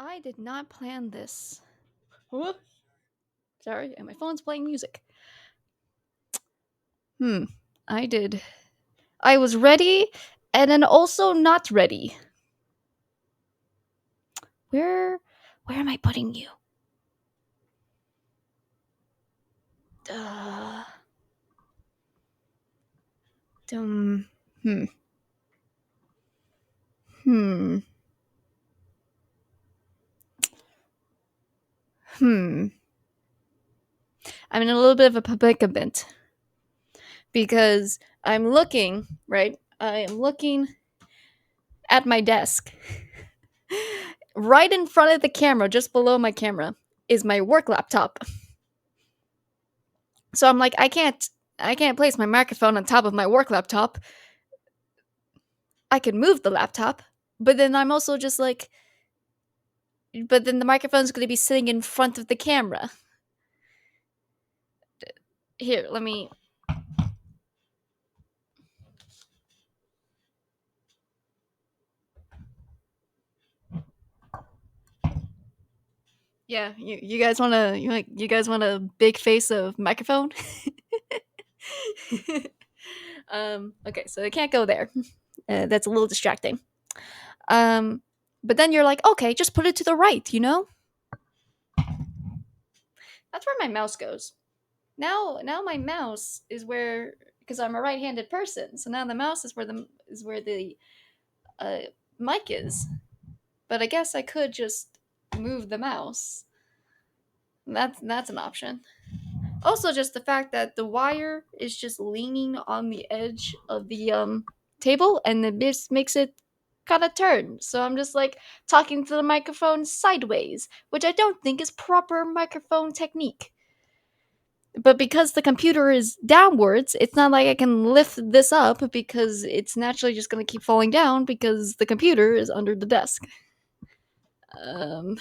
I did not plan this. Whoop. Sorry, and my phone's playing music. Hmm. I did. I was ready, and then also not ready. Where, where am I putting you? Uh, um, hmm. Hmm. Hmm. I'm in a little bit of a predicament because I'm looking, right? I am looking at my desk. Right in front of the camera, just below my camera, is my work laptop. So I'm like, I can't place my microphone on top of my work laptop. I can move the laptop, but then I'm also just like, but then the microphone's going to be sitting in front of the camera. Here, let me. Yeah, you guys want to you guys want a big face of microphone? Okay, so it can't go there. That's a little distracting. Um, but then you're like, okay, just put it to the right. That's where my mouse goes. Now my mouse is where, because I'm a right-handed person, so now the mouse is where the uh, mic is. But I guess I could just move the mouse. That's an option. Also, just the fact that the wire is just leaning on the edge of the table, and this makes it kind of turn. So I'm just like talking to the microphone sideways, which I don't think is proper microphone technique. But because the computer is downwards, it's not like I can lift this up because it's naturally just going to keep falling down because the computer is under the desk. Um,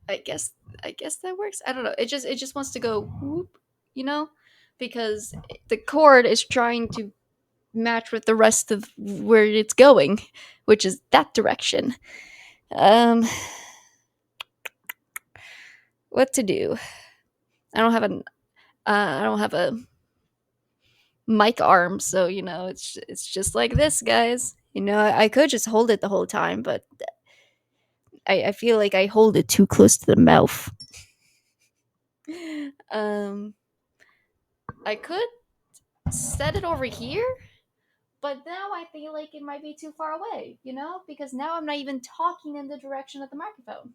I guess I guess that works. I don't know. It just wants to go whoop, you know, because the cord is trying to match with the rest of where it's going, which is that direction. Um, what to do? I don't have an I don't have a mic arm, so it's just like this, guys. I could just hold it the whole time, but I feel like I hold it too close to the mouth. um, I could set it over here, but now I feel like it might be too far away, because now I'm not even talking in the direction of the microphone.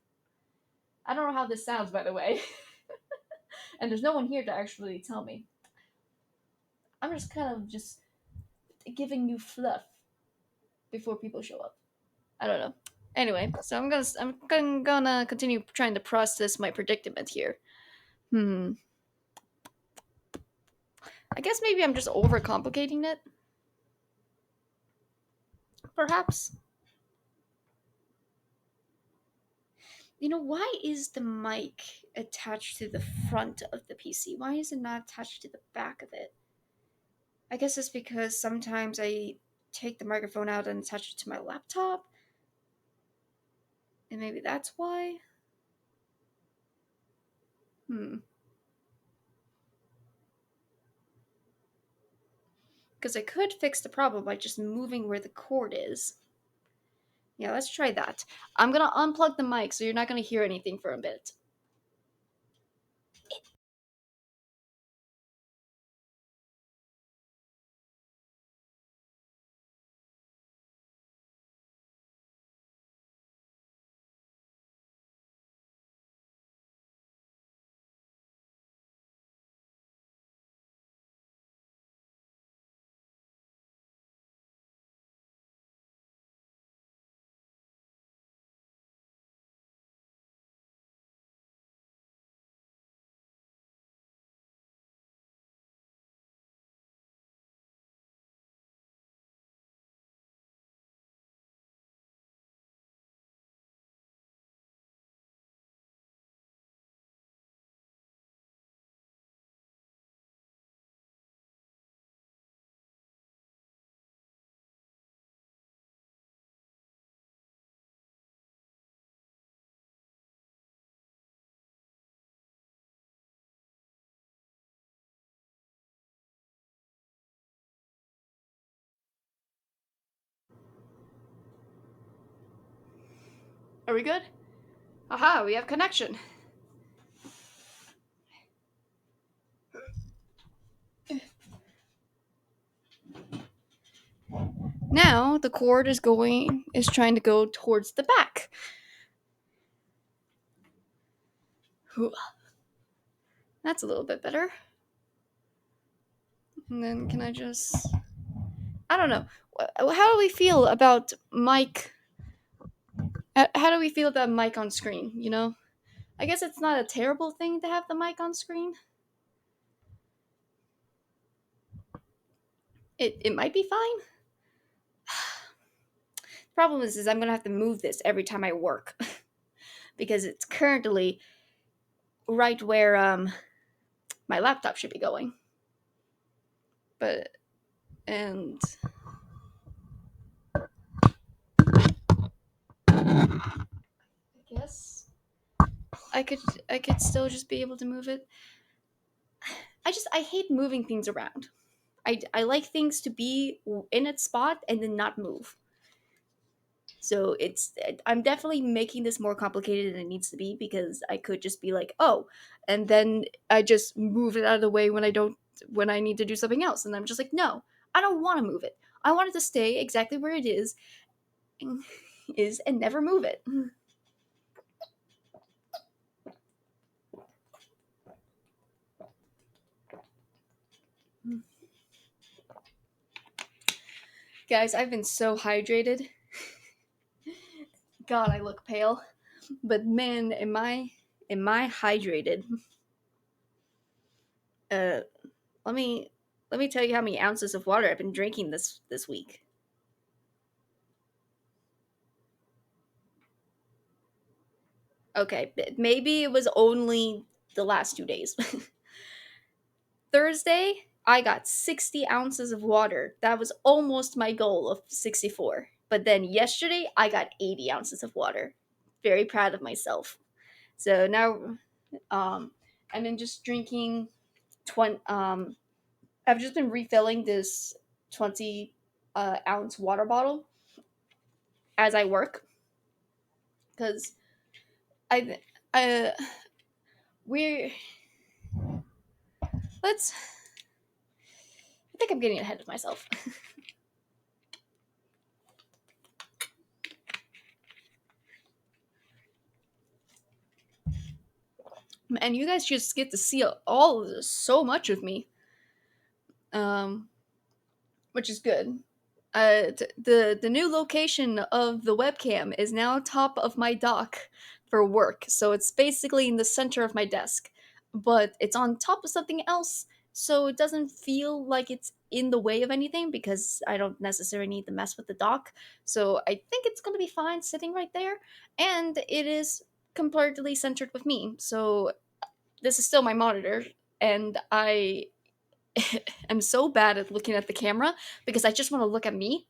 I don't know how this sounds, by the way. And there's no one here to actually tell me. I'm just kind of just giving you fluff before people show up. I don't know. Anyway, so I'm gonna continue trying to process my predicament here. Hmm. I guess maybe I'm just overcomplicating it. Perhaps. Why is the mic attached to the front of the PC? Why is it not attached to the back of it? I guess it's because sometimes I take the microphone out and attach it to my laptop, and maybe that's why. Hmm. Because I could fix the problem by just moving where the cord is. Yeah, let's try that. I'm gonna unplug the mic so you're not gonna hear anything for a bit. Are we good? Aha, we have connection. Now the cord is trying to go towards the back. That's a little bit better. And then can I just I don't know. How do we feel about Mike? How do we feel about Mike on screen? You know, I guess it's not a terrible thing to have the mic on screen. It might be fine. Problem is I'm gonna have to move this every time I work because it's currently right where my laptop should be going. But and I guess I could I could still just be able to move it. I hate moving things around. I like things to be in its spot and then not move. So I'm definitely making this more complicated than it needs to be because I could just be like, oh, and then I just move it out of the way when I need to do something else. And I'm just like, no, I don't want to move it. I want it to stay exactly where it is and never move it. Guys, I've been so hydrated. God, I look pale. But man, am I hydrated. Uh let me let me tell you how many ounces of water I've been drinking this week. Okay, maybe it was only the last 2 days. Thursday, I got 60 ounces of water. That was almost my goal of 64. But then yesterday, I got 80 ounces of water. Very proud of myself. So now, um, I've been just drinking 20. I've just been refilling this 20 ounce water bottle as I work because I, I, we're let's. I think I'm getting ahead of myself. And you guys just get to see all of this, so much of me, um, which is good. The new location of the webcam is now top of my dock for work, so it's basically in the center of my desk, but it's on top of something else, so it doesn't feel like it's in the way of anything because I don't necessarily need to mess with the dock. So I think it's gonna be fine sitting right there, and it is completely centered with me. So this is still my monitor, and I am so bad at looking at the camera because I just want to look at me,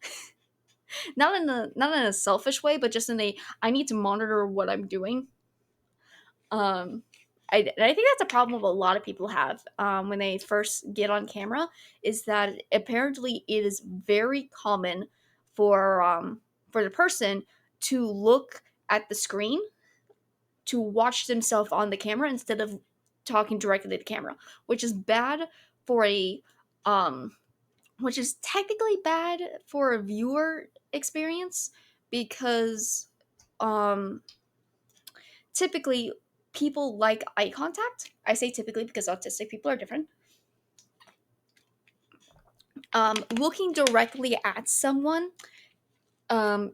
not in a selfish way, but just in a I need to monitor what I'm doing. Um, and I think that's a problem a lot of people have when they first get on camera is that apparently it is very common for the person to look at the screen to watch themselves on the camera instead of talking directly to the camera, which is bad for a um which is technically bad for a viewer experience because um typically people like eye contact. I say typically because autistic people are different. Looking directly at someone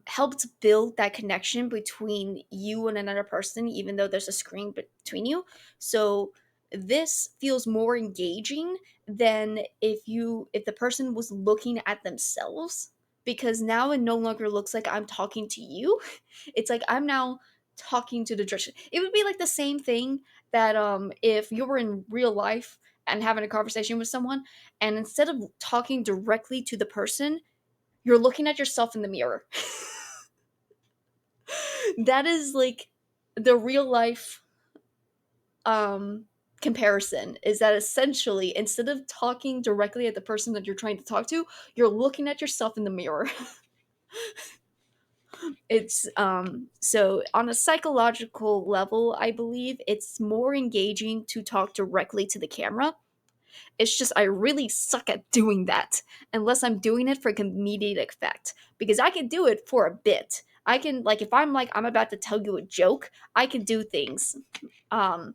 helps build that connection between you and another person, even though there's a screen between you. So this feels more engaging than if the person was looking at themselves, because now it no longer looks like I'm talking to you. It's like I'm now talking to the direction. It would be like the same thing that if you were in real life and having a conversation with someone, and instead of talking directly to the person, you're looking at yourself in the mirror. That is like the real life um comparison, is that essentially instead of talking directly at the person that you're trying to talk to, you're looking at yourself in the mirror. It's so on a psychological level, I believe it's more engaging to talk directly to the camera. It's just I really suck at doing that unless I'm doing it for comedic effect, because I can do it for a bit. I can, like, if I'm like I'm about to tell you a joke, I can do things um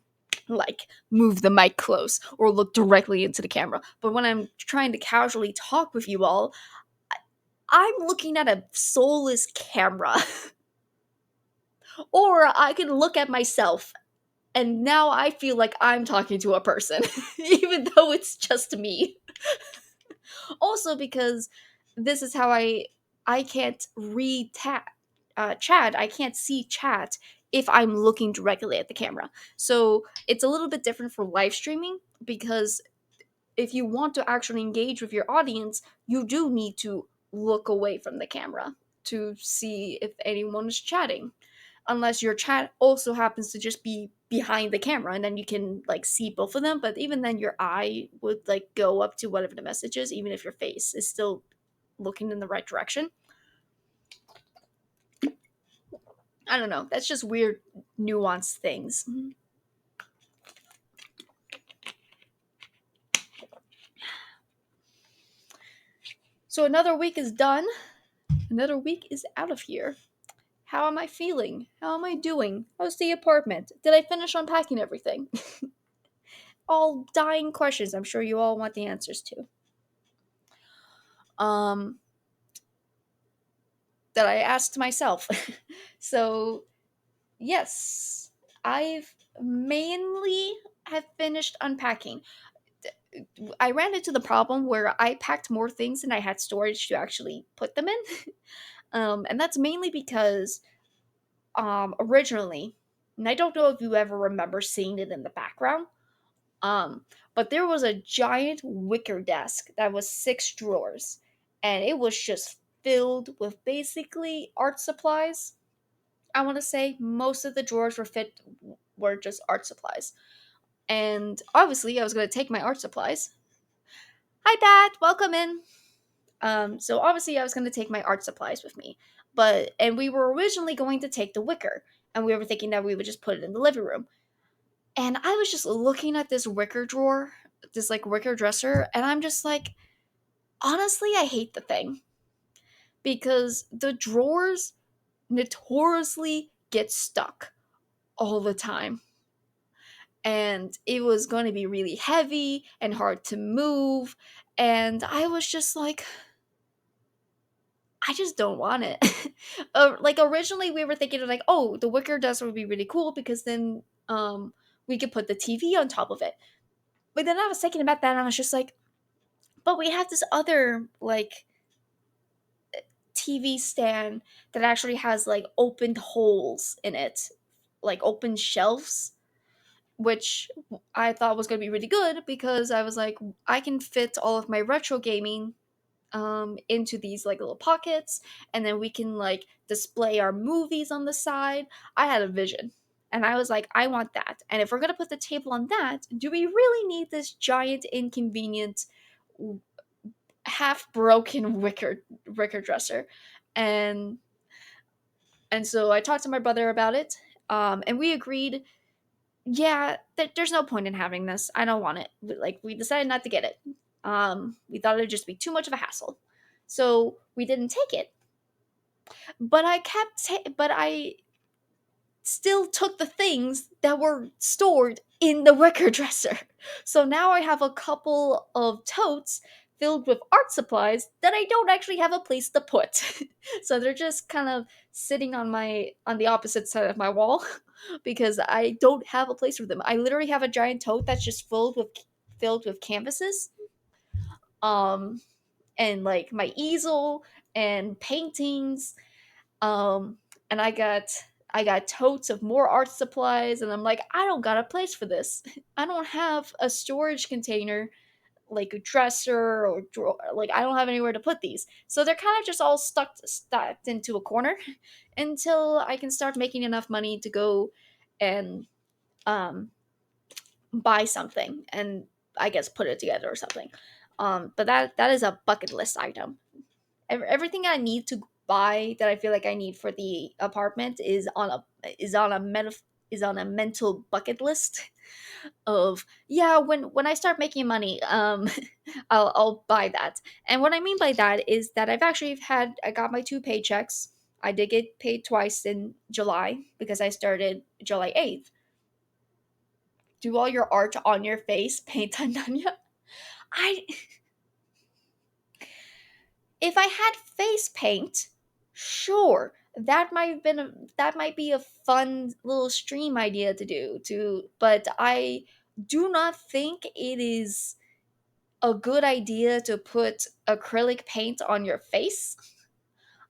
like move the mic close or look directly into the camera. But when I'm trying to casually talk with you all, I'm looking at a soulless camera. Or I can look at myself and now I feel like I'm talking to a person, even though it's just me. Also, because this is how I can't read chat. I can't see chat if I'm looking directly at the camera. So it's a little bit different for live streaming, because if you want to actually engage with your audience, you do need to look away from the camera to see if anyone is chatting, unless your chat also happens to just be behind the camera and then you can like see both of them. But even then your eye would like go up to whatever the message is, even if your face is still looking in the right direction. I don't know, that's just weird nuanced things. So another week is done, another week is out of here. How am I feeling? How am I doing? How's the apartment? Did I finish unpacking everything? All dying questions I'm sure you all want the answers to. um that I asked myself. So, yes, I've mainly have finished unpacking. I ran into the problem where I packed more things than I had storage to actually put them in. And that's mainly because originally, and I don't know if you ever remember seeing it in the background, but there was a giant wicker desk that was 6 drawers, and it was just filled with basically art supplies. I want to say most of the drawers were just art supplies. And obviously, I was going to take my art supplies. Hi, Pat. Welcome in. So obviously, I was going to take my art supplies with me, and we were originally going to take the wicker, and we were thinking that we would just put it in the living room. And I was just looking at this wicker drawer, this like wicker dresser, and I'm just like, honestly, I hate the thing, because the drawers notoriously get stuck all the time, and it was going to be really heavy and hard to move. And I was just like, I just don't want it. Like originally we were thinking of like, oh, the wicker desk would be really cool because then we could put the TV on top of it. But then I was thinking about that and I was just like, but we have this other like TV stand that actually has like opened holes in it, like open shelves, which I thought was going to be really good because I was like, I can fit all of my retro gaming into these like little pockets, and then we can like display our movies on the side. I had a vision. And I was like, I want that. And if we're going to put the table on that, do we really need this giant, inconvenient, half broken wicker dresser? And so I talked to my brother about it, and we agreed, yeah, there's no point in having this. I don't want it. Like, we decided not to get it. We thought it'd just be too much of a hassle, so we didn't take it. But I still took the things that were stored in the wicker dresser. So now I have a couple of totes filled with art supplies that I don't actually have a place to put. So they're just kind of sitting on the opposite side of my wall because I don't have a place for them. I literally have a giant tote that's just filled with canvases. Um and like my easel and paintings, um and I got totes of more art supplies, and I'm like, I don't got a place for this. I don't have a storage container, like a dresser or drawer. Like, I don't have anywhere to put these, so they're kind of just all stacked into a corner until I can start making enough money to go and um buy something and I guess put it together or something. But that is a bucket list item. Everything I need to buy that I feel like I need for the apartment is on a is on a mental bucket list of, yeah, when I start making money, I'll buy that. And what I mean by that is that I got my two paychecks. I did get paid twice in July because I started July 8th. Do all your art on your face, paint on Nanya. I If I had face paint, sure, that might be a fun little stream idea to do to, but I do not think it is a good idea to put acrylic paint on your face.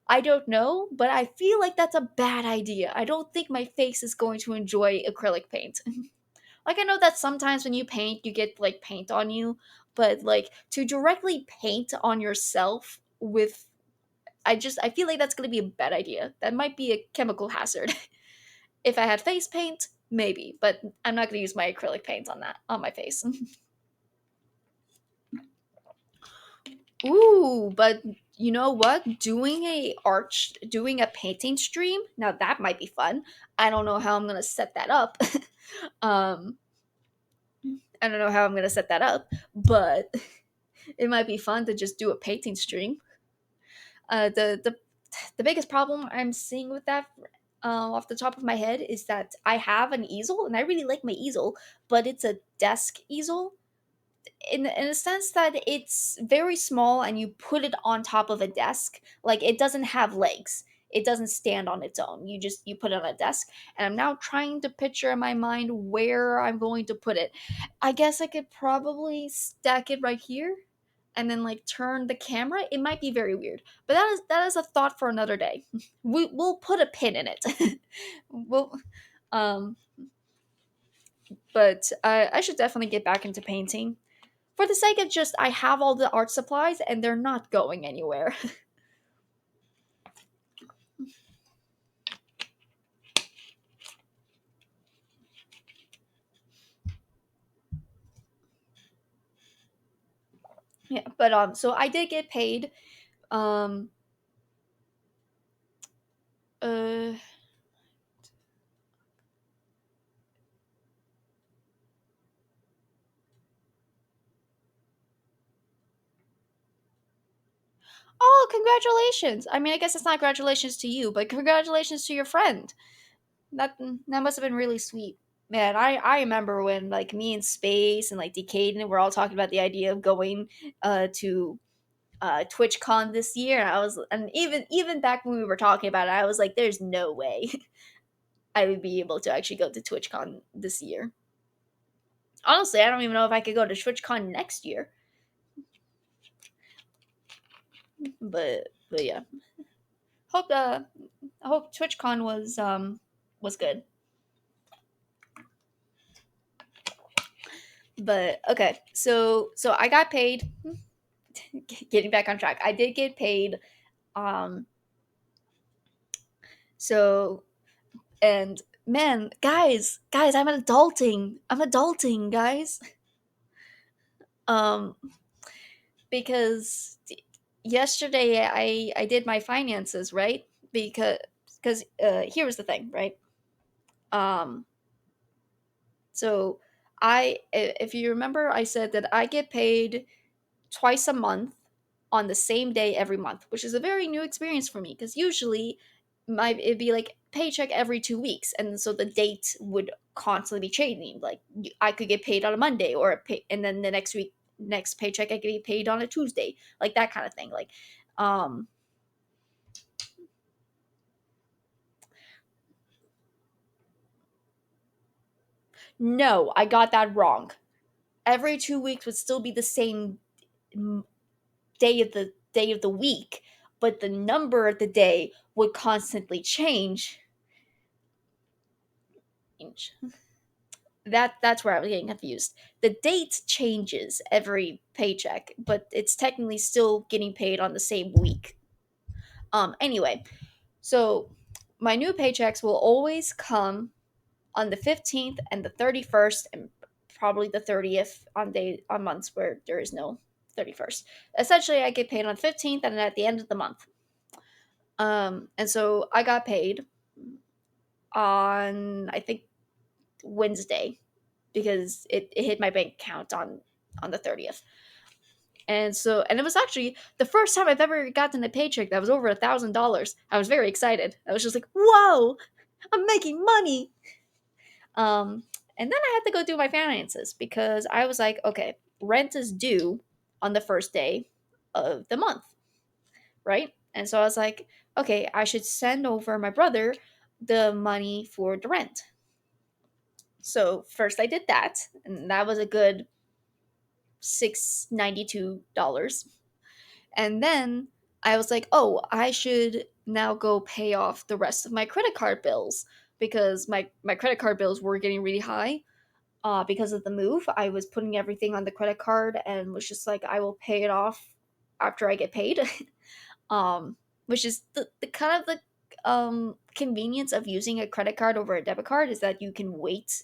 I don't know, but I feel like that's a bad idea. I don't think my face is going to enjoy acrylic paint. Like, I know that sometimes when you paint, you get like paint on you, but like to directly paint on yourself with, I feel like that's going to be a bad idea. That might be a chemical hazard. If I had face paint, maybe, but I'm not going to use my acrylic paint on that on my face. Ooh, but you know what? Doing a painting stream, now that might be fun. I don't know how I'm gonna set that up. um, I don't know how I'm gonna set that up, but it might be fun to just do a painting stream. The biggest problem I'm seeing with that, off the top of my head, is that I have an easel and I really like my easel, but it's a desk easel, in a sense that it's very small and you put it on top of a desk. Like, it doesn't have legs, it doesn't stand on its own, you put it on a desk. And I'm now trying to picture in my mind where I'm going to put it. I guess I could probably stack it right here and then like turn the camera. It might be very weird, but that is a thought for another day. We'll put a pin in it. we'll um but I should definitely get back into painting for the sake of just, I have all the art supplies and they're not going anywhere. Yeah, but so I did get paid. Um uh oh, congratulations. I mean, I guess it's not congratulations to you, but congratulations to your friend. That must have been really sweet. Man, I remember when like me and Space and like Decaden were all talking about the idea of going to TwitchCon this year. And I was, and even back when we were talking about it, I was like, there's no way I would be able to actually go to TwitchCon this year. Honestly, I don't even know if I could go to TwitchCon next year. But yeah, hope I hope TwitchCon was good. But okay, so I got paid. Getting back on track, I did get paid. Um, so, and man, guys, I'm adulting, guys. Um, because yesterday I did my finances, right, because here was the thing, right. um so if you remember, I said that I get paid twice a month on the same day every month, which is a very new experience for me because usually it'd be like paycheck every 2 weeks, and so the date would constantly be changing. Like, I could get paid on a Monday, and then the next paycheck I could be paid on a Tuesday, like that kind of thing. Like, um, no, I got that wrong. Every 2 weeks would still be the same day of the week, but the number of the day would constantly change. That's where I was getting confused. The date changes every paycheck, but it's technically still getting paid on the same week. Anyway, so my new paychecks will always come on the 15th and the 31st, and probably the 30th on months where there is no 31st. Essentially, I get paid on the 15th and at the end of the month. And so I got paid on, I think, Wednesday, because it hit my bank account on the 30th. And it was actually the first time I've ever gotten a paycheck that was over $1,000. I was very excited. I was just like, "Whoa, I'm making money!" And then I had to go do my finances because I was like, "Okay, rent is due on the first day of the month, right?" And so I was like, "Okay, I should send over my brother the money for the rent." So first I did that, and that was a good $692. And then I was like, oh, I should now go pay off the rest of my credit card bills because my credit card bills were getting really high because of the move. I was putting everything on the credit card and was just like, I will pay it off after I get paid. um, which is the kind of the convenience of using a credit card over a debit card is that you can wait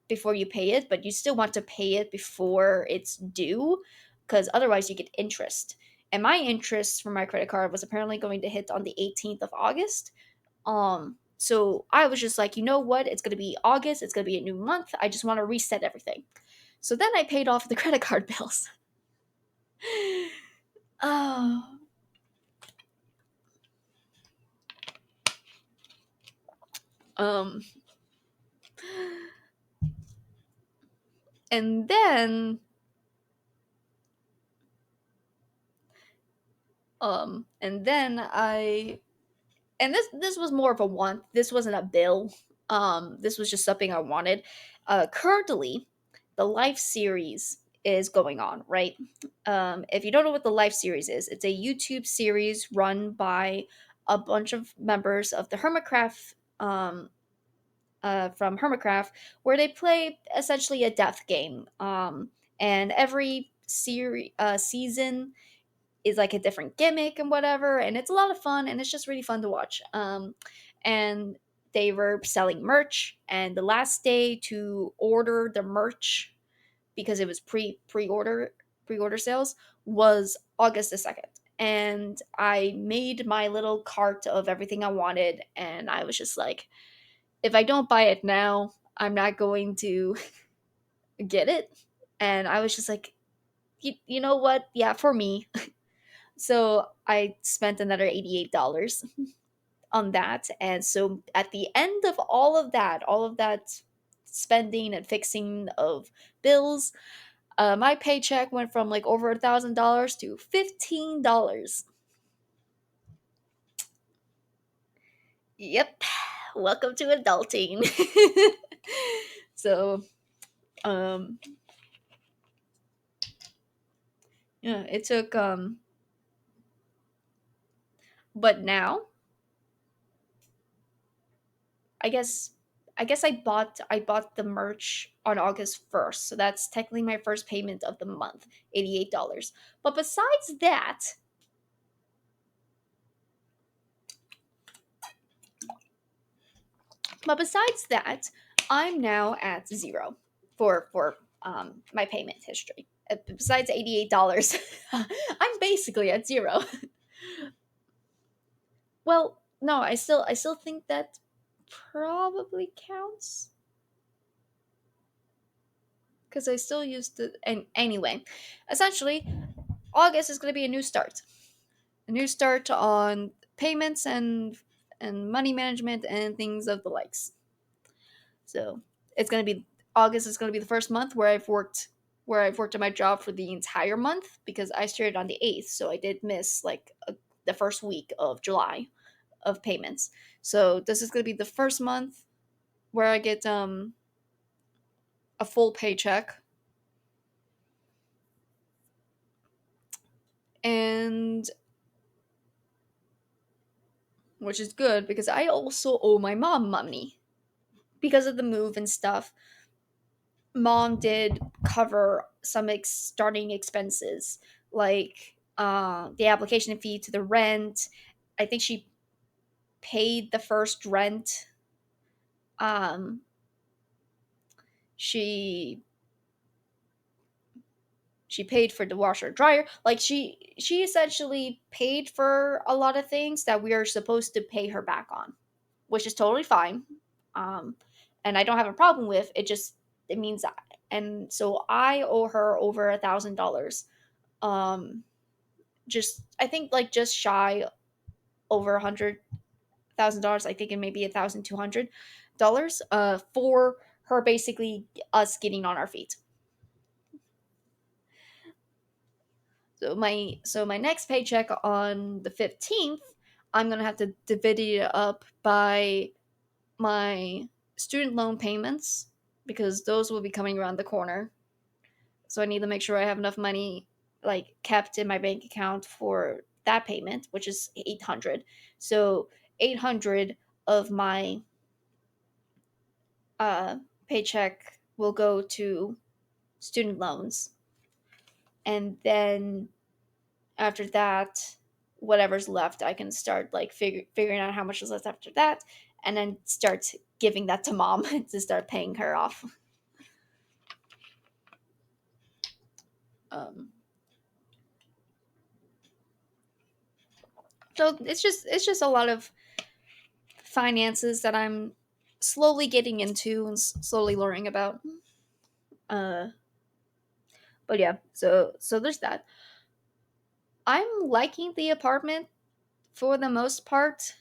before you pay it, but you still want to pay it before it's due because otherwise you get interest. And my interest for my credit card was apparently going to hit on the 18th of August. So I was just like, you know what? It's going to be August. It's going to be a new month. I just want to reset everything. So then I paid off the credit card bills. Oh. Um, and then, and then I and this was more of a want. This wasn't a bill. This was just something I wanted. Currently, the Life series is going on, right? If you don't know what the Life series is, it's a YouTube series run by a bunch of members of the Hermitcraft, from Hermitcraft, where they play essentially a death game. And every season is like a different gimmick and whatever, and it's a lot of fun, and it's just really fun to watch. And they were selling merch, and the last day to order the merch, because it was pre-order sales, was August the 2nd. And I made my little cart of everything I wanted, and I was just like, if I don't buy it now, I'm not going to get it. And I was just like, you know what? Yeah, for me. So I spent another $88 on that. And so at the end of all of that spending and fixing of bills, my paycheck went from like over $1,000 to $15. Yep. Welcome to adulting. So, um, yeah, it took, but now I guess I bought the merch on August 1st. So that's technically my first payment of the month, $88. But besides that, I'm now at zero for my payment history. Besides $88, I'm basically at zero. Well, no, I still think that probably counts because I still used to. And anyway, essentially, August is going to be a new start. A new start on payments and money management and things of the likes. So it's going to be August is going to be the first month where I've worked at my job for the entire month because I started on the 8th, so I did miss like the first week of July of payments. So this is going to be the first month where I get a full paycheck, and which is good because I also owe my mom money because of the move and stuff. Mom did cover some starting expenses, like the application fee to the rent. I think she paid the first rent. Um, she She paid for the washer dryer. Like she essentially paid for a lot of things that we are supposed to pay her back on, which is totally fine. Um, and I don't have a problem with it. Just it means that, and so I owe her over $1,000. Um, just I think like just shy over $100,000. I think it may be $1,200. For her basically us getting on our feet. So my next paycheck on the 15th, I'm gonna have to divide it up by my student loan payments because those will be coming around the corner. So I need to make sure I have enough money like kept in my bank account for that payment, which is 800. So 800 of my uh paycheck will go to student loans, and then after that, whatever's left, I can start like figuring out how much is left after that, and then start giving that to mom to start paying her off. Um, so it's just a lot of finances that I'm slowly getting into and slowly learning about. Uh, but yeah, so there's that. I'm liking the apartment for the most part.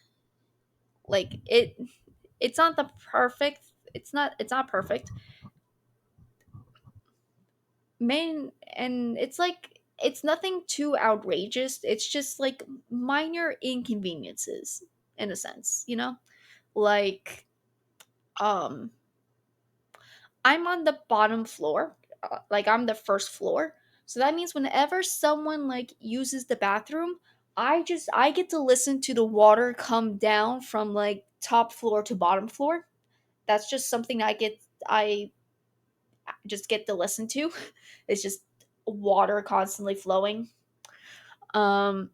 Like it's not the perfect. It's not perfect main, and it's like it's nothing too outrageous. It's just like minor inconveniences in a sense. Like um I'm on the bottom floor, like I'm the first floor. So that means whenever someone like uses the bathroom, I get to listen to the water come down from like top floor to bottom floor. That's just something I just get to listen to. It's just water constantly flowing. Um,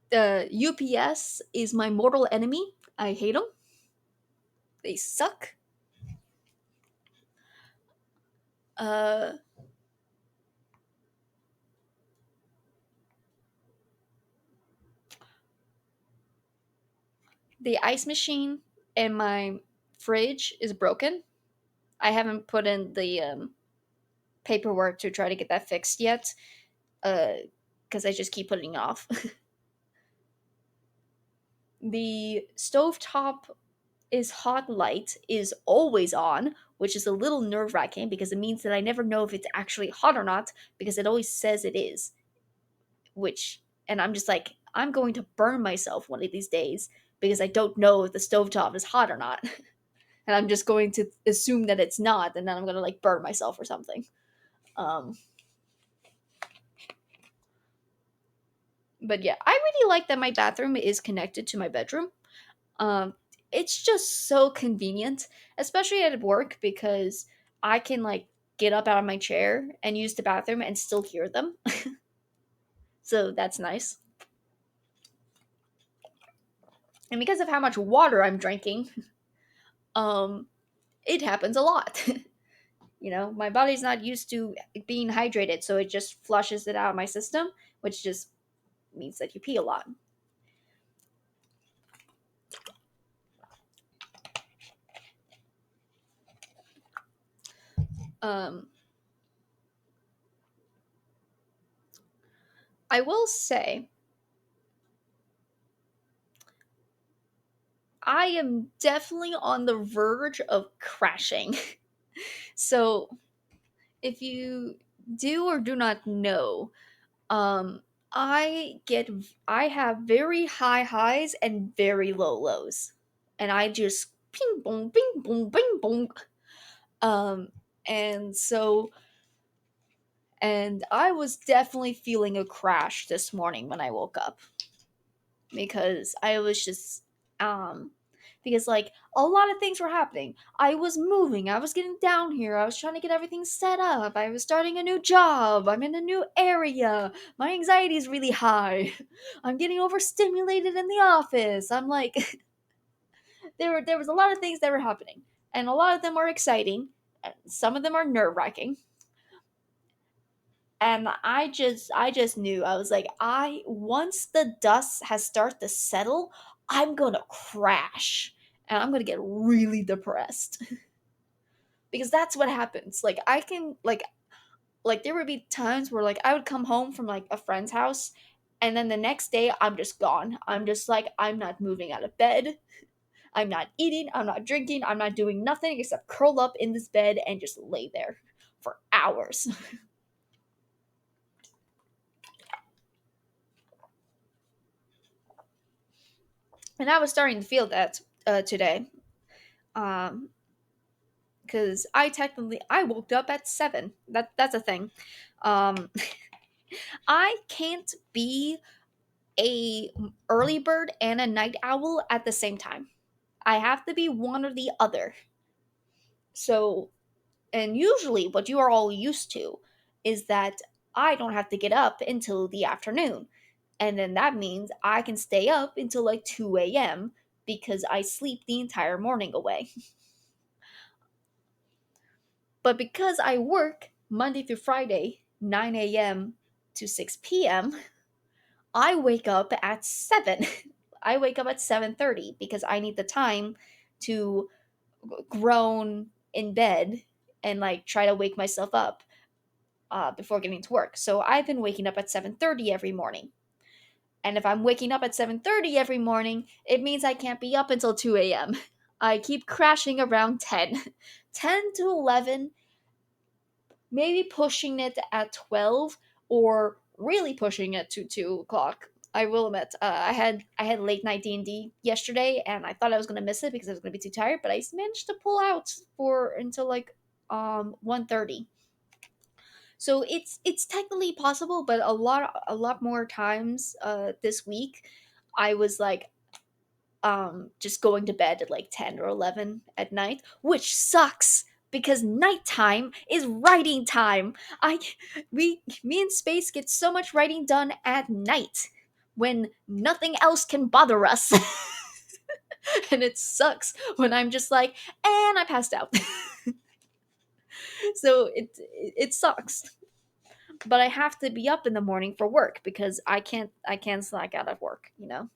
the UPS is my mortal enemy. I hate them. They suck. Uh, the ice machine in my fridge is broken. I haven't put in the paperwork to try to get that fixed yet. Because I just keep putting it off. The stovetop is hot light is always on, which is a little nerve wracking because it means that I never know if it's actually hot or not because it always says it is. And I'm just like, I'm going to burn myself one of these days because I don't know if the stovetop is hot or not. And I'm just going to assume that it's not, and then I'm going to like burn myself or something. Um, but yeah, I really like that my bathroom is connected to my bedroom. Um, it's just so convenient, especially at work because I can like get up out of my chair and use the bathroom and still hear them. So that's nice. And because of how much water I'm drinking, um, it happens a lot. My body's not used to being hydrated, so it just flushes it out of my system, which just means that you pee a lot. Um, I will say I am definitely on the verge of crashing. So if you do or do not know, um, I have very high highs and very low lows, and I just ping bong, ping bong, ping bong. Um, and so and I was definitely feeling a crash this morning when I woke up because I was just um because like a lot of things were happening. I was moving, I was getting down here, I was trying to get everything set up, I was starting a new job, I'm in a new area, my anxiety is really high, I'm getting overstimulated in the office. I'm like there was a lot of things that were happening, and a lot of them were exciting, Some of them are nerve wracking. And I just knew. I was like, I once the dust has started to settle, I'm gonna crash. And I'm gonna get really depressed. Because that's what happens. Like I can like there would be times where like I would come home from like a friend's house, and then the next day I'm just gone. I'm just like, I'm not moving out of bed. I'm not eating, I'm not drinking, I'm not doing nothing except curl up in this bed and just lay there for hours. And I was starting to feel that today. Um, because I woke up at 7. That's a thing. Um, I can't be a early bird and a night owl at the same time. I have to be one or the other. So, and usually what you are all used to is that I don't have to get up until the afternoon. And then that means I can stay up until like 2 a.m. because I sleep the entire morning away. But because I work Monday through Friday, 9 a.m. to 6 p.m., I wake up at 7. I wake up at 7:30 because I need the time to groan in bed and like try to wake myself up before getting to work. So I've been waking up at 7:30 every morning. And if I'm waking up at 7:30 every morning, it means I can't be up until 2 a.m. I keep crashing around 10. 10 to 11, maybe pushing it at 12, or really pushing it to 2 o'clock. I will admit, I had late night D&D yesterday, and I thought I was gonna miss it because I was gonna be too tired. But I managed to pull out for until like 1:30. So it's technically possible, but a lot more times this week, I was like just going to bed at like 10 or 11 at night, which sucks because nighttime is writing time. I we Me and Space get so much writing done at night when nothing else can bother us. And it sucks when I'm just like, and I passed out. So it sucks. But I have to be up in the morning for work because I can't slack out of work, you know.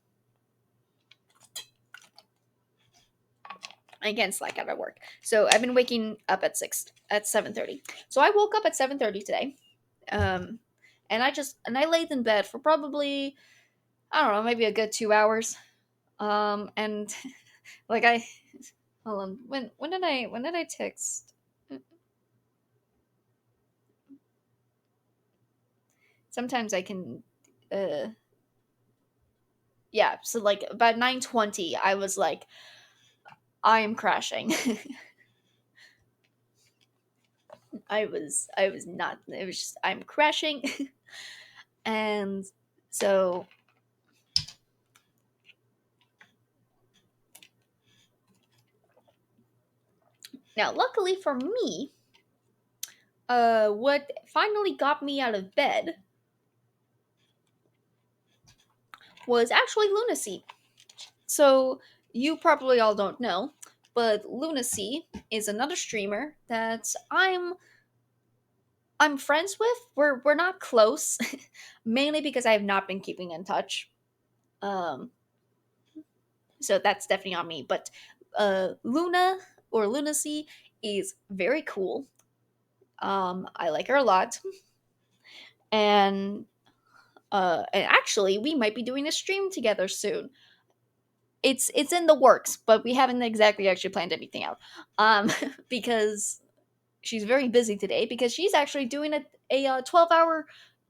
I can't slack out of work. So I've been waking up at 7:30. So I woke up at 7:30 today. Um and I laid in bed for probably, I don't know, maybe a good 2 hours. And like I hold on. When did I text? Sometimes I can uh yeah, so like about 9:20 I was like, I am crashing. I was not, it was just, I'm crashing. And so now luckily for me, what finally got me out of bed was actually lunacy. So you probably all don't know, but lunacy is another streamer that I'm friends with. We're not close, mainly because I have not been keeping in touch. Um, so that's definitely on me. But Luna or Lunacy is very cool. I like her a lot, and and actually we might be doing a stream together soon. It's in the works, but we haven't exactly actually planned anything out. Because she's very busy today because she's actually doing a 12-hour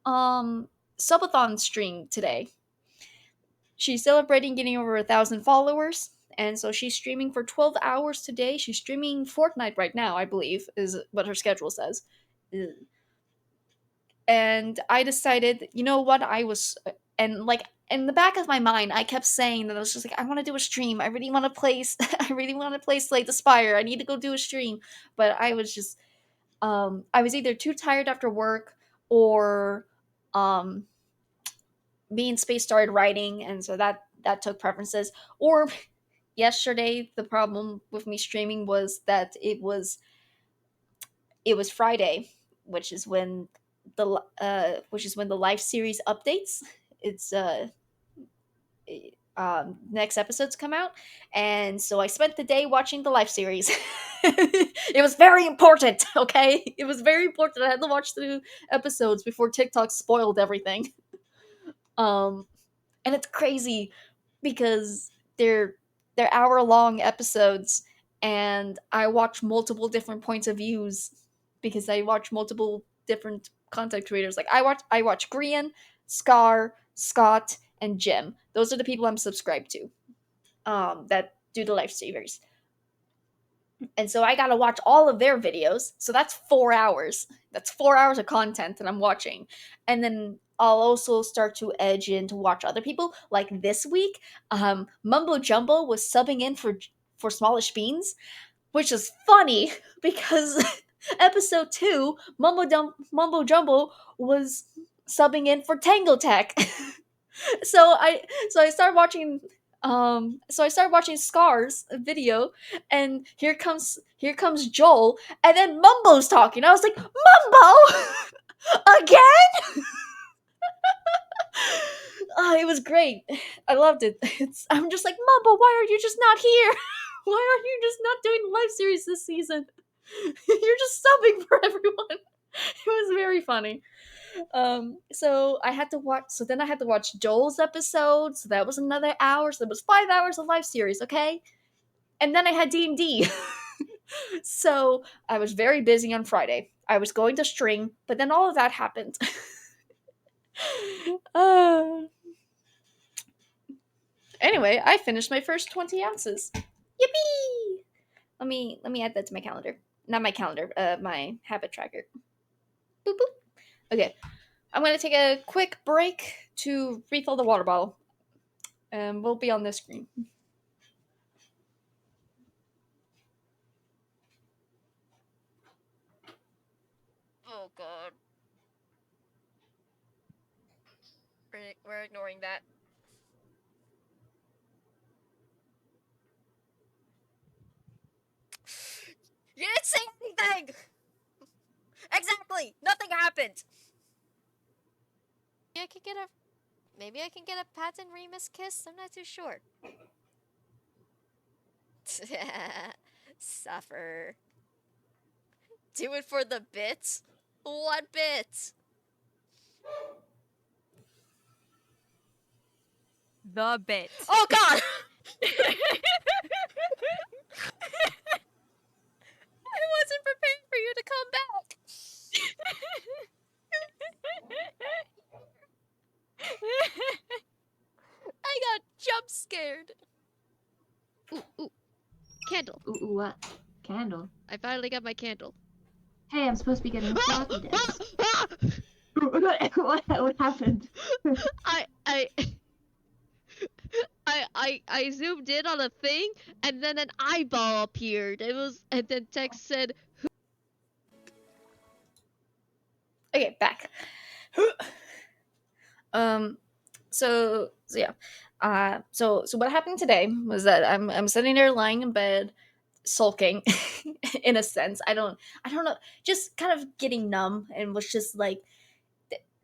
subathon stream today. She's celebrating getting over 1,000 followers, and so she's streaming for 12 hours today. She's streaming Fortnite right now, I believe, is what her schedule says. And I decided, you know what, and like in the back of my mind, I kept saying that I was just like, I want to do a stream. I really want to play. I really want to play Slay the Spire. I need to go do a stream, but I was just, I was either too tired after work, or, um, me and Space started writing, and so that took preferences. Or yesterday, the problem with me streaming was that it was it was Friday, which is when the live series updates. It's next episodes come out, and so I spent the day watching the live series. It was very important. Okay, it was very important. I had to watch the episodes before TikTok spoiled everything. Um, and it's crazy because they're hour long episodes, and I watch multiple different points of views because I watch multiple different content creators. Like I watch Grian, Scar, Scott, and Jim. Those are the people I'm subscribed to. That do the live streamers. And so I gotta watch all of their videos. So that's 4 hours. That's 4 hours of content that I'm watching. And then I'll also start to edge in to watch other people. Like this week, Mumbo Jumbo was subbing in for Smallish Beans, which is funny because episode 2, Mumbo Jumbo was subbing in for Tango Tech. so I so I started watching Scar's video, and here comes Joel, and then Mumbo's talking. I was like, Mumbo again. It was great. I loved it. I'm just like, Mumbo, why are you just not here? Why are you just not doing the live series this season? You're just subbing for everyone. It was very funny. So then I had to watch Joel's episode, so that was another hour, so that was 5 hours of live series, okay? And then I had D&D. So I was very busy on Friday. I was going to string, but then all of that happened. uh, anyway, I finished my first 20 ounces. Yippee! Let me add that to my calendar. Not my calendar, my habit tracker. Boop boop. Okay. I'm gonna take a quick break to refill the water bottle. And we'll be on this screen. Oh god. We're ignoring that. You didn't say anything! Exactly! Nothing happened! Maybe I can get a maybe I can get a Pat and Remus kiss? I'm not too sure. Suffer. Do it for the bits? What bits? The bit. Oh god! I wasn't prepared for you to come back! I got jump scared! Ooh. Candle. Ooh, what? Candle. I finally got my candle. Hey, I'm supposed to be getting a floppy disk. What happened? I zoomed in on a thing, and then an eyeball appeared. And then text said, okay, back. So yeah. So what happened today was that I'm sitting there lying in bed, sulking, in a sense. I don't know, just kind of getting numb, and was just like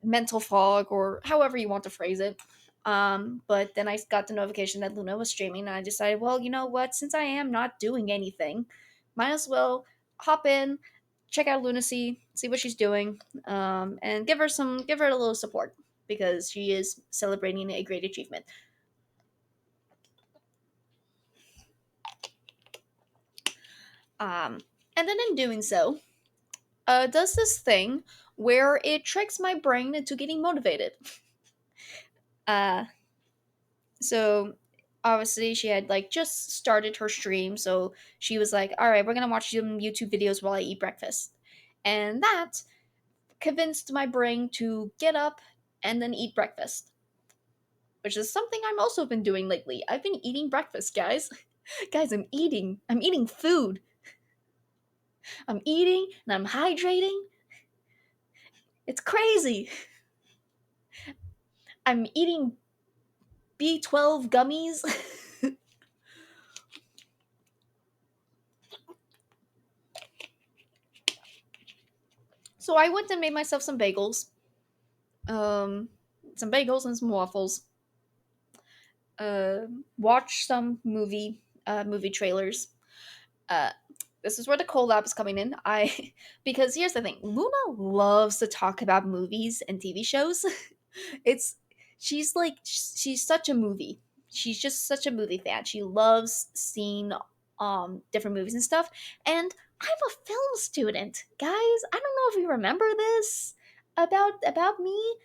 mental fog, or however you want to phrase it. But then I got the notification that Luna was streaming, and I decided, well, you know what? Since I am not doing anything, might as well hop in, check out Lunacy, see what she's doing, and give her a little support because she is celebrating a great achievement. Um, and then in doing so, does this thing where it tricks my brain into getting motivated. Uh, so obviously she had like just started her stream, so she was like, all right, we're gonna watch some YouTube videos while I eat breakfast. And that convinced my brain to get up and then eat breakfast, which is something I'm also been doing lately. I've been eating breakfast, guys. Guys, I'm eating food. I'm eating and I'm hydrating. It's crazy. I'm eating B12 gummies. So I went and made myself um, some bagels and some waffles. Uh, watched some movie trailers. Uh, this is where the collab is coming in. I because here's the thing, Luna loves to talk about movies and TV shows. it's she's such a movie. She's just such a movie fan. She loves seeing different movies and stuff. And I'm a film student, guys. I don't know if you remember this about me.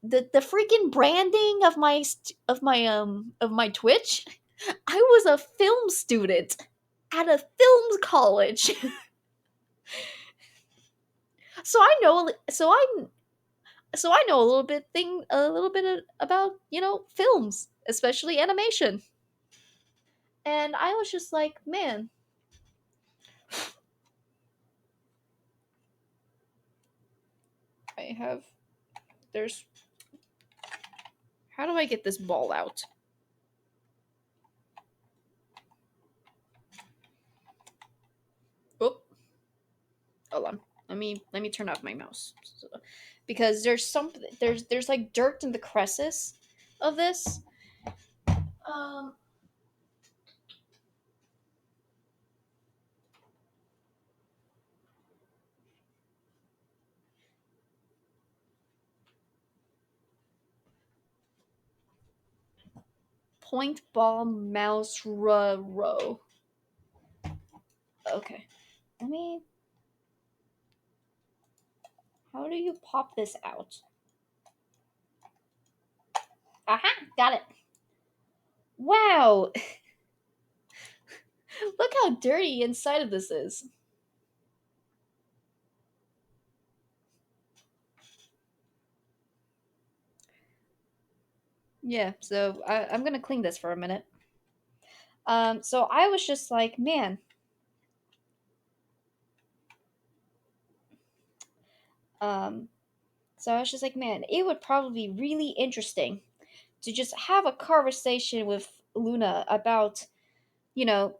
The freaking branding of my Twitch. I was a film student at a film college. so I know so I know a little bit about, films, especially animation. And I was just like, man, I have there's how do I get this ball out? Oh, hold on. Let me turn off my mouse. Because there's like dirt in the crevices of this. Um Point ball mouse row. Okay. Let me How do you pop this out? Aha, got it. Wow. Look how dirty inside of this is. Yeah, so I'm gonna clean this for a minute. So I was just like, man, um, so I was just like, man, it would probably be really interesting to just have a conversation with Luna about,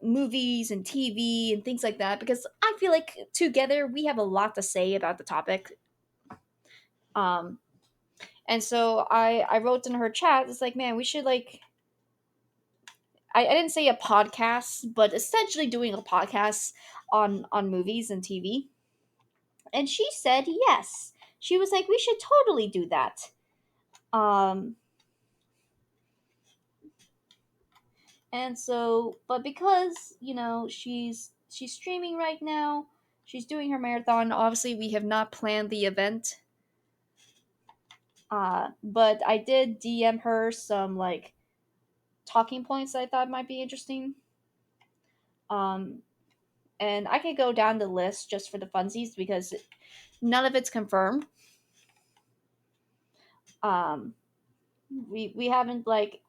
movies and TV and things like that, because I feel like together we have a lot to say about the topic. Um, and so I wrote in her chat, it's like, man, we should like I didn't say a podcast, but essentially doing a podcast on movies and TV. And she said yes. She was like, we should totally do that. Um, and so, but because she's streaming right now, she's doing her marathon. Obviously, we have not planned the event. But I did DM her some like talking points that I thought might be interesting. Um, and I could go down the list just for the funsies because none of it's confirmed. Um, we haven't like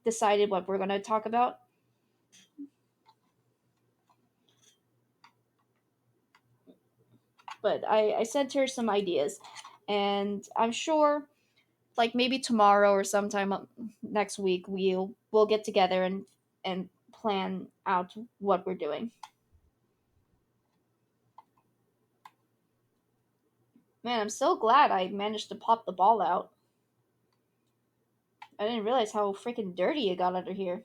decided what we're gonna talk about. But I sent her some ideas, and I'm sure like maybe tomorrow or sometime next week we'll get together and plan out what we're doing. Man, I'm so glad I managed to pop the ball out. I didn't realize how freaking dirty it got under here.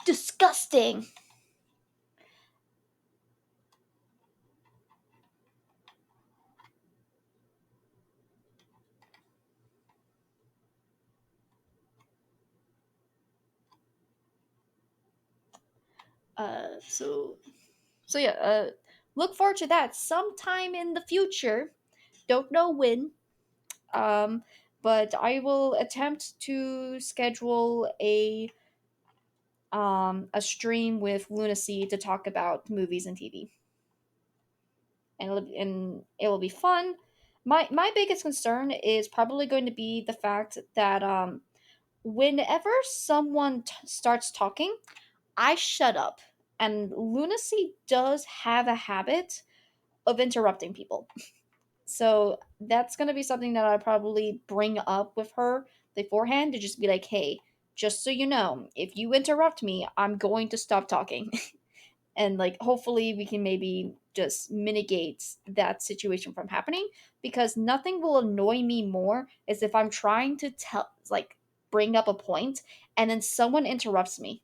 Disgusting. So yeah, look forward to that sometime in the future. Don't know when. Um, but I will attempt to schedule a stream with Lunacy to talk about movies and TV, and it will be fun. My biggest concern is probably going to be the fact that whenever someone starts talking, I shut up, and Lunacy does have a habit of interrupting people. So that's gonna be something that I probably bring up with her beforehand to just be like, hey, just so you know, if you interrupt me, I'm going to stop talking. and like hopefully we can maybe just mitigate that situation from happening, because nothing will annoy me more is if I'm trying to tell, like, bring up a point and then someone interrupts me.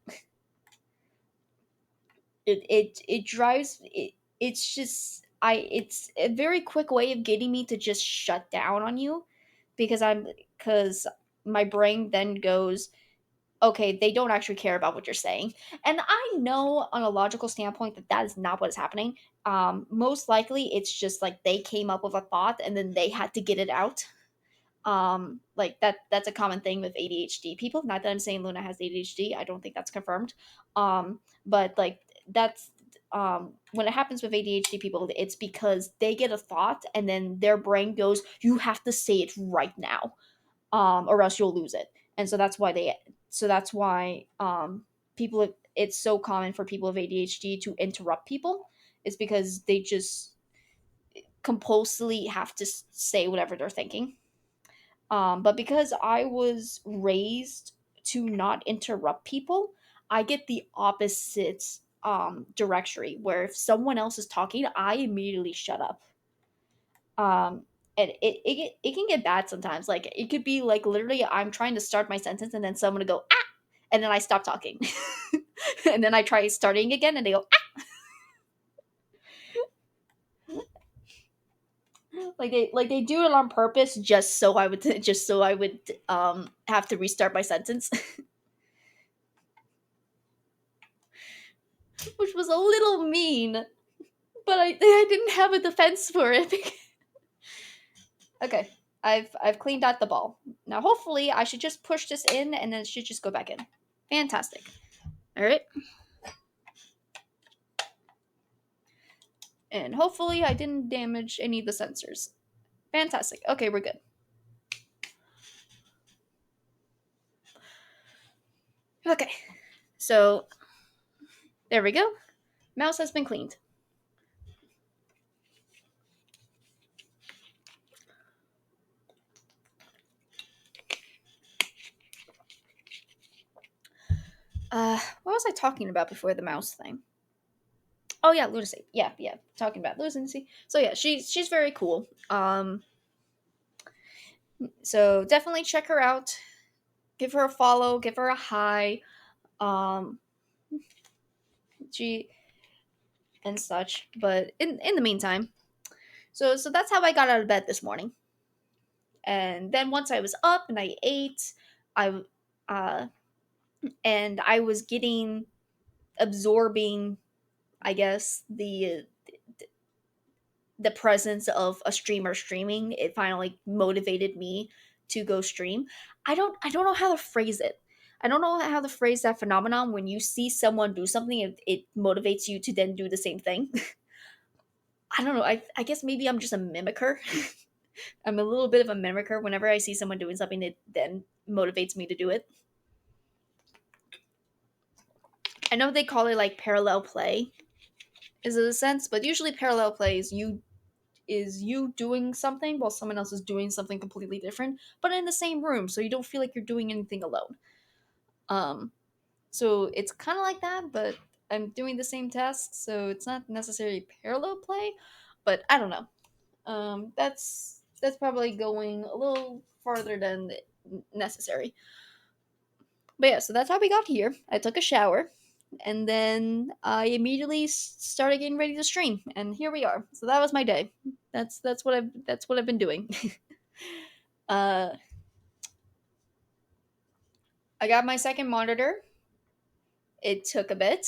It drives it. It's just I it's a very quick way of getting me to just shut down on you, because my brain then goes, okay, they don't actually care about what you're saying. And I know on a logical standpoint that that is not what is happening. Most likely it's just like they came up with a thought and then they had to get it out. Like that's a common thing with ADHD people. Not that I'm saying Luna has ADHD. I don't think that's confirmed. But like that's when it happens with ADHD people, it's because they get a thought and then their brain goes, you have to say it right now, or else you'll lose it. And so that's why people, it's so common for people with ADHD to interrupt people, is because they just compulsively have to say whatever they're thinking. But because I was raised to not interrupt people, I get the opposite directory, where if someone else is talking, I immediately shut up. um and it can get bad sometimes. Like it could be like literally I'm trying to start my sentence and then someone would go ah, and then I stop talking. And then I try starting again and they go ah. Like they do it on purpose just so I would just so I would have to restart my sentence. Which was a little mean, but I didn't have a defense for it. Okay, I've cleaned out the ball. Now hopefully I should just push this in and then it should just go back in. Fantastic. All right. And hopefully I didn't damage any of the sensors. Fantastic. Okay, we're good. Okay, so there we go. Mouse has been cleaned. What was I talking about before the mouse thing? Oh yeah, lunacy. Yeah, yeah, talking about lunacy. So yeah, she's very cool. So definitely check her out. Give her a follow. Give her a hi. Um, she and such. But in the meantime, so that's how I got out of bed this morning. And then once I was up and I ate, I uh and I was getting absorbing, I guess, the presence of a streamer streaming. It finally motivated me to go stream. I don't know how to phrase it. I don't know how to phrase that phenomenon when you see someone do something, it motivates you to then do the same thing. I don't know. I guess maybe I'm just a mimicker. I'm a little bit of a mimicker. Whenever I see someone doing something, it then motivates me to do it. I know they call it like parallel play, is it a sense, but usually parallel play is you doing something while someone else is doing something completely different, but in the same room, so you don't feel like you're doing anything alone. Um, so it's kind of like that, but I'm doing the same task, so it's not necessarily parallel play. But I don't know. That's probably going a little farther than necessary. But yeah, so that's how we got here. I took a shower, and then I immediately started getting ready to stream, and here we are. So that was my day. That's what I've been doing. uh, I got my second monitor. It took a bit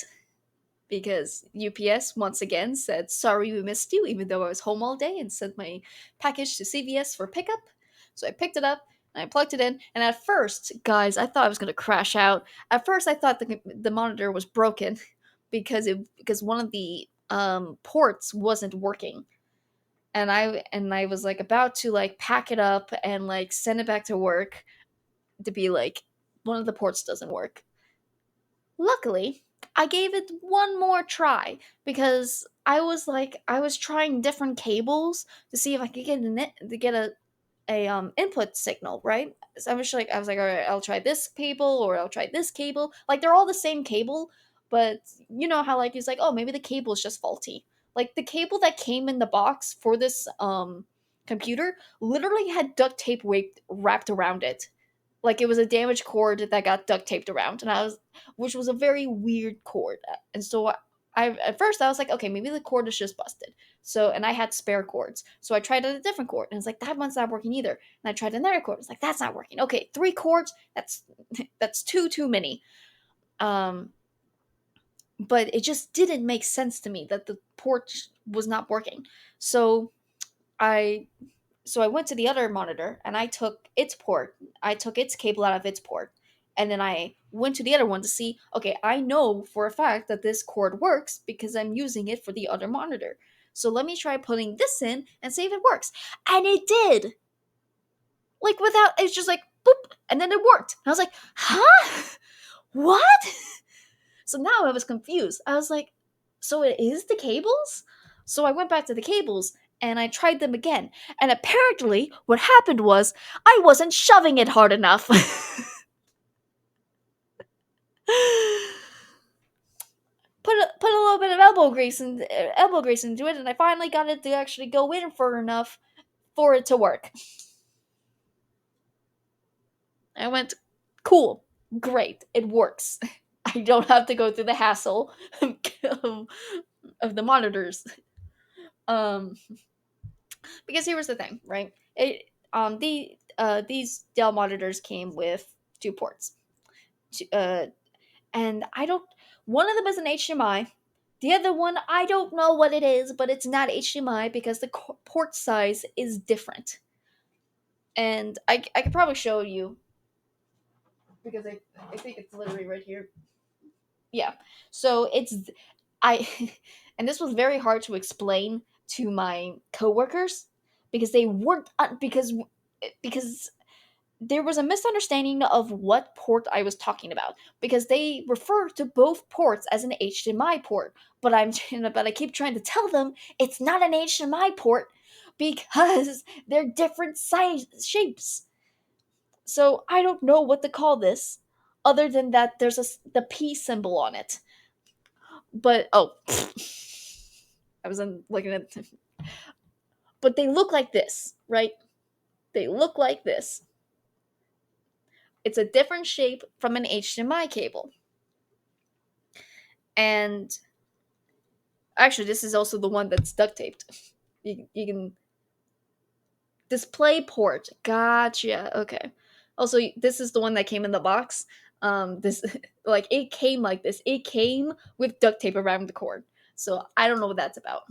because UPS once again said sorry we missed you, even though I was home all day, and sent my package to CVS for pickup. So I picked it up and I plugged it in. And at first, guys, I thought I was gonna crash out. At first, I thought the monitor was broken because one of the ports wasn't working. And I was like about to like pack it up and like send it back to work, to be like, one of the ports doesn't work. Luckily, I gave it one more try because I was trying different cables to see if I could get a input signal, right? So I was like, all right, I'll try this cable or I'll try this cable. Like they're all the same cable, But you know how like he's like, oh, maybe the cable is just faulty. Like the cable that came in the box for this computer literally had duct tape wrapped around it. Like it was a damaged cord that got duct taped around, and which was a very weird cord. And so I at first I was like, okay, maybe the cord is just busted. So and I had spare cords, so I tried a different cord, and it's like that one's not working either. And I tried another cord, it's like that's not working. Okay, three cords, that's too many. Um, but it just didn't make sense to me that the port was not working. So I I went to the other monitor and I took its port. I took its cable out of its port. And then I went to the other one to see, okay, I know for a fact that this cord works because I'm using it for the other monitor. So let me try putting this in and see if it works. And it did. Like without it's just like boop and then it worked. And I was like, "Huh? What?" So now I was confused. I was like, so it is the cables? So I went back to the cables and I tried them again. And apparently, what happened was I wasn't shoving it hard enough. Put a little bit of elbow grease into it, and I finally got it to actually go in for enough for it to work. I went, cool, great, it works. I don't have to go through the hassle of, of the monitors. Um, because here was the thing, right? These Dell monitors came with two ports, and I don't. One of them is an HDMI. The other one, I don't know what it is, but it's not HDMI because the port size is different. And I could probably show you because I think it's literally right here. Yeah. So it's I and this was very hard to explain to my coworkers because they weren't because there was a misunderstanding of what port I was talking about because they refer to both ports as an HDMI port, but I keep trying to tell them it's not an HDMI port because they're different size shapes. So I don't know what to call this other than that there's the P symbol on it. But oh, I was looking at, but they look like this, right? They look like this. It's a different shape from an HDMI cable. And actually, this is also the one that's duct taped. You can display port. Gotcha. Okay. Also, this is the one that came in the box. This like it came like this. It came with duct tape around the cord. So I don't know what that's about,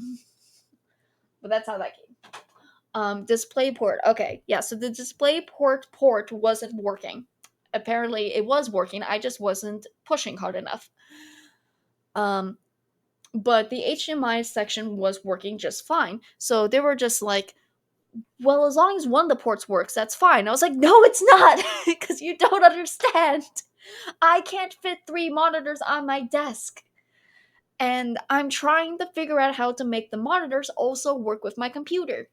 but that's how that came. Display port. Okay, yeah. So the display port wasn't working. Apparently, it was working. I just wasn't pushing hard enough. Um, but the HDMI section was working just fine. So they were just like, well, as long as one of the ports works, that's fine. I was like, no, it's not, because you don't understand. I can't fit three monitors on my desk. And I'm trying to figure out how to make the monitors also work with my computer.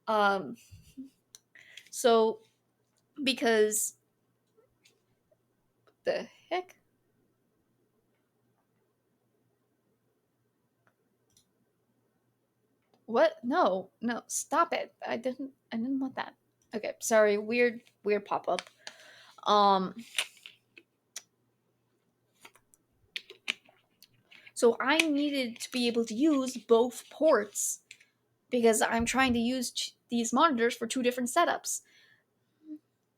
Um, so, because the heck? What? No, no, stop it. I didn't want that. Okay, sorry, weird pop-up. Um so I needed to be able to use both ports because I'm trying to use these monitors for two different setups.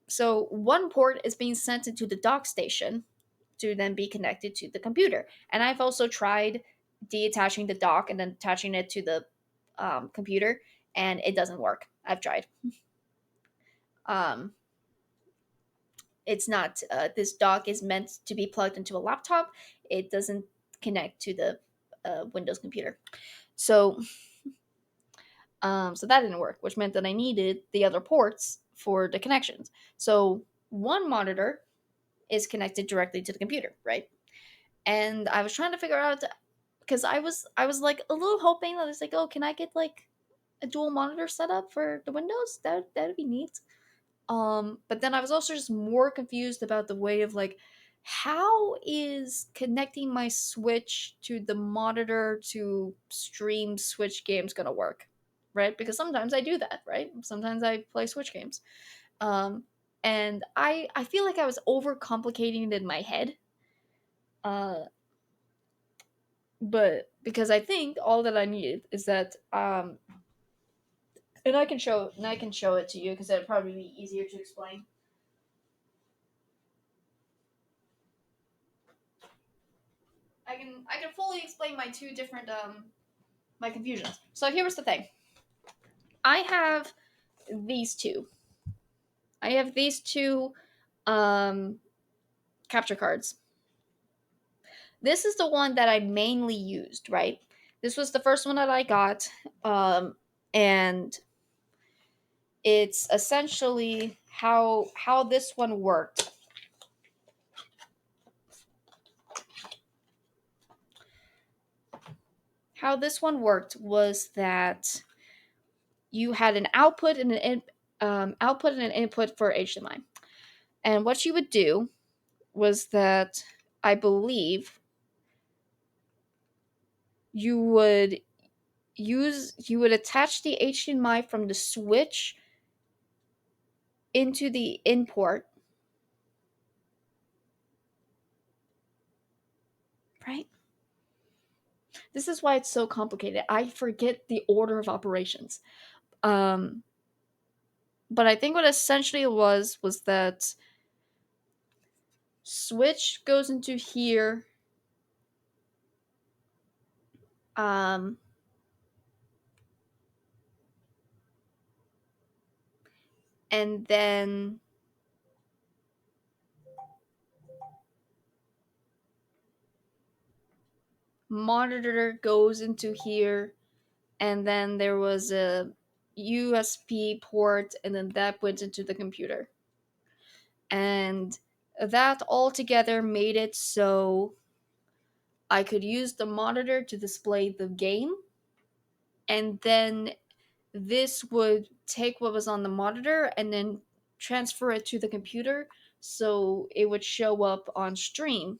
So one port is being sent into the dock station to then be connected to the computer. And I've also tried deattaching the dock and then attaching it to the computer, and it doesn't work. I've tried. Um, it's not. This dock is meant to be plugged into a laptop. It doesn't connect to the Windows computer. So, so that didn't work, which meant that I needed the other ports for the connections. So one monitor is connected directly to the computer, right? And I was trying to figure out because I was like a little hoping that I was like, oh, can I get like a dual monitor setup for the Windows? That'd be neat. But then I was also just more confused about the way of like how is connecting my Switch to the monitor to stream Switch games gonna work? Right? Because sometimes I do that, right? Sometimes I play Switch games. Um, and I feel like I was overcomplicating it in my head. Uh, but because I think all that I needed is that and I can show it to you because it'd probably be easier to explain. I can fully explain my two different my confusions. So here was the thing. I have these two. I have these two um capture cards. This is the one that I mainly used, right? This was the first one that I got. And it's essentially how this one worked. How this one worked was that you had an output and output and an input for HDMI. And what you would do was that I believe you would you would attach the HDMI from the switch into the in port, right? This is why it's so complicated. I forget the order of operations. Um, but I think what essentially it was that switch goes into here, um, and then monitor goes into here, and then there was a USB port, and then that went into the computer. And that all together made it so I could use the monitor to display the game, and then this would take what was on the monitor and then transfer it to the computer so it would show up on stream.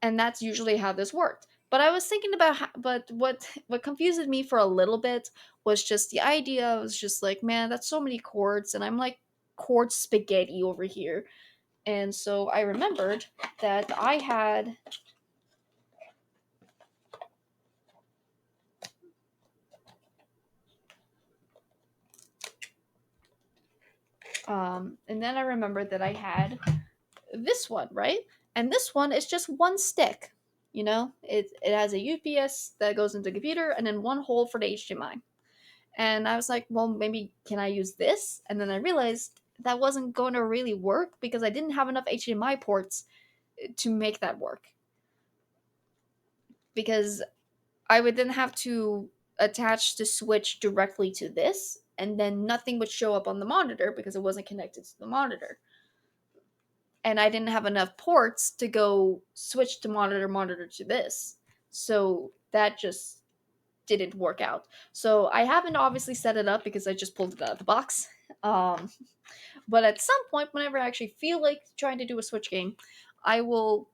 And that's usually how this worked. But I was thinking about but what confused me for a little bit was just the idea. I was just like, man, that's so many chords, and I'm like chord spaghetti over here. And so I remembered that I had and then I remembered that I had this one, right? And this one is just one stick. You know, it has a UPS that goes into the computer and then one hole for the HDMI. And I was like, well, maybe can I use this? And then I realized that wasn't going to really work because I didn't have enough HDMI ports to make that work. Because I would then have to attach the switch directly to this, and then nothing would show up on the monitor because it wasn't connected to the monitor. And I didn't have enough ports to go switch to monitor to this. So that just didn't work out. So I haven't obviously set it up because I just pulled it out of the box. Um, but at some point, whenever I actually feel like trying to do a Switch game, I will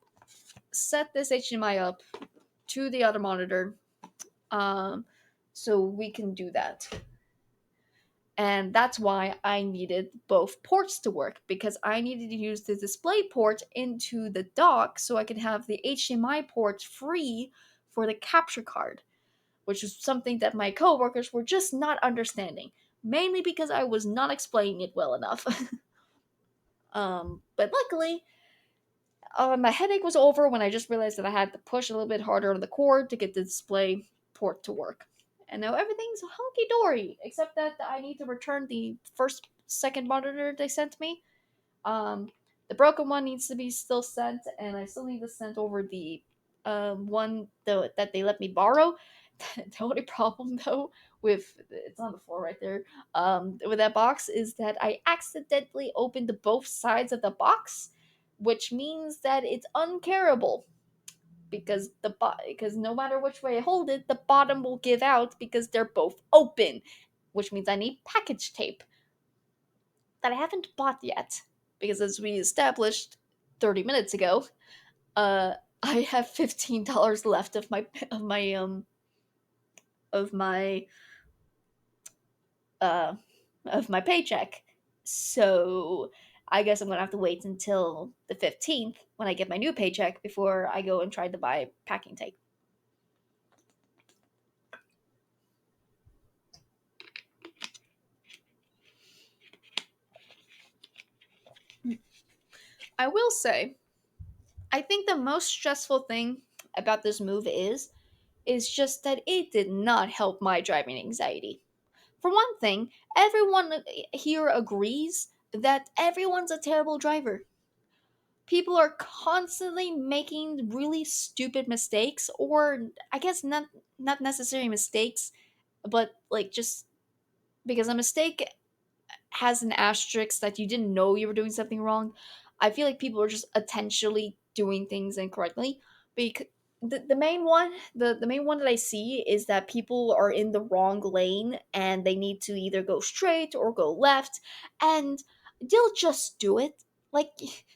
set this HDMI up to the other monitor, so we can do that. And that's why I needed both ports to work, because I needed to use the display port into the dock so I could have the HDMI port free for the capture card, which is something that my coworkers were just not understanding, mainly because I was not explaining it well enough. But luckily, my headache was over when I just realized that I had to push a little bit harder on the cord to get the display port to work. And now everything's hunky dory, except that I need to return the second monitor they sent me. Um, the broken one needs to be still sent, and I still need to send over the one that they let me borrow. The only problem though with it's on the floor right there with that box is that I accidentally opened both sides of the box, which means that it's uncarable because because no matter which way I hold it, the bottom will give out because they're both open, which means I need package tape that I haven't bought yet because as we established, 30 minutes ago, uh, I have $15 left of my uh of my paycheck. So I guess I'm gonna have to wait until the 15th when I get my new paycheck before I go and try to buy packing tape. I will say, I think the most stressful thing about this move is just that it did not help my driving anxiety. For one thing, everyone here agrees that everyone's a terrible driver. People are constantly making really stupid mistakes, or I guess not necessarily mistakes, but like just because a mistake has an asterisk that you didn't know you were doing something wrong. I feel like people are just intentionally doing things incorrectly. Because the main one that I see is that people are in the wrong lane and they need to either go straight or go left, and they'll just do it. Like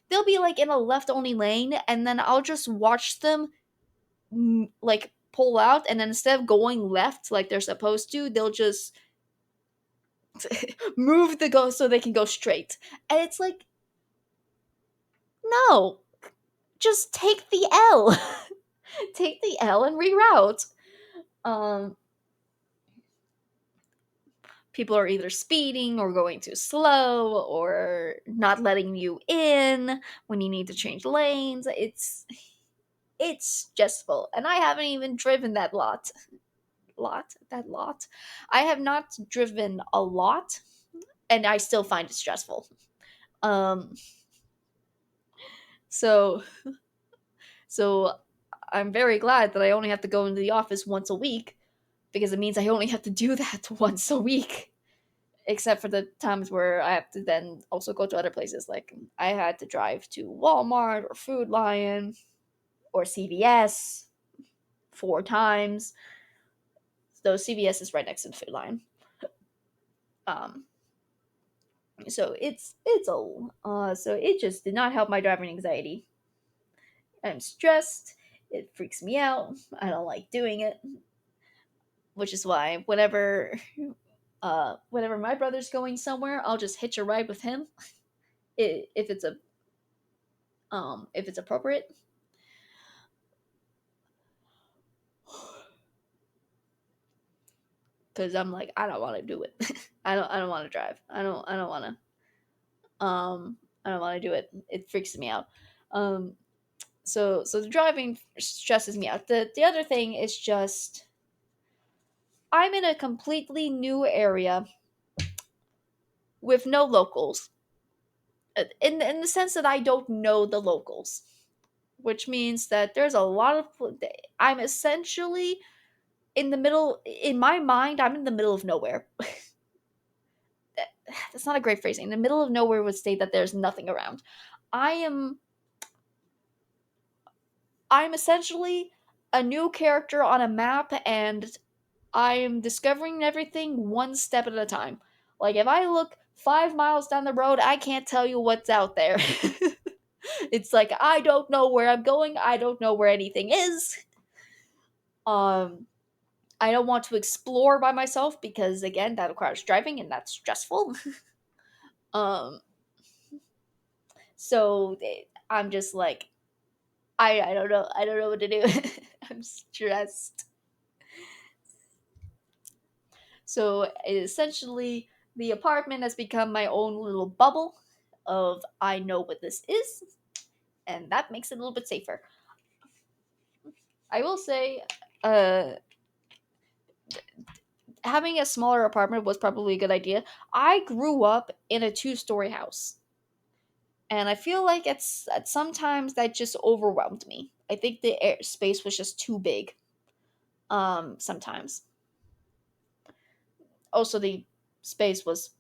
they'll be like in a left only lane, and then I'll just watch them like pull out, and then instead of going left like they're supposed to, they'll just move the go so they can go straight. And it's like, no, just take the L. Take the L and reroute. Um, People are either speeding or going too slow or not letting you in when you need to change lanes. It's stressful, and I haven't even driven that lot. I have not driven a lot, and I still find it stressful. Um, so So I'm very glad that I only have to go into the office once a week because it means I only have to do that once a week. Except for the times where I have to then also go to other places. Like I had to drive to Walmart or Food Lion or CVS 4 times. Though CVS is right next to the Food Lion. Um, so it just did not help my driving anxiety. I'm stressed. It freaks me out. I don't like doing it, which is why whenever my brother's going somewhere, I'll just hitch a ride with him if if it's appropriate. Because I'm like, I don't want to do it. I don't want to drive. I don't want I don't want to do it. It freaks me out. Um, so the driving stresses me out. The other thing is just I'm in a completely new area with no locals. In the sense that I don't know the locals, which means that there's a lot of I'm essentially in the middle. In my mind, I'm in the middle of nowhere. That's not a great phrasing. The middle of nowhere would state that there's nothing around. I am i'm essentially a new character on a map, and I am discovering everything one step at a time. Like if I look 5 miles down the road, I can't tell you what's out there. It's like I don't know where I'm going. I don't know where anything is. Um, I don't want to explore by myself because again, that requires driving and that's stressful. um, I'm just like I don't know. I don't know what to do. I'm stressed. So essentially, the apartment has become my own little bubble of I know what this is, and that makes it a little bit safer. I will say, uh, having a smaller apartment was probably a good idea. I grew up in a 2-story house, and I feel like it's at sometimes that just overwhelmed me. I think the space was just too big. Sometimes. Also, the space was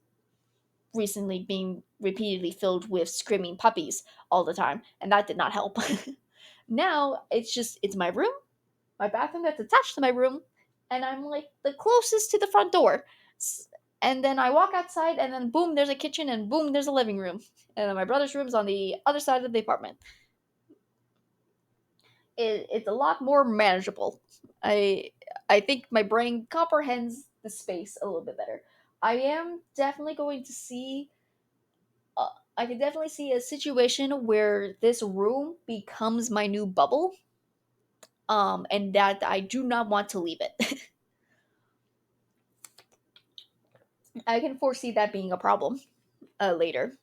recently being repeatedly filled with screaming puppies all the time, and that did not help. Now it's my room, my bathroom that's attached to my room, and I'm like the closest to the front door. And then I walk outside, and then boom, there's a kitchen, and boom, there's a living room. And then my brother's room's on the other side of the apartment. It's a lot more manageable. I I think my brain comprehends the space a little bit better. I am definitely going to see. Uh, I can definitely see a situation where this room becomes my new bubble, and that I do not want to leave it. I can foresee that being a problem later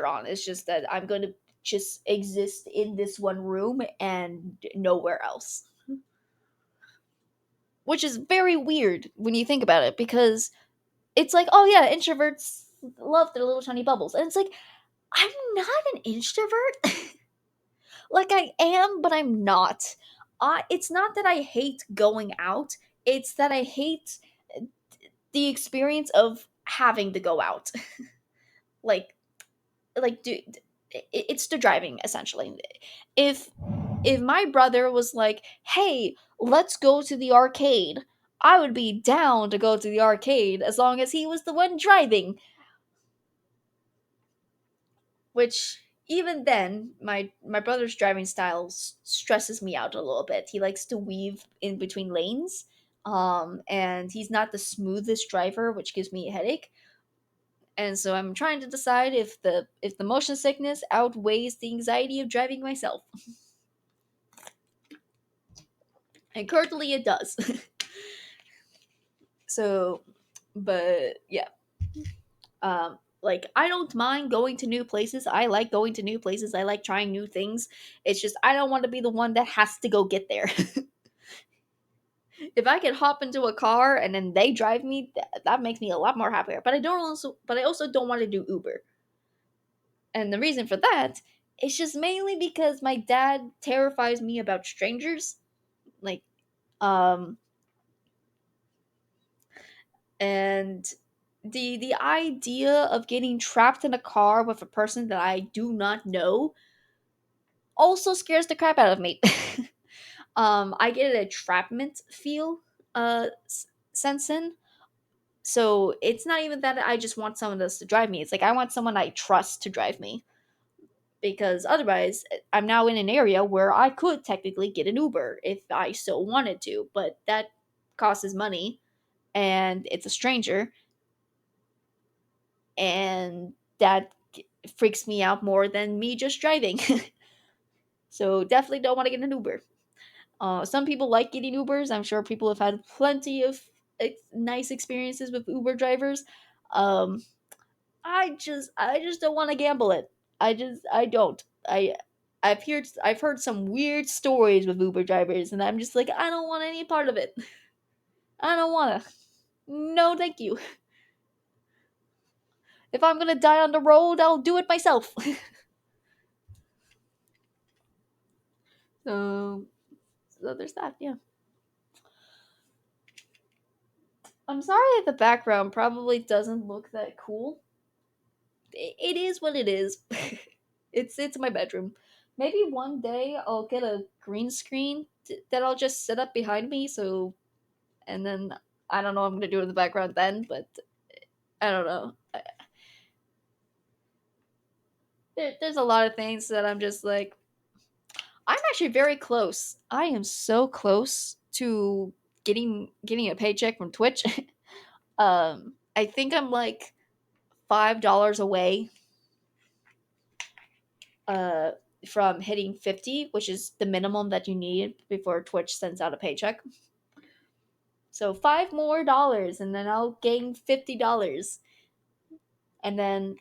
on. It's just that I'm going to just exist in this one room and nowhere else, which is very weird when you think about it, because it's like, oh yeah, introverts love their little tiny bubbles, and it's like, I'm not an introvert. Like, I am, but I'm not. It's not that I hate going out, it's that I hate the experience of having to go out. like dude, it's the driving, essentially. If if my brother was like, hey, let's go to the arcade, I would be down to go to the arcade as long as he was the one driving. Which, even then, my brother's driving style stresses me out a little bit. He likes to weave in between lanes, and he's not the smoothest driver, which gives me a headache. And so I'm trying to decide if the motion sickness outweighs the anxiety of driving myself. And currently it does. So, but yeah. Like, I don't mind going to new places. I like going to new places. I like trying new things. It's just I don't want to be the one that has to go get there. If I could hop into a car and then they drive me, that makes me a lot more happier. But I also don't want to do Uber. And the reason for that is just mainly because my dad terrifies me about strangers. Like, um and the idea of getting trapped in a car with a person that I do not know also scares the crap out of me. I get a entrapment feel, sense in. So it's not even that I just want someone else to drive me. It's like I want someone I trust to drive me, because otherwise I'm now in an area where I could technically get an Uber if I so wanted to, but that costs money, and it's a stranger, and that freaks me out more than me just driving. So definitely don't want to get an Uber. Some people like getting Ubers. I'm sure people have had plenty of nice experiences with Uber drivers. Um, I just don't want to gamble it. I don't. I've heard some weird stories with Uber drivers, and I'm just like, I don't want any part of it. I don't wanna. No, thank you. If I'm gonna die on the road, I'll do it myself. so, so there's that. Yeah. I'm sorry if the background probably doesn't look that cool. It is what it is. It's my bedroom. Maybe one day I'll get a green screen that I'll just set up behind me. So, and then I don't know what I'm gonna do in the background then, but I don't know. There's a lot of things that I'm just like, I'm actually very close. I am so close to getting a paycheck from Twitch. I think I'm like $5 away, uh, from hitting 50, which is the minimum that you need before Twitch sends out a paycheck. So five more dollars, and then I'll gain $50. And then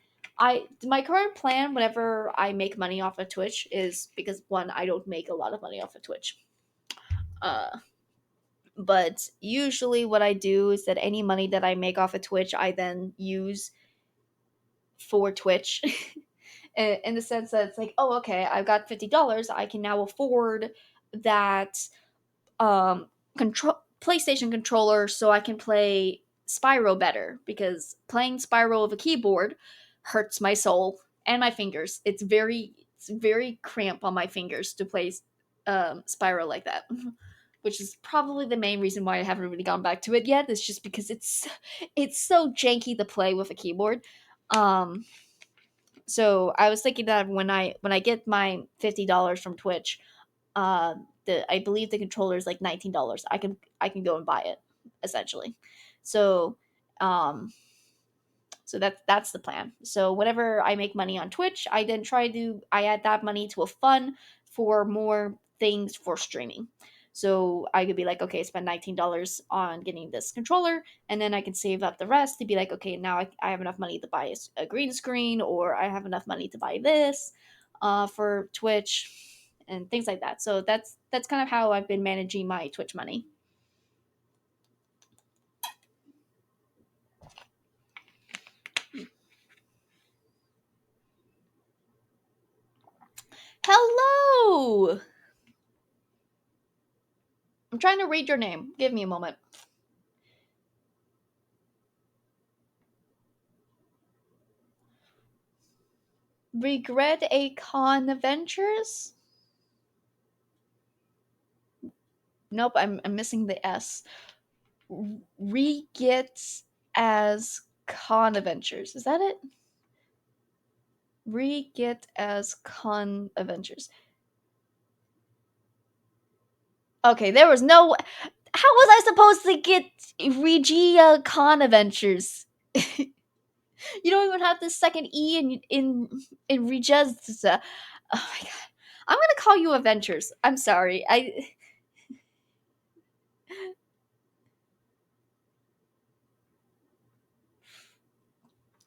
my current plan whenever I make money off of Twitch is, because one, I don't make a lot of money off of Twitch. Uh, but usually what I do is that any money that I make off of Twitch, I then use for Twitch. In the sense that it's like, oh, okay, I've got $50, I can now afford that control PlayStation controller so I can play Spyro better, because playing Spyro with a keyboard hurts my soul and my fingers. It's very cramp on my fingers to play Spyro like that. which is probably the main reason why I haven't really gone back to it yet. It's just because it's so janky to play with a keyboard. Um, so I was thinking that when I get my $50 from Twitch, I believe the controller is like $19. I can go and buy it essentially. So um so that's the plan. So whenever I make money on Twitch, I then I add that money to a fund for more things for streaming. So I could be like, okay, spend $19 on getting this controller, and then I can save up the rest to be like, okay, now I have enough money to buy a green screen, or I have enough money to buy this for Twitch and things like that. So that's kind of how I've been managing my Twitch money. Hello! I'm trying to read your name. Give me a moment. Regret a con adventures? Nope, I'm missing the S. Regets as con adventures. Is that it? Reget as con adventures. Okay, there was no. How was I supposed to get Regia con adventures? You don't even have the second E in Regia's. Oh my god. I'm gonna call you Adventures. I'm sorry.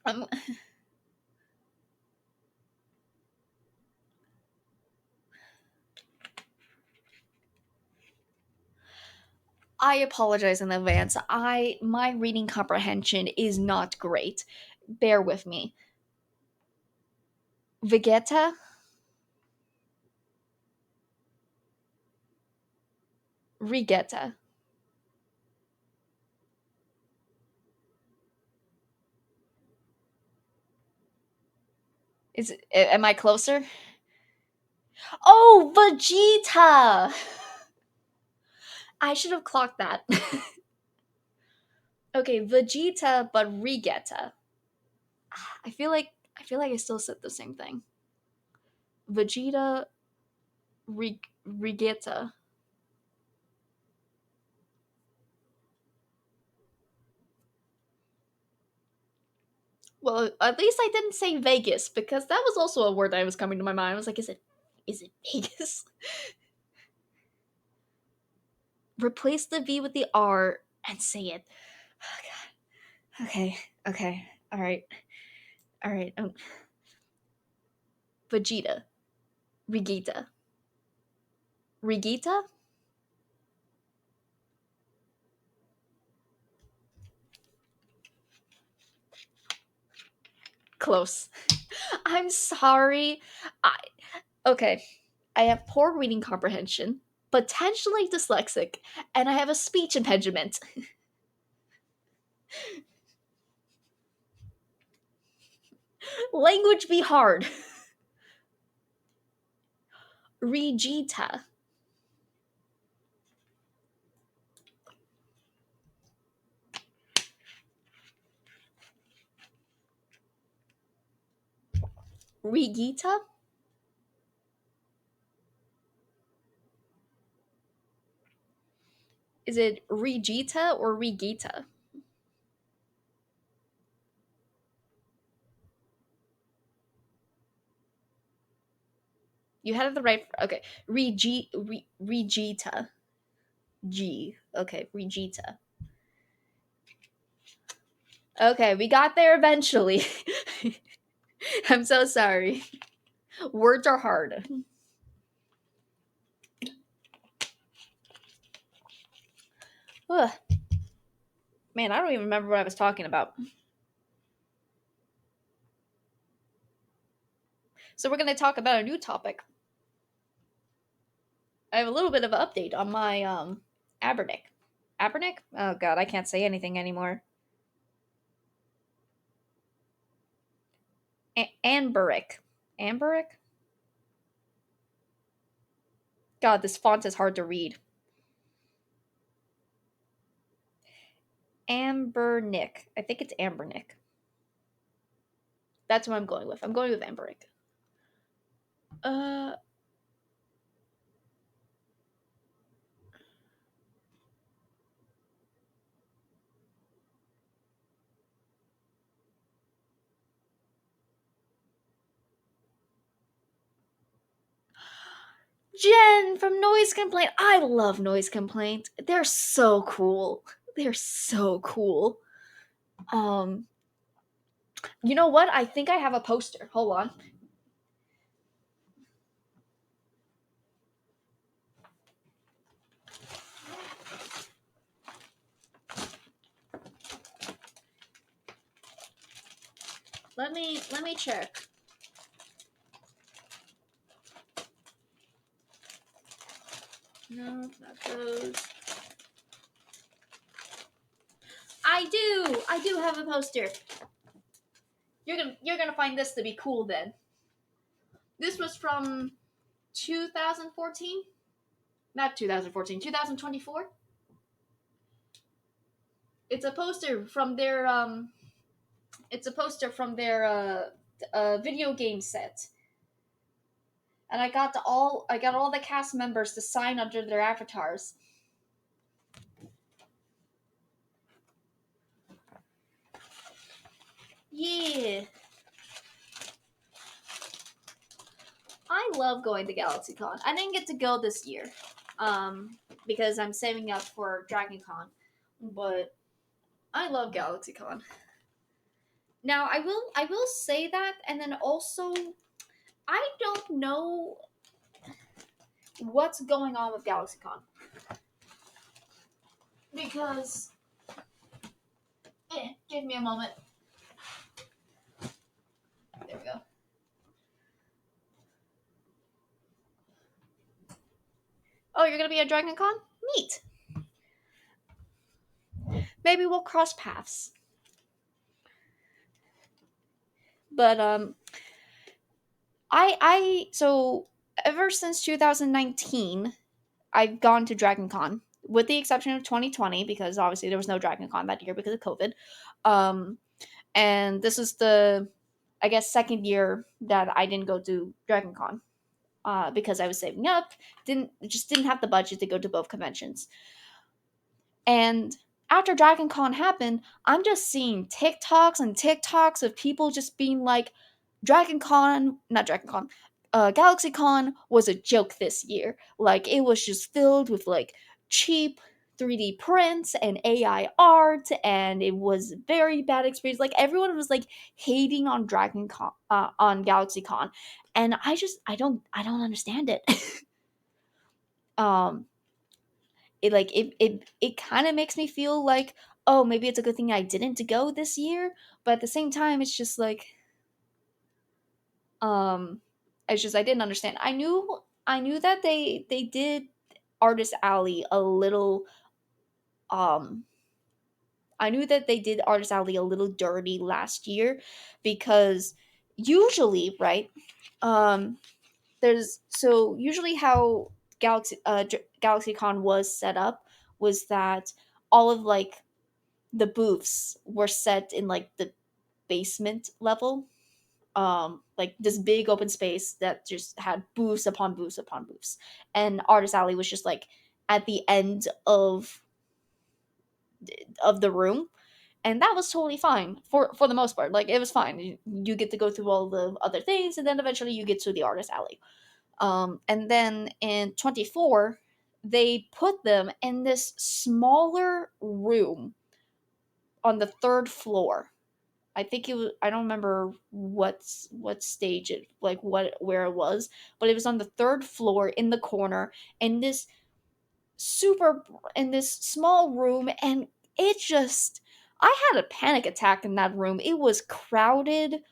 I'm, I apologize in advance. My reading comprehension is not great. Bear with me. Vegeta, Regeta. Am I closer? Oh, Vegeta. I should have clocked that. Okay, Vegeta, but Regeta. I feel like I still said the same thing. Vegeta, Regeta. Well, at least I didn't say Vegas because that was also a word that was coming to my mind. I was like, is it Vegas? Replace the V with the R and say it. Oh, God. Okay, okay, all right, all right. Vegeta, Regita, Regita. Close. I'm sorry. I okay. I have poor reading comprehension, potentially dyslexic, and I have a speech impediment. Language be hard. Regita. Regita? Is it Regita or Regita? You had it the right. Okay, Regita. G. Okay, Regita. Okay, we got there eventually. I'm so sorry. Words are hard. Ugh. Man, I don't even remember what I was talking about. So we're going to talk about a new topic. I have a little bit of an update on my Abernick. Abernick? Oh god, I can't say anything anymore. Anberick. God, this font is hard to read. Amber Nick. I think it's Amber Nick. That's what I'm going with. I'm going with Amber Nick. Uh, Jen from Noise Complaint. I love Noise Complaint. They're so cool. They're so cool. Um, you know what? I think I have a poster. Hold on. Let me check. No, not those. I do. I do have a poster. You're gonna find this to be cool then. This was from 2014. Not 2014. 2024. It's a poster from their It's a poster from their video game set. And I got all the cast members to sign under their avatars. Yeah. I love going to GalaxyCon. I didn't get to go this year. Because I'm saving up for DragonCon. But I love GalaxyCon. Now I will say that, and then also I don't know what's going on with GalaxyCon. Because give me a moment. There we go. Oh, you're gonna be at DragonCon? Neat. Maybe we'll cross paths. But I so ever since 2019, I've gone to DragonCon, with the exception of 2020 because obviously there was no DragonCon that year because of COVID. Um, and this is the, I guess, second year that I didn't go to DragonCon. Because I was saving up, didn't have the budget to go to both conventions. And after Dragon Con happened, I'm just seeing TikToks and TikToks of people just being like, Dragon Con, not Dragon Con, Galaxy Con was a joke this year. Like, it was just filled with like cheap 3D prints and AI art, and it was a very bad experience. Like, everyone was like hating on Dragon Con, on Galaxy Con, and I don't understand it. um, it kind of makes me feel like, oh, maybe it's a good thing I didn't go this year, but at the same time it's just like, um it's just I didn't understand. I knew that they did Artist Alley a little, um I knew that they did Artist Alley a little dirty last year, because usually, right, um there's so usually how GalaxyCon was set up was that all of like the booths were set in like the basement level, like this big open space that just had booths upon booths upon booths, and Artist Alley was just like at the end of the room, and that was totally fine for the most part. Like, it was fine. You get to go through all the other things, and then eventually you get to the Artist Alley. And then in 24, they put them in this smaller room on the third floor. I think it was, I don't remember what stage it, like what where it was, but it was on the third floor in the corner, in this super in this small room, and it just, I had a panic attack in that room. It was crowded.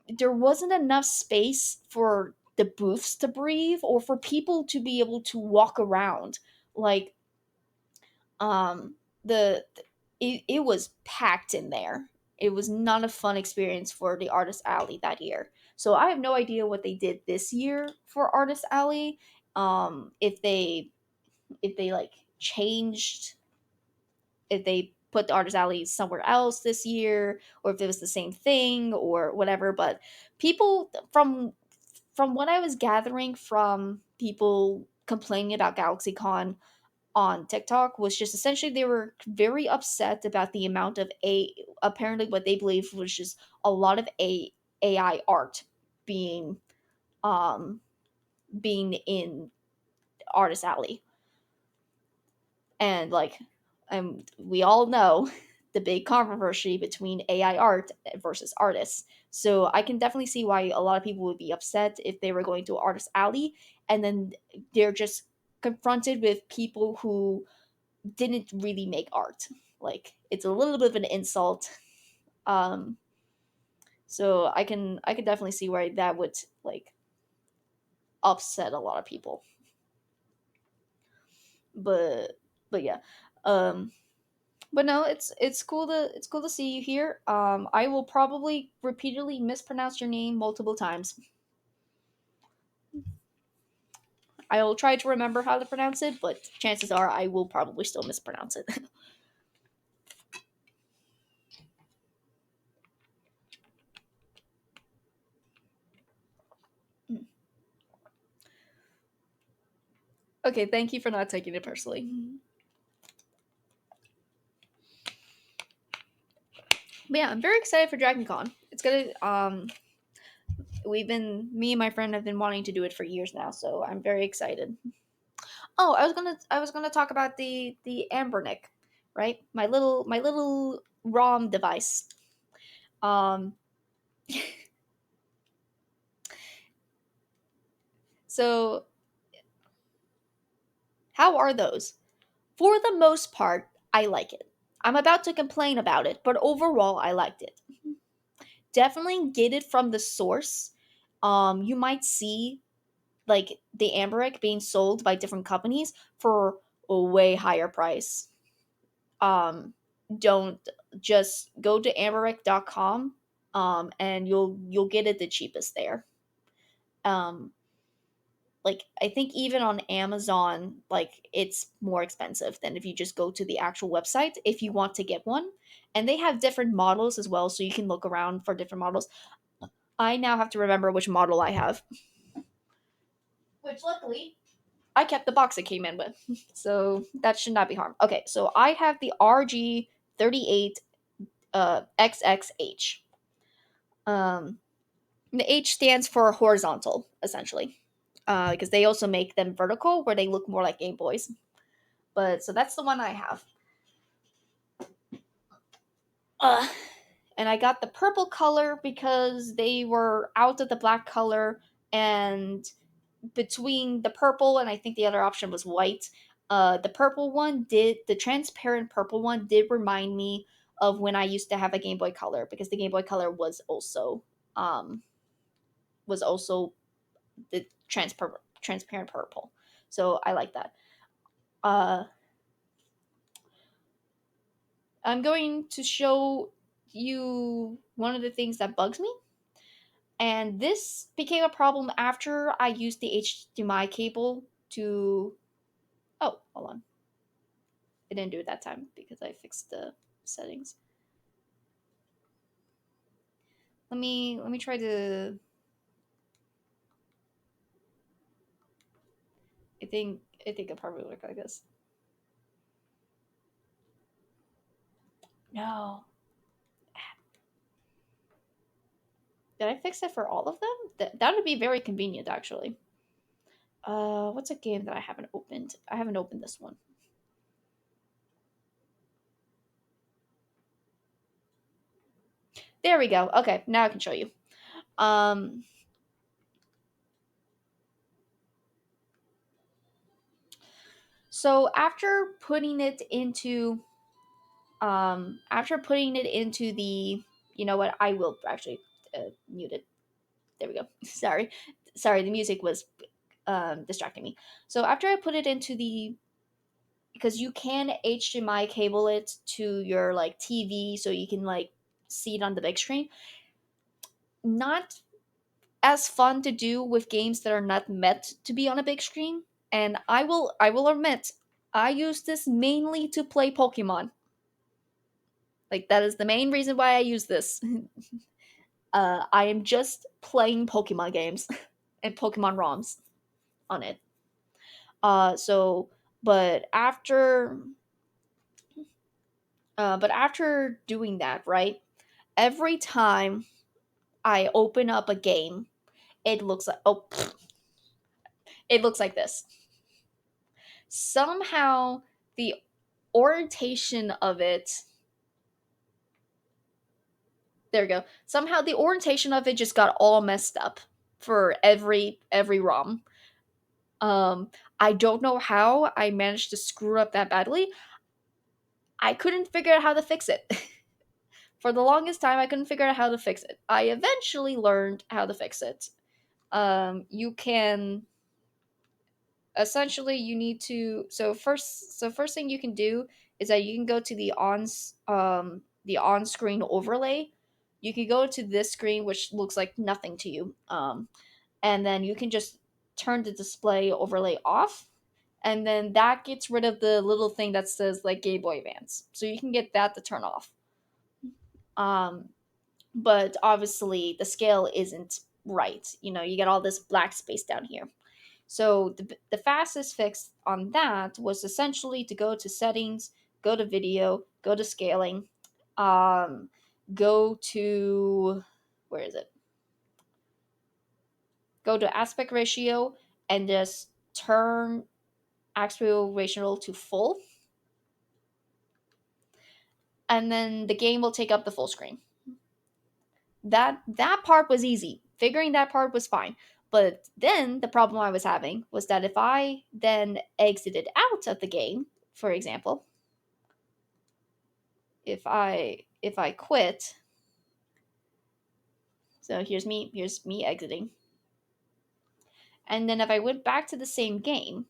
There wasn't enough space for the booths to breathe or for people to be able to walk around. Like, um the it was packed in there. It was not a fun experience for the Artist Alley that year. So I have no idea what they did this year for Artist Alley. If they like changed, if they put the Artist Alley somewhere else this year, or if it was the same thing or whatever. But people from what I was gathering from people complaining about GalaxyCon on TikTok was just essentially they were very upset about the amount of apparently what they believe was just a lot of AI art being um being in Artist Alley. And like we all know the big controversy between AI art versus artists. So I can definitely see why a lot of people would be upset if they were going to Artist Alley and then they're just confronted with people who didn't really make art. Like it's a little bit of an insult. Um so I can definitely see why that would like upset a lot of people. But yeah. Um but no, it's cool to see you here. I will probably repeatedly mispronounce your name multiple times. I will try to remember how to pronounce it, but chances are I will probably still mispronounce it. Okay, thank you for not taking it personally. But yeah, I'm very excited for Dragon Con. It's gonna we've been me and my friend have been wanting to do it for years now, so I'm very excited. Oh, I was gonna talk about the Ambernick, right? My little ROM device. Um, so how are those? For the most part, I like it. I'm about to complain about it, but overall, I liked it. Definitely get it from the source. You might see like the Ambernick being sold by different companies for a way higher price. um don't just go to Ambernick.com, and you'll get it the cheapest there. um like I think even on Amazon, like it's more expensive than if you just go to the actual website if you want to get one. And they have different models as well, so you can look around for different models. I now have to remember which model I have, which luckily I kept the box it came in with, so that should not be harmed. Okay, so I have the RG38 XXH. Um, the H stands for horizontal, essentially, because they also make them vertical, where they look more like Game Boys. But so that's the one I have. Uh, and I got the purple color because they were out of the black color, and between the purple and I think the other option was white. The transparent purple one did remind me of when I used to have a Game Boy Color, because the Game Boy Color um was also the transparent purple. So I like that. Uh, I'm going to show you one of the things that bugs me. And this became a problem after I used the HDMI cable to. Oh, hold on. I didn't do it that time because I fixed the settings. Let me try to. I think it probably look like this. No, did I fix it for all of them? That would be very convenient, actually. What's a game that I haven't opened? I haven't opened this one. There we go. Okay, now I can show you. Um, so after putting it into the, you know what? I will actually mute it. There we go. Sorry. The music was distracting me. So after I put it into the, because you can HDMI cable it to your like TV so you can like see it on the big screen. Not as fun to do with games that are not meant to be on a big screen. And I will admit, I use this mainly to play Pokemon. Like that is the main reason why I use this. I am just playing Pokemon games and Pokemon ROMs on it. So, but after, but after doing that, right? Every time I open up a game, it looks like it looks like this. Somehow the orientation of it, there we go. Somehow the orientation of it just got all messed up for every ROM. Um, I don't know how I managed to screw up that badly. I couldn't figure out how to fix it. For the longest time, I couldn't figure out how to fix it. I eventually learned how to fix it. You can essentially you need to first thing you can do is that you can go to the on screen overlay. You can go to this screen which looks like nothing to you, and then you can just turn the display overlay off, and then that gets rid of the little thing that says like Game Boy Advance, so you can get that to turn off. um but obviously the scale isn't right. You get all this black space down here. So the fastest fix on that was essentially to go to settings, go to video, go to scaling, um, go to, where is it? Go to aspect ratio and just turn aspect ratio to full, and then the game will take up the full screen. That part was easy. Figuring that part was fine. But then the problem I was having was that if I then exited out of the game, for example, if I quit, so here's me exiting, and then if I went back to the same game,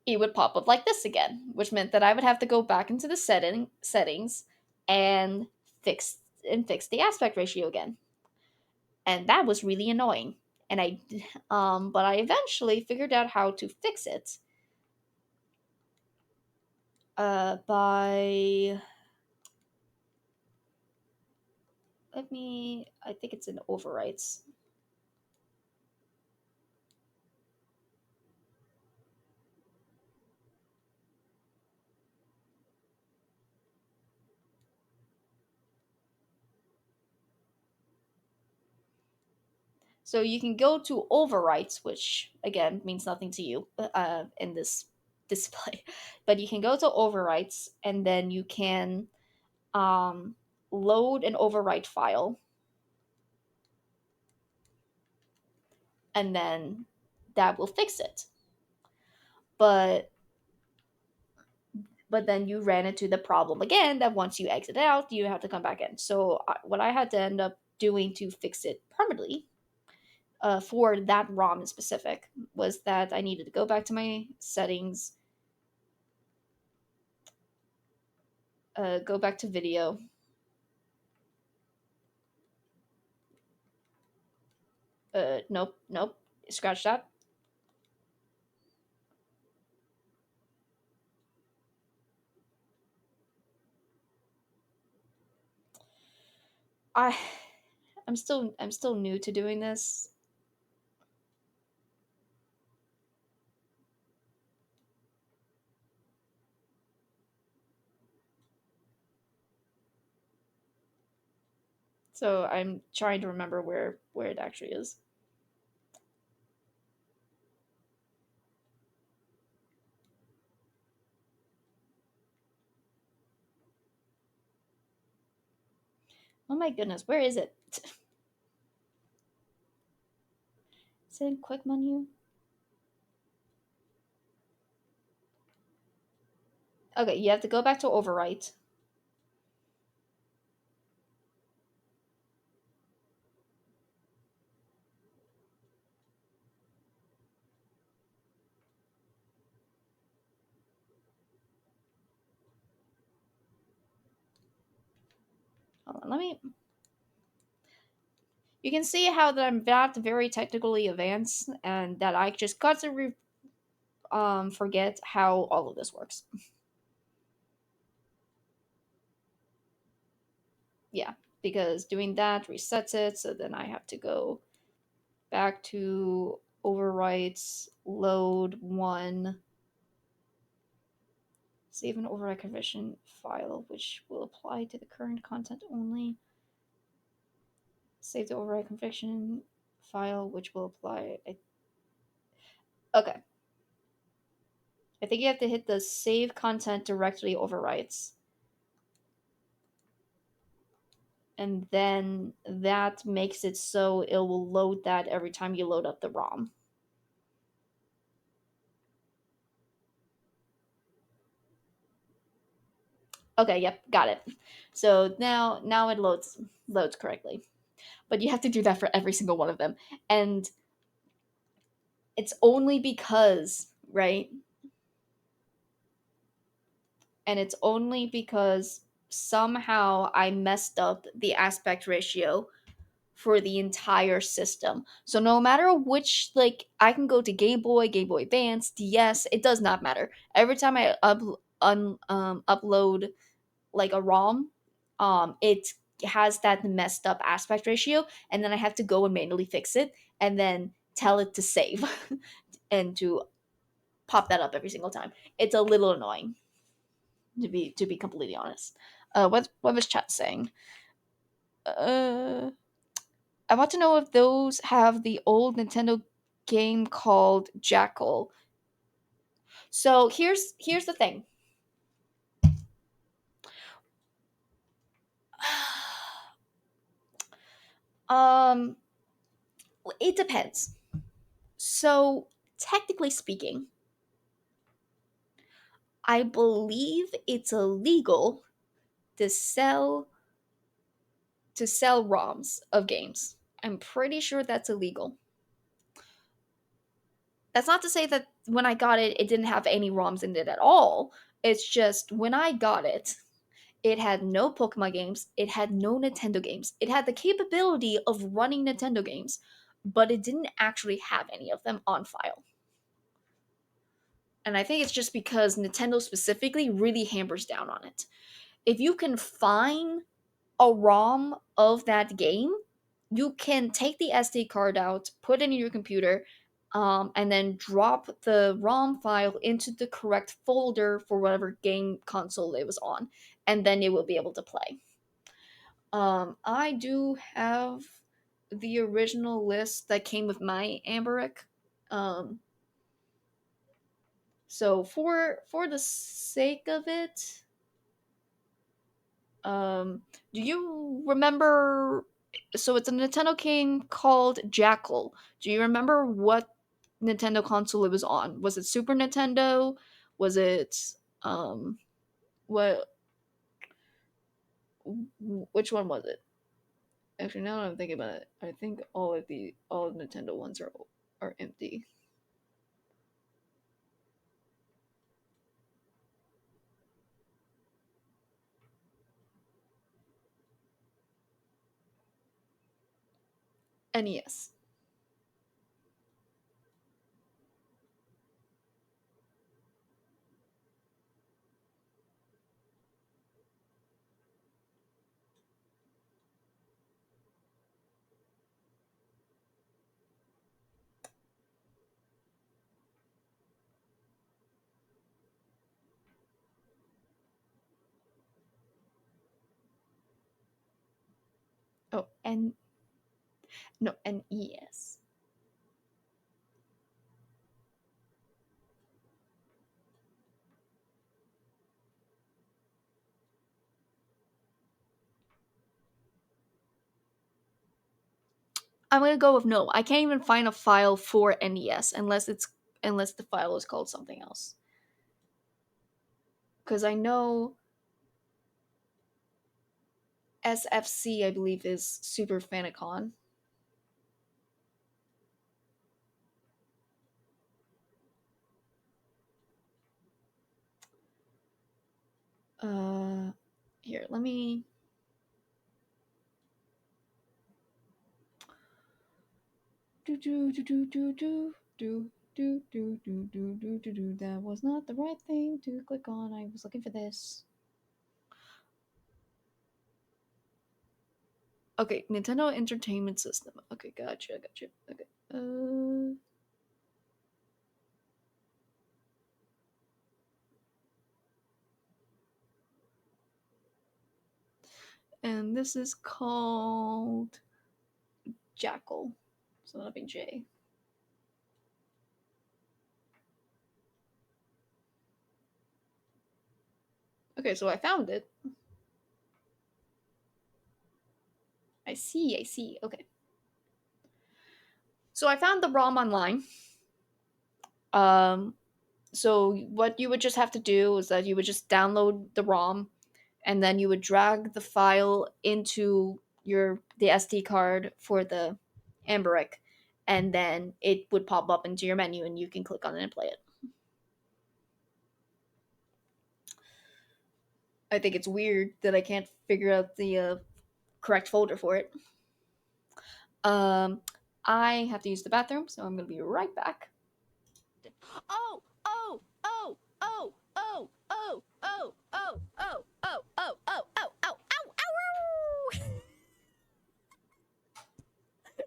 it would pop up like this again, which meant that I would have to go back into the settings and fix the aspect ratio again, and that was really annoying. And but I eventually figured out how to fix it by I think it's in overwrites. So you can go to overwrites, which again means nothing to you in this display, but you can go to overwrites and then you can um, load an overwrite file, and then that will fix it. But then you ran into the problem again that once you exit out, you have to come back in. So what I had to end up doing to fix it permanently, for that ROM in specific, was that I needed to go back to my settings, go back to video. Nope, nope, scratch that. I, I'm still new to doing this, so I'm trying to remember where it actually is. Oh my goodness, where is it? Is it in quick menu? Okay, you have to go back to overwrite. Hold on, let me. You can see how that I'm not very technically advanced, and that I just got to forget how all of this works. Yeah, because doing that resets it, so then I have to go back to overwrites, load one, save an overwrite conversion file, which will apply to the current content only. Save the overwrite conviction file, which will apply. Okay. I think you have to hit the save content directly overwrites. And then that makes it so it will load that every time you load up the ROM. Okay, yep, got it. So now it loads correctly. But you have to do that for every single one of them. And it's only because, right? And it's only because somehow I messed up the aspect ratio for the entire system. So no matter which, like, I can go to Game Boy, Game Boy Advance, DS, it does not matter. Every time I upload like a ROM, it has that messed up aspect ratio, and then I have to go and manually fix it, and then tell it to save and to pop that up every single time. It's a little annoying, to be completely honest. What was chat saying? Uh, I want to know if those have the old Nintendo game called Jackal. So here's the thing. um, it depends. So technically speaking, I believe it's illegal to sell ROMs of games. I'm pretty sure that's illegal. That's not to say that when I got it, it didn't have any ROMs in it at all. It's just when I got it, it had no Pokemon games, it had no Nintendo games. It had the capability of running Nintendo games, but it didn't actually have any of them on file. And I think it's just because Nintendo specifically really hammers down on it. If you can find a ROM of that game, you can take the SD card out, put it in your computer, and then drop the ROM file into the correct folder for whatever game console it was on, and then it will be able to play. I do have the original list that came with my Amberic. Um, so for the sake of it, do you remember? So it's a Nintendo game called Jackal. Do you remember what Nintendo console it was on? Was it Super Nintendo? Was it um what? Which one was it? Actually, now that I'm thinking about it, I think all of Nintendo ones are empty. NES. Oh, and no, NES. I'm gonna go with no. I can't even find a file for NES unless the file is called something else. Because I know SFC, I believe, is Super Famicom. Uh, Here, let me. Do do do do do do do That was not the right thing to click on. I was looking for this. Okay, Nintendo Entertainment System. Okay, gotcha. Okay. And this is called Jackal. So that'll be J. Okay, so I found it. I see. Okay. So I found the ROM online. Um, so what you would just have to do is that you would just download the ROM, and then you would drag the file into the SD card for the Amberic, and then it would pop up into your menu, and you can click on it and play it. I think it's weird that I can't figure out the correct folder for it. Um, I have to use the bathroom, so I'm gonna be right back. Oh, oh, oh, oh, oh, oh, oh, oh, oh, oh, oh, oh, oh, ow, ow, ow.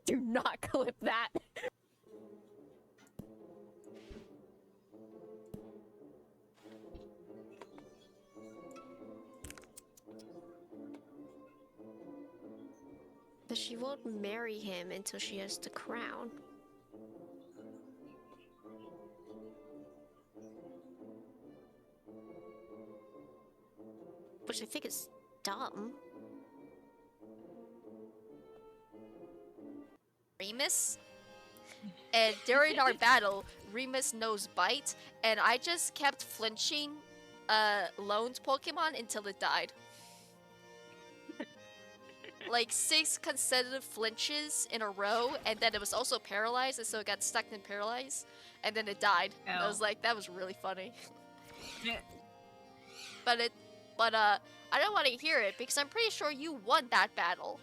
Do not clip that. But she won't marry him until she has the crown. Which I think is dumb. Remus, and during our battle, Remus knows bite, and I just kept flinching Lone's Pokemon until it died. Like 6 consecutive flinches in a row, and then it was also paralyzed, and so it got stuck in paralyzed, and then it died. I was like, that was really funny. but I don't want to hear it because I'm pretty sure you won that battle.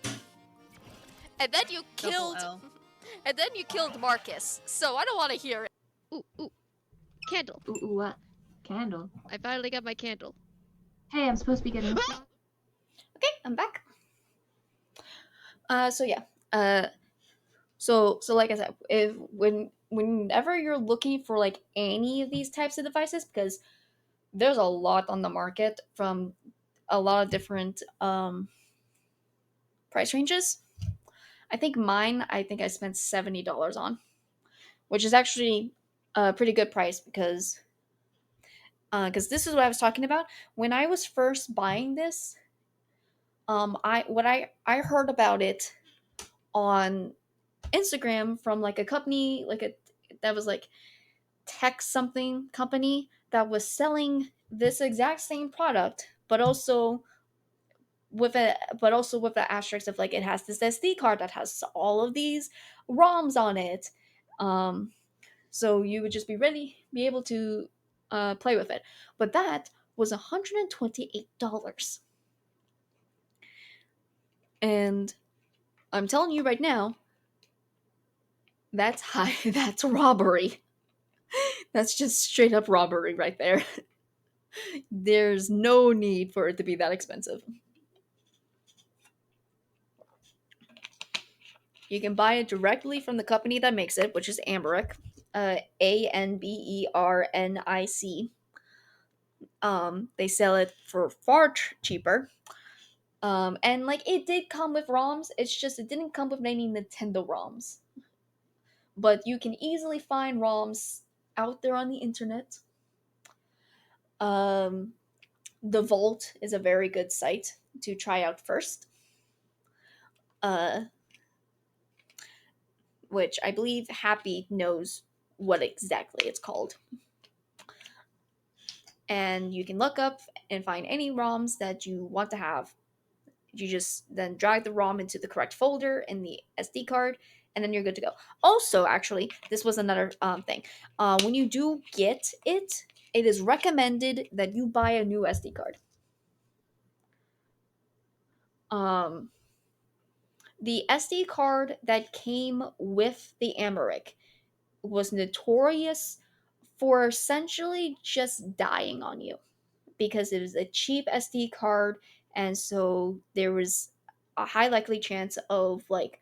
And then you killed, and then you killed Marcus. So I don't want to hear it. Ooh, candle! Ooh, what? Candle. I finally got my candle. Hey, I'm supposed to be getting. Okay, I'm back. So yeah. So like I said, whenever you're looking for like any of these types of devices, because there's a lot on the market from a lot of different price ranges. I think I spent $70 on, which is actually a pretty good price because this is what I was talking about when I was first buying this. I heard about it on Instagram from like a company that was like tech something company that was selling this exact same product, but also with the asterisk of like it has this SD card that has all of these ROMs on it. Um, so you would just be able to play with it. But that was $128, and I'm telling you right now, that's high. That's robbery. That's just straight up robbery right there. There's no need for it to be that expensive. You can buy it directly from the company that makes it, which is Amberic, Anbernic. They sell it for far cheaper. And like it did come with ROMs. It's just it didn't come with any Nintendo ROMs. But you can easily find ROMs out there on the internet. Um, the Vault is a very good site to try out first. Uh, which I believe Happy knows what exactly it's called. And you can look up and find any ROMs that you want to have. You just then drag the ROM into the correct folder in the SD card, and then you're good to go. Also, actually, this was another thing. When you do get it, it is recommended that you buy a new SD card. Um, the SD card that came with the Americ was notorious for essentially just dying on you because it was a cheap SD card, and so there was a high likely chance of like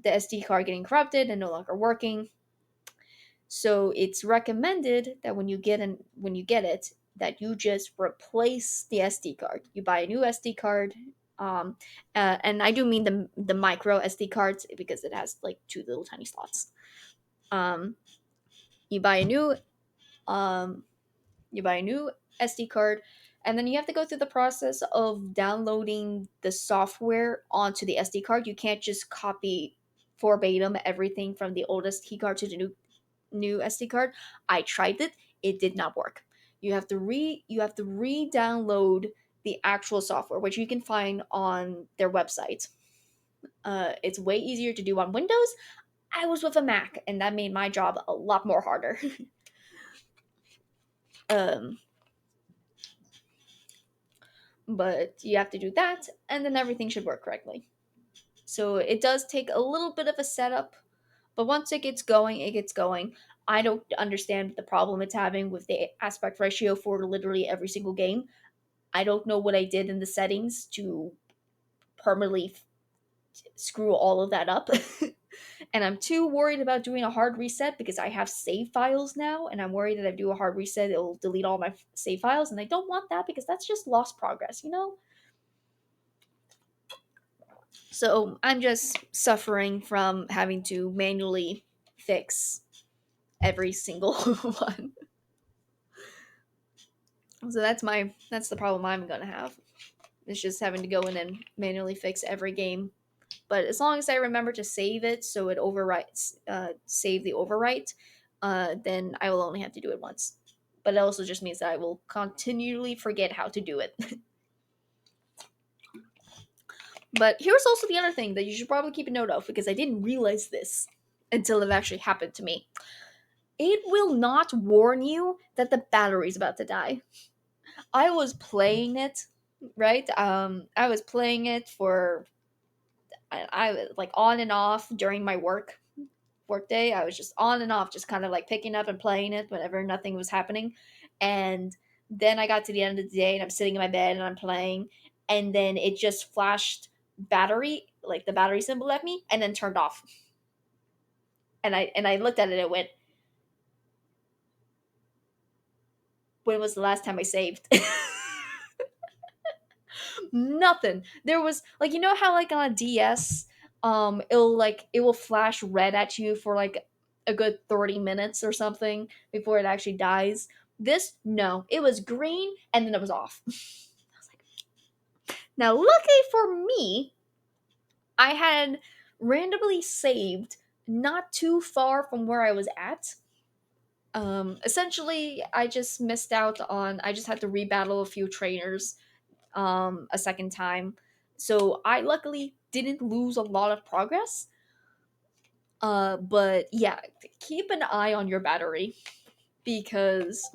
the SD card getting corrupted and no longer working. So it's recommended that when you get it, that you just replace the SD card. You buy a new SD card, um, and I do mean the micro SD cards because it has like two little tiny slots. Um, you buy a new um, you buy a new SD card, and then you have to go through the process of downloading the software onto the SD card. You can't just copy verbatim everything from the old SD card to the new SD card. I tried it; it did not work. You have to re-download the actual software, which you can find on their website. It's way easier to do on Windows. I was with a Mac, and that made my job a lot more harder. um, but you have to do that, and then everything should work correctly. So it does take a little bit of a setup, but once it gets going, it gets going. I don't understand the problem it's having with the aspect ratio for literally every single game. I don't know what I did in the settings to permanently screw all of that up. And I'm too worried about doing a hard reset because I have save files now, and I'm worried that if I do a hard reset, it'll delete all my save files, and I don't want that because that's just lost progress, you know? So I'm just suffering from having to manually fix every single one. So that's the problem I'm gonna have. It's just having to go in and manually fix every game. But as long as I remember to save it so it overwrites, save the overwrite, then I will only have to do it once. But it also just means that I will continually forget how to do it. But here's also the other thing that you should probably keep a note of because I didn't realize this until it actually happened to me. It will not warn you that the battery's about to die. I was playing it, right? I was playing it for I was like on and off during my work day. I was just on and off, just kind of like picking up and playing it whenever nothing was happening. And then I got to the end of the day and I'm sitting in my bed and I'm playing, and then it just flashed battery, like the battery symbol at me, and then turned off. And I looked at it and it went, when was the last time I saved? Nothing. There was like, you know how like on a DS, it will flash red at you for like a good 30 minutes or something before it actually dies. This, no, it was green and then it was off. I was like, now lucky for me, I had randomly saved not too far from where I was at. Essentially, I just missed out on. I just had to rebattle a few trainers a second time. So I luckily didn't lose a lot of progress. But yeah, keep an eye on your battery because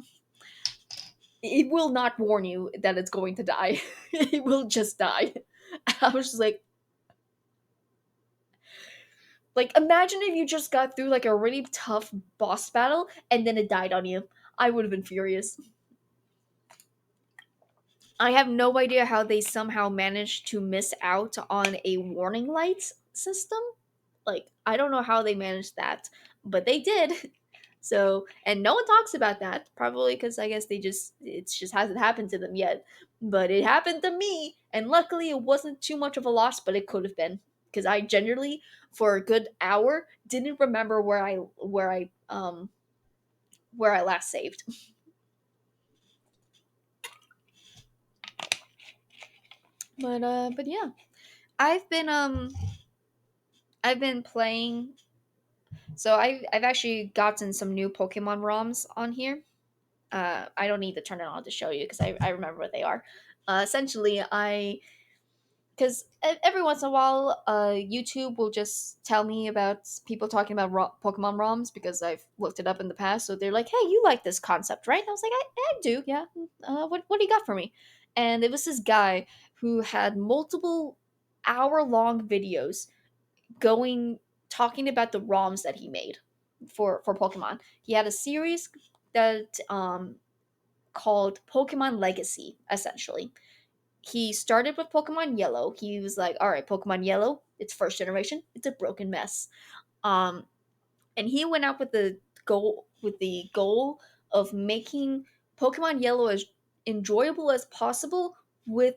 it will not warn you that it's going to die. It will just die. I was just like imagine if you just got through like a really tough boss battle and then it died on you. I would have been furious. I have no idea how they somehow managed to miss out on a warning light system. Like, I don't know how they managed that, but they did. So, and no one talks about that, probably because I guess it just hasn't happened to them yet. But it happened to me, and luckily it wasn't too much of a loss, but it could have been. Because I generally, for a good hour, didn't remember where I last saved. But yeah, I've been I've been playing. So I've actually gotten some new Pokemon ROMs on here. I don't need to turn it on to show you because I remember what they are. Essentially, because every once in a while, YouTube will just tell me about people talking about Pokemon ROMs because I've looked it up in the past. So they're like, "Hey, you like this concept, right?" And I was like, I do, yeah. What do you got for me?" And it was this guy who had multiple hour long videos going talking about the ROMs that he made. for Pokemon. He had a series that called Pokemon Legacy, essentially. He started with Pokemon Yellow. He was like, all right, Pokemon Yellow, it's first generation, it's a broken mess. Um, and he went out with the goal of making Pokemon Yellow as enjoyable as possible with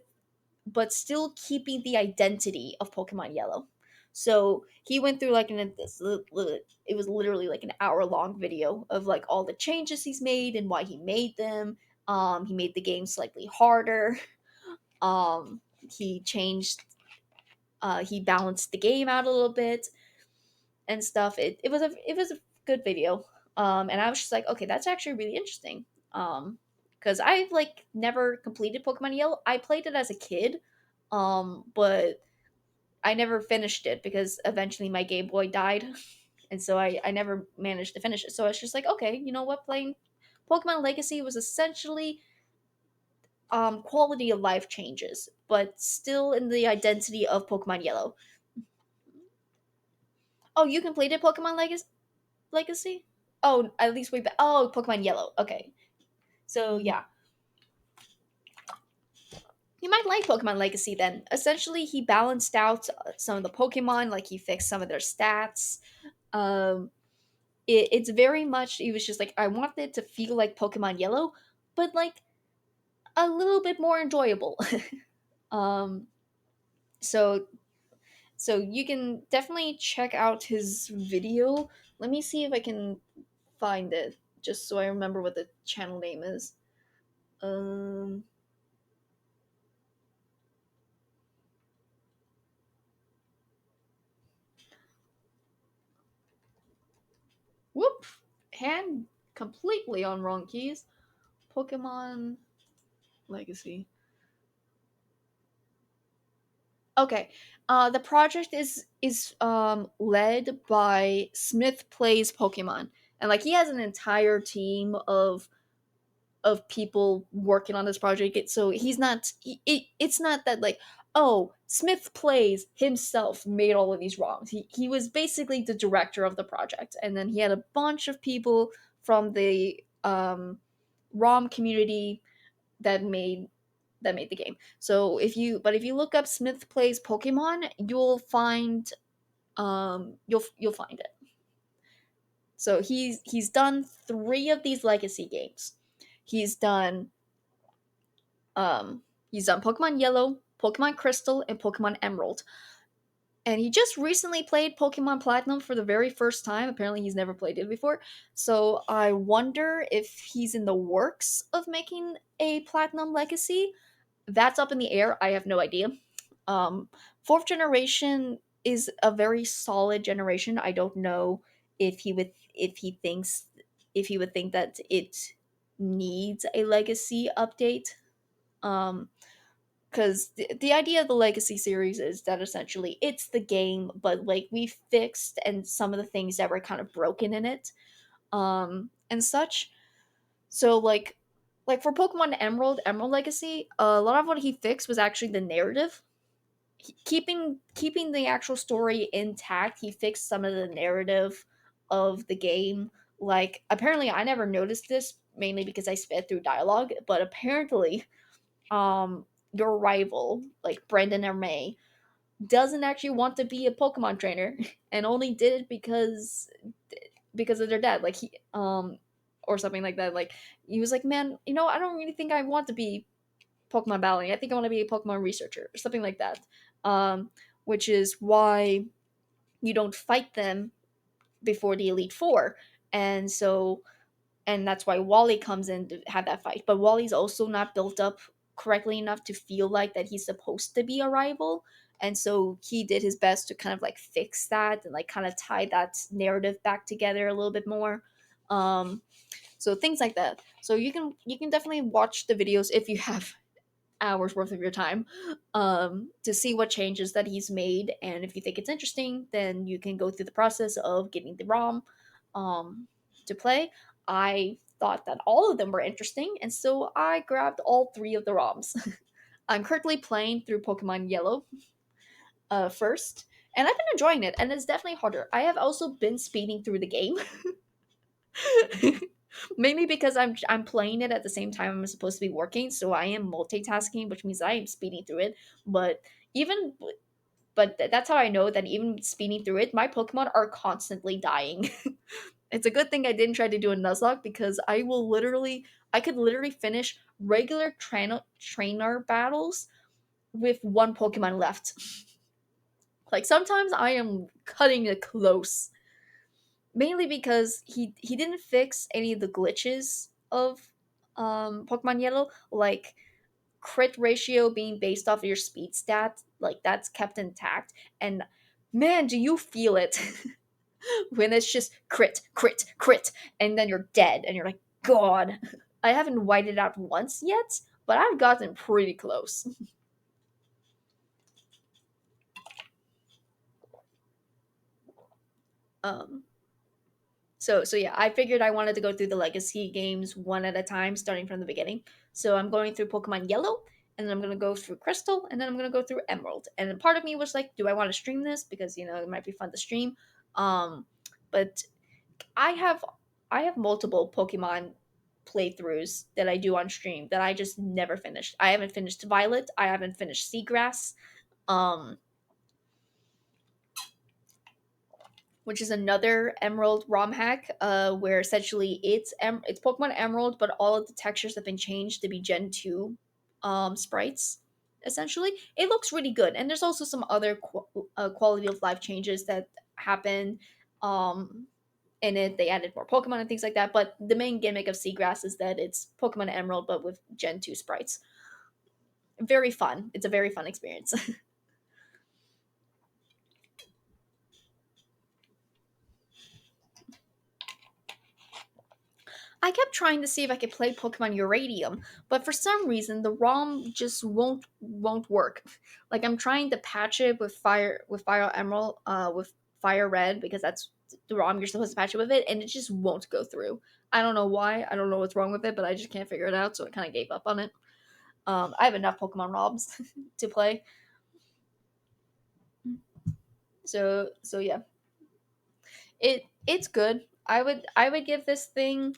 but still keeping the identity of Pokemon Yellow. So he went through like it was literally like an hour long video of like all the changes he's made and why he made them. He made the game slightly harder. Um, he changed. He balanced the game out a little bit and stuff. It was a good video. And I was just like, okay, that's actually really interesting. Because I've like never completed Pokemon Yellow. I played it as a kid, but I never finished it because eventually my Game Boy died, and so I never managed to finish it. So it's just like, okay, you know what? Playing Pokemon Legacy was essentially quality of life changes, but still in the identity of Pokemon Yellow. Oh, you completed Pokemon Legacy? Oh, at least we. Oh, Pokemon Yellow. Okay, so yeah, you might like Pokemon Legacy then. Essentially, he balanced out some of the Pokemon, like he fixed some of their stats. Um, it's very much. He was just like, I want it to feel like Pokemon Yellow, but like a little bit more enjoyable. um, so so you can definitely check out his video. Let me see if I can find it, just so I remember what the channel name is. Um, whoop, hand completely on wrong keys. Pokemon Legacy. Okay. The project is led by Smith Plays Pokemon. And like he has an entire team of people working on this project. So he's not it's not that like, oh, Smith Plays himself made all of these ROMs. He was basically the director of the project, and then he had a bunch of people from the ROM community that made the game. So if you look up Smith Plays Pokemon, you'll find it. So he's done 3 of these legacy games. He's done he's done Pokemon Yellow, Pokemon Crystal, and Pokemon Emerald. And he just recently played Pokemon Platinum for the very first time. Apparently he's never played it before. So I wonder if he's in the works of making a Platinum Legacy. That's up in the air. I have no idea. Um, Fourth generation is a very solid generation. I don't know if he would think that it needs a legacy update. Um, because the idea of the legacy series is that essentially it's the game, but like we fixed and some of the things that were kind of broken in it, and such. So like for Pokemon Emerald Legacy, a lot of what he fixed was actually the narrative. Keeping the actual story intact, he fixed some of the narrative of the game. Like apparently, I never noticed this mainly because I sped through dialogue, but apparently, your rival, like Brendan or May, doesn't actually want to be a Pokemon trainer and only did it because of their dad. Like he or something like that. Like he was like, man, you know, I don't really think I want to be Pokemon battling. I think I want to be a Pokemon researcher or something like that. Um, which is why you don't fight them before the Elite Four, and so and that's why Wally comes in to have that fight. But Wally's also not built up correctly enough to feel like that he's supposed to be a rival. And so he did his best to kind of like fix that and like kind of tie that narrative back together a little bit more. So things like that. So you can definitely watch the videos if you have hours worth of your time to see what changes that he's made, and if you think it's interesting then you can go through the process of getting the ROM um, to play. I thought that all of them were interesting, and so I grabbed all 3 of the ROMs. I'm currently playing through Pokemon Yellow first, and I've been enjoying it, and it's definitely harder. I have also been speeding through the game. Mainly because I'm playing it at the same time I'm supposed to be working, so I am multitasking, which means I am speeding through it. But even that's how I know that even speeding through it, my Pokemon are constantly dying. It's a good thing I didn't try to do a Nuzlocke because I could literally finish regular trainer battles with one Pokemon left. Like sometimes I am cutting it close, mainly because he didn't fix any of the glitches of Pokemon Yellow, like crit ratio being based off of your speed stat, like that's kept intact. And man, do you feel it when it's just crit, crit, crit, and then you're dead, and you're like, God, I haven't whited out once yet, but I've gotten pretty close. Um, so yeah, I figured I wanted to go through the legacy games one at a time, starting from the beginning. So I'm going through Pokemon Yellow, and then I'm gonna go through Crystal, and then I'm gonna go through Emerald. And then part of me was like, do I want to stream this because it might be fun to stream. But I have I have multiple Pokemon playthroughs that I do on stream that I just never finished. I haven't finished Violet. I haven't finished Seagrass. Um, which is another Emerald ROM hack, where essentially it's Pokemon Emerald, but all of the textures have been changed to be Gen 2 sprites. Essentially, it looks really good, and there's also some other quality of life changes that happen. Um, in it, they added more Pokemon and things like that. But the main gimmick of Seagrass is that it's Pokemon Emerald, but with Gen 2 sprites. Very fun. It's a very fun experience. I kept trying to see if I could play Pokemon Uranium, but for some reason the ROM just won't work. Like I'm trying to patch it with Fire Emerald, with Fire Red because that's the ROM you're supposed to patch it with it, and it just won't go through. I don't know why. I don't know what's wrong with it, but I just can't figure it out. So I kind of gave up on it. I have enough Pokemon ROMs to play, so yeah, it's good. I would give this thing.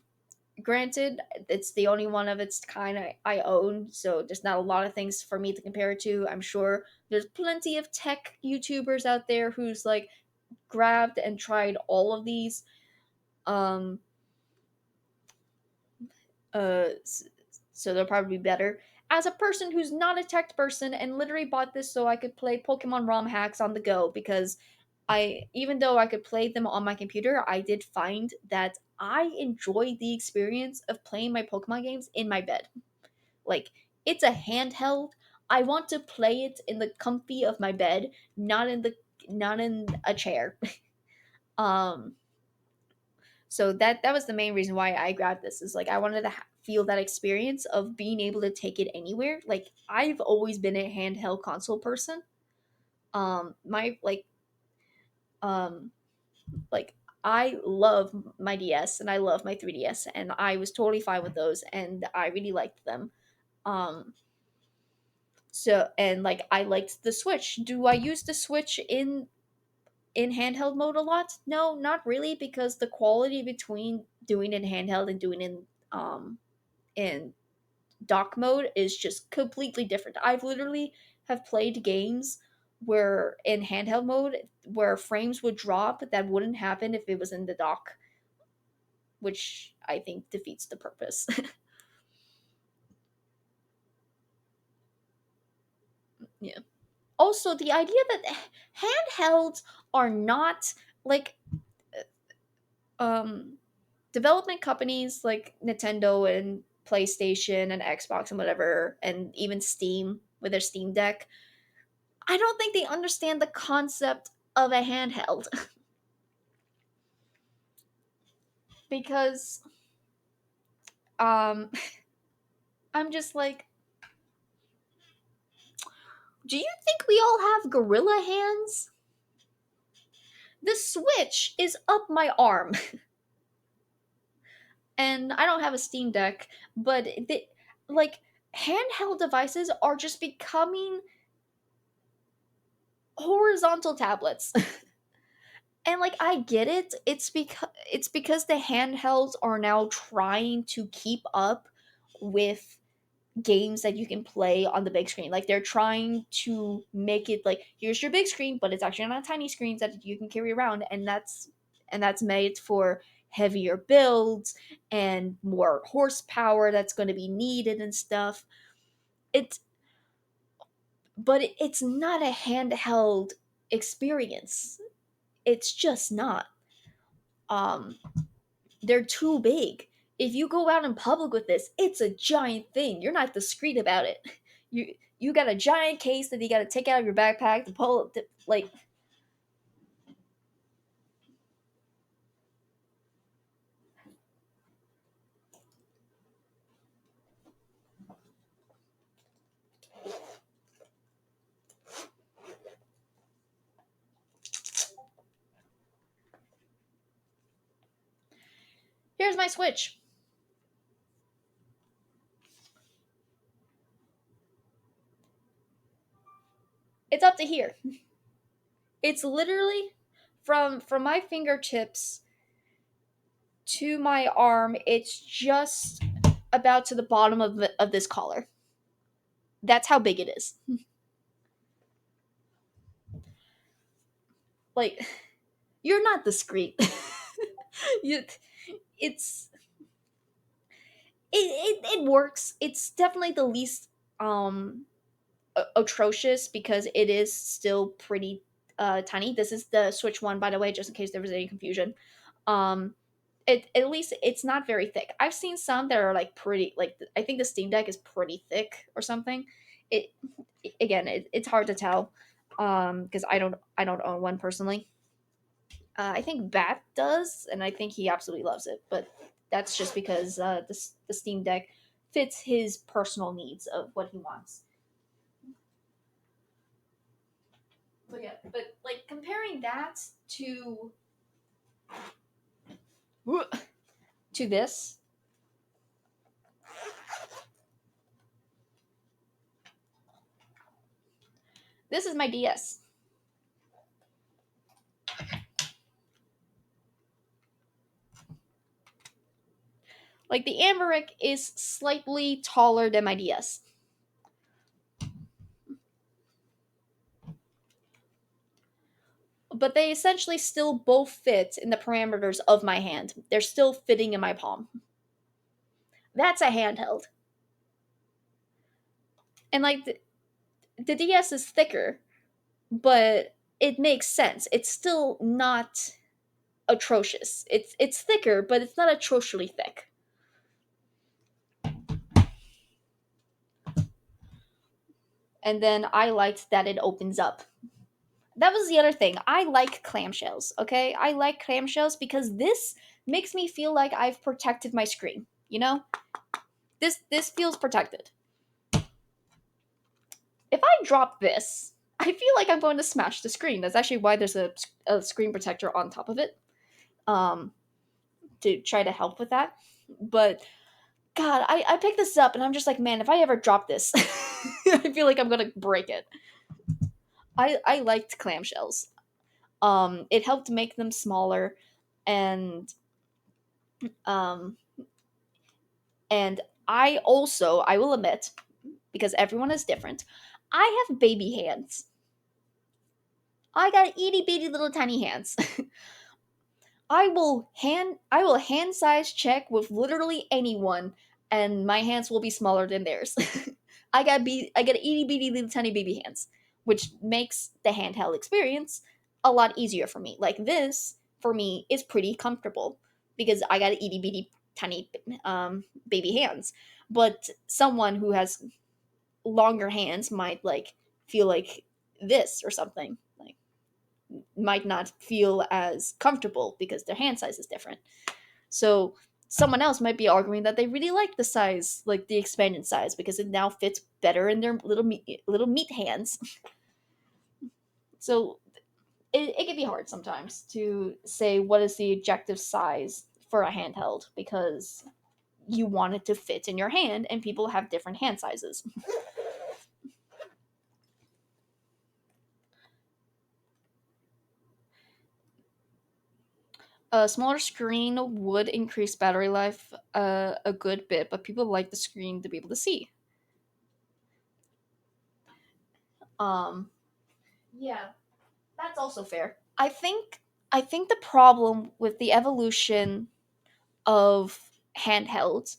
Granted, it's the only one of its kind I own, so there's not a lot of things for me to compare it to. I'm sure there's plenty of tech YouTubers out there who's like grabbed and tried all of these. Um, so they'll probably be better. As a person who's not a tech person and literally bought this so I could play Pokemon ROM hacks on the go, because even though I could play them on my computer, I did find that I enjoy the experience of playing my Pokemon games in my bed. Like, it's a handheld. I want to play it in the comfy of my bed, not in a chair. um so that was the main reason why I grabbed this, is like I wanted to feel that experience of being able to take it anywhere. Like I've always been a handheld console person. My um like I love my DS and I love my 3DS, and I was totally fine with those and I really liked them. Um so and like I liked the Switch. Do I use the Switch in handheld mode a lot? No, not really, because the quality between doing it in handheld and doing it in dock mode is just completely different. I've literally have played games where in handheld mode where frames would drop that wouldn't happen if it was in the dock, which I think defeats the purpose. Yeah. Also, the idea that handhelds are not like um development companies like Nintendo and PlayStation and Xbox and whatever, and even Steam with their Steam Deck, I don't think they understand the concept of a handheld. Because um I'm just like, do you think we all have gorilla hands? The Switch is up my arm. And I don't have a Steam Deck, but like handheld devices are just becoming horizontal tablets. And like I get it. It's because the handhelds are now trying to keep up with games that you can play on the big screen. Like they're trying to make it like here's your big screen, but it's actually on tiny screens that you can carry around, and that's made for heavier builds and more horsepower that's going to be needed and stuff. It's but it's not a handheld experience. It's just not. Um they're too big. If you go out in public with this, it's a giant thing. You're not discreet about it. You got a giant case that you got to take out of your backpack to pull like here's my Switch. It's up to here. It's literally from my fingertips to my arm. It's just about to the bottom of this collar. That's how big it is. Like you're not discreet. you, it's it works. It's definitely the least atrocious because it is still pretty tiny. This is the Switch one, by the way, just in case there was any confusion. Um, it at least it's not very thick. I've seen some that are like pretty like I think the Steam Deck is pretty thick or something. It again it's hard to tell because I don't own one personally. I think Bat does, and I think he absolutely loves it. But that's just because the Steam Deck fits his personal needs of what he wants. But yeah, but like comparing that to this, this is my DS. Like the Amberrick is slightly taller than my DS. But they essentially still both fit in the parameters of my hand. They're still fitting in my palm. That's a handheld. And like the DS is thicker, but it makes sense. It's still not atrocious. It's thicker, but it's not atrociously thick. And then I liked that it opens up. That was the other thing. I like clamshells, okay? I like clamshells because this makes me feel like I've protected my screen, you know? This feels protected. If I drop this, I feel like I'm going to smash the screen. That's actually why there's a screen protector on top of it. Um to try to help with that. But God, I picked this up and I'm just like, man, if I ever drop this, I feel like I'm gonna break it. I liked clamshells. It helped make them smaller, and um, and I will admit, because everyone is different, I have baby hands. I got itty bitty little tiny hands. I will hand size check with literally anyone, and my hands will be smaller than theirs. I got itty bitty little tiny baby hands, which makes the handheld experience a lot easier for me. Like this for me is pretty comfortable because I got itty bitty tiny baby hands. But someone who has longer hands might like feel like this or something. Like might not feel as comfortable because their hand size is different. So someone else might be arguing that they really like the size, like the expanded size, because it now fits better in their little meat hands. So it can be hard sometimes to say what is the objective size for a handheld because you want it to fit in your hand and people have different hand sizes. A smaller screen would increase battery life a good bit, but people like the screen to be able to see. Um, yeah, that's also fair. I think the problem with the evolution of handhelds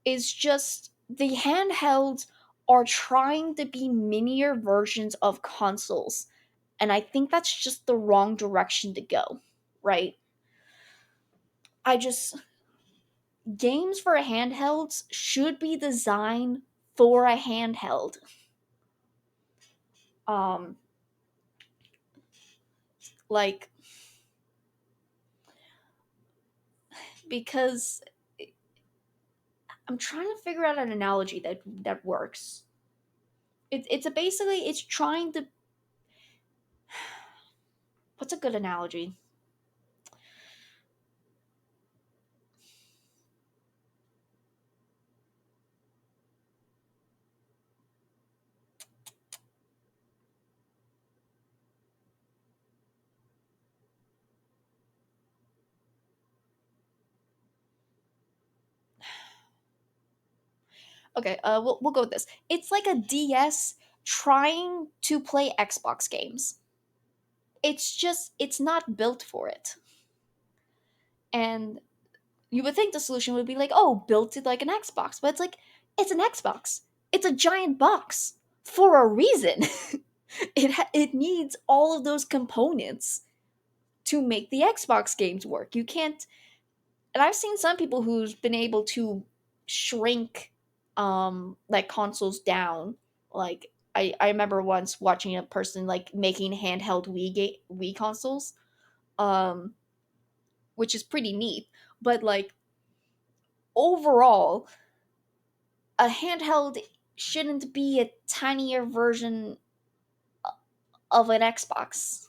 is just the handhelds are trying to be minier versions of consoles, and I think that's just the wrong direction to go. Right? I just games for handhelds should be designed for a handheld. Um, like because I'm trying to figure out an analogy that works. It's a basically it's trying to what's a good analogy? Okay, we'll go with this. It's like a DS trying to play Xbox games. It's just it's not built for it. And you would think the solution would be like, oh, built it like an Xbox, but it's like it's an Xbox. It's a giant box for a reason. It needs all of those components to make the Xbox games work. You can't. And I've seen some people who's been able to shrink like consoles down. Like I remember once watching a person like making handheld Wii consoles, um, which is pretty neat. But like overall, a handheld shouldn't be a tinier version of an Xbox.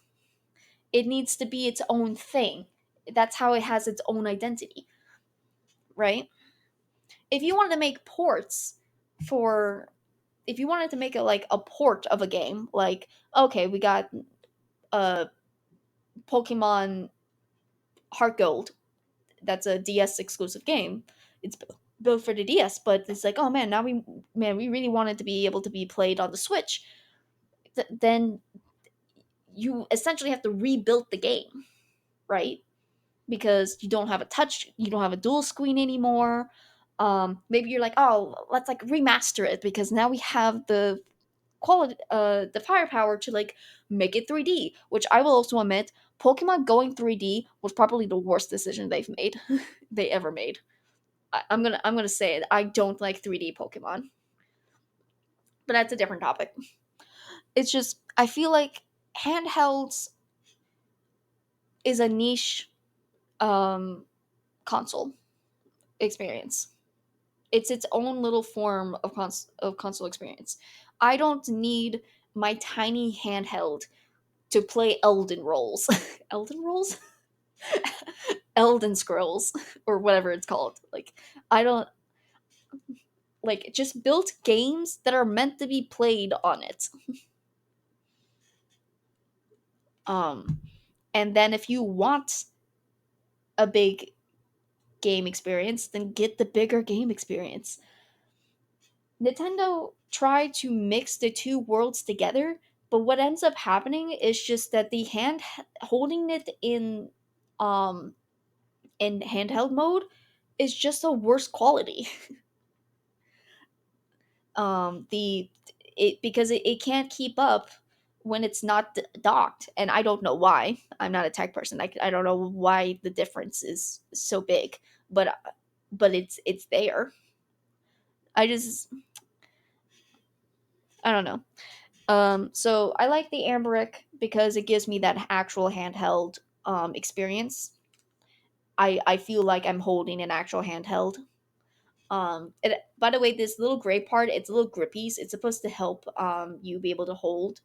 It needs to be its own thing. That's how it has its own identity, right? If you wanted to make ports for if you wanted to make it like a port of a game, like okay, we got Pokemon Heart Gold, that's a DS exclusive game. It's built for the DS, but it's like, oh man, we really want it to be able to be played on the Switch. Then you essentially have to rebuild the game, right? Because you don't have a dual screen anymore. Maybe you're like, oh, let's like remaster it because now we have the quality, the firepower to like make it 3D. Which I will also admit, Pokemon going 3D was probably the worst decision they've made, they ever made. I'm gonna say it. I don't like 3D Pokemon, but that's a different topic. It's just I feel like handhelds is a niche um, console experience. It's its own little form of console experience. I don't need my tiny handheld to play Elden Rolls. Elden Rolls? Elden Scrolls or whatever it's called. Like I don't like just built games that are meant to be played on it. Um and then if you want a big game experience, then get the bigger game experience. Nintendo tried to mix the two worlds together, but what ends up happening is just that the hand holding it um in handheld mode is just a worse quality. The it because it can't keep up when it's not docked, and I don't know why. I'm not a tech person. I don't know why the difference is so big, but it's there. I just I don't know. So I like the Amberic because it gives me that actual handheld experience. I feel like I'm holding an actual handheld. By the way, this little gray part, it's a little grippies. It's supposed to help you be able to hold,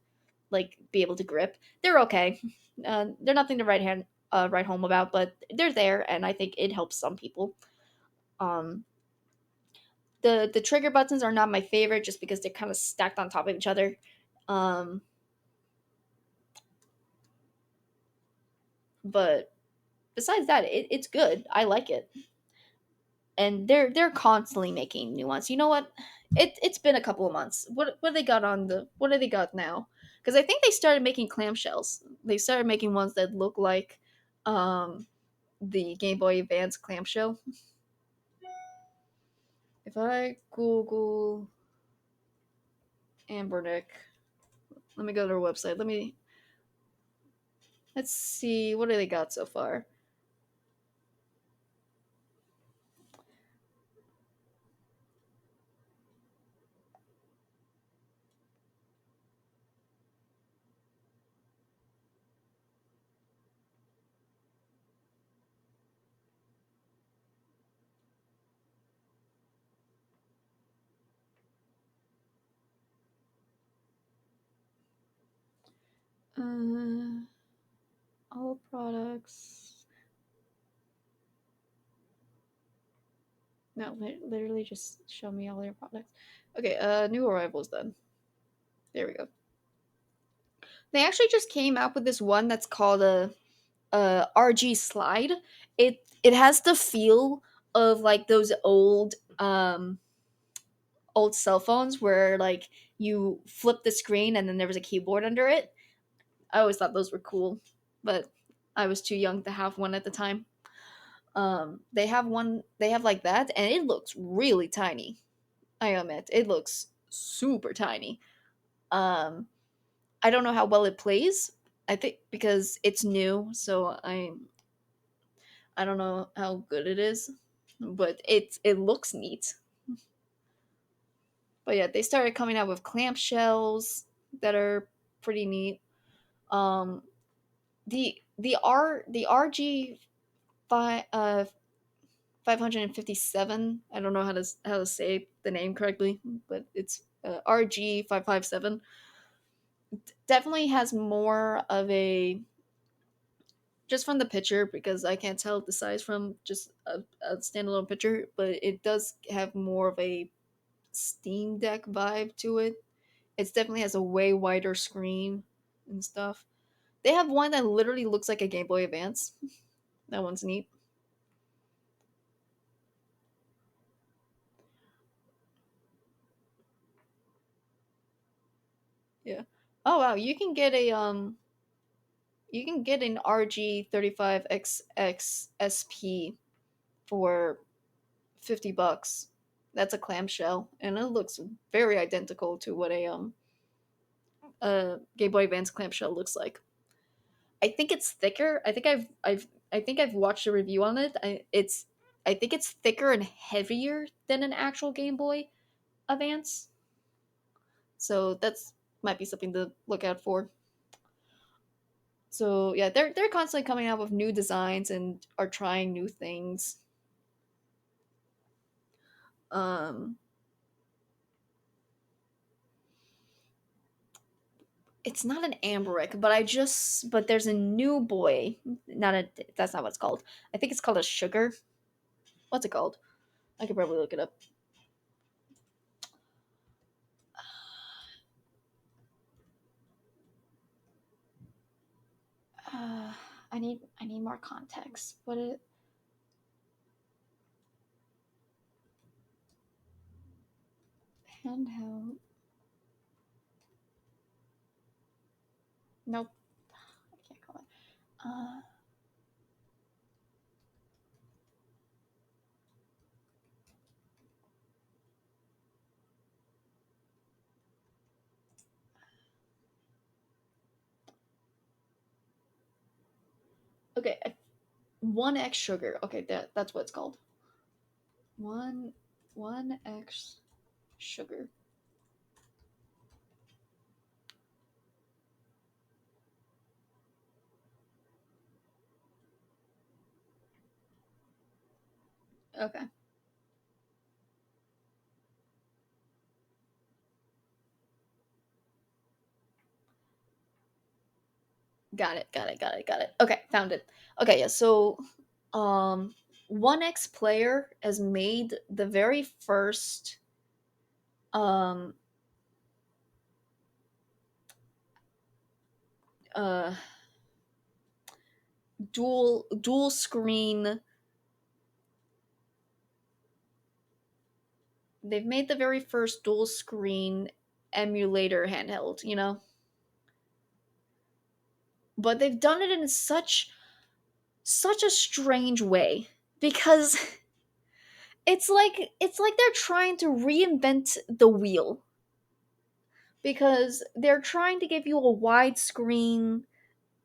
like be able to grip. They're okay. They're nothing to write home about, but they're there, and I think it helps some people. Um, the trigger buttons are not my favorite, just because they're kind of stacked on top of each other. Um, but besides that, it's good. I like it, and they're constantly making new ones. You know what? It's been a couple of months. What do they got on the what do they got now? Because I think they started making clamshells. They started making ones that look like um the Game Boy Advance clamshell. If I Google Ambernick, let me go to their website. Let's see what do they got so far. Uh, all products. No, literally just show me all your products. Okay, new arrivals then. There we go. They actually just came out with this one that's called a RG slide. It has the feel of like those old cell phones where like you flip the screen and then there was a keyboard under it. I always thought those were cool, but I was too young to have one at the time. They have like that, and it looks really tiny. I admit, it looks super tiny. Um, I don't know how well it plays. I think because it's new, so I don't know how good it is, but it looks neat. But yeah, they started coming out with clamshells that are pretty neat. Um, the RG five 557. I don't know how to say the name correctly, but it's RG 557. Definitely has more of a just from the picture because I can't tell the size from just a standalone picture, but it does have more of a Steam Deck vibe to it. It definitely has a way wider screen and stuff. They have one that literally looks like a Game Boy Advance. That one's neat. Yeah. Oh wow, you can get an RG 35XX SP for $50. That's a clamshell, and it looks very identical to what a Game Boy Advance clamshell looks like. I think it's thicker. I think I've watched a review on it. I think it's thicker and heavier than an actual Game Boy Advance. So that's might be something to look out for. So yeah, they're constantly coming out with new designs and are trying new things. Um, it's not an Amberwick, but there's a new boy. Not a that's not what it's called. I think it's called a sugar. What's it called? I could probably look it up. Uh, I need more context. What it handheld? Nope, I can't call it. Okay, 1X sugar. Okay, that's what it's called. One 1X sugar. Okay. Got it. Okay, found it. Okay, yeah, so um 1X player has made the very first um uh dual screen. They've made the very first dual screen emulator handheld, you know? But they've done it in such a strange way because it's like they're trying to reinvent the wheel because they're trying to give you a wide screen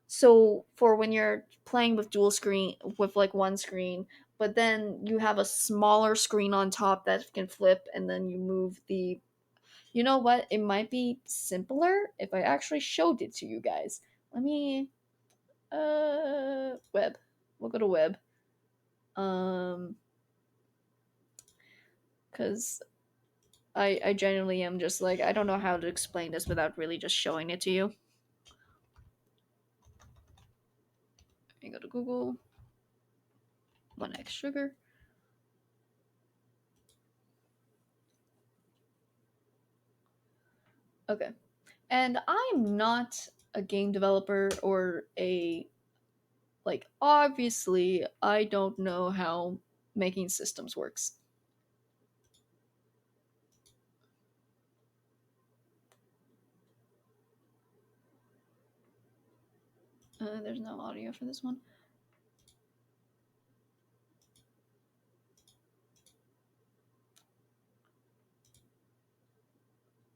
so for when you're playing with dual screen with like one screen, but then you have a smaller screen on top that can flip and then you move the. You know what? It might be simpler if I actually showed it to you guys. Let me web. We'll go to web. Um cuz I genuinely am just like I don't know how to explain this without really just showing it to you. I go to Google. 1x sugar. Okay. And I'm not a game developer or a like obviously I don't know how making systems works. There's no audio for this one.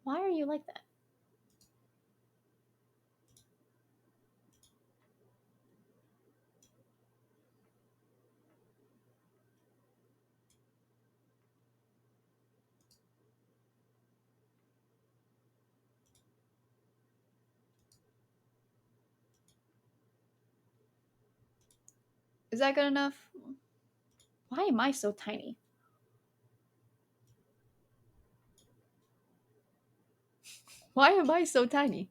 Why are you like that? Is that good enough? Why am I so tiny? Why am I so tiny?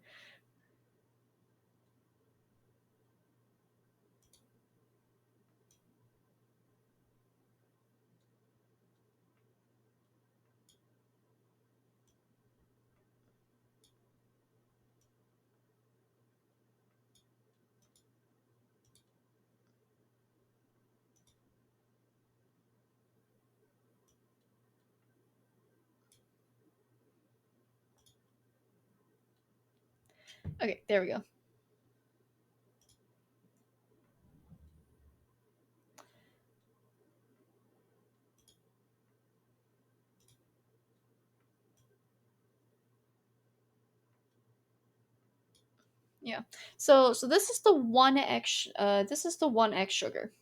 Okay, there we go. Yeah. So this is the 1x this is the 1x sugar.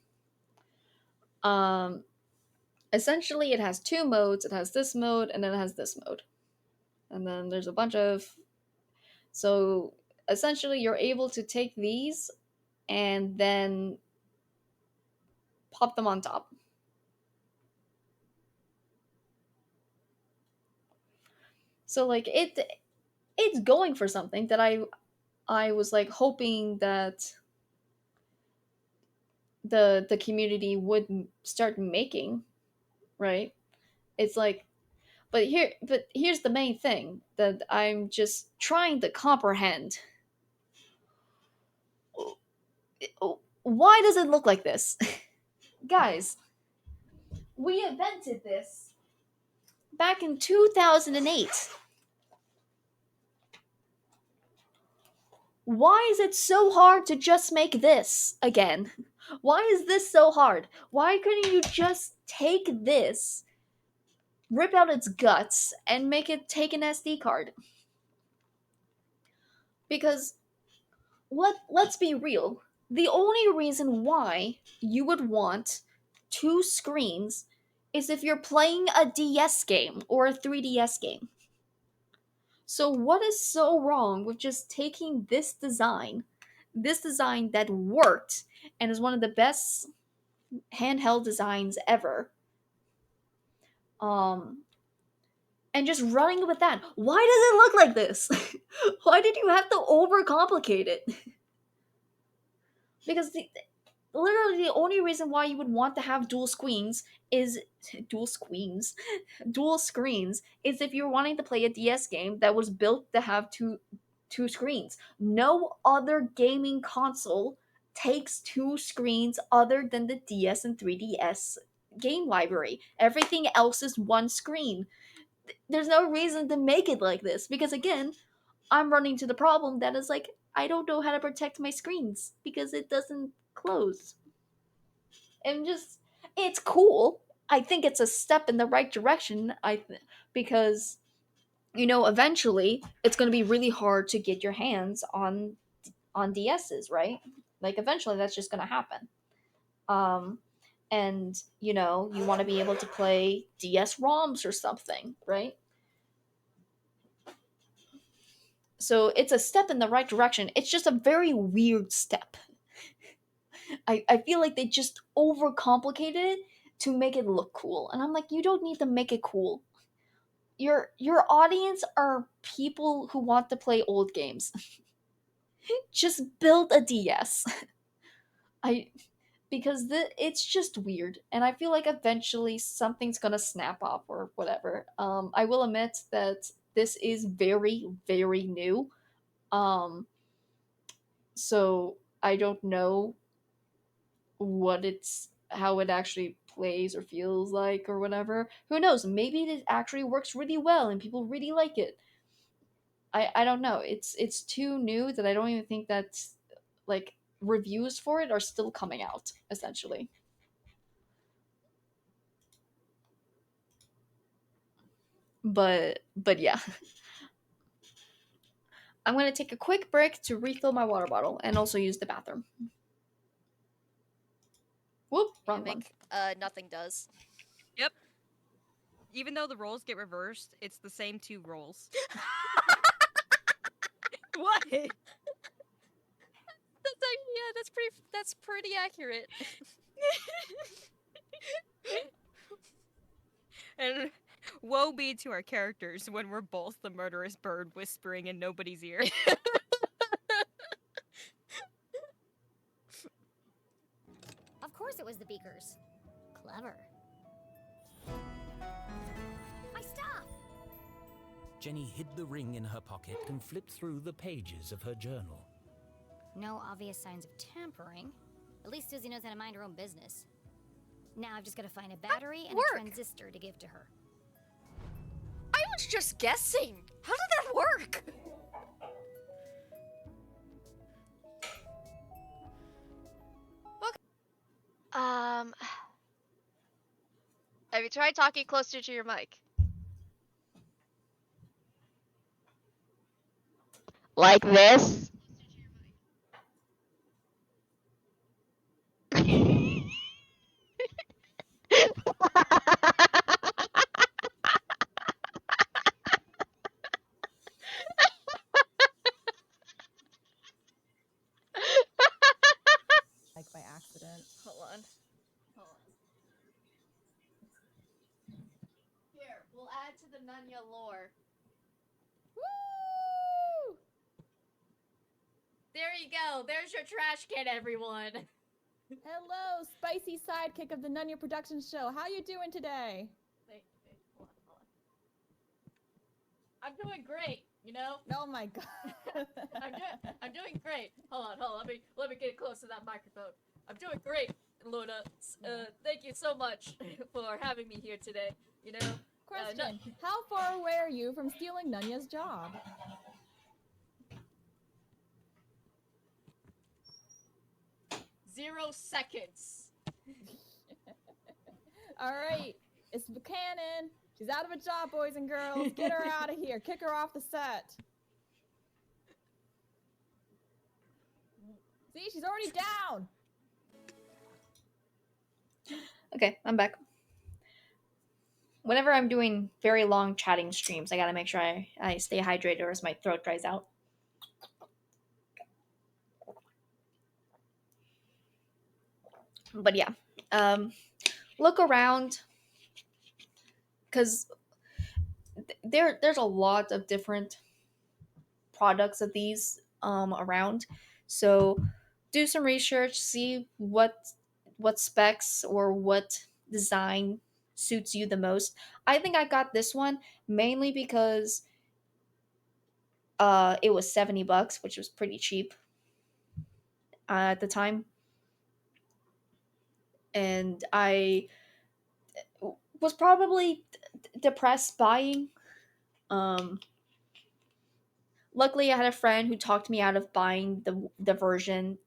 Um Essentially it has two modes. It has this mode and then it has this mode. And then there's a bunch of so essentially you're able to take these and then pop them on top. So like it's going for something that I was like hoping that the community would start making, right? It's like but here's the main thing that I'm just trying to comprehend. Why does it look like this? Guys, we invented this back in 2008. Why is it so hard to just make this again? Why is this so hard? Why couldn't you just take this, rip out its guts, and make it take an SD card? Because let's be real. The only reason why you would want two screens is if you're playing a DS game or a 3DS game. So what is so wrong with just taking this design that worked and is one of the best handheld designs ever, um, and just running with that? Why does it look like this? Why did you have to overcomplicate it? Because literally the only reason why you would want to have is dual screens dual screens is if you're wanting to play a DS game that was built to have two screens. No other gaming console takes two screens other than the DS and 3DS game library. Everything else is one screen. There's no reason to make it like this because again, I'm running to the problem that is like I don't know how to protect my screens because it doesn't close. And just it's cool. I think it's a step in the right direction. Because eventually it's going to be really hard to get your hands on DSs, right? Like eventually that's just going to happen. Um and you want to be able to play DS ROMs or something, right? So it's a step in the right direction. It's just a very weird step. I feel like they just overcomplicated it to make it look cool. And I'm like, you don't need to make it cool. Your audience are people who want to play old games. Just build a DS. I because it's just weird, and I feel like eventually something's gonna snap up or whatever. I will admit that this is very very new. Um, so I don't know what it's how it actually plays or feels like or whatever. Who knows? Maybe it actually works really well and people really like it. I don't know. It's too new that I don't even think that like reviews for it are still coming out essentially. But yeah. I'm going to take a quick break to refill my water bottle and also use the bathroom. Whoop, wrong one. Nothing does. Yep. Even though the roles get reversed, it's the same two roles. What? Yeah, that's pretty accurate. And woe be to our characters when we're both the murderous bird whispering in nobody's ear. Of course it was the beakers. Clever. My stuff! Jenny hid the ring in her pocket and flipped through the pages of her journal. No obvious signs of tampering. At least Susie knows how to mind her own business. Now I've just got to find a battery and a transistor to give to her. I was just guessing. How did that work? Have you tried talking closer to your mic? Like this? Like by accident. Hold on. Here, we'll add to the Nunya lore. Woo! There you go. There's your trash can, everyone. Hello, spicy sidekick of the Nunya Production Show. How you doing today? Wait, hold on. I'm doing great, Oh my god. I'm doing great. Hold on. Let me get close to that microphone. I'm doing great, Luna. Thank you so much for having me here today. Question. How far away are you from stealing Nunya's job? Zero seconds. Alright. It's Buchanan. She's out of a job, boys and girls. Get her out of here. Kick her off the set. See, she's already down. Okay, I'm back. Whenever I'm doing very long chatting streams, I gotta make sure I stay hydrated or else my throat dries out. But yeah, look around because there's a lot of different products of these around. So do some research, see what specs or what design suits you the most. I think I got this one mainly because it was $70, which was pretty cheap. at the time, and I was probably depressed buying. Um, Luckily, I had a friend who talked me out of buying the version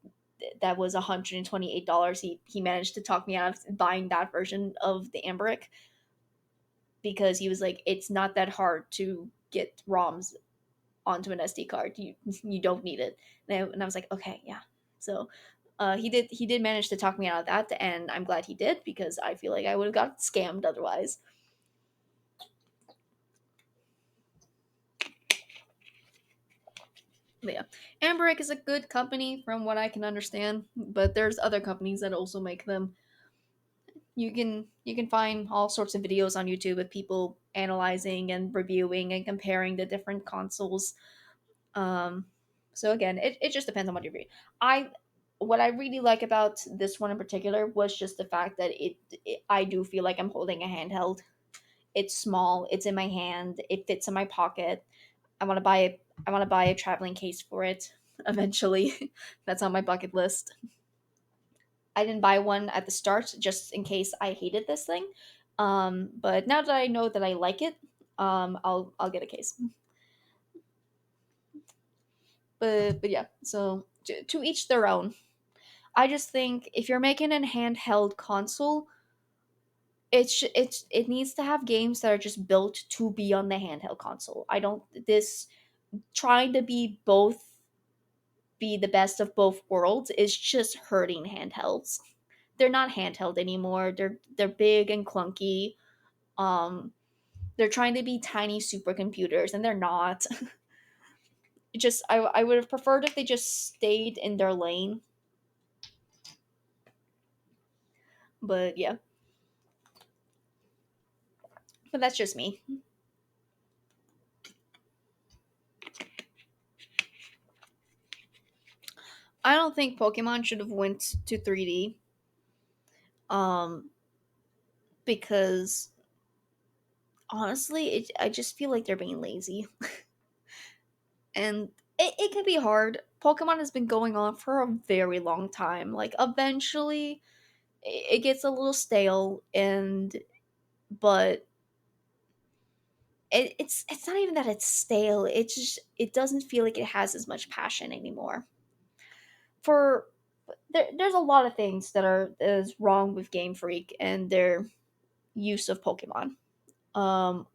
that was $128. He managed to talk me out of buying that version of the Ambric because he was like, it's not that hard to get ROMs onto an SD card. You don't need it. And I was like, okay, yeah. So he did manage to talk me out of that, and I'm glad he did because I feel like I would have got scammed otherwise. But yeah, Ambric is a good company from what I can understand, but there's other companies that also make them. You can find all sorts of videos on YouTube of people analyzing and reviewing and comparing the different consoles. Um, so again, it just depends on what you read. I what I really like about this one in particular was just the fact that I do feel like I'm holding a handheld. It's small, it's in my hand, it fits in my pocket. I want to buy a traveling case for it eventually. That's on my bucket list. I didn't buy one at the start just in case I hated this thing. But now that I know that I like it, I'll get a case. But yeah, so to each their own. I just think if you're making a handheld console, it needs to have games that are just built to be on the handheld console. I don't this trying to be the best of both worlds is just hurting handhelds. They're not handheld anymore. They're big and clunky. Um, they're trying to be tiny supercomputers, and they're not. I would have preferred if they just stayed in their lane. But yeah, but that's just me. I don't think Pokemon should have went to 3D. Um, because honestly, I just feel like they're being lazy, and it can be hard. Pokemon has been going on for a very long time. Like eventually, it gets a little stale, and but it's not even that it's stale. It's just it doesn't feel like it has as much passion anymore. For there's a lot of things that is wrong with Game Freak and their use of Pokemon. Um,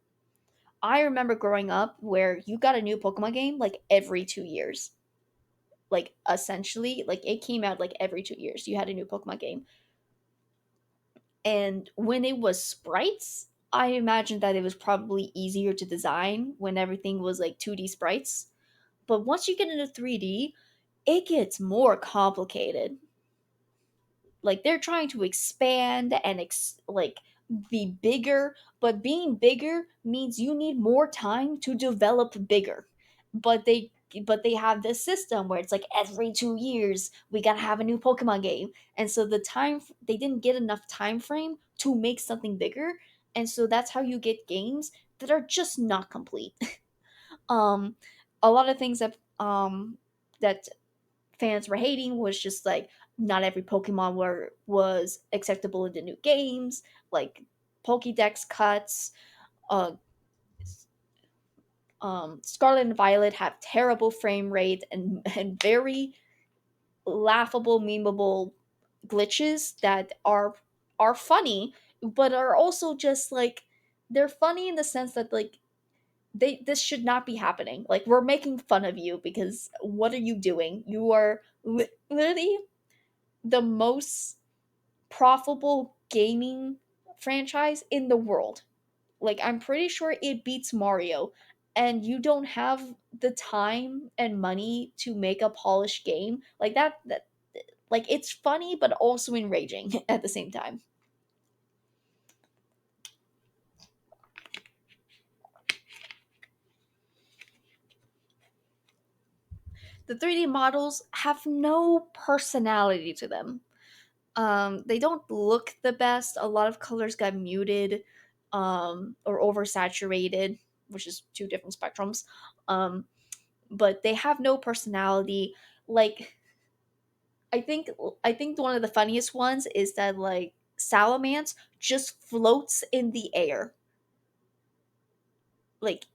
I remember growing up where you got a new Pokemon game like every 2 years. Like essentially, like it came out like every 2 years. You had a new Pokemon game, and when it was sprites, I imagined that it was probably easier to design when everything was like 2D sprites. But once you get into 3D, it gets more complicated. Like they're trying to expand and like be bigger, but being bigger means you need more time to develop bigger. But they have this system where it's like every 2 years we gotta have a new Pokemon game, and so they didn't get enough time frame to make something bigger, and so that's how you get games that are just not complete. um, a lot of things that fans were hating was just like not every Pokemon was acceptable in the new games, like Pokédex cuts. Uh, Scarlet and Violet have terrible frame rate and very laughable, memeable glitches that are funny, but are also just like they're funny in the sense that like this should not be happening. Like we're making fun of you because what are you doing? You are literally the most profitable gaming franchise in the world. Like I'm pretty sure it beats Mario, and you don't have the time and money to make a polished game. Like that like it's funny but also enraging at the same time. The 3D models have no personality to them. They don't look the best. A lot of colors got muted or oversaturated, which is two different spectrums. Um, but they have no personality. Like I think I think one of the funniest ones is that like Salamence just floats in the air. Like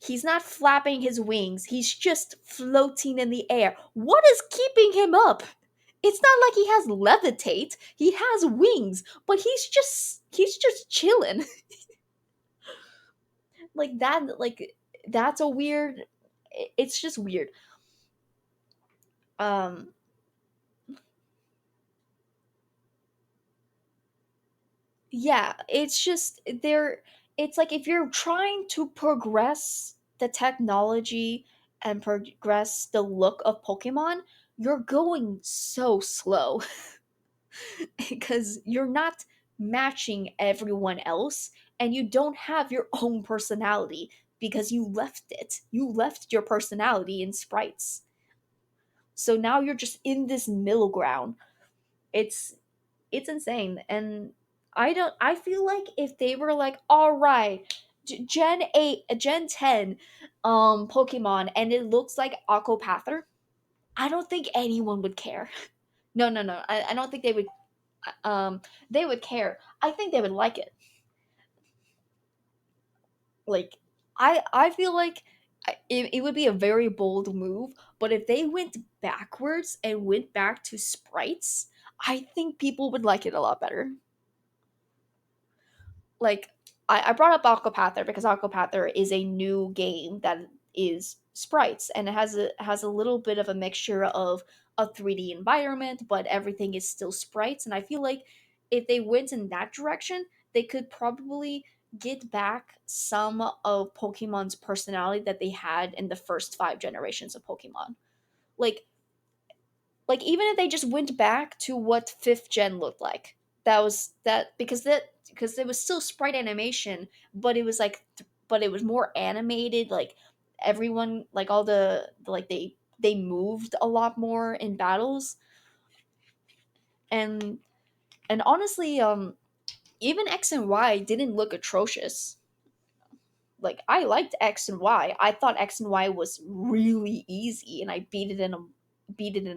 he's not flapping his wings, he's just floating in the air. What is keeping him up? It's not like he has levitate. He has wings, but he's just chilling. Like that that's a weird it's just weird. Um yeah, it's just there it's like if you're trying to progress the technology and progress the look of Pokemon, you're going so slow because you're not matching everyone else and you don't have your own personality because you left it. You left your personality in sprites. So now you're just in this middle ground. It's it's insane. And I feel like if they were like, all right, Gen 8, Gen 10 Pokemon and it looks like Aquapather, I don't think anyone would care. No, no, no. I don't think they would care. I think they would like it. Like I feel like it would be a very bold move, but if they went backwards and went back to sprites, I think people would like it a lot better. Like I brought up Aquapather because Aquapather is a new game that is sprites and it has a little bit of a mixture of a 3D environment, but everything is still sprites. And I feel like if they went in that direction, they could probably get back some of Pokemon's personality that they had in the first 5 generations of Pokemon. Like even if they just went back to what 5th gen looked like, because it was still sprite animation, but it was but it was more animated. Like everyone, like all like they moved a lot more in battles. and and honestly, even X and Y didn't look atrocious. Like I liked X and Y. I thought X and Y was really easy, and I beat it in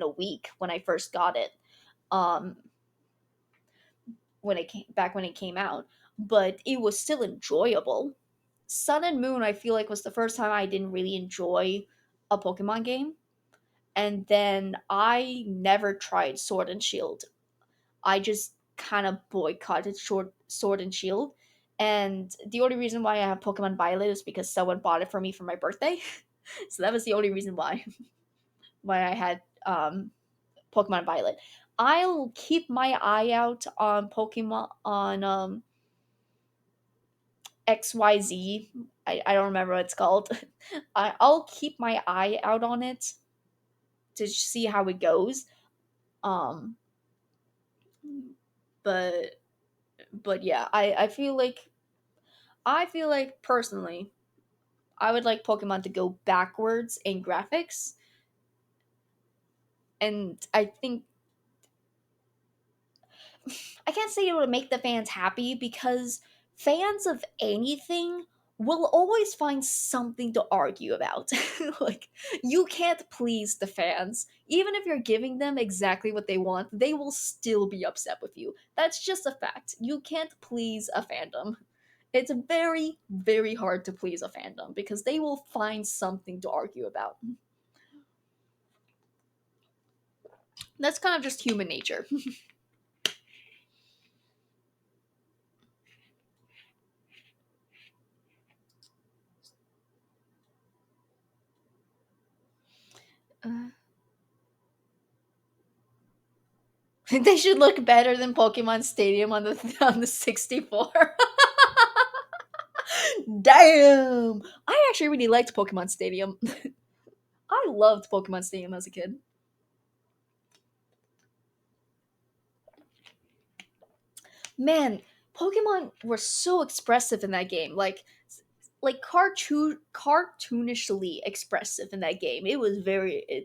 a week when I first got it. Um, when it came back when it came out, but it was still enjoyable. Sun and Moon, I feel like, was the first time I didn't really enjoy a Pokemon game, and then I never tried Sword and Shield. I just kind of boycotted Sword and Shield, and the only reason why I have Pokemon Violet is because someone bought it for me for my birthday. So that was the only reason why I had Pokemon Violet. I'll keep my eye out on Pokemon on XYZ. I don't remember what it's called. I'll keep my eye out on it to see how it goes. Um, but yeah, I feel like personally, I would like Pokemon to go backwards in graphics, and I think I can't say it would make the fans happy because fans of anything will always find something to argue about. Like, you can't please the fans. Even if you're giving them exactly what they want, they will still be upset with you. That's just a fact. You can't please a fandom. It's very, very hard to please a fandom because they will find something to argue about. That's kind of just human nature. Uh, they should look better than Pokemon Stadium on the 64. Damn! I actually really liked Pokemon Stadium. I loved Pokemon Stadium as a kid. Man, Pokemon were so expressive in that game. Like cartoonishly expressive in that game. It was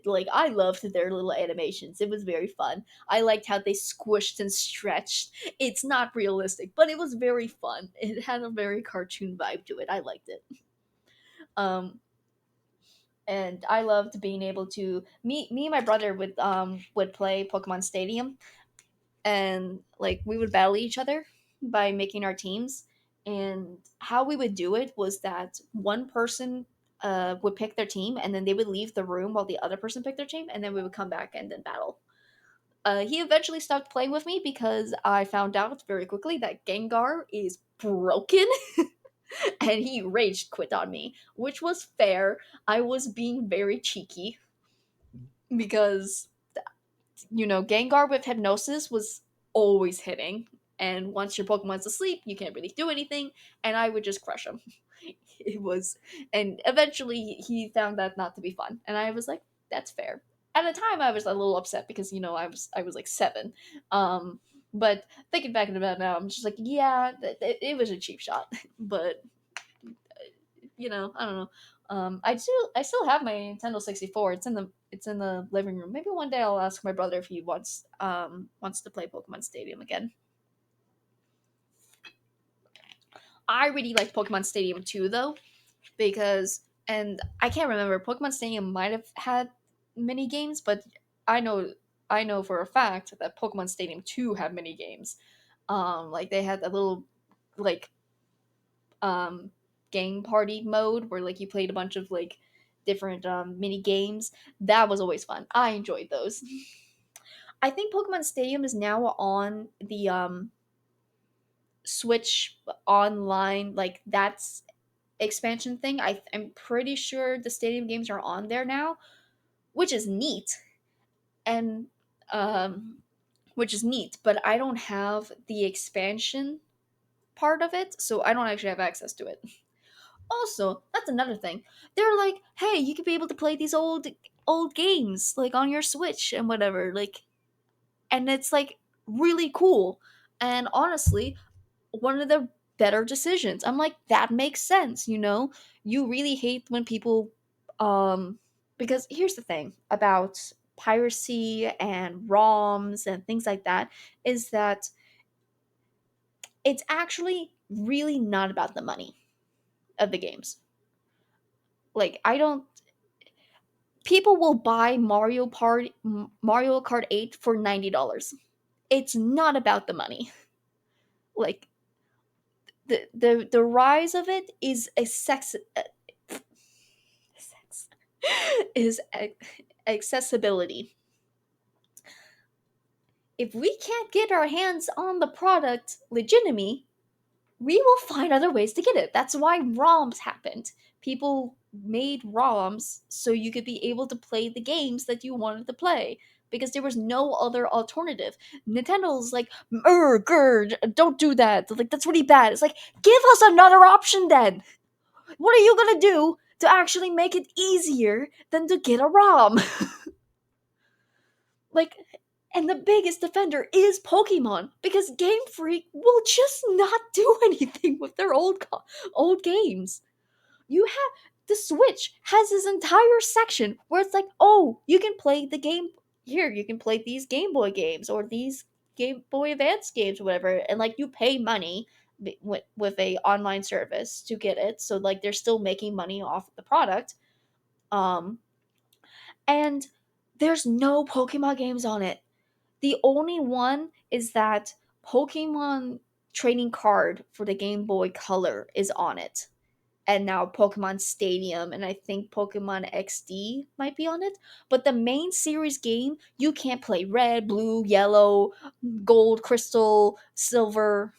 like I loved their little animations. It was very fun. I liked how they squished and stretched. It's not realistic, but it was very fun. It had a very cartoon vibe to it. I liked it. Um and I loved being able to me and my brother would play Pokemon Stadium, and like we would battle each other by making our teams. And how we would do it was that one person would pick their team, and then they would leave the room while the other person picked their team, and then we would come back and then battle. He eventually stopped playing with me because I found out very quickly that Gengar is broken. And he rage quit on me, which was fair. I was being very cheeky because, Gengar with hypnosis was always hitting. And once your Pokemon's asleep, you can't really do anything, and I would just crush him. It was, and eventually he found that not to be fun, and I was like, that's fair. At the time, I was a little upset because I was like 7, but thinking back about it now, I'm just like, yeah, it was a cheap shot, but I don't know. I still have my Nintendo 64. It's in the living room. Maybe one day I'll ask my brother if he wants to play Pokemon Stadium again. I really liked Pokemon Stadium too, though, because and I can't remember, Pokemon Stadium might have had mini games, but I know for a fact that Pokemon Stadium 2 had mini games. Like they had a little like um game party mode where like you played a bunch of like different mini games. That was always fun. I enjoyed those. I think Pokemon Stadium is now on the Switch online, like that's expansion thing. I'm pretty sure the Stadium games are on there now, which is neat. And um which is neat, but I don't have the expansion part of it, so I don't actually have access to it. Also, that's another thing. They're like, "Hey, you could be able to play these old games like on your Switch and whatever." Like, and it's like really cool. And honestly, one of the better decisions. I'm like, that makes sense, you know? You really hate when people because here's the thing about piracy and ROMs and things like that is that it's actually really not about the money of the games. Like I don't people will buy Mario Kart 8 for $90. It's not about the money. Like the rise of it is a sex is accessibility. If we can't get our hands on the product legitimately, we will find other ways to get it. That's why ROMs happened. People made ROMs so you could be able to play the games that you wanted to play because there was no other alternative. Nintendo's like, grr, don't do that. Like that's really bad. It's like, give us another option then. What are you gonna do to actually make it easier than to get a ROM? Like, and the biggest defender is Pokemon because Game Freak will just not do anything with their old games. You have the Switch has this entire section where it's like, oh, you can play the game here. You can play these Game Boy games or these Game Boy Advance games, or whatever, and like you pay money with a online service to get it. So like they're still making money off the product. Um, and there's no Pokemon games on it. The only one is that Pokemon trading card for the Game Boy Color is on it. And now Pokemon Stadium and I think Pokemon XD might be on it. But the main series game, you can't play red, blue, yellow, gold, crystal, silver.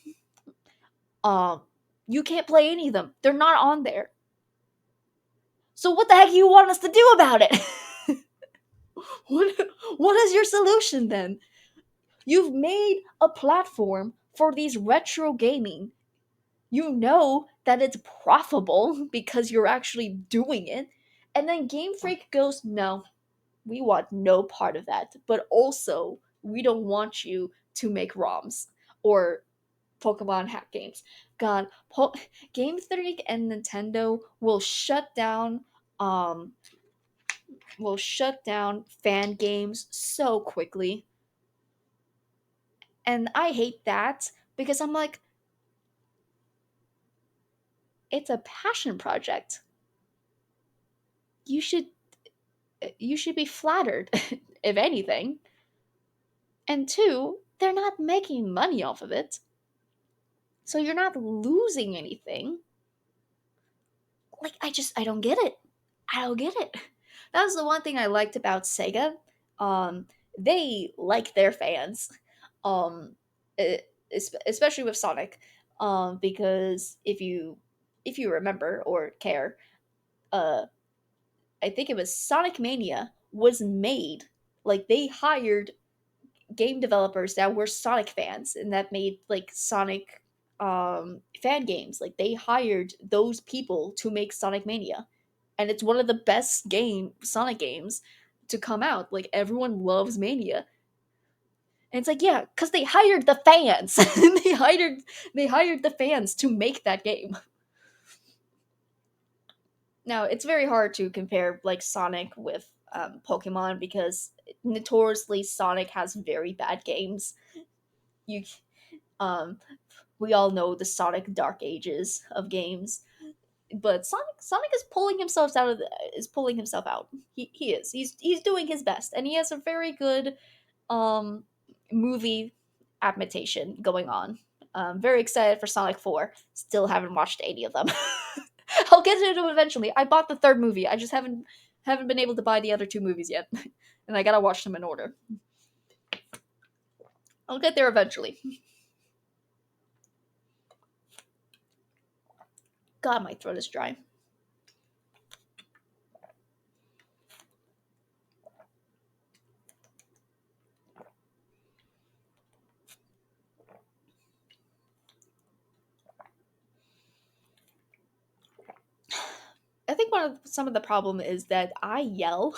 Um, you can't play any of them. They're not on there. So what the heck do you want us to do about it? what what is your solution then? You've made a platform for these retro gaming. You know that it's profitable because you're actually doing it. And then Game Freak goes, no, we want no part of that. But also, we don't want you to make ROMs or Pokemon hack games. God, Game Freak and Nintendo um will shut down fan games so quickly. And I hate that because I'm like, it's a passion project. You should you should be flattered, if anything. And two, they're not making money off of it. So you're not losing anything. Like, I don't get it. I don't get it. That was the one thing I liked about Sega. Um, they like their fans. Um, especially with Sonic. Because if you remember or care, uh, I think it was Sonic Mania was made, like they hired game developers that were Sonic fans and that made like Sonic fan games. Like they hired those people to make Sonic Mania. And it's one of the best Sonic games to come out. Like everyone loves Mania. And it's like, yeah, cuz they hired the fans. They hired the fans to make that game. Now, it's very hard to compare like Sonic with Pokemon because notoriously Sonic has very bad games. You um we all know the Sonic Dark Ages of games, but Sonic is pulling himself out of is pulling himself out. He is. He's doing his best, and he has a very good um movie adaptation going on. Very excited for Sonic 4. Still haven't watched any of them. I'll get to them eventually. I bought the third movie. I just haven't been able to buy the other two movies yet, and I gotta watch them in order. I'll get there eventually. God, my throat is dry. I think some of the problem is that I yell.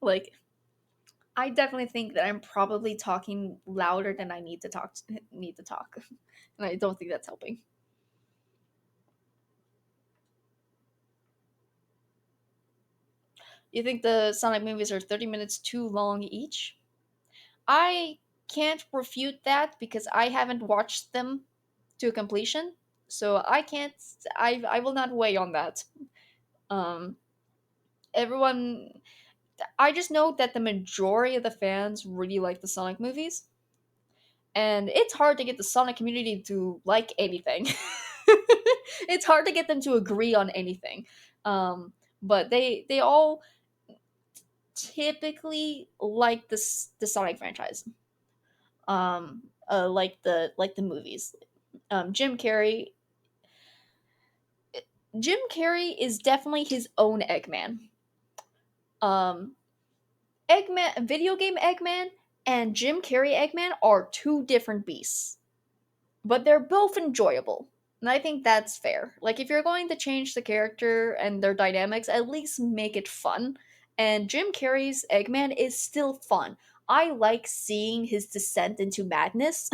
Like, I definitely think that I'm probably talking louder than I need to talk, and I don't think that's helping. You think the Sonic movies are 30 minutes too long each? I can't refute that because I haven't watched them to completion, so I can't. I will not weigh on that. Um, everyone. I just know that the majority of the fans really like the Sonic movies, and it's hard to get the Sonic community to like anything. It's hard to get them to agree on anything. But they all typically like the Sonic franchise. Like the movies. Jim Carrey. Jim Carrey is definitely his own Eggman. Um, Eggman, video game Eggman, and Jim Carrey Eggman are two different beasts, but they're both enjoyable. And I think that's fair. Like, if you're going to change the character and their dynamics, at least make it fun. And Jim Carrey's Eggman is still fun. I like seeing his descent into madness.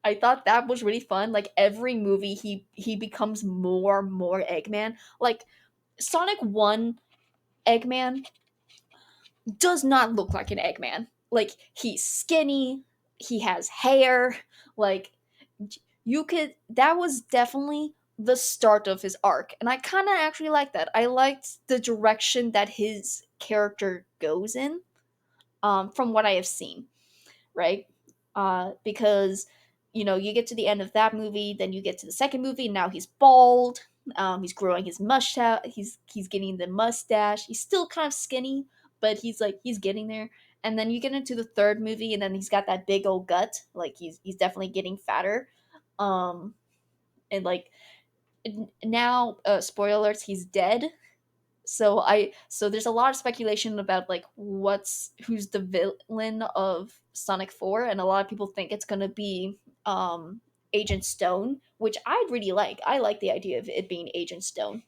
I thought that was really fun. Like every movie he becomes more Eggman. Like Sonic 1 Eggman does not look like an Eggman. Like he's skinny, he has hair, like you could that was definitely the start of his arc. And I kind of actually like that. I liked the direction that his character goes in from what I have seen, right? Because you get to the end of that movie, then you get to the second movie, and now he's bald. He's growing his mustache. He's getting the mustache. He's still kind of skinny, but he's getting there. And then you get into the third movie, and then he's got that big old gut. Like he's definitely getting fatter. Um, and like now, spoiler alerts, he's dead. So there's a lot of speculation about like who's the villain of Sonic 4, and a lot of people think it's gonna be Agent Stone, which I really like. I like the idea of it being Agent Stone.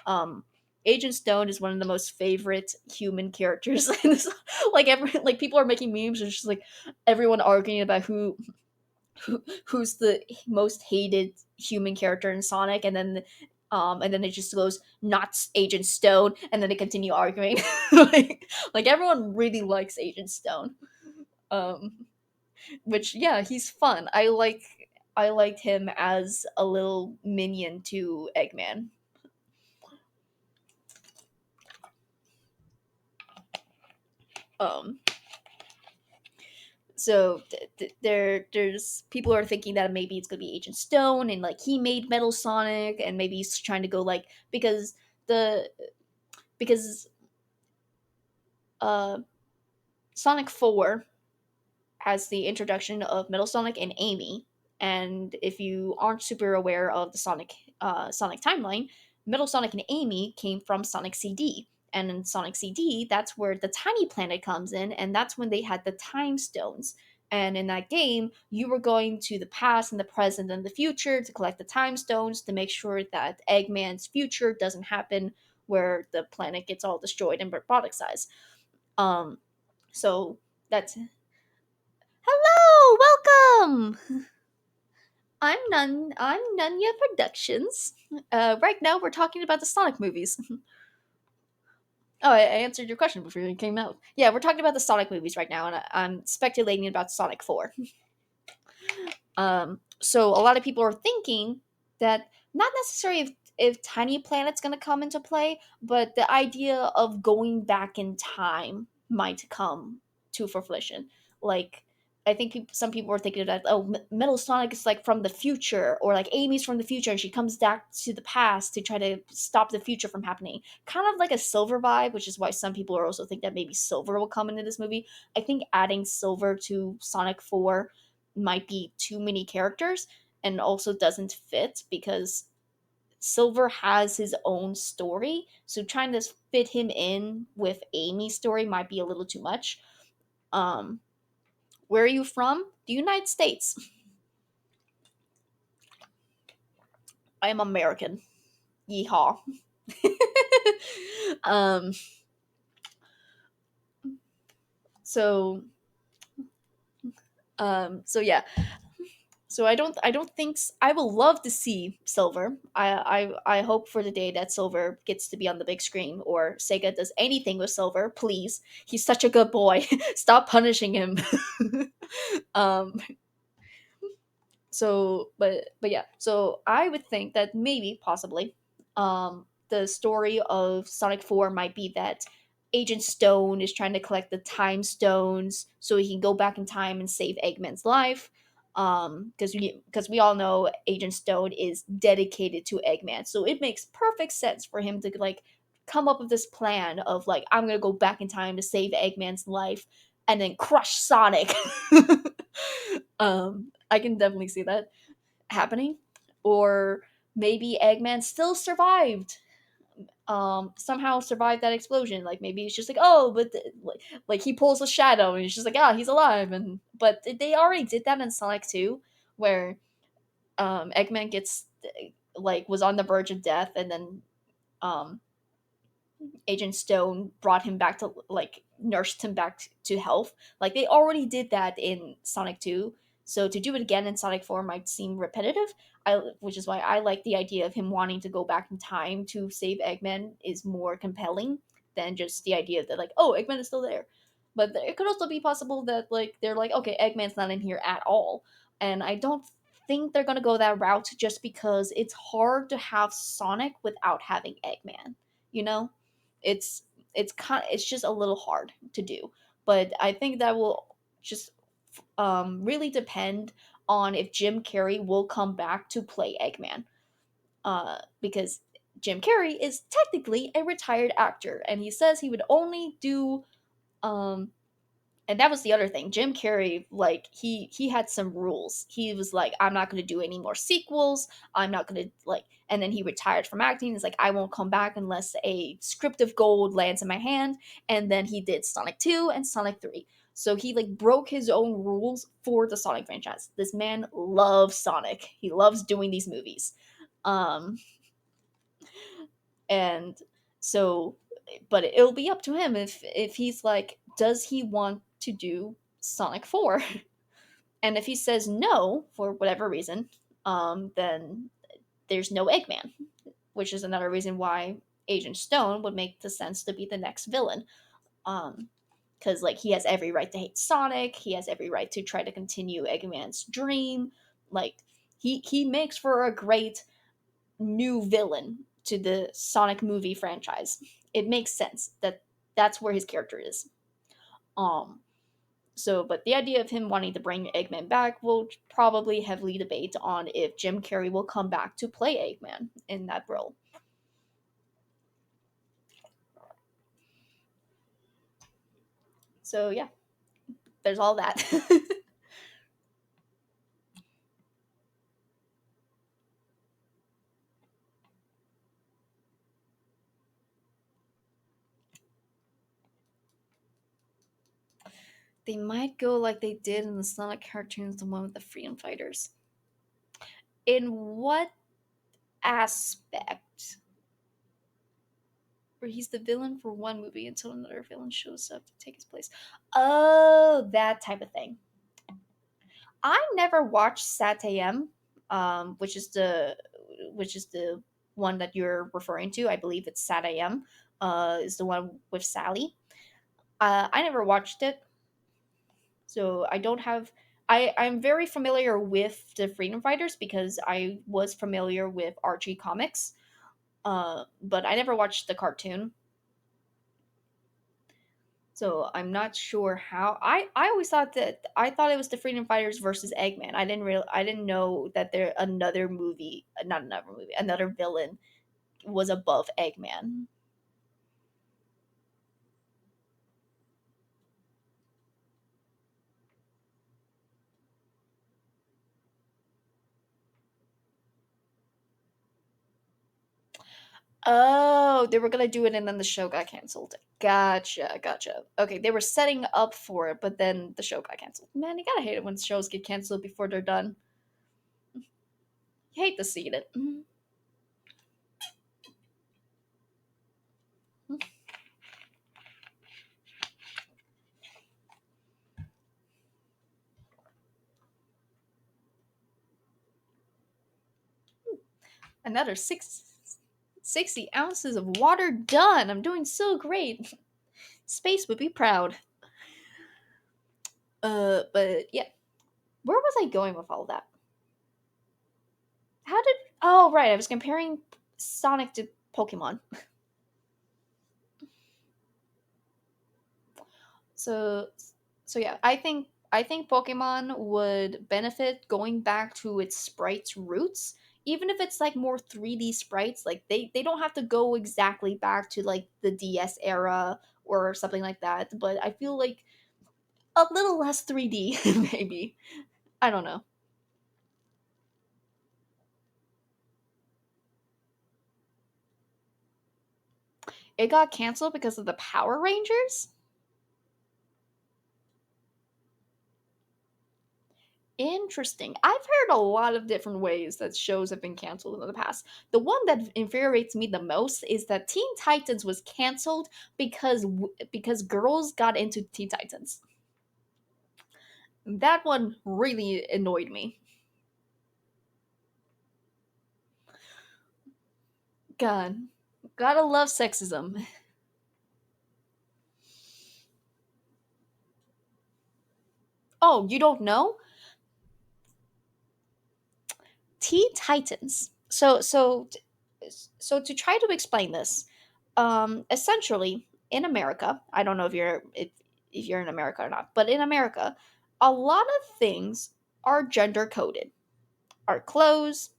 Um Agent Stone is one of the most favorite human characters in this. Like people are making memes, and it's just like everyone arguing about who's the most hated human character in Sonic, and then it just goes not Agent Stone, and then they continue arguing. like everyone really likes Agent Stone. Um, which yeah, he's fun. I liked him as a little minion to Eggman. Um, so there's people are thinking that maybe it's gonna be Agent Stone, and like he made Metal Sonic, and maybe he's trying to go like the because uh Sonic 4 has the introduction of Metal Sonic and Amy. And if you aren't super aware of the Sonic timeline, Metal Sonic and Amy came from Sonic CD. And in Sonic CD, that's where the tiny planet comes in, and that's when they had the time stones. And in that game, you were going to the past and the present and the future to collect the time stones to make sure that Eggman's future doesn't happen, where the planet gets all destroyed and robotic size. Um, so that's hello, welcome. I'm Nunya Productions. Right now we're talking about the Sonic movies. Oh, I answered your question before you came out. Yeah, we're talking about the Sonic movies right now, and I'm speculating about Sonic 4. So a lot of people are thinking that not necessarily if Tiny Planet's gonna come into play, but the idea of going back in time might come to fruition. Like, I think some people were thinking that Metal Sonic is like from the future, or like Amy's from the future, and she comes back to the past to try to stop the future from happening. Kind of like a Silver vibe, which is why some people are also think that maybe Silver will come into this movie. I think adding Silver to Sonic 4 might be too many characters and also doesn't fit because Silver has his own story. So trying to fit him in with Amy's story might be a little too much. Um, where are you from? The United States. I am American. Yeehaw. um, so so yeah, so I don't think I will love to see Silver. I hope for the day that Silver gets to be on the big screen, or Sega does anything with Silver, please. He's such a good boy. Stop punishing him. um but yeah, so I would think that maybe possibly the story of Sonic 4 might be that Agent Stone is trying to collect the time stones so he can go back in time and save Eggman's life. Because we all know Agent Stone is dedicated to Eggman, so it makes perfect sense for him to like come up with this plan of like, I'm gonna go back in time to save Eggman's life and then crush Sonic. I can definitely see that happening. Or maybe Eggman still survived. Somehow survived that explosion. Like maybe it's just like, oh, but like he pulls a shadow and it's just like, ah, he's alive. And but they already did that in Sonic 2, where Eggman gets like was on the verge of death, and then um Agent Stone brought him back to like nursed him back to health. Like they already did that in Sonic 2. So to do it again in Sonic 4 might seem repetitive. Which is why I like the idea of him wanting to go back in time to save Eggman is more compelling than just the idea that like, oh, Eggman is still there. But it could also be possible that like they're like, okay, Eggman's not in here at all. And I don't think they're gonna go that route just because it's hard to have Sonic without having Eggman. You know? it's it's just a little hard to do, but I think that will just really depend on if Jim Carrey will come back to play Eggman, because Jim Carrey is technically a retired actor, and he says he would only do um and that was the other thing. Jim Carrey, like he had some rules. He was like, I'm not going to do any more sequels. I'm not going to like. And then he retired from acting. He's like, I won't come back unless a script of gold lands in my hand. And then he did Sonic 2 and Sonic 3. So he like broke his own rules for the Sonic franchise. This man loves Sonic. He loves doing these movies. Um, and so but it'll be up to him if he's like, does he want to do Sonic 4? And if he says no for whatever reason, then there's no Eggman, which is another reason why Agent Stone would make the sense to be the next villain. Because like he has every right to hate Sonic, he has every right to try to continue Eggman's dream. Like he makes for a great new villain to the Sonic movie franchise. It makes sense that that's where his character is. Um, so, but the idea of him wanting to bring Eggman back will probably heavily debate on if Jim Carrey will come back to play Eggman in that role. So yeah, there's all that. They might go like they did in the Sonic cartoons, the one with the Freedom Fighters. In what aspect? Where he's the villain for one movie until another villain shows up to take his place. Oh, that type of thing. I never watched Sat AM, which is the one that you're referring to. I believe it's Sat AM. Is the one with Sally. I never watched it, so I don't have. I'm very familiar with the Freedom Fighters because I was familiar with Archie comics, but I never watched the cartoon. So I'm not sure how. I always thought that I thought it was the Freedom Fighters versus Eggman. I didn't know that there another movie, not another movie, another villain was above Eggman. Oh, they were gonna do it and then the show got canceled. Gotcha, gotcha. Okay, they were setting up for it, but then the show got canceled. Man, you gotta hate it when shows get canceled before they're done. You hate to see it. Mhm. Another 60 ounces of water done. I'm doing so great. Space would be proud. But yeah, where was I going with all that? How did? Oh, right, I was comparing Sonic to Pokemon. So, so yeah, I think Pokemon would benefit going back to its sprites roots, even if it's like more 3D sprites. Like they don't have to go exactly back to like the DS era or something like that. But I feel like a little less 3D, maybe. I don't know. It got canceled because of the Power Rangers? Interesting. I've heard a lot of different ways that shows have been canceled in the past. The one that infuriates me the most is that Teen Titans was canceled because girls got into Teen Titans. That one really annoyed me. God, gotta love sexism. Oh, you don't know? Teen Titans. So to try to explain this, essentially in America, I don't know if you're in America or not, but in America, a lot of things are gender coded. Our clothes,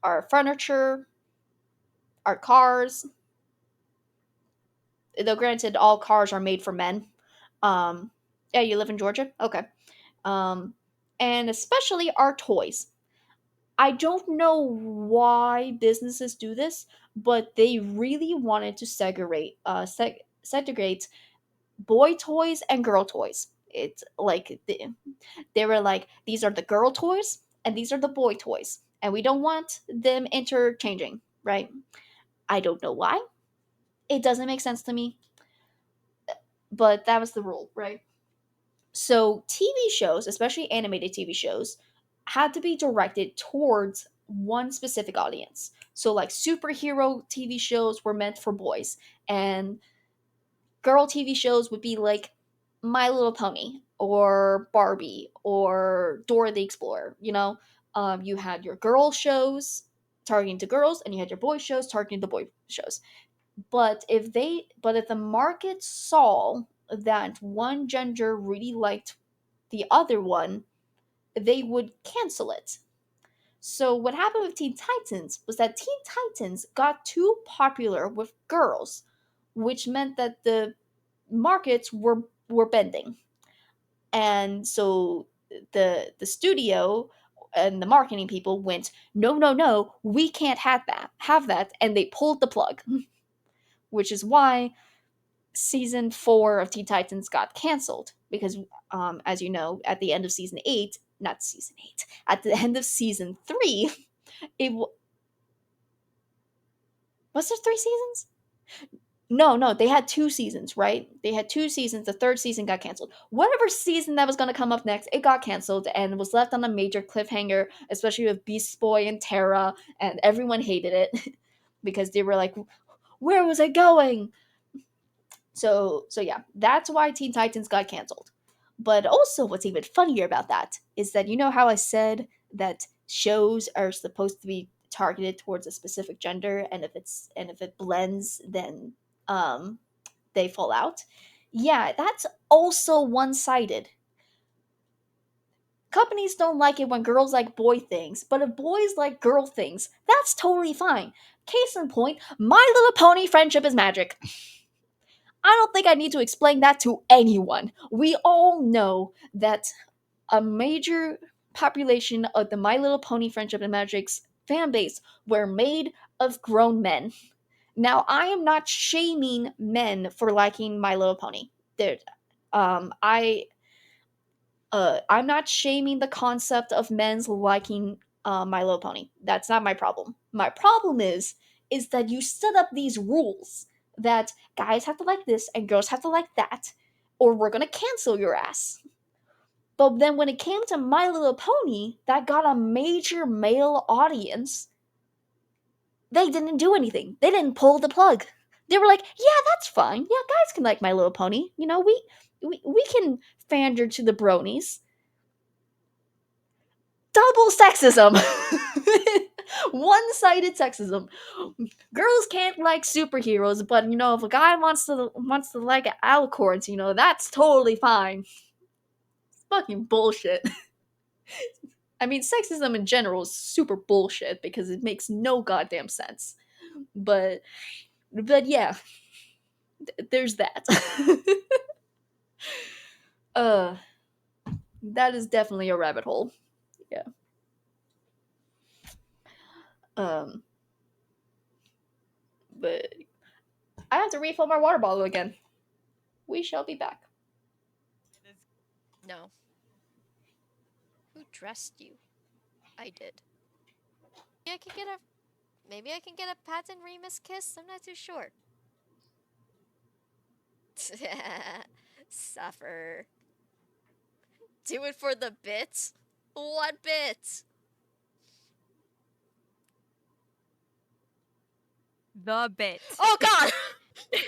our furniture, our cars. Though granted, all cars are made for men. Um, yeah, you live in Georgia, okay. Um, and especially our toys. I don't know why businesses do this, but they really wanted to segregate boy toys and girl toys. It's like they were like, these are the girl toys and these are the boy toys, and we don't want them interchanging, right? I don't know why. It doesn't make sense to me, but that was the rule, right? So TV shows, especially animated TV shows, had to be directed towards one specific audience. So like superhero TV shows were meant for boys, and girl TV shows would be like My Little Pony or Barbie or Dora the Explorer. You had your girl shows targeting to girls, and you had your boy shows targeting the boy shows. But if the market saw that one gender really liked the other one, they would cancel it. So what happened with Teen Titans was that Teen Titans got too popular with girls, which meant that the markets were bending. And so the studio and the marketing people went, no, no, no, we can't have that, and they pulled the plug. Which is why season 4 of Teen Titans got canceled, because as you know, at the end of season 8, not season 8, at the end of season 3, it was there 3 seasons? No, they had 2 seasons, right? They had 2 seasons. The 3rd season got canceled. Whatever season that was going to come up next, it got canceled and was left on a major cliffhanger, especially with Beast Boy and Terra, and everyone hated it because they were like, where was it going? So yeah, that's why Teen Titans got canceled. But also, what's even funnier about that is that, you know how I said that shows are supposed to be targeted towards a specific gender, and if it blends, then they fall out. Yeah, that's also one-sided. Companies don't like it when girls like boy things, but if boys like girl things, that's totally fine. Case in point, My Little Pony friendship is magic. I don't think I need to explain that to anyone. We all know that a major population of the My Little Pony Friendship and Magic's fan base were made of grown men. Now, I am not shaming men for liking My Little Pony. There, um, I, I'm not shaming the concept of men's liking My Little Pony. That's not my problem. My problem is that you set up these rules that guys have to like this and girls have to like that, or we're gonna cancel your ass. But then when it came to My Little Pony, that got a major male audience, they didn't do anything. They didn't pull the plug. They were like, yeah, that's fine. Yeah, guys can like My Little Pony. You know, we can pander to the bronies. Double sexism. One-sided sexism. Girls can't like superheroes, but you know, if a guy wants to like alicorns, you know, that's totally fine. It's fucking bullshit. I mean, sexism in general is super bullshit because it makes no goddamn sense. But yeah, there's that. uh that is definitely a rabbit hole. Yeah. Um but I have to refill my water bottle again. We shall be back. No. Who dressed you? I did. Maybe I can get a Pat and Remus kiss? I'm not too sure. Suffer. Do it for the bit? What bit? The bit. Oh god! I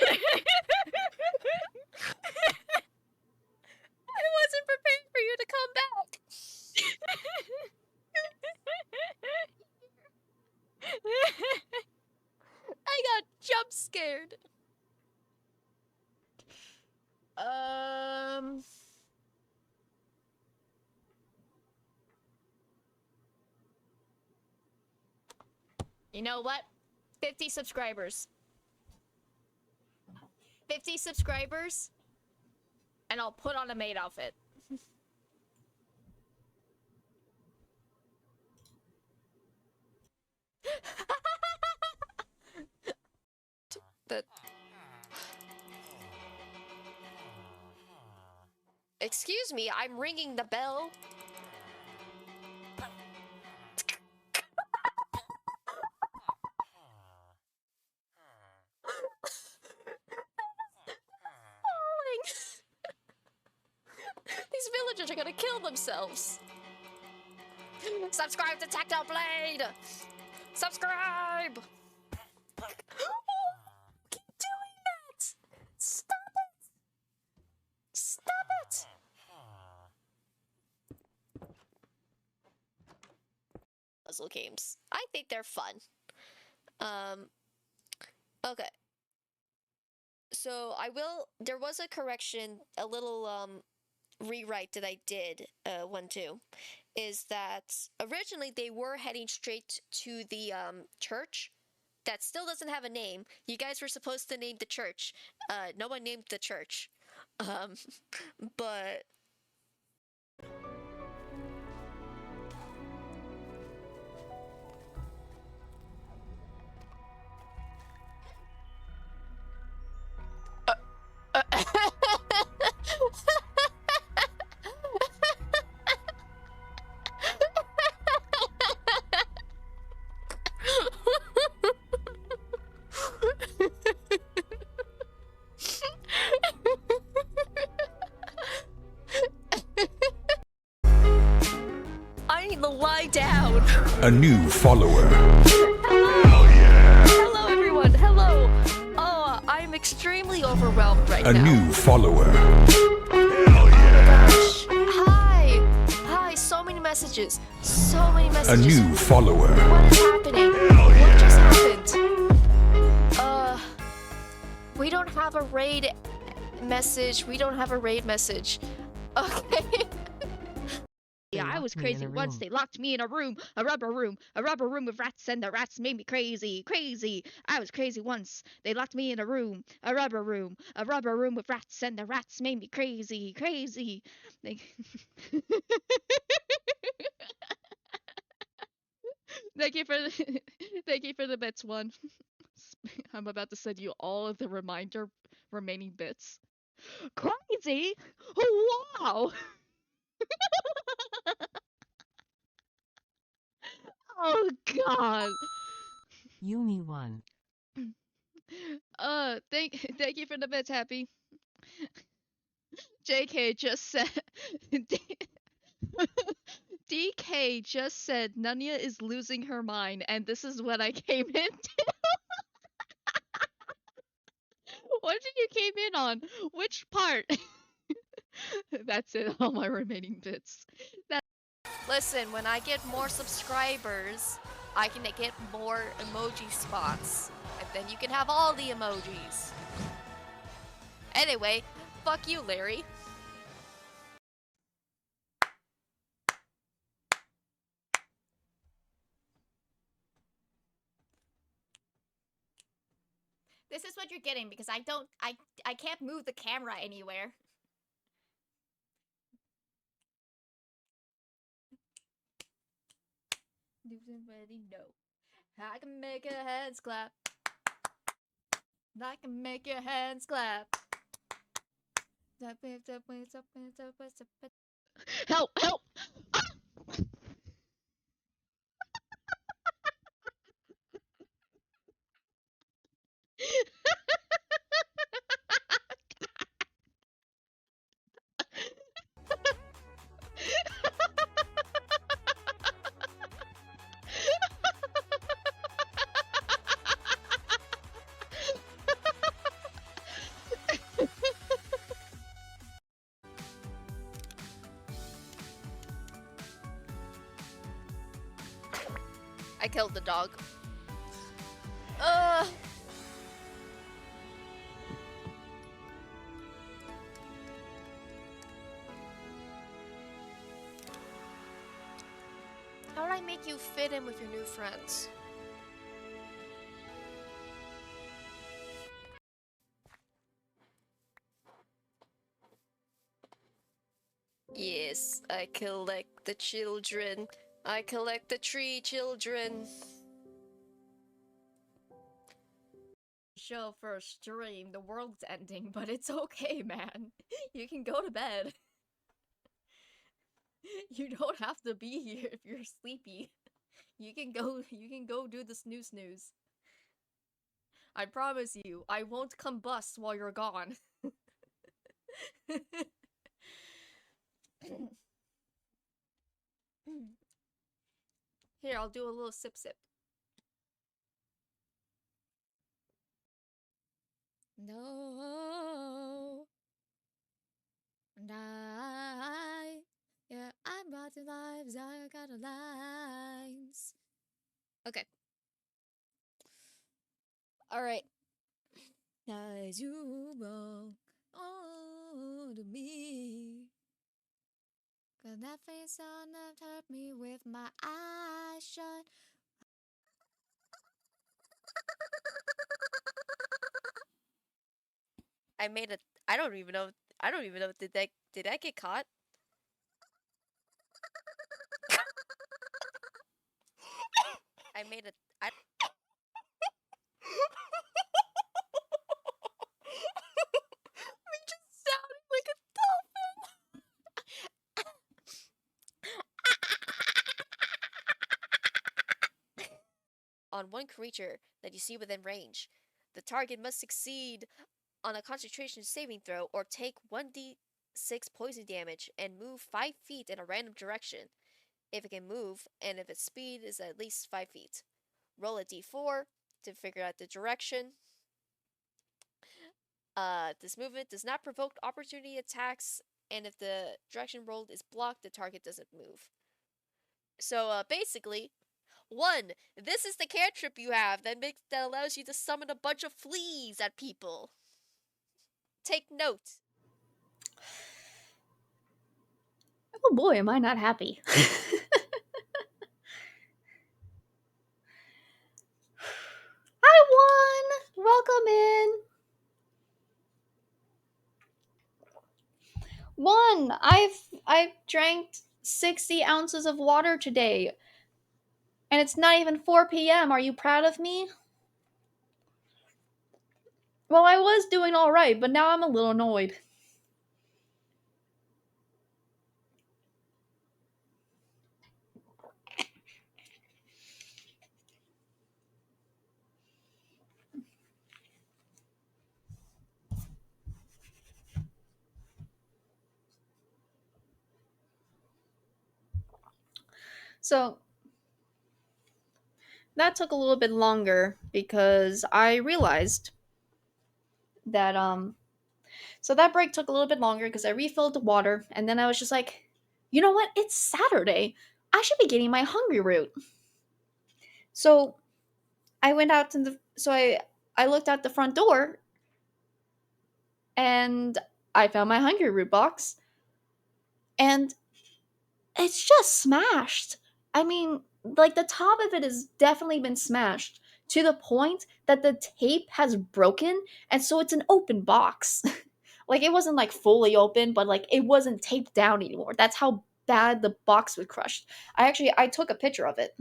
wasn't prepared for you to come back. I got jump scared. You know what? 50 subscribers. 50 subscribers, and I'll put on a maid outfit. That. Excuse me, I'm ringing the bell. These villagers are gonna kill themselves. Subscribe to Tactile Blade! Subscribe! Keep doing that! Stop it! Stop it! Puzzle games. I think they're fun. Okay. So there was a correction, a little rewrite that I did, one too, is that originally they were heading straight to the church. That still doesn't have a name. You guys were supposed to name the church. No one named the church. Um, but I need to lie down. A new follower. Hello, everyone. Hello. Oh, I'm extremely overwhelmed right A now. new follower. Gosh. Hi. Hi. So many messages. So many A messages. new follower. What is happening? What just happened? We don't have a raid message. We don't have a raid message. Okay. Yeah, I was crazy once. They locked me in a room, a rubber room with rats, and the rats made me crazy, crazy. I was crazy once. They locked me in a room, a rubber room with rats, and the rats made me crazy, crazy. They... Thank you for the, thank you for the bits, one. I'm about to send you all of the remaining bits. Crazy? Oh, wow! Oh God. Yumi won. Thank you for the bits, Happy. JK just said DK just said Nunya is losing her mind, and this is what I came into. What did you came in on? Which part? That's it, all my remaining bits. Listen, when I get more subscribers, I can get more emoji spots. And then you can have all the emojis. Anyway, fuck you, Larry. This is what you're getting because I can't move the camera anywhere. Do somebody know? I can make your hands clap. I can make your hands clap. Help! Help! I killed the dog. How do I make you fit in with your new friends? Yes, I collect the children. I collect the tree children. Show for a stream, the world's ending, but it's okay, man. You can go to bed. You don't have to be here if you're sleepy. You can go do the snooze. I promise you, I won't combust while you're gone. Here, I'll do a little sip. No. And yeah, I'm writing lives, I got lines. Okay. Alright. As you walk on to me. Cause that face on that hurt me with my eyes shut. I made a. I don't even know. I don't even know. Did I get caught? I made a. I. Me just sounding like a dolphin. On one creature that you see within range, the target must succeed on a concentration saving throw or take 1d6 poison damage and move 5 feet in a random direction. If it can move, and if its speed is at least 5 feet. Roll a d4 to figure out the direction. This movement does not provoke opportunity attacks, and if the direction rolled is blocked, the target doesn't move. So, basically, 1. This is the cantrip you have that allows you to summon a bunch of fleas at people. Take note. Oh boy, am I not happy. Hi, one! Welcome in! One! I've drank 60 ounces of water today. And it's not even 4 p.m. Are you proud of me? Well, I was doing alright, but now I'm a little annoyed. So, that took a little bit longer because I realized that so that break took a little bit longer because I refilled the water and then I was just like, you know what? It's Saturday. I should be getting my hungry root. So I went out to the so I looked out the front door and I found my hungry root box and it's just smashed. I mean, like the top of it has definitely been smashed to the point that the tape has broken and so it's an open box. Like it wasn't like fully open, but like it wasn't taped down anymore. That's how bad the box was crushed. I took a picture of it.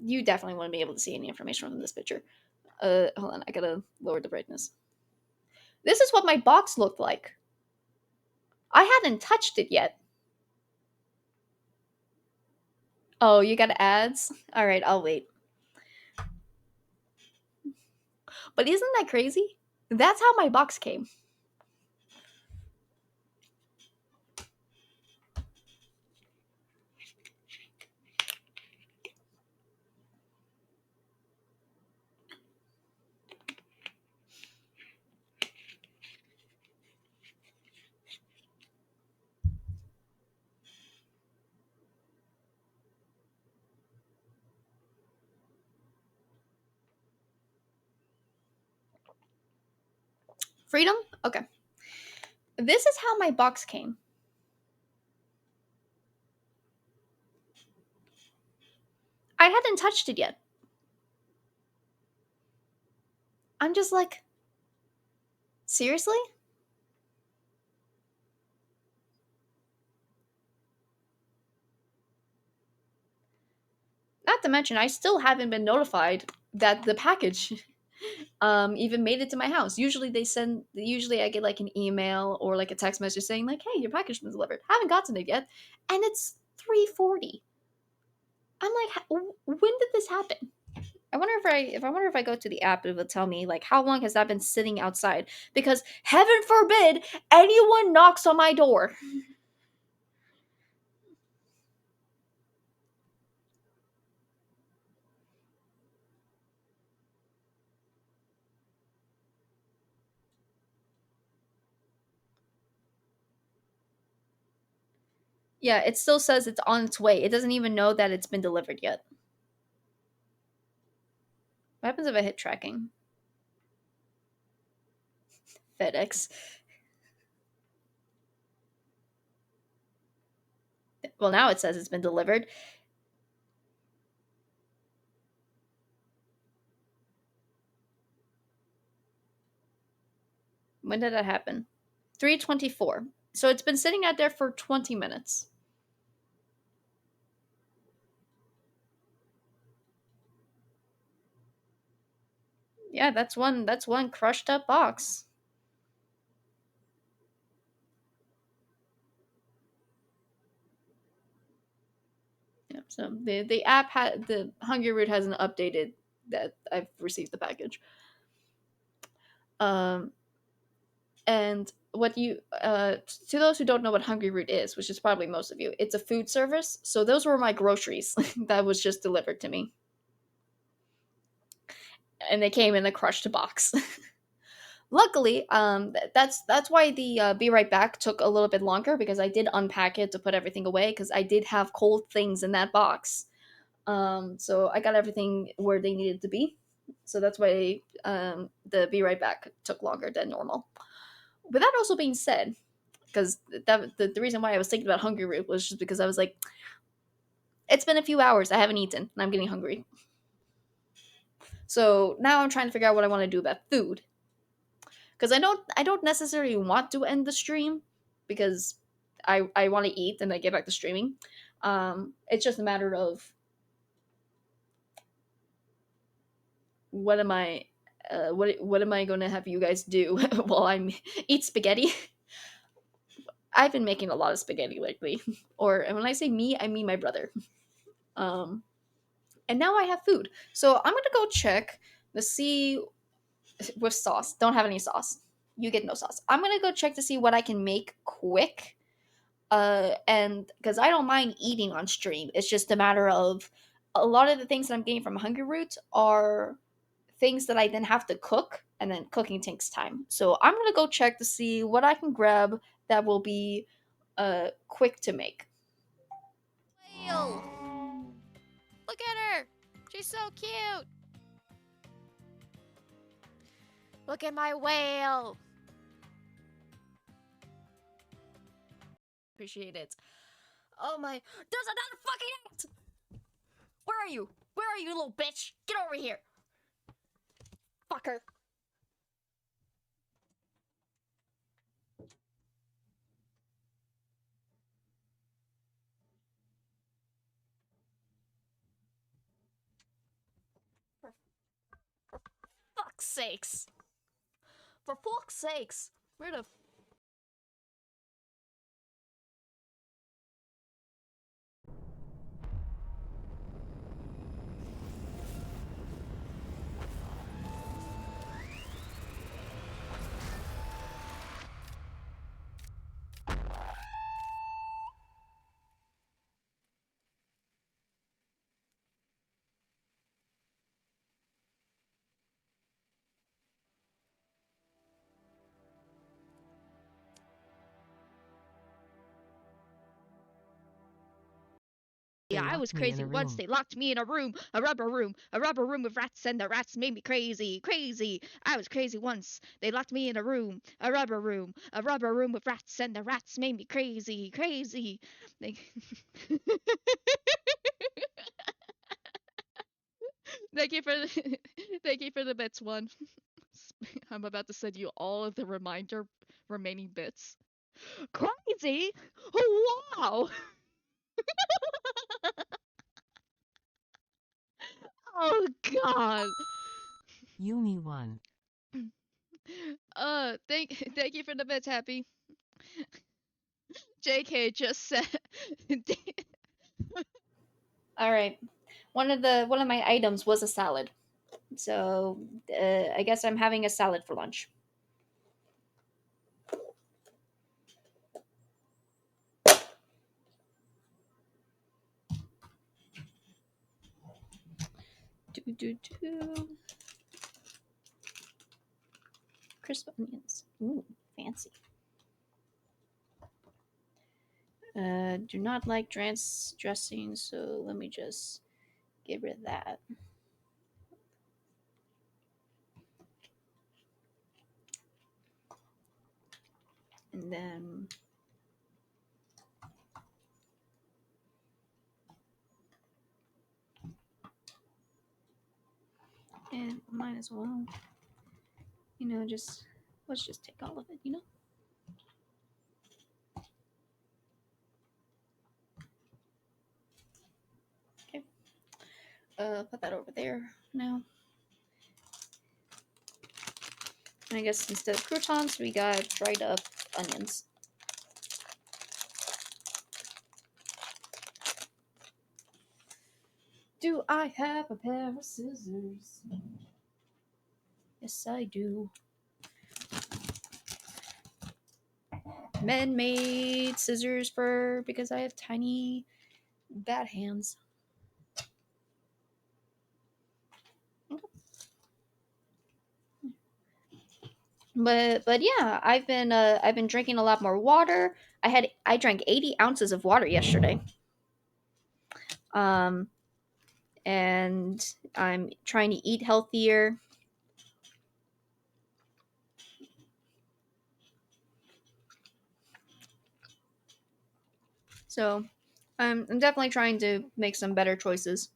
You definitely wouldn't be able to see any information from this picture. Hold on, I gotta lower the brightness. This is what my box looked like. I hadn't touched it yet. Oh, you got ads? All right, I'll wait. But isn't that crazy? That's how my box came. Freedom? Okay. This is how my box came. I hadn't touched it yet. I'm just like, seriously? Not to mention, I still haven't been notified that the package even made it to my house. Usually I get like an email or like a text message saying like, hey, your package has been delivered. Haven't gotten it yet. And it's 3:40. I'm like, when did this happen? I wonder if I go to the app, it will tell me like how long has that been sitting outside? Because heaven forbid anyone knocks on my door. Yeah, it still says it's on its way. It doesn't even know that it's been delivered yet. What happens if I hit tracking? FedEx. Well, now it says it's been delivered. When did that happen? 3:24. So it's been sitting out there for 20 minutes. Yeah, that's one crushed up box. Yeah, so the app had the Hungry Root hasn't updated that I've received the package. Um and what you to those who don't know what Hungry Root is, which is probably most of you, it's a food service. So those were my groceries that was just delivered to me. And they came in a crushed box. Luckily, that's why the be right back took a little bit longer, because I did unpack it to put everything away, because I did have cold things in that box. So I got everything where they needed to be. So that's why the be right back took longer than normal. With that also being said, because the reason why I was thinking about Hungry Root was just because I was like, it's been a few hours, I haven't eaten, and I'm getting hungry. So now I'm trying to figure out what I want to do about food, because I don't necessarily want to end the stream, because I want to eat and then get back to streaming. It's just a matter of what am I what am I going to have you guys do while I'm eat spaghetti? I've been making a lot of spaghetti lately, or and when I say me, I mean my brother. Um, and now I have food, so I'm gonna go check to see with sauce. Don't have any sauce. You get no sauce. I'm gonna go check to see what I can make quick. And because I don't mind eating on stream, it's just a matter of a lot of the things that I'm getting from Hungry Root are things that I then have to cook, and then cooking takes time. So I'm gonna go check to see what I can grab that will be quick to make. Whale! Look at her! She's so cute! Look at my whale! Appreciate it. Oh my. There's another fucking ant! Where are you? Where are you, little bitch? Get over here! Fucker. For fuck's sakes. For fuck's sakes. Where the Yeah, I was crazy once. They locked me in a room, a rubber room with rats, and the rats made me crazy, crazy. I was crazy once. They locked me in a room, a rubber room with rats, and the rats made me crazy, crazy. They... thank you for the, thank you for the bits, one. I'm about to send you all of the remaining bits. Crazy? Oh, wow! Oh god. Yumi 1. Thank you for the bits, Happy. JK just said All right, one of my items was a salad, so I guess I'm having a salad for lunch. Do do do. Crisp onions. Ooh, fancy. Do not like dressing, so let me just get rid of that. And then and might as well, just let's just take all of it. Okay. Put that over there now. And I guess instead of croutons, we got dried up onions. Do I have a pair of scissors? Yes, I do. Men made scissors because I have tiny, bad hands. But yeah, I've been drinking a lot more water. I drank 80 ounces of water yesterday. Um, and I'm trying to eat healthier. So I'm definitely trying to make some better choices.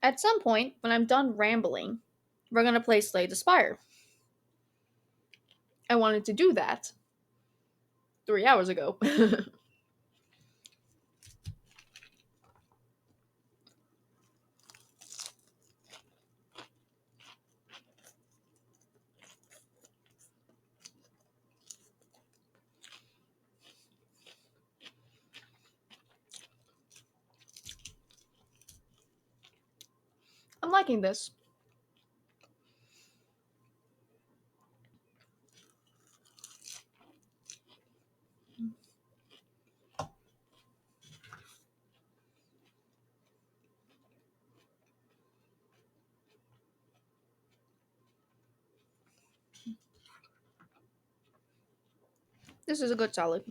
At some point, when I'm done rambling, we're gonna play Slay the Spire. I wanted to do that 3 hours ago. I'm liking this. This is a good salad.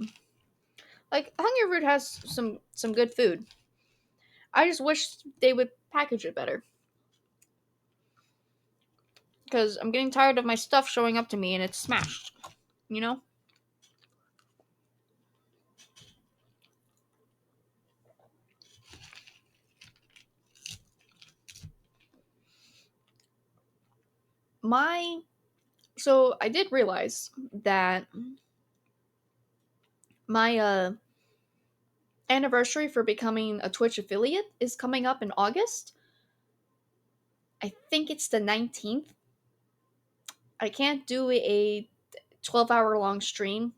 Like Hungry Root has some good food. I just wish they would package it better. Because I'm getting tired of my stuff showing up to me and it's smashed. You know? My so I did realize that my anniversary for becoming a Twitch affiliate is coming up in August. I think it's the 19th. I can't do a 12-hour long stream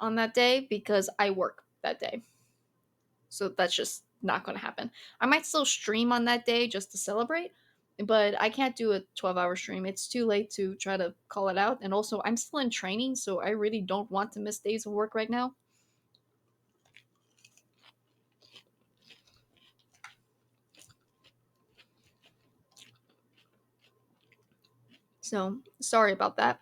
on that day because I work that day. So that's just not going to happen. I might still stream on that day just to celebrate, but I can't do a 12-hour stream. It's too late to try to call it out. And also, I'm still in training, so I really don't want to miss days of work right now. So, sorry about that.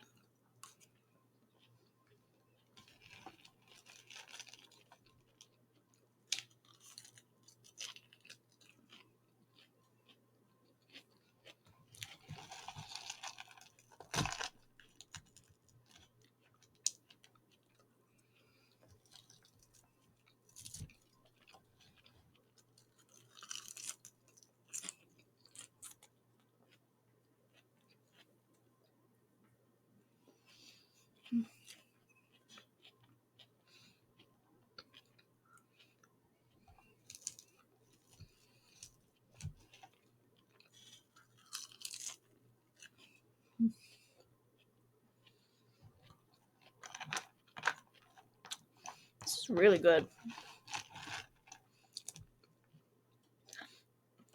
This is really good.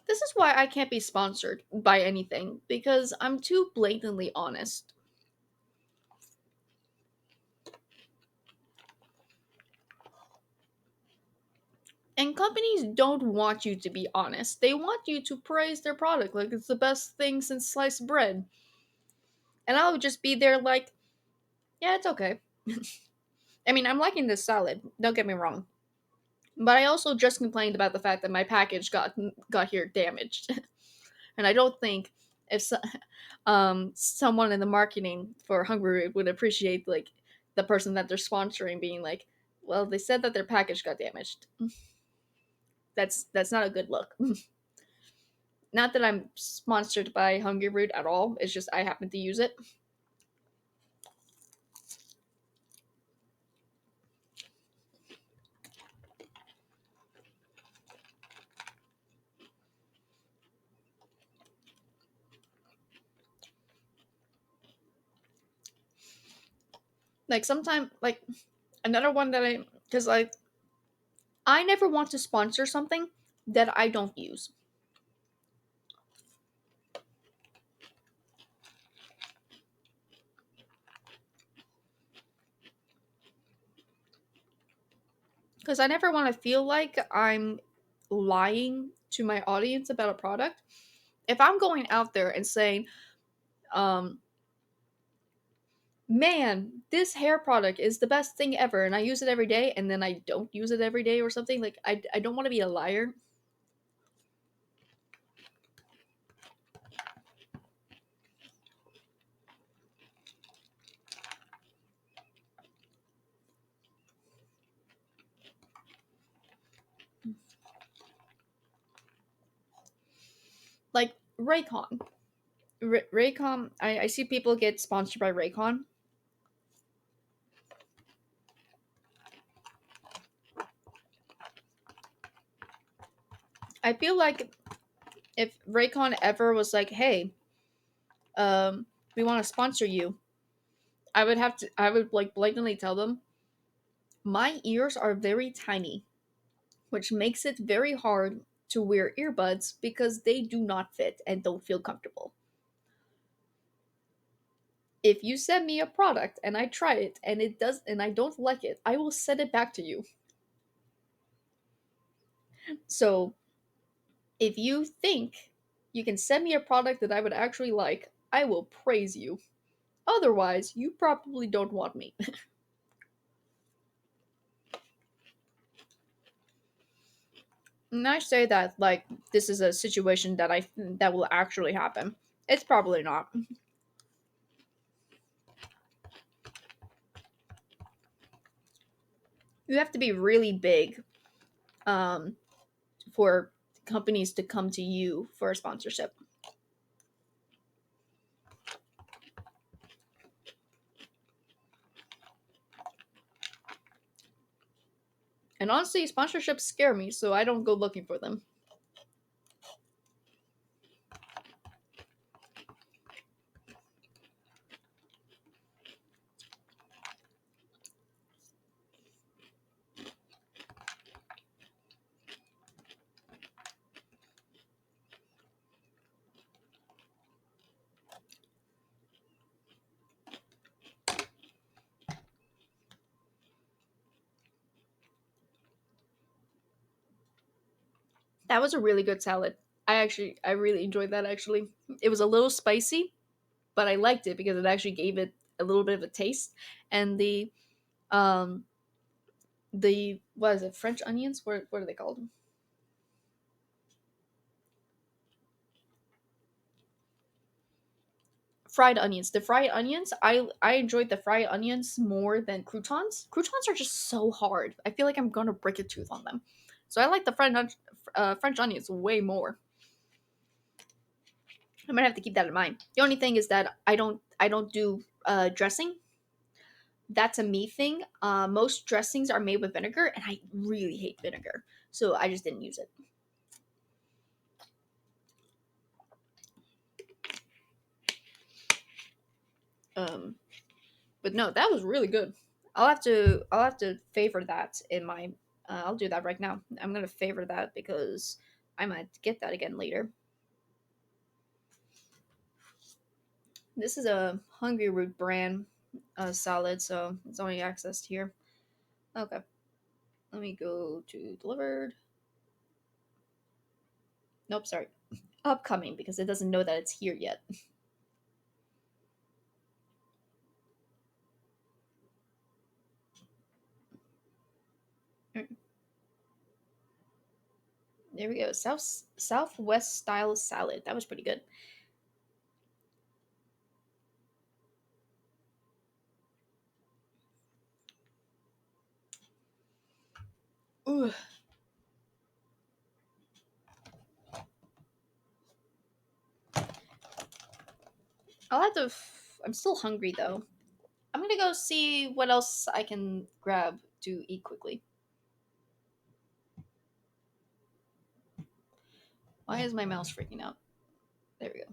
This is why I can't be sponsored by anything, because I'm too blatantly honest. And companies don't want you to be honest. They want you to praise their product like it's the best thing since sliced bread. And I would just be there like, yeah, it's okay. I mean, I'm liking this salad. Don't get me wrong. But I also just complained about the fact that my package got here damaged. And I don't think if someone in the marketing for Hungry would appreciate like the person that they're sponsoring being like, well, they said that their package got damaged. That's not a good look. Not that I'm sponsored by Hungry Root at all. It's just I happen to use it. Like sometimes, like another one that because like I never want to sponsor something that I don't use. Because I never want to feel like I'm lying to my audience about a product. If I'm going out there and saying, um, man, this hair product is the best thing ever, and I use it every day, and then I don't use it every day or something, like, I don't want to be a liar. Like, Raycon. Raycon, I see people get sponsored by Raycon. I feel like if Raycon ever was like, hey, we want to sponsor you, I would like blatantly tell them, my ears are very tiny, which makes it very hard to wear earbuds because they do not fit and don't feel comfortable. If you send me a product and I try it and it does and I don't like it, I will send it back to you. So, if you think you can send me a product that I would actually like, I will praise you. Otherwise, you probably don't want me. And I say that like this is a situation that will actually happen. It's probably not. You have to be really big um, for companies to come to you for a sponsorship. And honestly, sponsorships scare me, so I don't go looking for them. That was a really good salad. I really enjoyed that actually. It was a little spicy, but I liked it because it actually gave it a little bit of a taste. And um the what is it, French onions? What are they called? Fried onions. The fried onions, I enjoyed the fried onions more than croutons. Croutons are just so hard. I feel like I'm gonna break a tooth on them. So I like the French onions way more. I might have to keep that in mind. The only thing is that I don't do dressing. That's a me thing. Most dressings are made with vinegar, and I really hate vinegar, so I just didn't use it. Um, but no, that was really good. I'll have to favor that in my. I'll do that right now. I'm gonna favor that because I might get that again later. This is a Hungry Root brand salad, so it's only accessed here. Okay, let me go to delivered. Nope, sorry. Upcoming, because it doesn't know that it's here yet. There we go. Southwest style salad. That was pretty good. Ooh. I'll have to. I'm still hungry though. I'm gonna go see what else I can grab to eat quickly. Why is my mouse freaking out? There we go.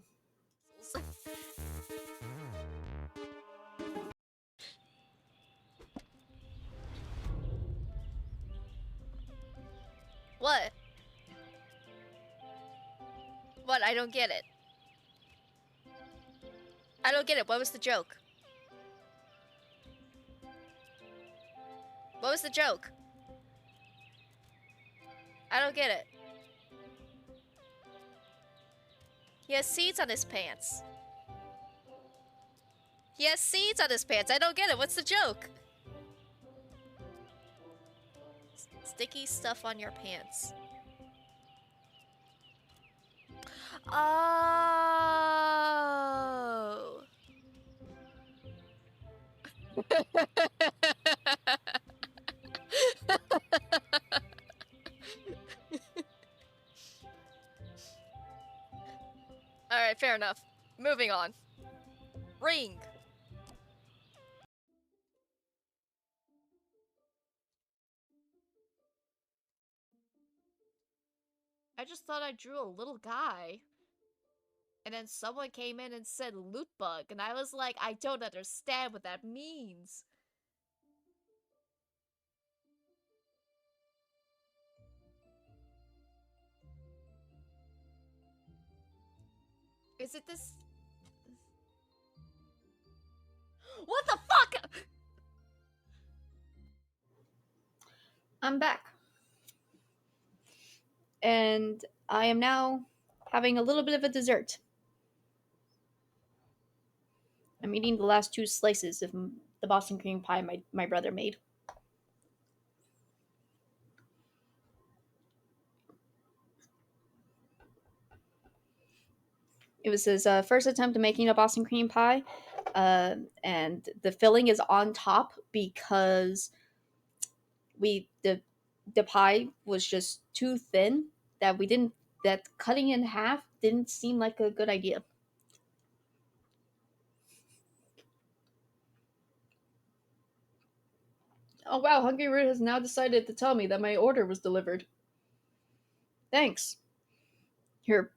What? What? I don't get it. I don't get it. What was the joke? What was the joke? I don't get it. He has seeds on his pants. He has seeds on his pants. I don't get it. What's the joke? Sticky stuff on your pants. Oh. Alright, fair enough. Moving on. Ring. I just thought I drew a little guy. And then someone came in and said loot bug, and I was like, I don't understand what that means. Is it this? What the fuck? I'm back. And I am now having a little bit of a dessert. I'm eating the last 2 slices of the Boston cream pie my brother made. It was his first attempt at making a Boston cream pie, and the filling is on top because the pie was just too thin that cutting in half didn't seem like a good idea. Oh wow, Hungry Root has now decided to tell me that my order was delivered. Thanks. You're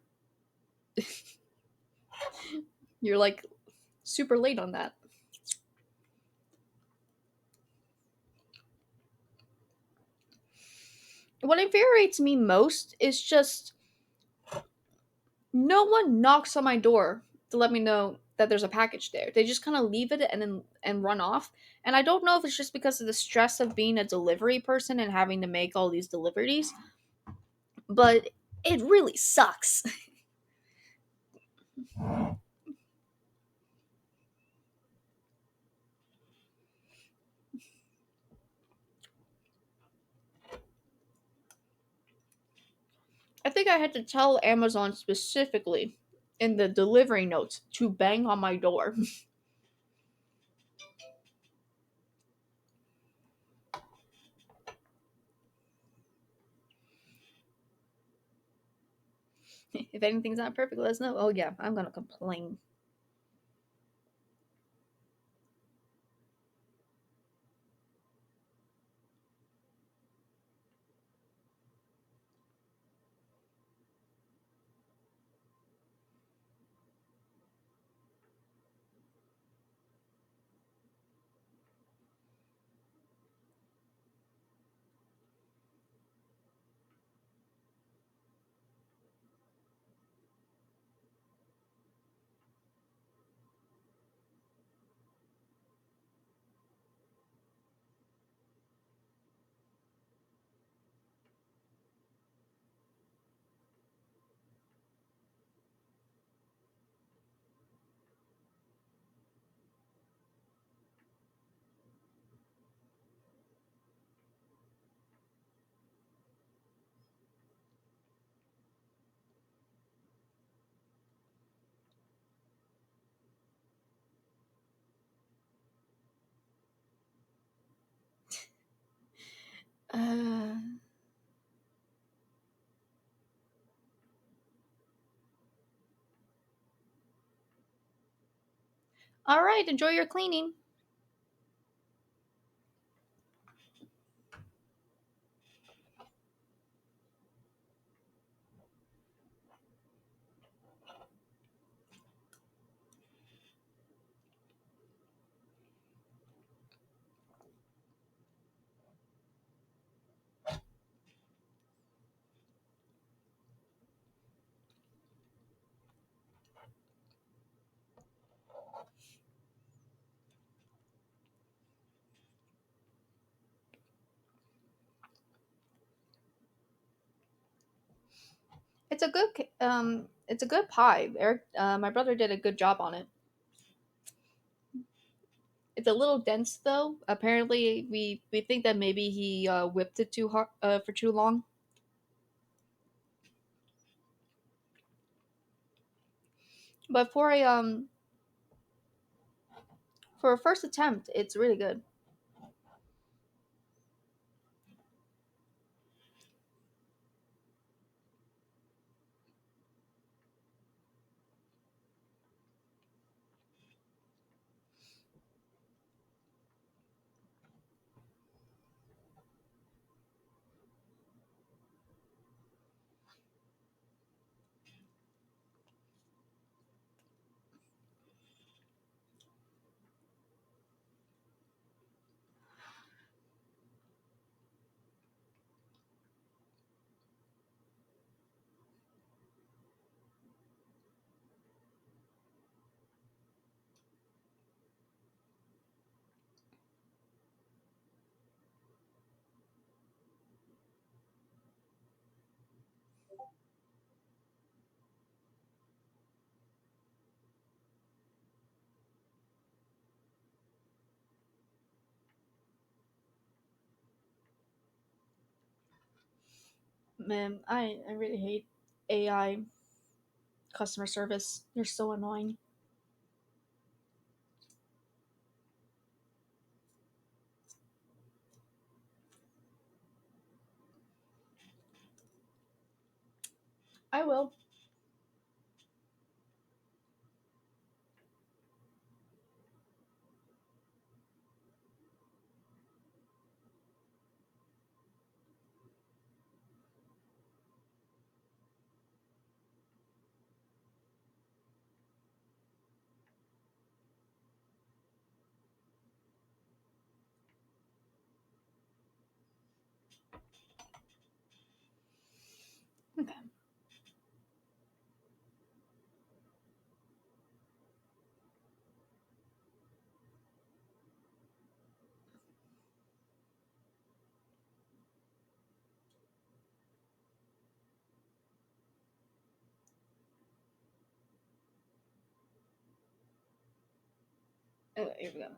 you're like super late on that. What infuriates me most is just no one knocks on my door to let me know that there's a package there. They just kind of leave it and run off. And I don't know if it's just because of the stress of being a delivery person and having to make all these deliveries, but it really sucks. I think I had to tell Amazon specifically in the delivery notes to bang on my door. If anything's not perfect, let us know. Oh yeah, I'm gonna complain. Uh, all right, enjoy your cleaning. It's a good pie. Eric, my brother did a good job on it. It's a little dense though. Apparently, we think that maybe he whipped it too hard for too long. But for a first attempt, it's really good. Man, I really hate AI customer service. They're so annoying. I will. Okay. Here we go.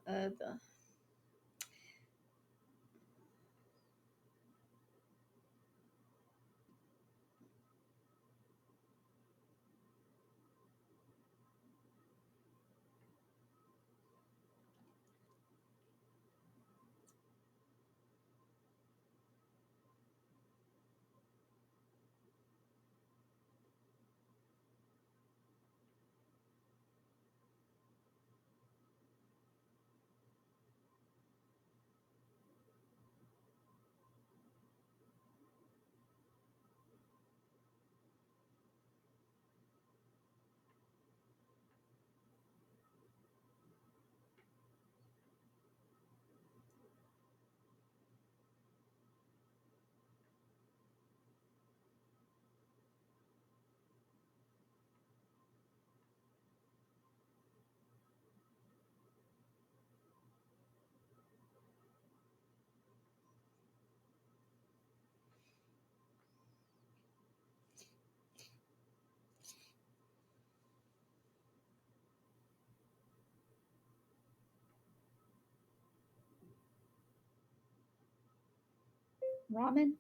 Ramen.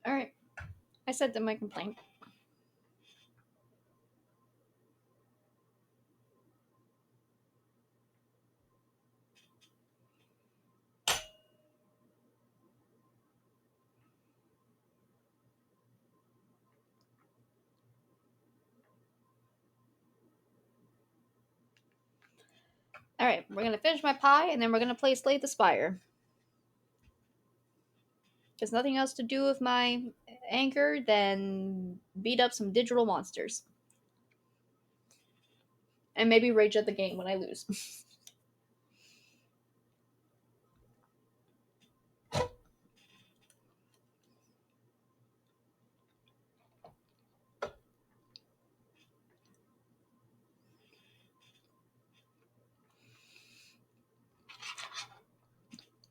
Alright. I said that my complaint. Alright, we're gonna finish my pie and then we're gonna play Slay the Spire. There's nothing else to do with my anchor than beat up some digital monsters. And maybe rage at the game when I lose.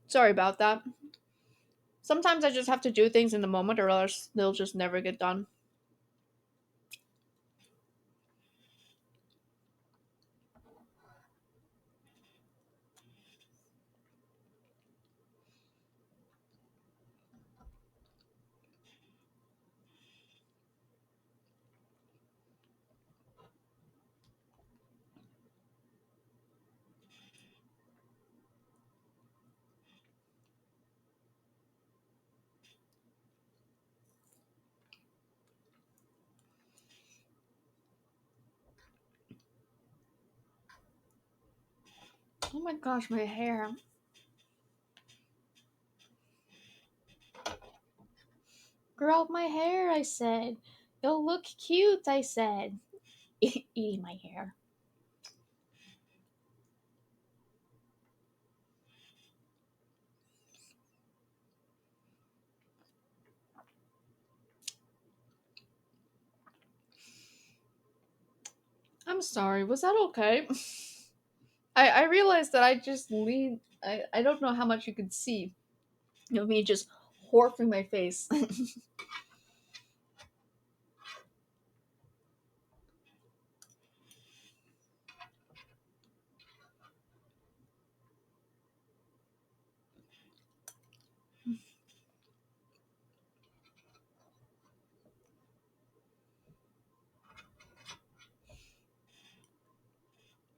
Sorry about that. Sometimes I just have to do things in the moment or else they'll just never get done. Oh my gosh, my hair. Grow out my hair, I said. It'll look cute, I said. Eating my hair. I'm sorry, was that okay? I realized that I just leaned. I don't know how much you could see of me just horfing my face.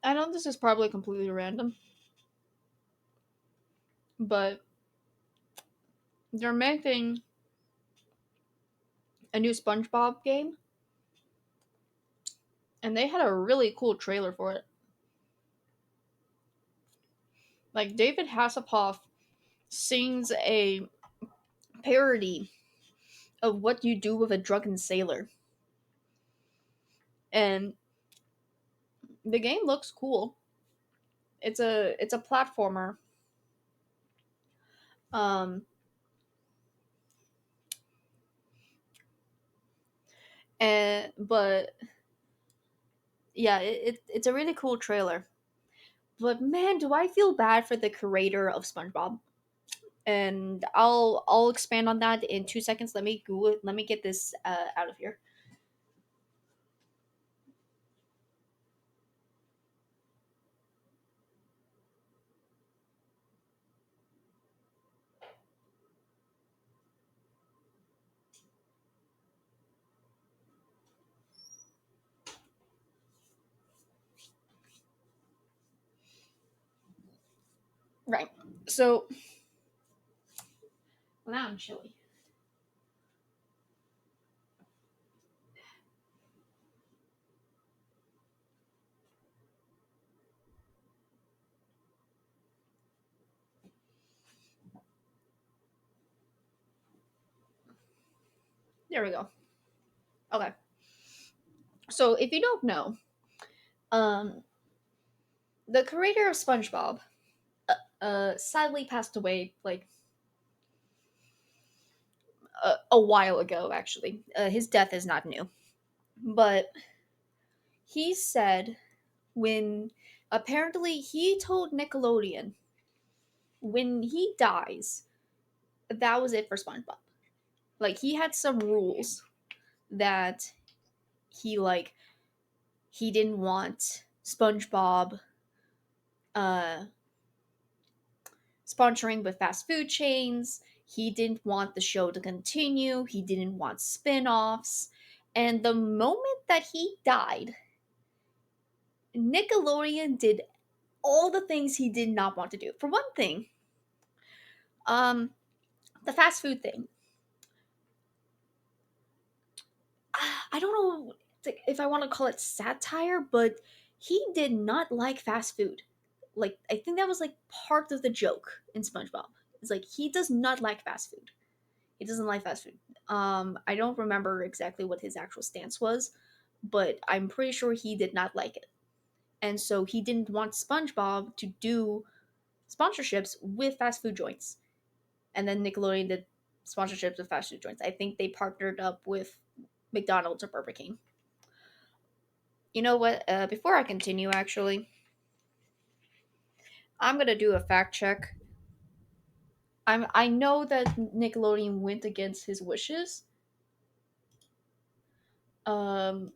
I know this is probably completely random, but they're making a new SpongeBob game, and they had a really cool trailer for it. Like, David Hasselhoff sings a parody of what you do with a drunken sailor. And the game looks cool. It's a platformer. Um and but yeah, it's a really cool trailer. But man, do I feel bad for the creator of SpongeBob. And I'll expand on that in 2 seconds. Let me Google it. Let me get this out of here. Right. So now I'm chilly. There we go. Okay. So if you don't know, um, the creator of SpongeBob, sadly passed away like a while ago. Actually, his death is not new, but he said when apparently he told Nickelodeon when he dies, that was it for SpongeBob. Like he had some rules that he like he didn't want SpongeBob uh sponsoring with fast food chains. He didn't want the show to continue, he didn't want spin offs. And the moment that he died, Nickelodeon did all the things he did not want to do. For one thing, um, the fast food thing. I don't know if I want to call it satire, but he did not like fast food. Like, I think that was like part of the joke in SpongeBob. It's like he does not like fast food. He doesn't like fast food. I don't remember exactly what his actual stance was, but I'm pretty sure he did not like it. And so he didn't want SpongeBob to do sponsorships with fast food joints. And then Nickelodeon did sponsorships with fast food joints. I think they partnered up with McDonald's or Burger King. You know what? Before I continue, actually, I'm gonna do a fact check. I know that Nickelodeon went against his wishes, um,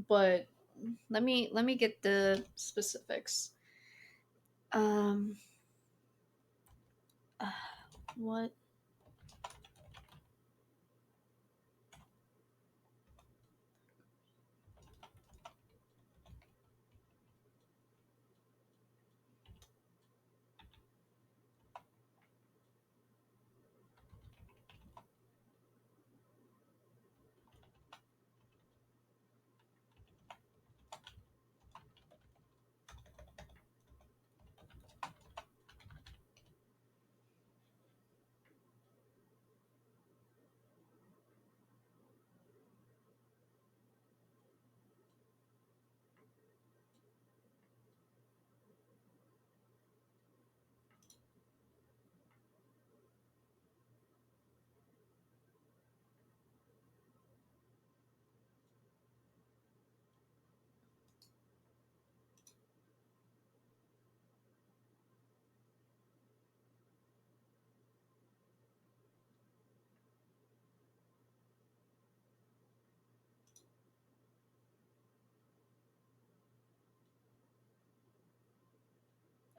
but let me get the specifics. Um, uh, what?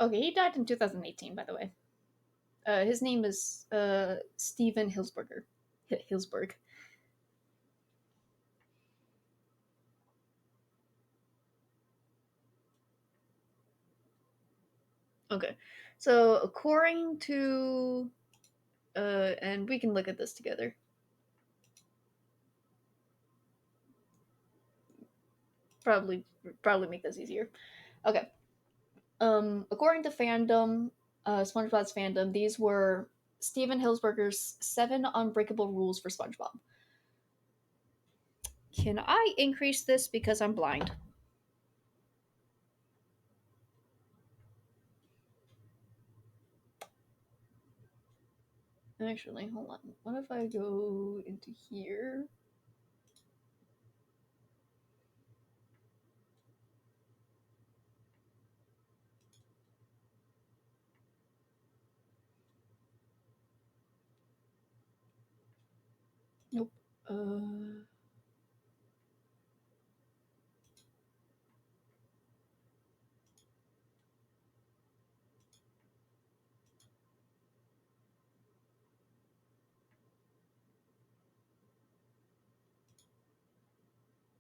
Okay, he died in 2018, by the way. His name is Steven Hilsberger. Hilsberg. Okay, so according to and we can look at this together. Probably make this easier. Okay. According to fandom, SpongeBob's fandom, these were Steven Hilsberger's 7 unbreakable rules for SpongeBob. Can I increase this because I'm blind? Actually, hold on. What if I go into here? Nope.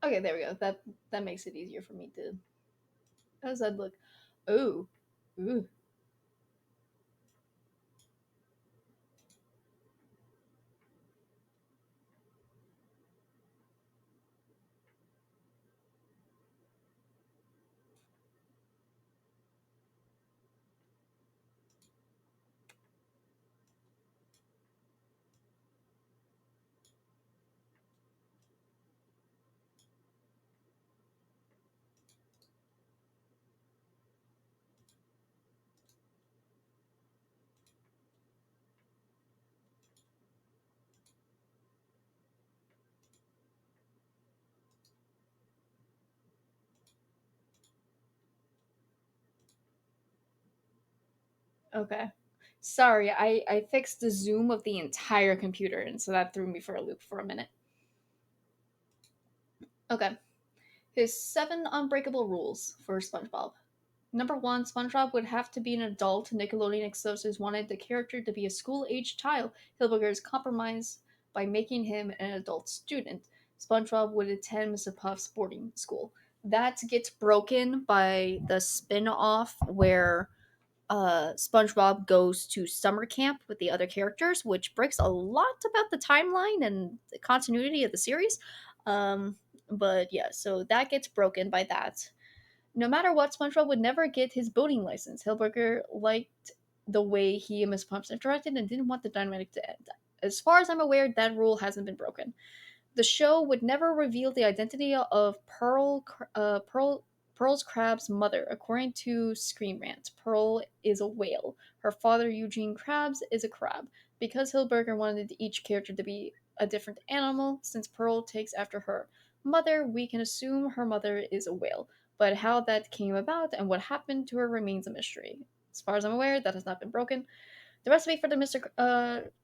Okay, there we go. That makes it easier for me to. How does that look? Oh, ooh. Okay. Sorry, I fixed the zoom of the entire computer, and so that threw me for a loop for a minute. Okay. His 7 unbreakable rules for SpongeBob. Number one, SpongeBob would have to be an adult. Nickelodeon executives wanted the character to be a school-aged child. Hilfiger's compromise by making him an adult student. SpongeBob would attend Mr. Puff's boarding school. That gets broken by the spin-off where SpongeBob goes to summer camp with the other characters, which breaks a lot about the timeline and the continuity of the series. Um, but yeah, so that gets broken by that. No matter what, SpongeBob would never get his boating license. Hilberger liked the way he and Miss Pumps interacted and didn't want the dynamic to end. As far as I'm aware, that rule hasn't been broken. The show would never reveal the identity of Pearl's Crab's mother. According to Screen Rant, Pearl is a whale. Her father, Eugene Krabs, is a crab. Because Hilberger wanted each character to be a different animal, since Pearl takes after her mother, we can assume her mother is a whale. But how that came about and what happened to her remains a mystery. As far as I'm aware, that has not been broken. The recipe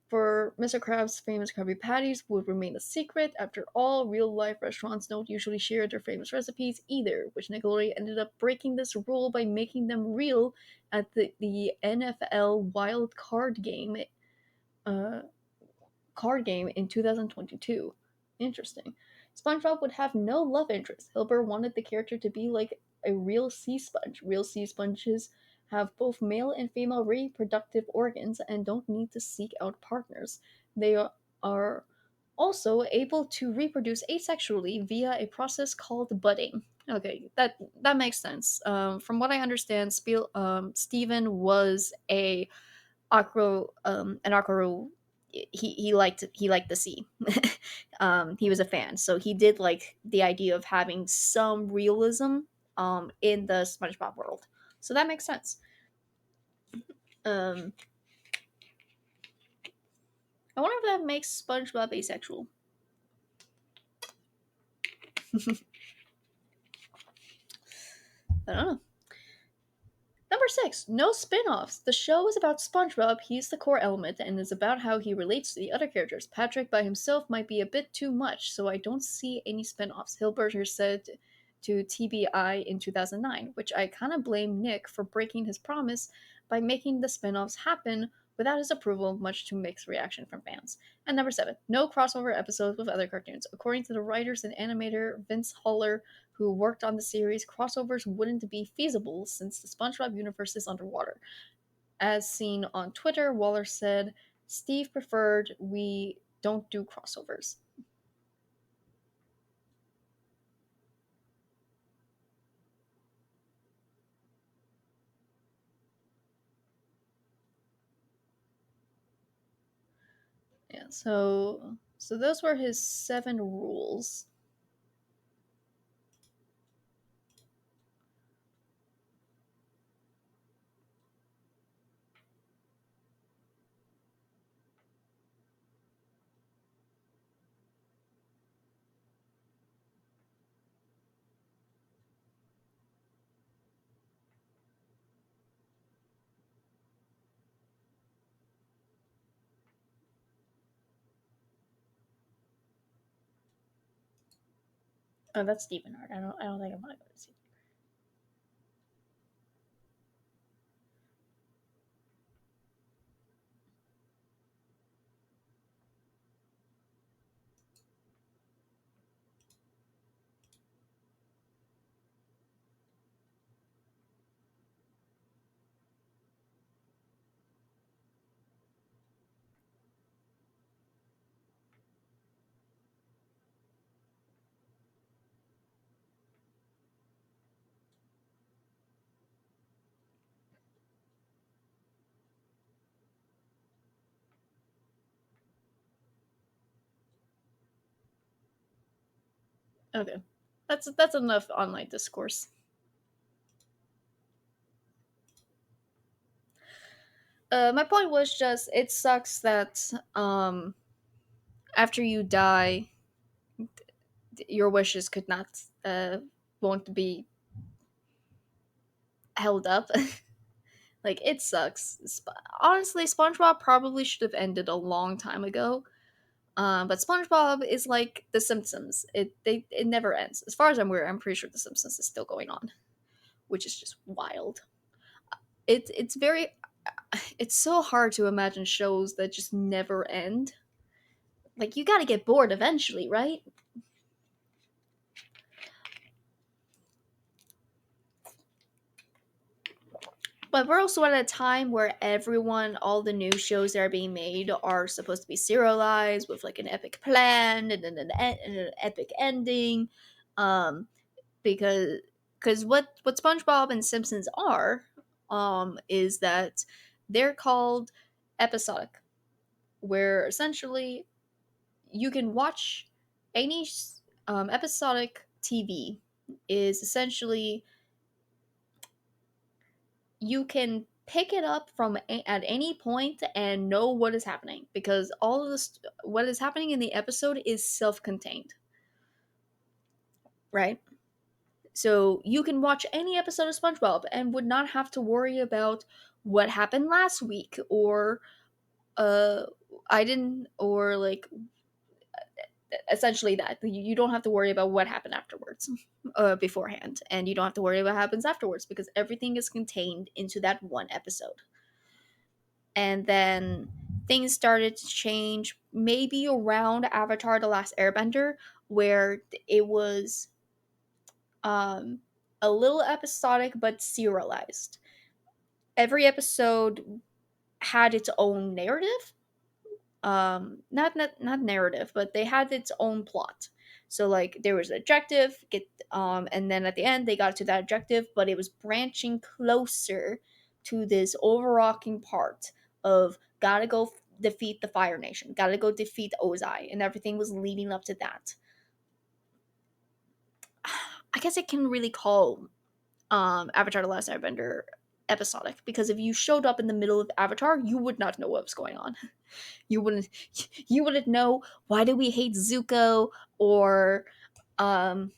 for Mr. Krabs' famous Krabby Patties would remain a secret. After all, real life restaurants don't usually share their famous recipes either, which Nickelodeon ended up breaking this rule by making them real at the NFL Wild uh, card game in 2022. Interesting. SpongeBob would have no love interest. Hilbert wanted the character to be like a real sea sponge. Real sea sponges have both male and female reproductive organs and don't need to seek out partners. They are also able to reproduce asexually via a process called budding. Okay, that makes sense. From what I understand, Steven was a an Akro. He liked the sea. He was a fan, so he did like the idea of having some realism in the SpongeBob world. So that makes sense. Um, I wonder if that makes SpongeBob asexual. I don't know. Number 6, no spin offs. The show is about SpongeBob, he's the core element, and is about how he relates to the other characters. Patrick by himself might be a bit too much, so I don't see any spin offs. Hilberger said to TBI in 2009, which I kind of blame Nick for breaking his promise by making the spin offs happen without his approval, much to mixed reaction from fans. And number 7, no crossover episodes with other cartoons. According to the writers and animator Vince Holler, who worked on the series, crossovers wouldn't be feasible since the SpongeBob universe is underwater. As seen on Twitter, Waller said, Steve preferred we don't do crossovers. Yeah, so those were his 7 rules. Oh, that's Stephen Hart. I don't think I'm gonna go to see. Okay, that's enough online discourse. My point was just it sucks that after you die, your wishes could not won't be held up. Like it sucks. Honestly, SpongeBob probably should have ended a long time ago. But SpongeBob is like The Simpsons. It never ends. As far as I'm aware, I'm pretty sure The Simpsons is still going on. which is just wild. It's very it's so hard to imagine shows that just never end. Like you got to get bored eventually, right? But we're also at a time where all the new shows that are being made are supposed to be serialized with like an epic plan and an epic ending. Um, because what SpongeBob and Simpsons are, is that they're called episodic, where essentially you can watch any episodic TV is essentially you can pick it up at any point and know what is happening because all of this what is happening in the episode is self-contained, right? So you can watch any episode of SpongeBob and would not have to worry about what happened last week or uh I didn't or like essentially that you don't have to worry about what happened afterwards beforehand, and you don't have to worry about what happens afterwards because everything is contained into that one episode. And then things started to change maybe around Avatar The Last Airbender, where it was um, a little episodic but serialized. Every episode had its own narrative. Not narrative, but they had its own plot. So like there was an objective, and then at the end they got to that objective, but it was branching closer to this overarching part of gotta go defeat the Fire Nation, gotta go defeat Ozai, and everything was leading up to that. I guess I can really call Avatar: The Last Airbender episodic because if you showed up in the middle of Avatar, you would not know what was going on. You wouldn't you wouldn't know why do we hate Zuko or um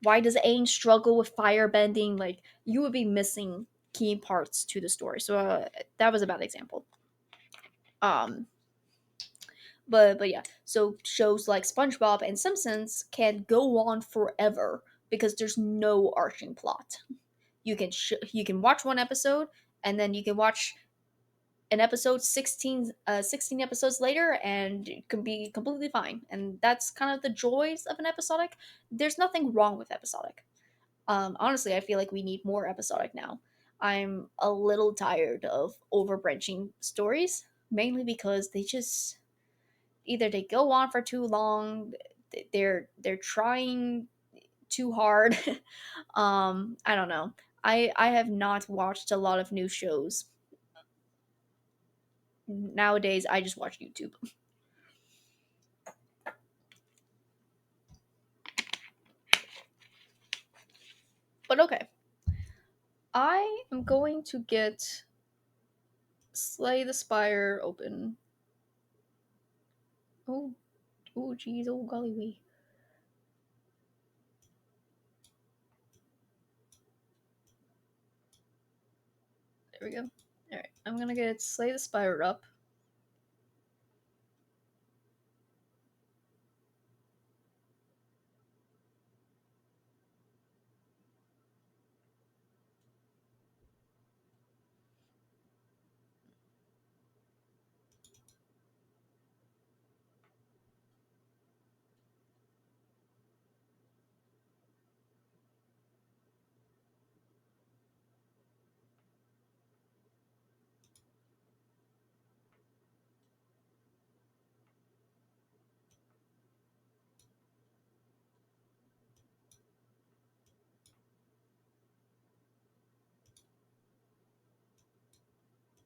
why does Aang struggle with firebending? Like you would be missing key parts to the story. So that was a bad example. Um but yeah, so shows like SpongeBob and Simpsons can go on forever because there's no arching plot. You can watch one episode and then you can watch an episode 16 episodes later and it can be completely fine, and that's kind of the joys of an episodic. There's nothing wrong with episodic. Honestly, I feel like we need more episodic now. I'm a little tired of overbranching stories, mainly because they just either they go on for too long, they're trying too hard. I don't know. I have not watched a lot of new shows. Nowadays I just watch YouTube. But okay, I am going to get Slay the Spire open. Oh, oh, geez, oh, golly wee. There we go. Alright, I'm gonna get Slay the Spire up.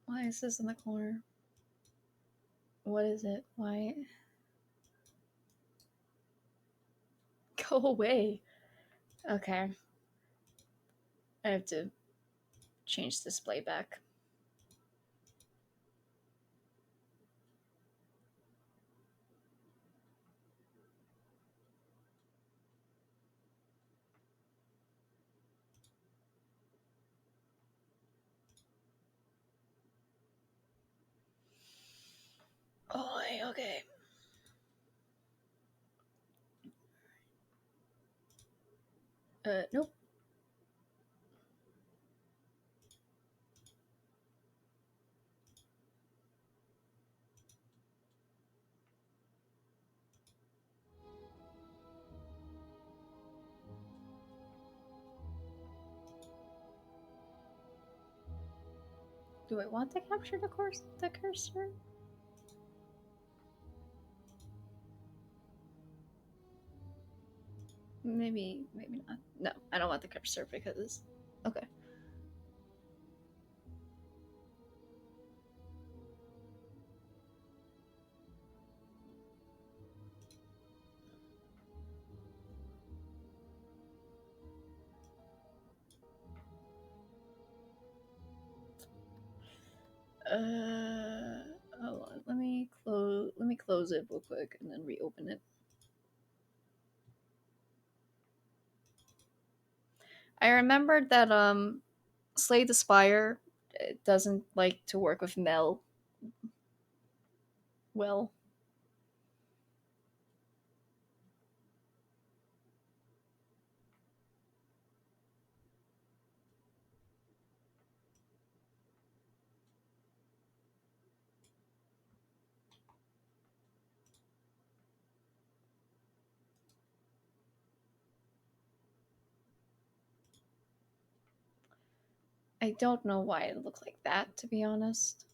Why is this in the corner? What is it? Why? Go away. Okay. I have to change display back. Oh, okay. Nope. Do I want to capture the cursor? Maybe not. No, I don't want the cursor because okay. Hold on. Let me close it real quick and then reopen it. I remembered that Slay the Spire doesn't like to work with Mel well. I don't know why it looked like that, to be honest.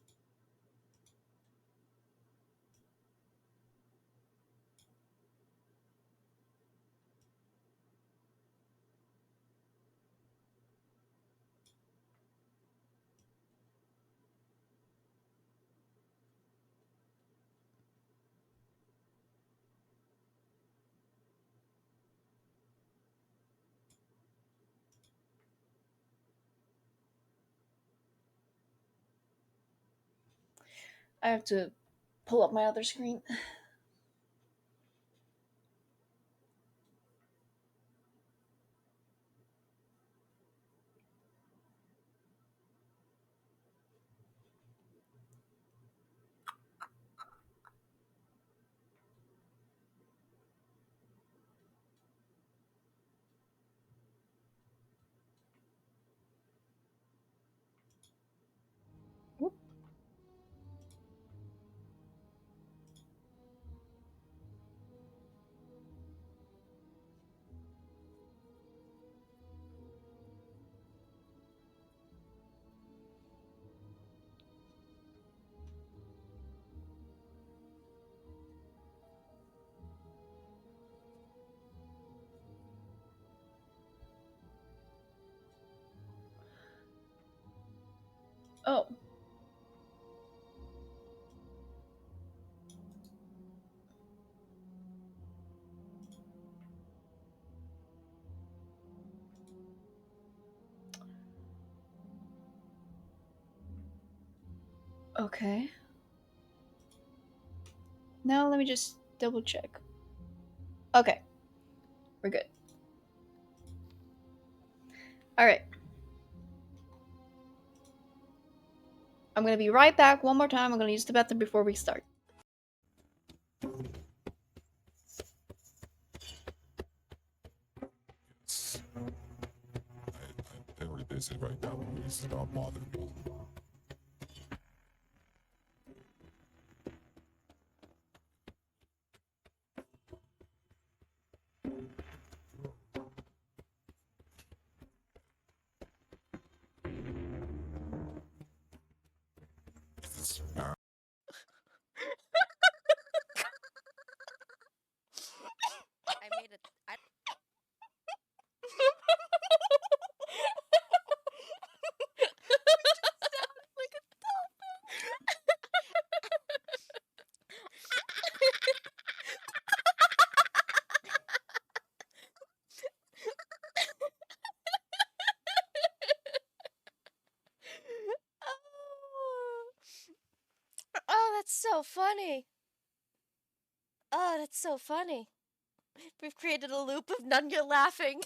I have to pull up my other screen. Whoop. Oh. Okay. Now let me just double check. Okay. We're good. Alright. I'm gonna be right back one more time. I'm gonna use the bathroom before we start. I'm very busy right now. Please do not bother me. I made it. Like a oh, that's so funny. Oh, that's so funny. We've created a loop of Nunya laughing.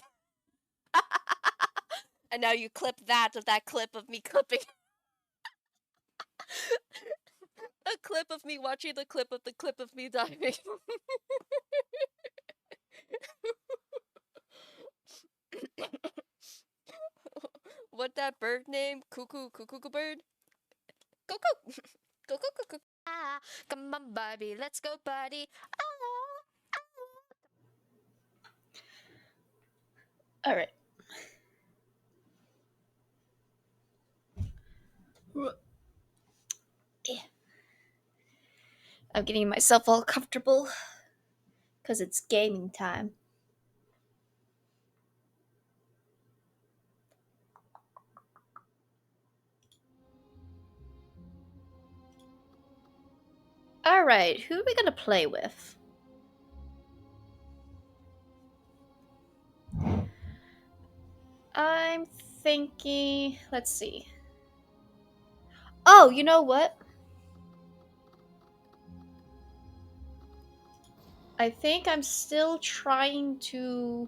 And now you clip that of that clip of me clipping. A clip of me watching the clip of me diving. What that bird name? Cuckoo bird? Cuckoo! Cuckoo. Ah, come on, Barbie, let's go party. Alright. I'm getting myself all comfortable because it's gaming time. Alright, who are we gonna play with? I'm thinking. Let's see. Oh, you know what? I think I'm still trying to.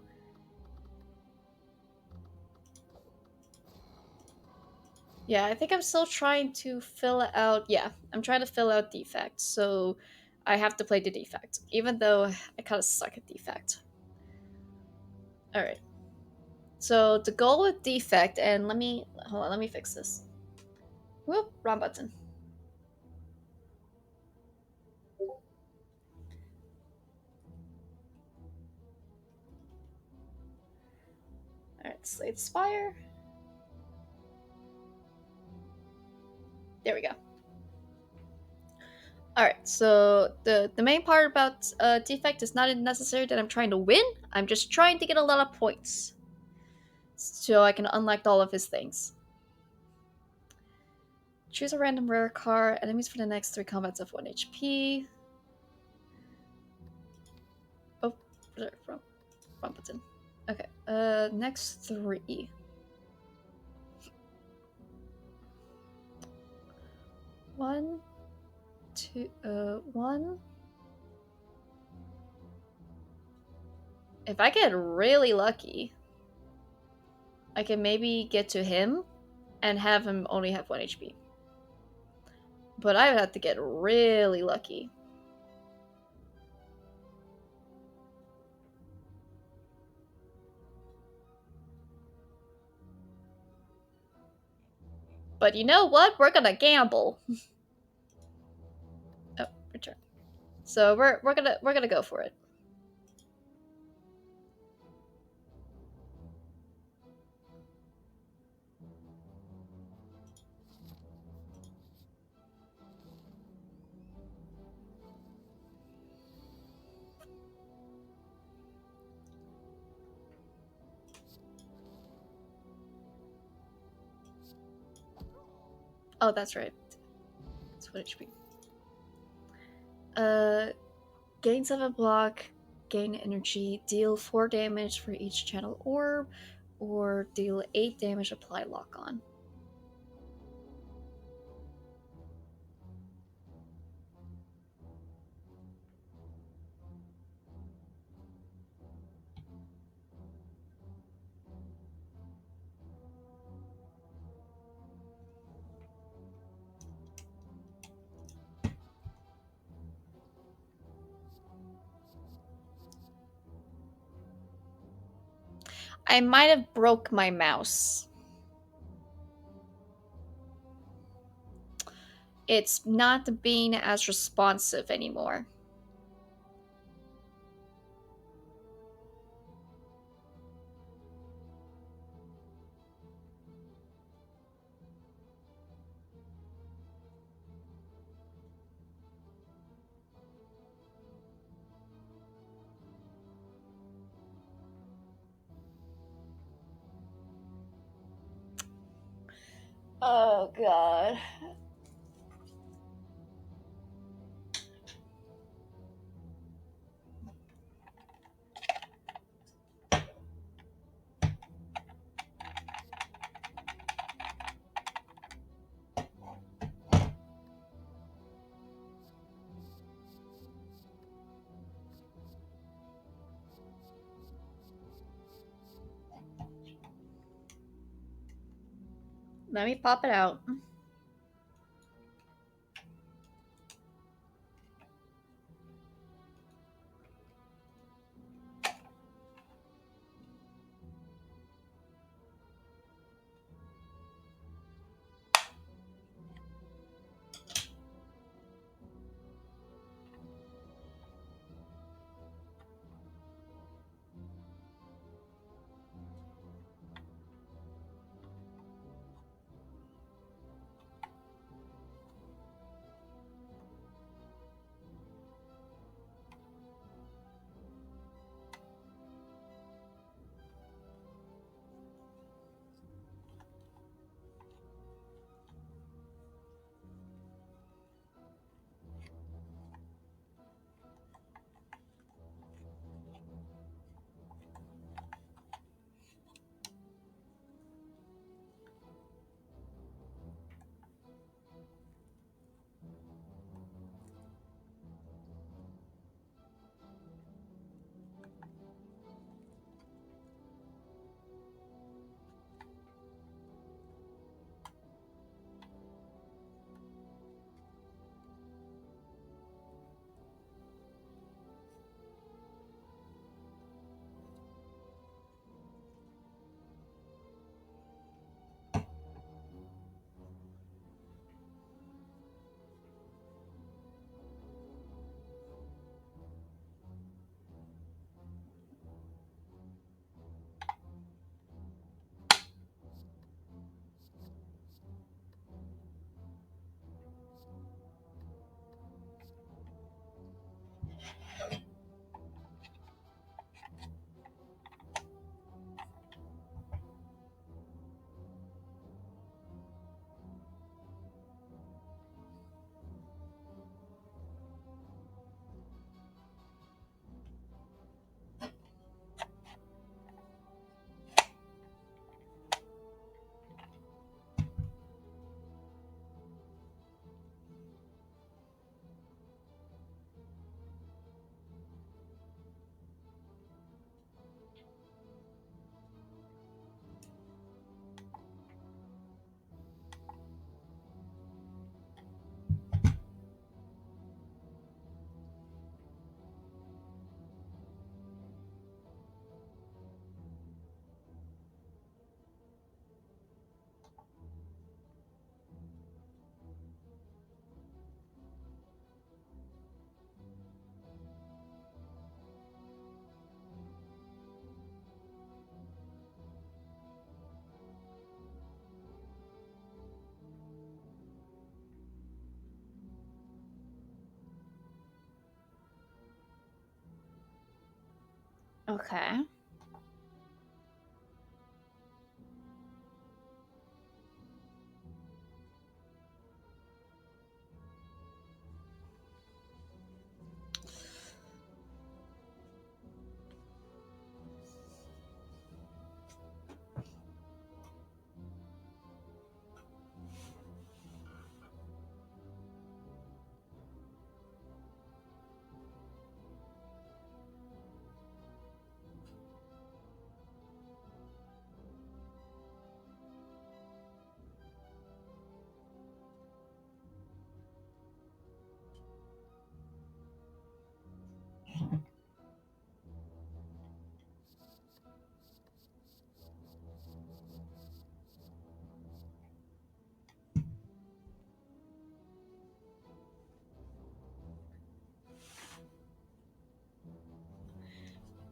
Yeah, I think I'm still trying to fill out. Yeah, I'm trying to fill out defect, so I have to play the defect, even though I kind of suck at defect. Alright. So the goal with defect, and let me. Hold on, let me fix this. Whoop, wrong button. Alright, Slate Spire. There we go. Alright, so the main part about defect is not necessarily that I'm trying to win, I'm just trying to get a lot of points. So I can unlock all of his things. Choose a random rare card, enemies for the next 3 combats of 1 HP. Oh, sorry, wrong button. Okay, next 3. One, two, 1. If I get really lucky, I can maybe get to him and have him only have 1 HP. But I would have to get really lucky. But you know what? We're gonna gamble. Oh, return. So we're gonna go for it. Oh, that's right. It's 1 HP. Gain 7 block, gain energy, deal 4 damage for each channel orb, or deal 8 damage, apply lock on. I might have broke my mouse. It's not being as responsive anymore. Oh god. Let me pop it out. Okay.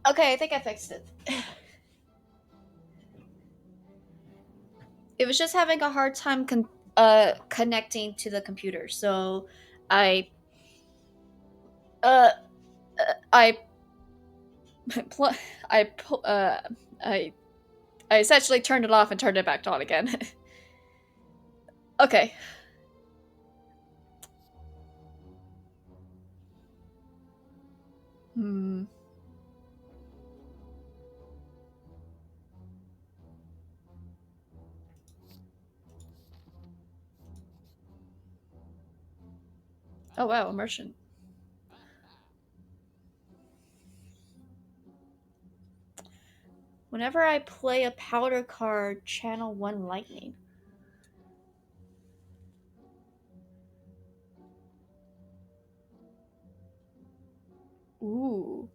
Okay, I think I fixed it. It was just having a hard time connecting to the computer. So I uh I pl- I pu- uh I I essentially turned it off and turned it back on again. Okay. Hmm. Oh wow, immersion. Whenever I play a powder card, channel 1 lightning. Ooh.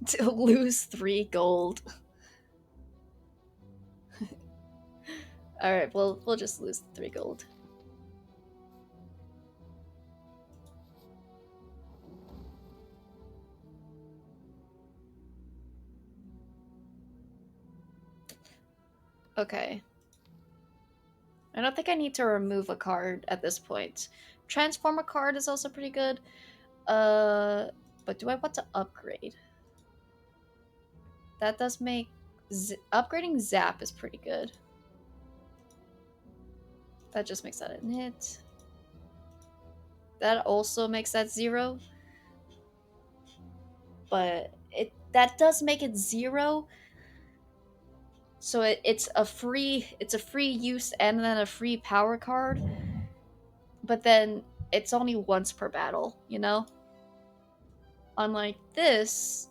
To lose 3 gold. Alright, we'll just lose 3 gold. Okay. I don't think I need to remove a card at this point. Transform a card is also pretty good. But do I want to upgrade? That does make... upgrading Zap is pretty good. That just makes that a hit. That also makes that 0. But that does make it 0. So it's a free use and then a free power card. But then it's only once per battle, you know? Unlike this,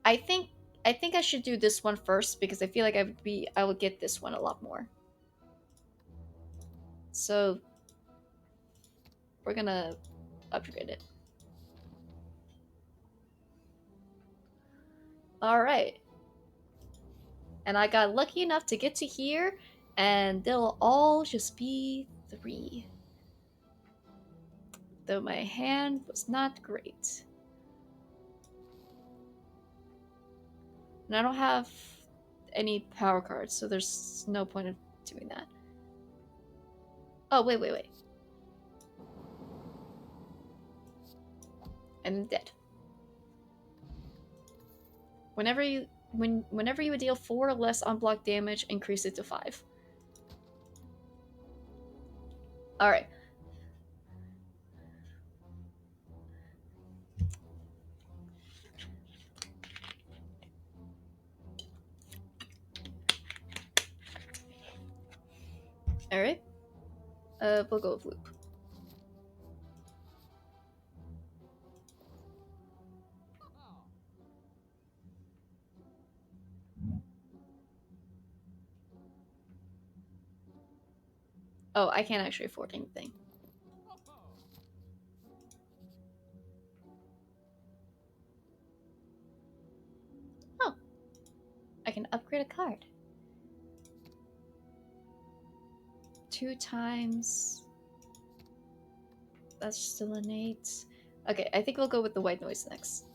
I think I should do this one first because I feel like I would get this one a lot more. So we're gonna upgrade it. Alright. And I got lucky enough to get to here, and they'll all just be 3. Though my hand was not great. And I don't have any power cards, so there's no point of doing that. Oh, wait. And I'm dead. Whenever you deal 4 or less unblocked damage, increase it to 5. Alright. Alright. We'll go with loop. Oh, I can't actually afford anything. Oh, I can upgrade a card. 2 times. That's still an 8. Okay, I think we'll go with the white noise next.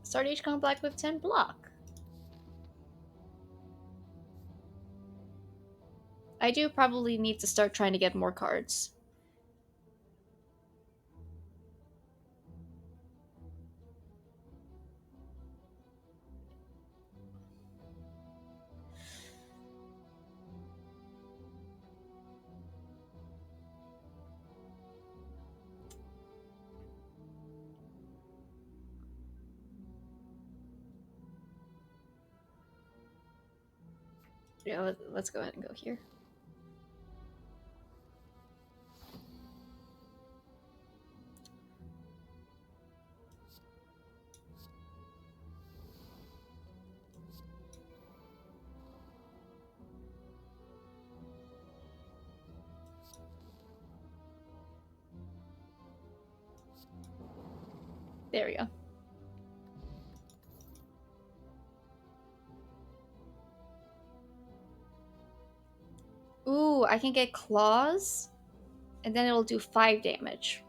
Start each combat with 10 block. I do probably need to start trying to get more cards. Yeah, let's go ahead and go here. There we go. Ooh, I can get claws, and then it'll do 5 damage.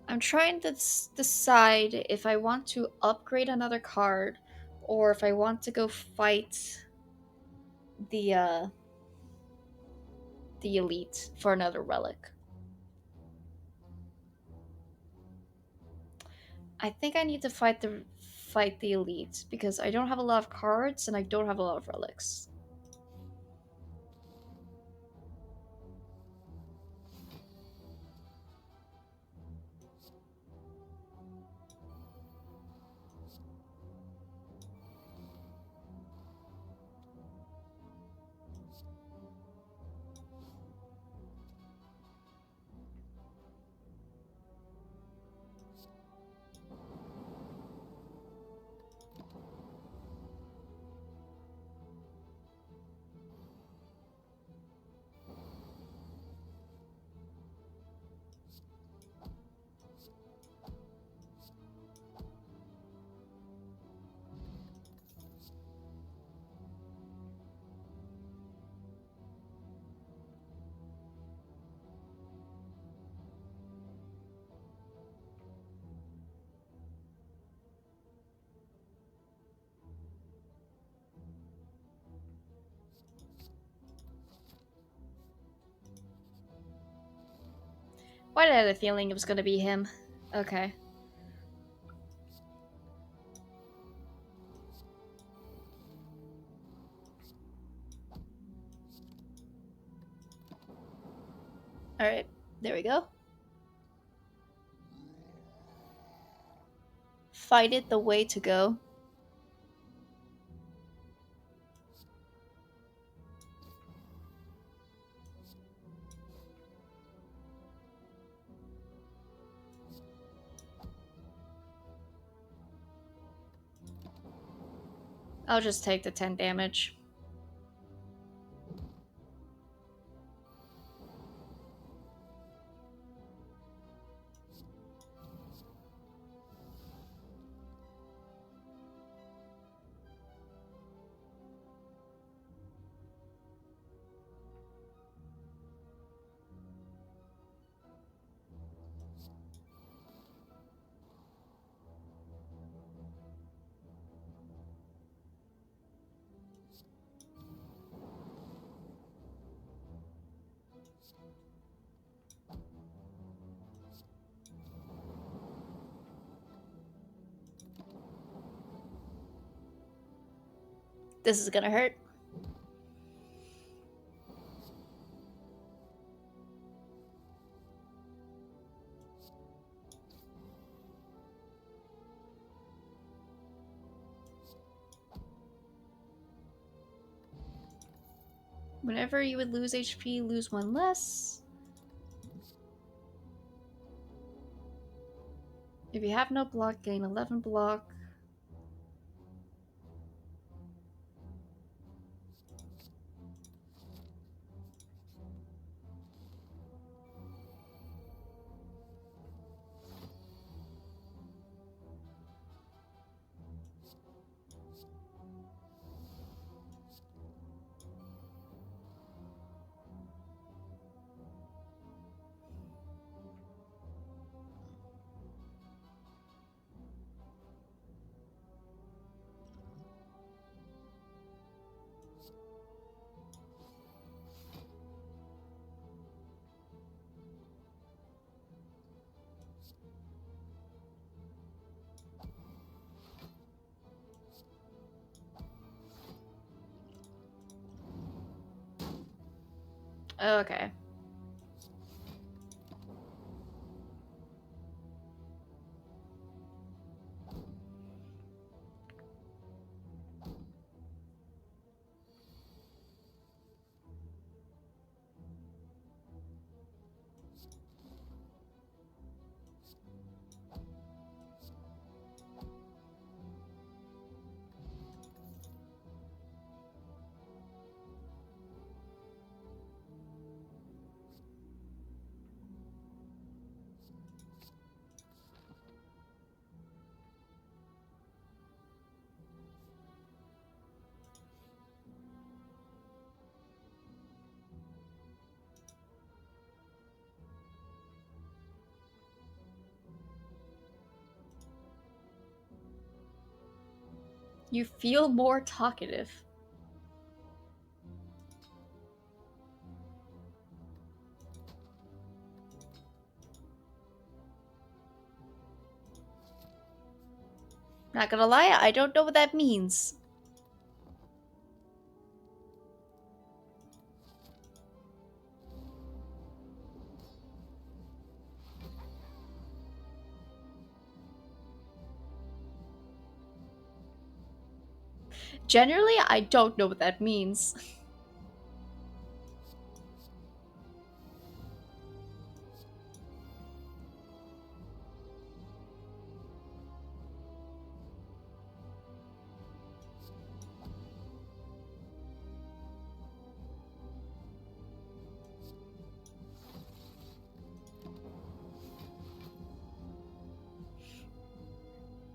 I'm trying to decide if I want to upgrade another card or if I want to go fight the elite for another relic. I think I need to fight the elite because I don't have a lot of cards and I don't have a lot of relics. Why did I have a feeling it was going to be him? Okay. Alright, there we go. Fight it the way to go. I'll just take the 10 damage. This is gonna hurt. Whenever you would lose HP, lose one less. If you have no block, gain 11 block. Okay. You feel more talkative. Not gonna lie, I don't know what that means. Generally, I don't know what that means.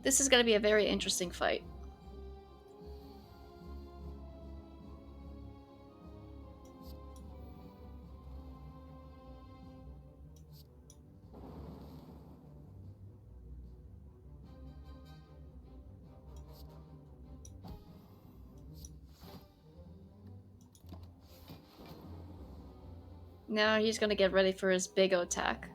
This is gonna be a very interesting fight. Now he's gonna get ready for his big attack.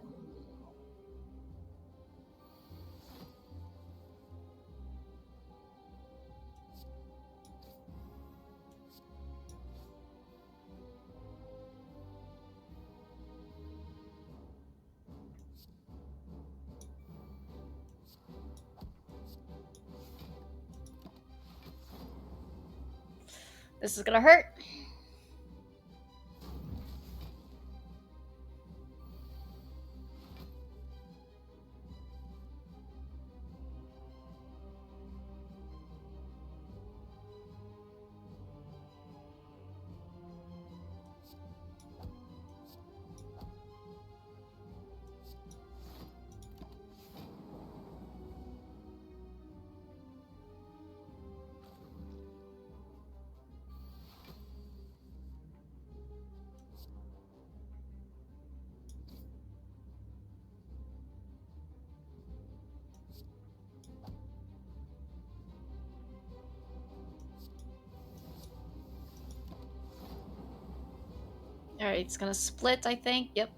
This is gonna hurt. Alright, it's gonna split, I think. Yep.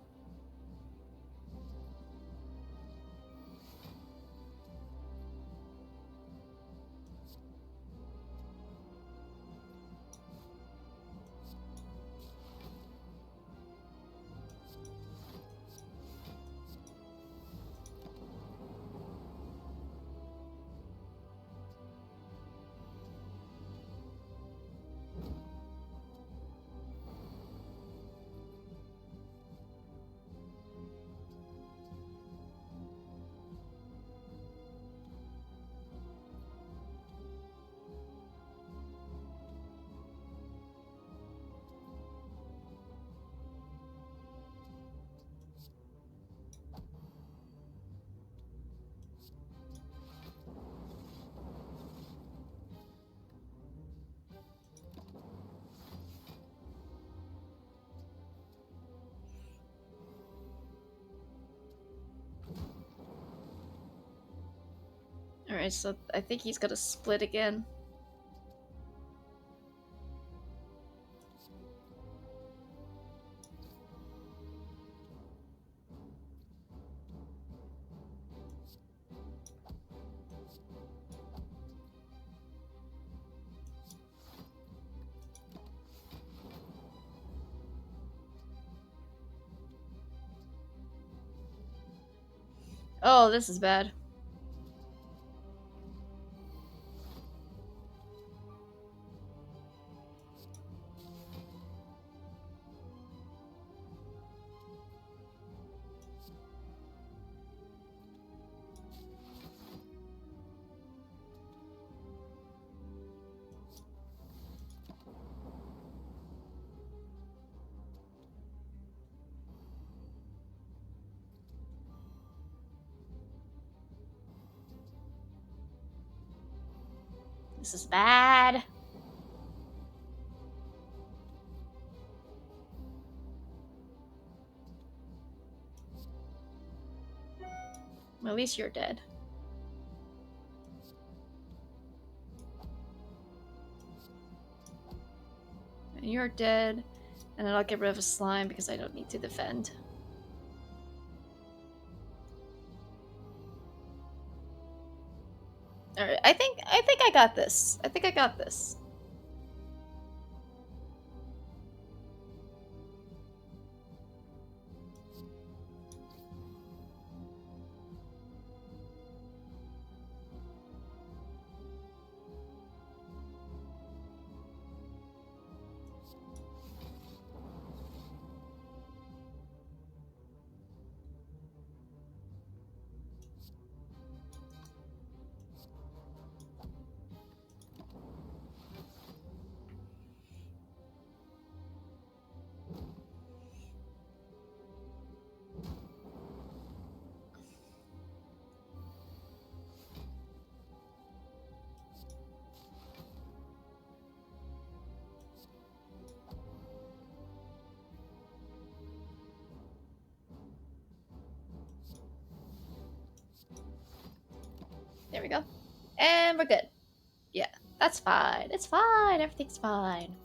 Alright, so I think he's gonna split again. Oh, this is bad. This is bad. Well, at least you're dead. And you're dead. And then I'll get rid of a slime because I don't need to defend. Alright, I think I got this. I think I got this. There we go. And we're good. Yeah, that's fine. It's fine. Everything's fine.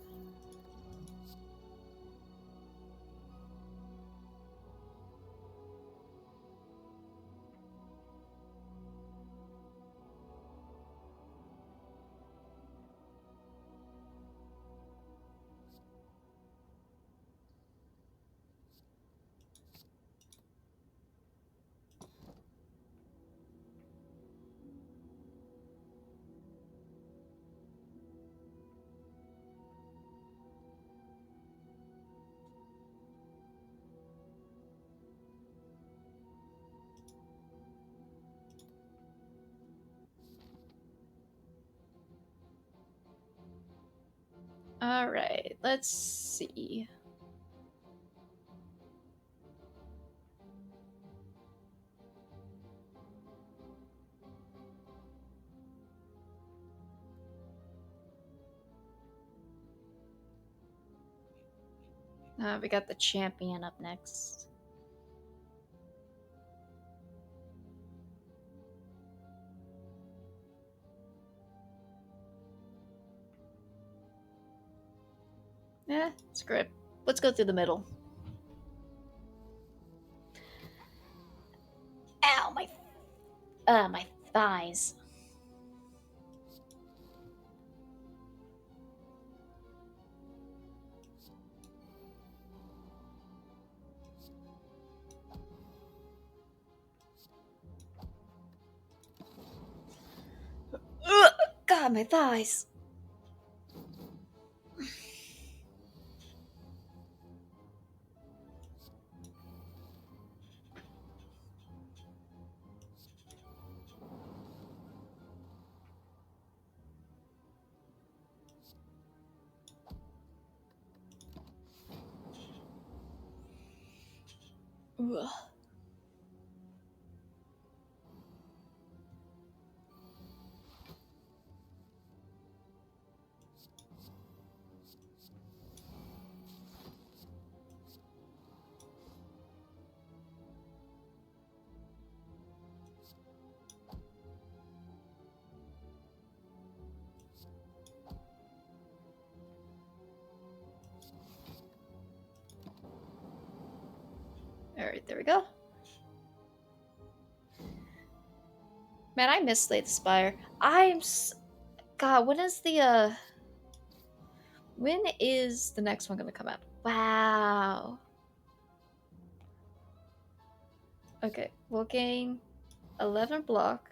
Alright, let's see. We got the champion up next. Yeah, screw it. Let's go through the middle. Ow, my thighs. Ugh, God, my thighs. Ugh. There we go. Man, I miss Slay the Spire. God, when is the next one gonna come out? Wow. Okay, we'll gain 11 block.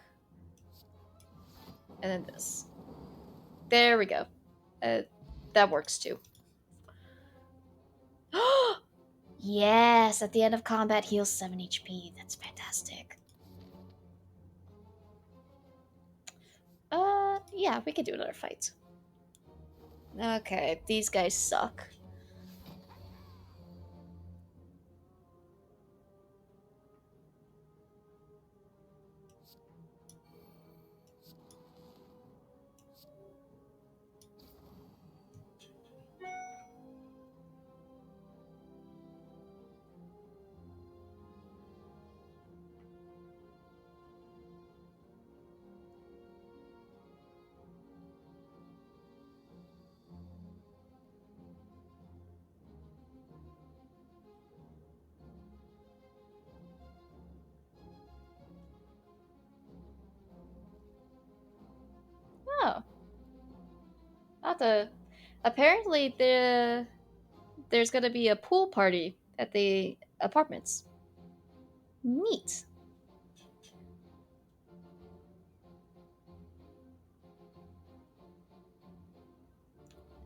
And then this. There we go. That works too. Yes, at the end of combat heals 7 HP. That's fantastic. Yeah, we could do another fight. Okay, these guys suck. Oh. Not the apparently there's gonna be a pool party at the apartments. Neat.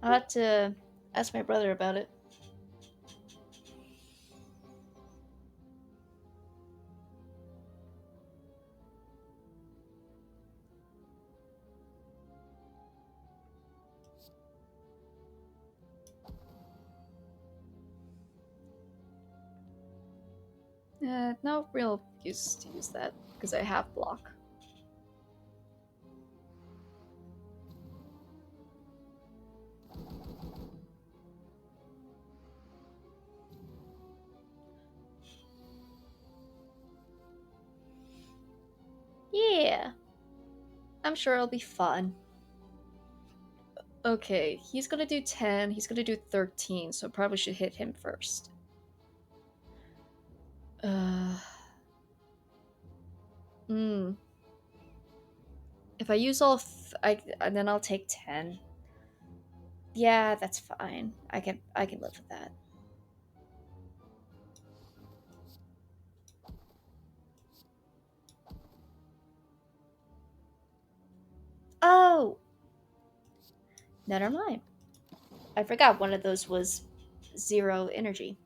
I'll have to ask my brother about it. No real use to use that because I have block. Yeah. I'm sure it'll be fun. Okay, he's gonna do 10, he's gonna do 13, so probably should hit him first. Hmm. If I use all, and then I'll take 10. Yeah, that's fine. I can live with that. Oh, never mind. I forgot one of those was 0 energy.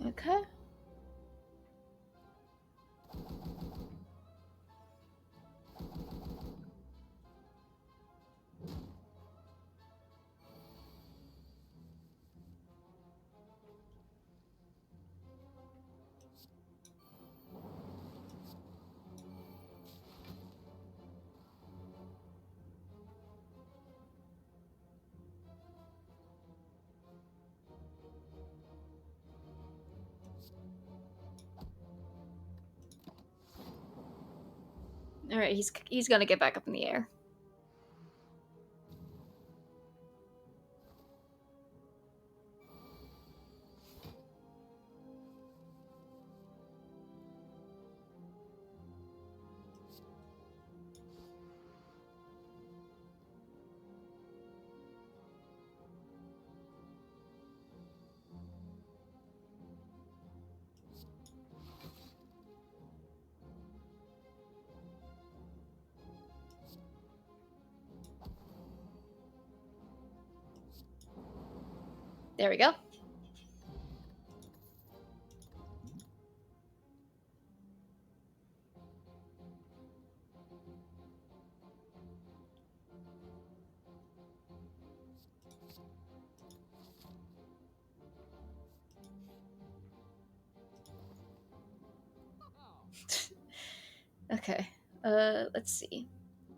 Okay. All right, he's gonna get back up in the air. There we go. Okay. Let's see.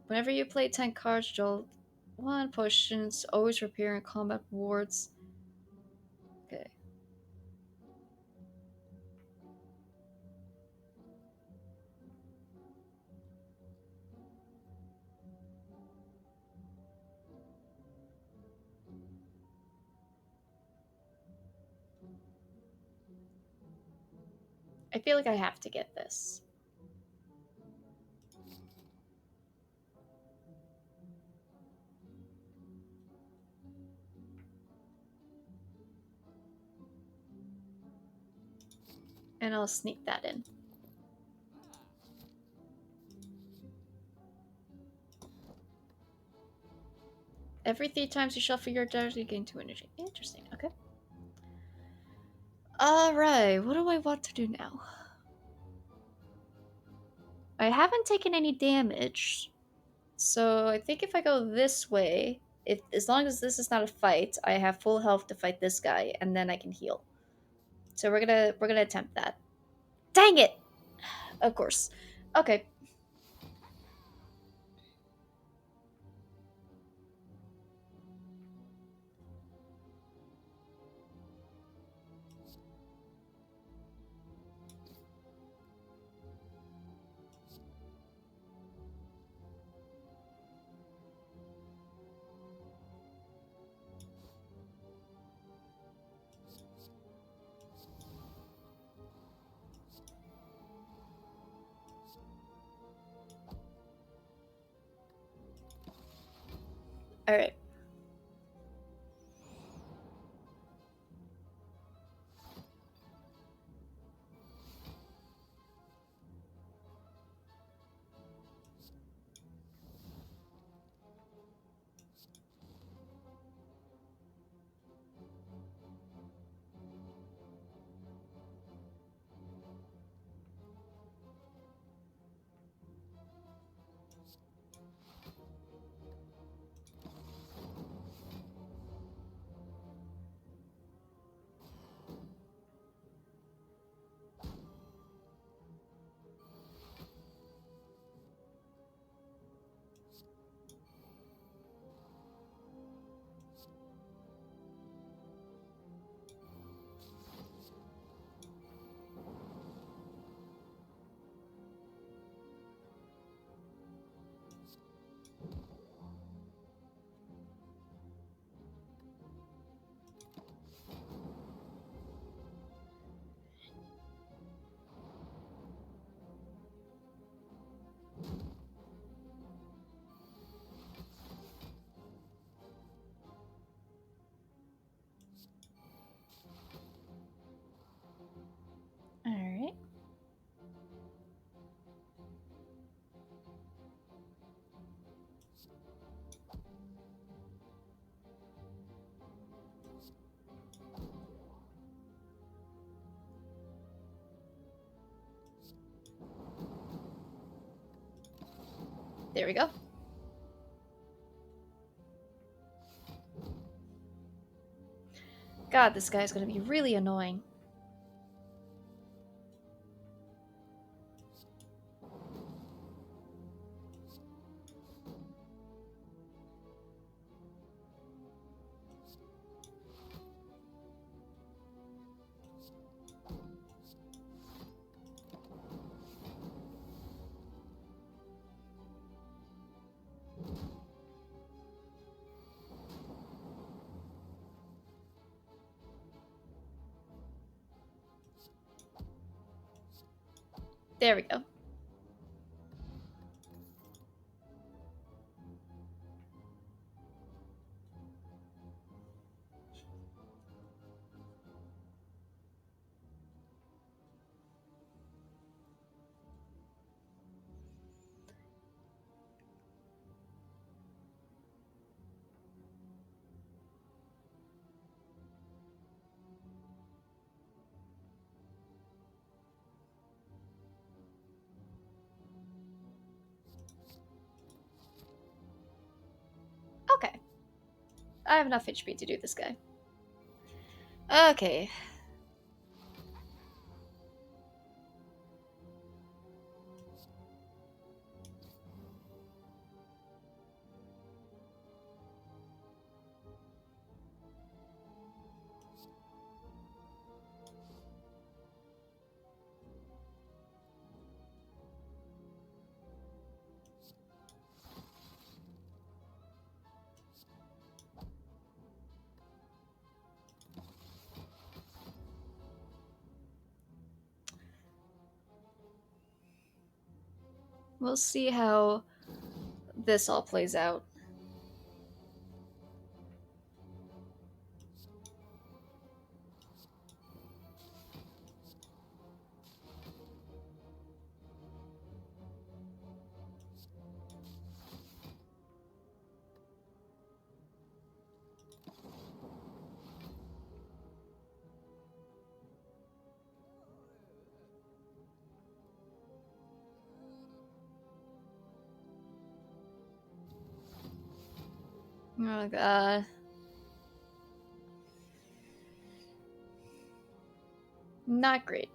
Whenever you play 10 cards, draw 1 potions, always repair in combat wards. Okay. I feel like I have to get this. And I'll sneak that in. Every 3 times you shuffle your deck, you gain 2 energy. Interesting, okay. Alright, what do I want to do now? I haven't taken any damage, so I think if I go this way, if as long as this is not a fight, I have full health to fight this guy, and then I can heal. So we're gonna attempt that. Dang it! Of course. Okay. Alright. Alright. There we go. God, this guy's gonna be really annoying. There we go. Okay. I have enough HP to do this guy. Okay. We'll see how this all plays out. Oh god. Not great.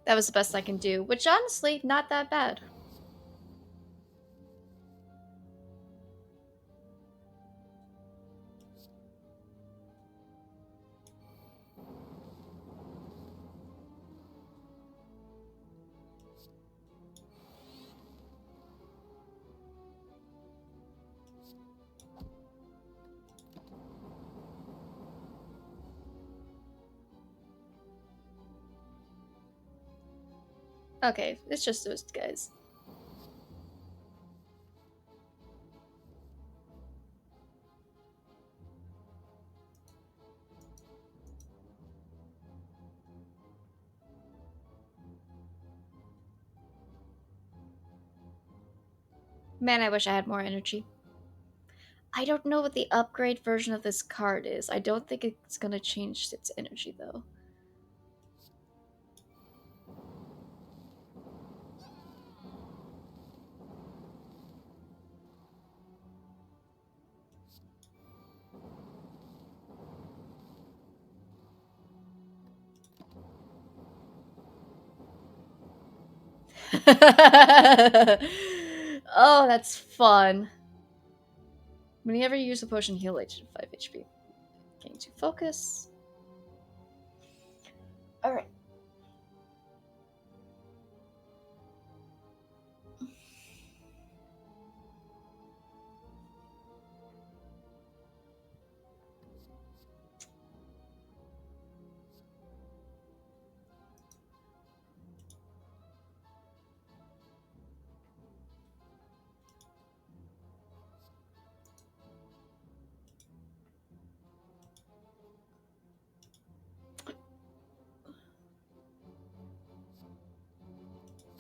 That was the best I can do, which honestly, not that bad. Okay, it's just those guys. Man, I wish I had more energy. I don't know what the upgrade version of this card is. I don't think it's gonna change its energy though. Oh, that's fun. Whenever you use a potion, heal H 5 HP. Gain 2 focus. Alright.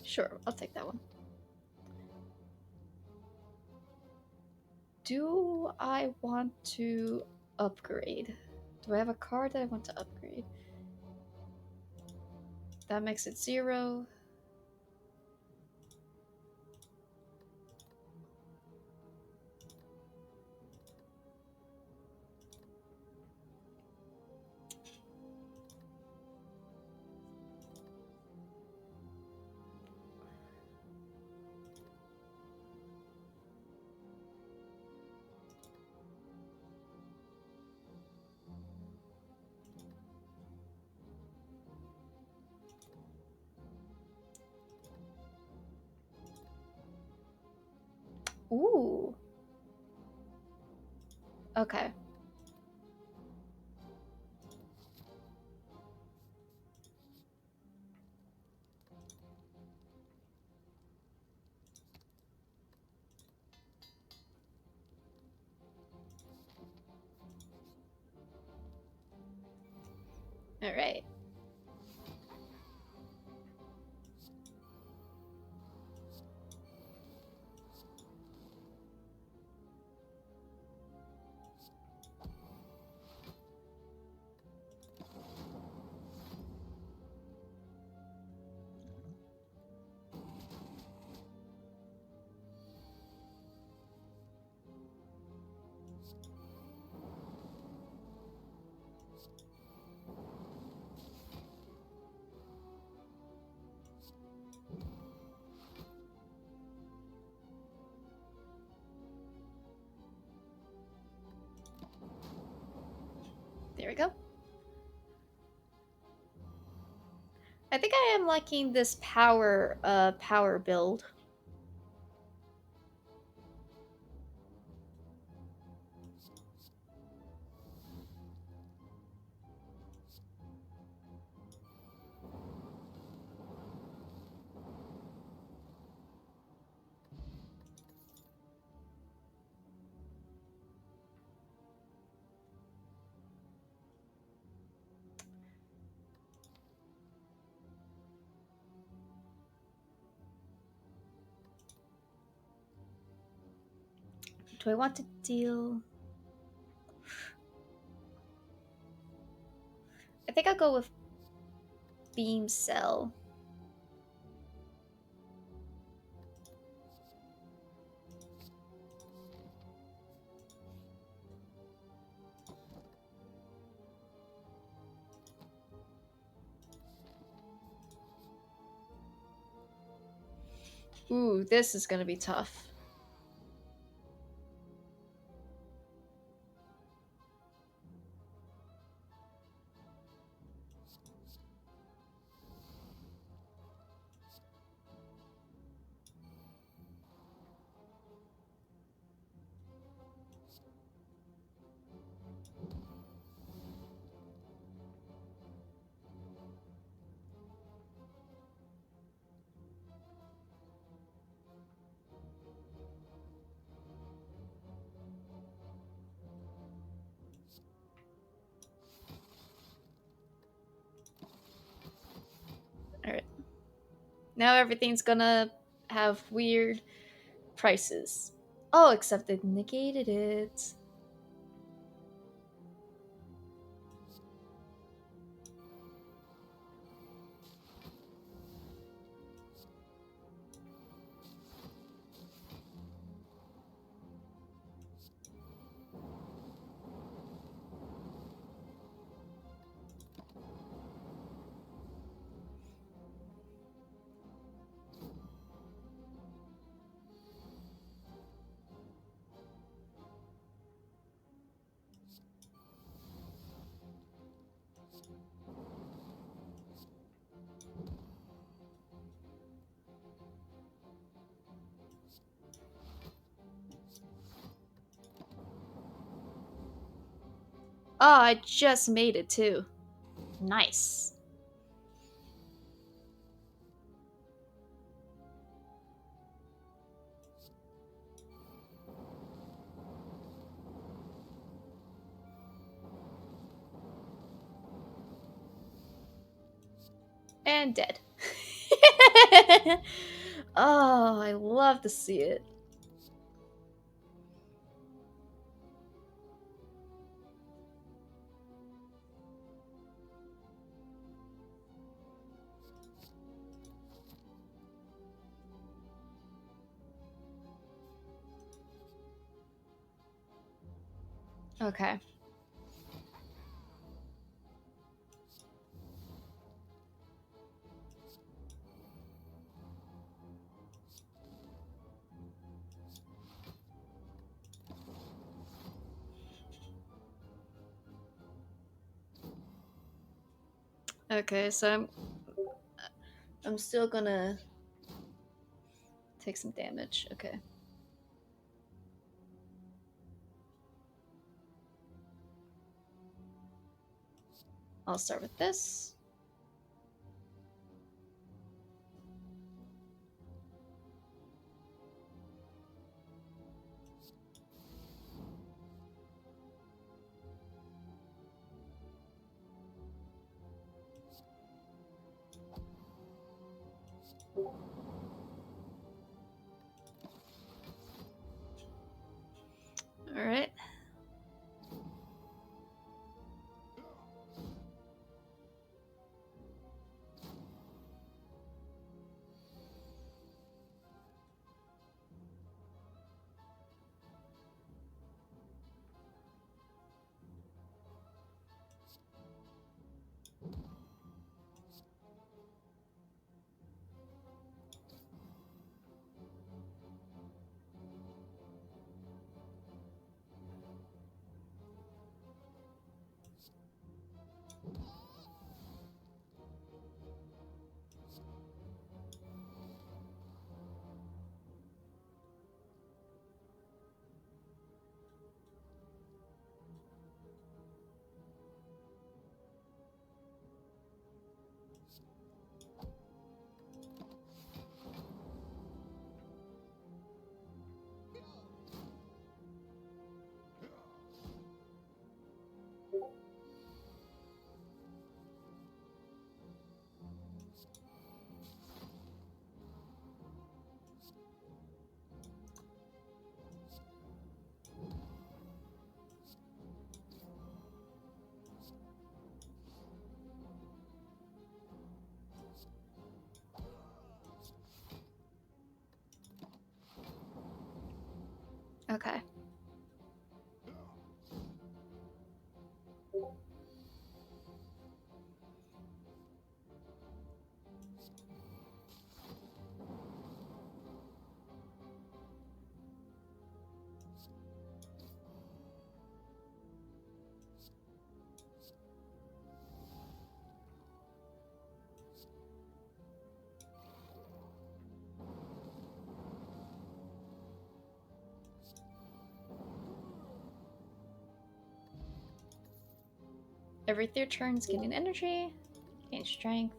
Sure, I'll take that one. Do I want to upgrade? Do I have a card that I want to upgrade? That makes it 0. Ooh. Okay. Alright. There we go. I think I am liking this power build. Do I want to deal? I think I'll go with beam cell. Ooh, this is gonna be tough. Alright. Now everything's gonna have weird prices. Oh, except it negated it. Oh, I just made it too. Nice. And dead. Oh, I love to see it. Okay. Okay, so I'm still gonna take some damage. Okay. I'll start with this. All right. Okay. Every 3 turns, gaining energy, gain strength.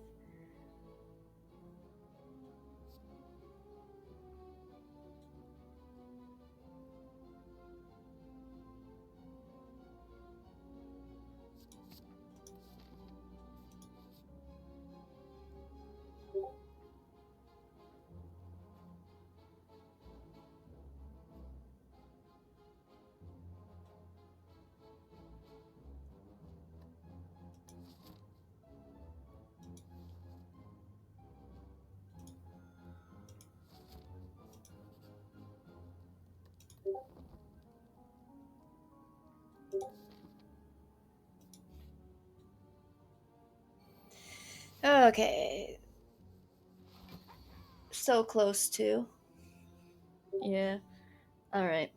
Okay. So close to. Yeah. Alright.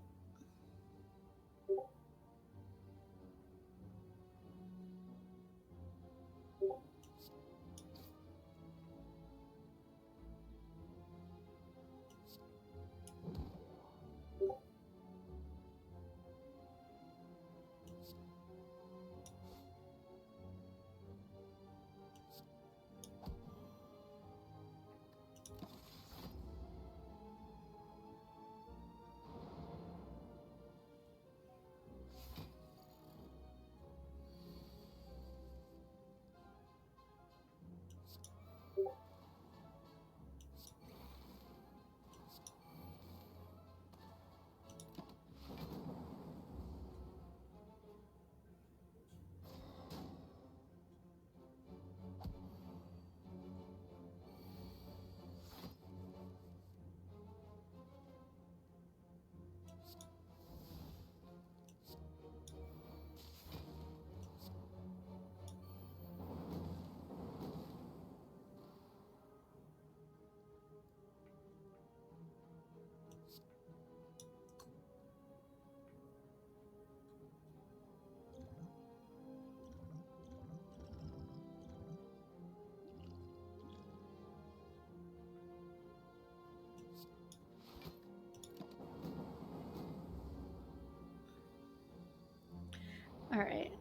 Alright.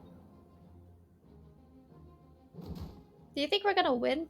Do you think we're gonna win?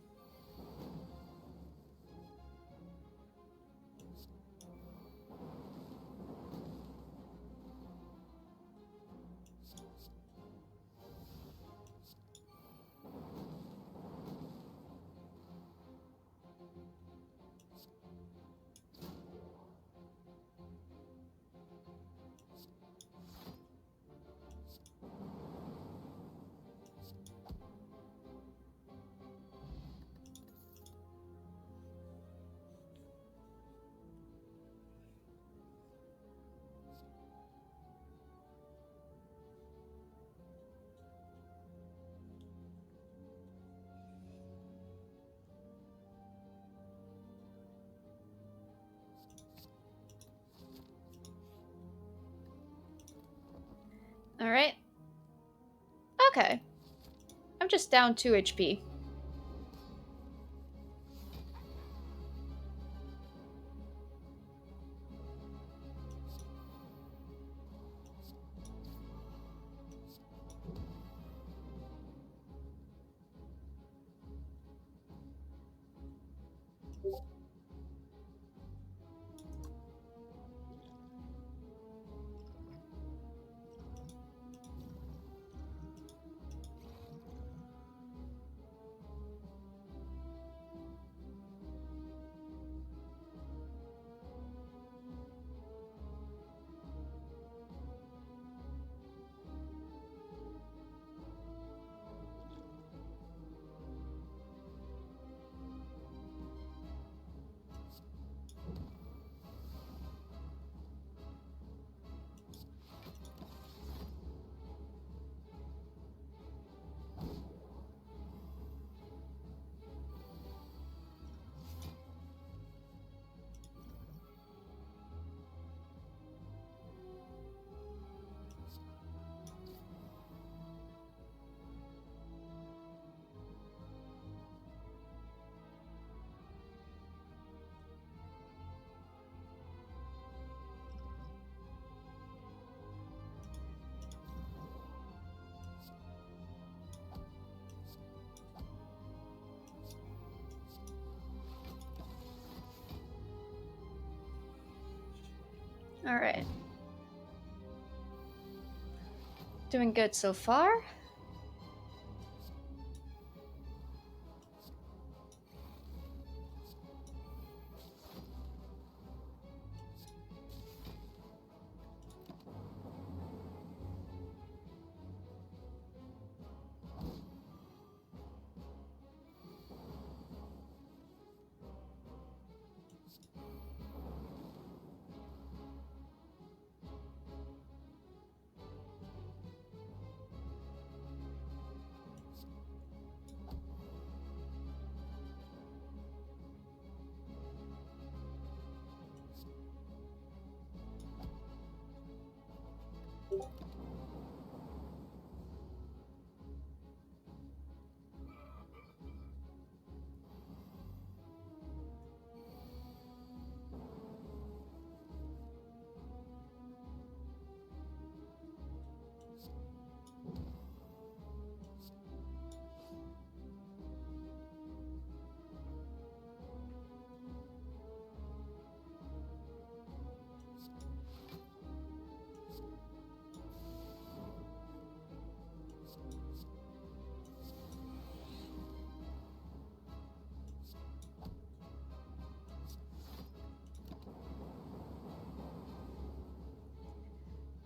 Alright. Okay. I'm just down 2 HP. Alright. Doing good so far.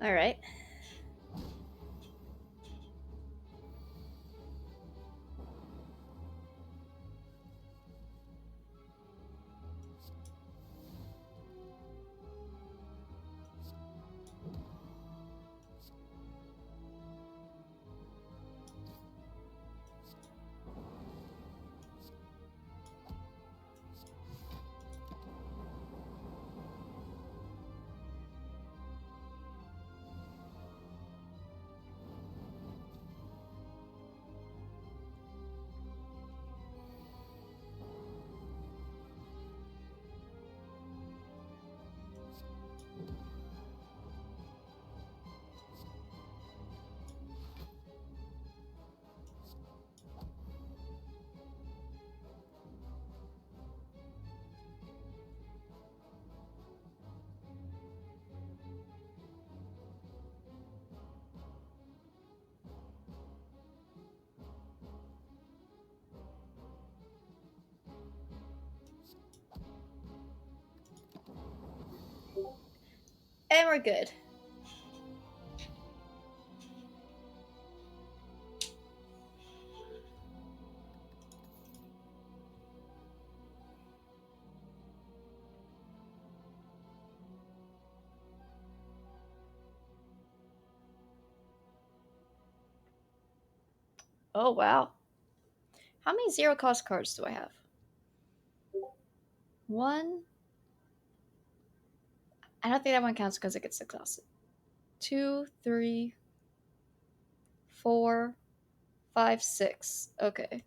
Alright. And we're good. Oh, wow. How many zero cost cards do I have? 1. I don't think that one counts because it gets exhausted. 2, 3, 4, 5, 6. Okay.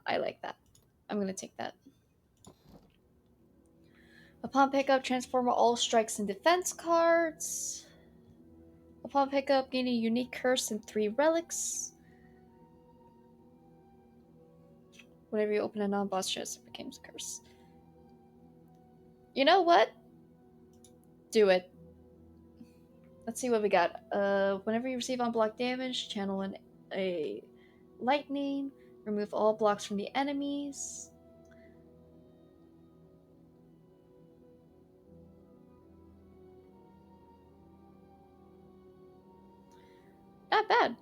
I like that. I'm gonna take that. Upon pickup, transform all strikes and defense cards. Upon pickup, gain a unique curse and 3 relics. Whenever you open a non-boss chest, it becomes a curse. You know what? Do it. Let's see what we got. Whenever you receive unblocked damage, channel a lightning. Remove all blocks from the enemies. Not bad.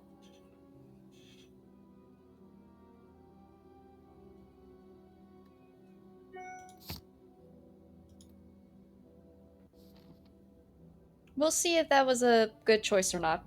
We'll see if that was a good choice or not.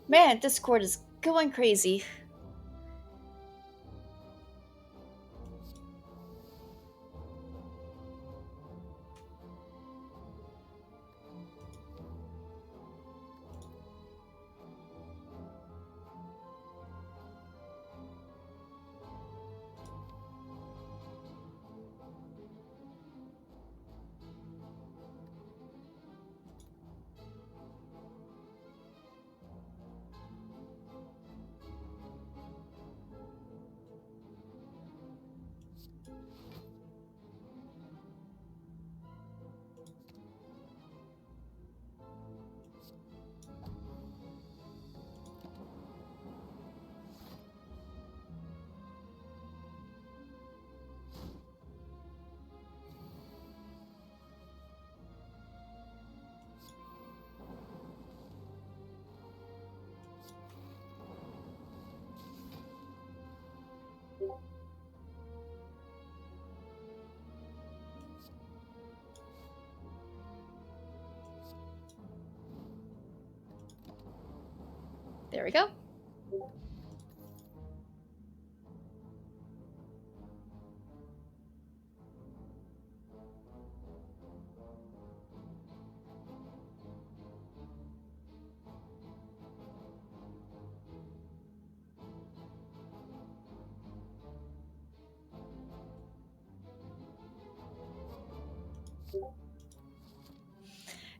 Man, Discord is going crazy. There we go.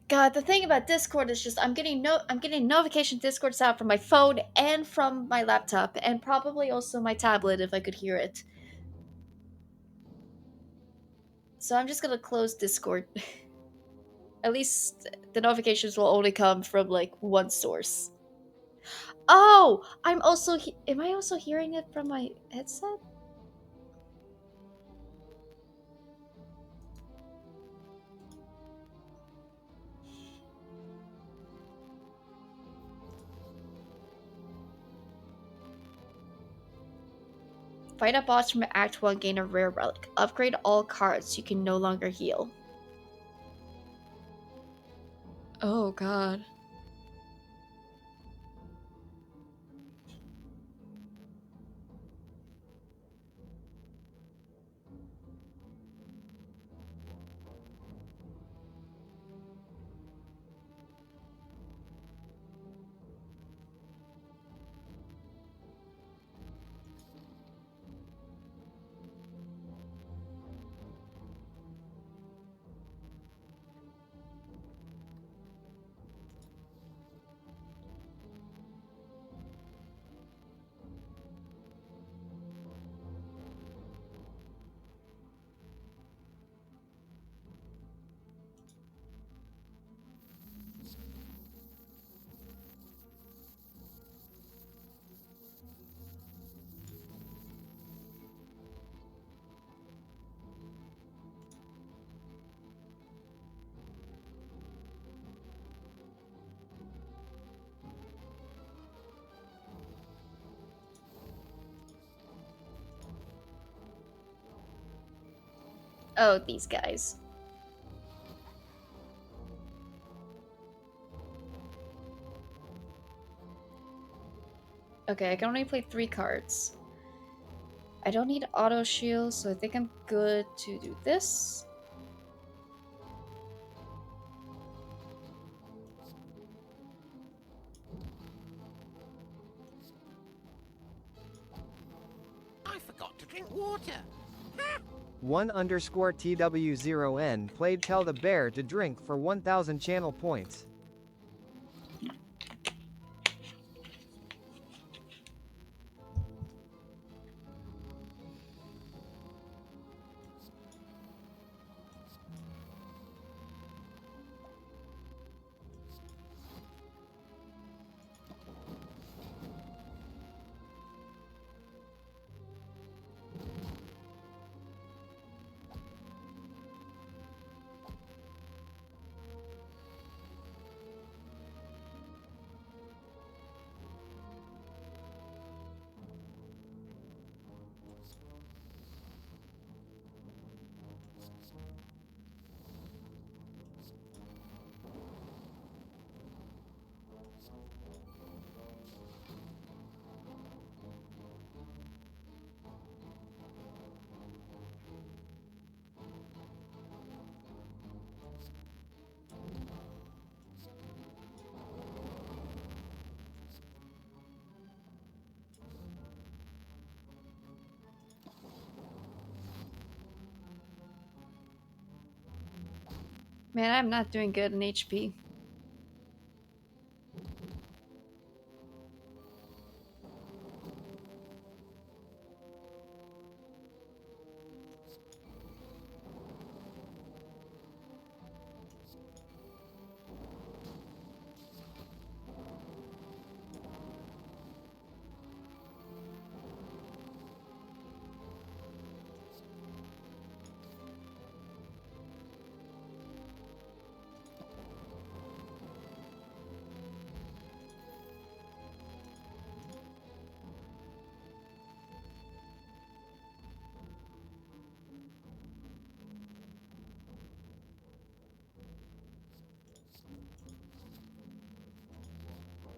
God, the thing about Discord is just I'm getting notification Discord sound from my phone and from my laptop and probably also my tablet if I could hear it. So I'm just gonna close Discord. At least the notifications will only come from like one source. Oh, am I also hearing it from my headset? Fight a boss from Act 1, gain a rare relic. Upgrade all cards, you can no longer heal. Oh god. Oh, these guys. Okay, I can only play 3 cards. I don't need auto shield, so I think I'm good to do this. I forgot to drink water. 1_TW0N played Tell the Bear to drink for 1000 channel points. Man, I'm not doing good in HP.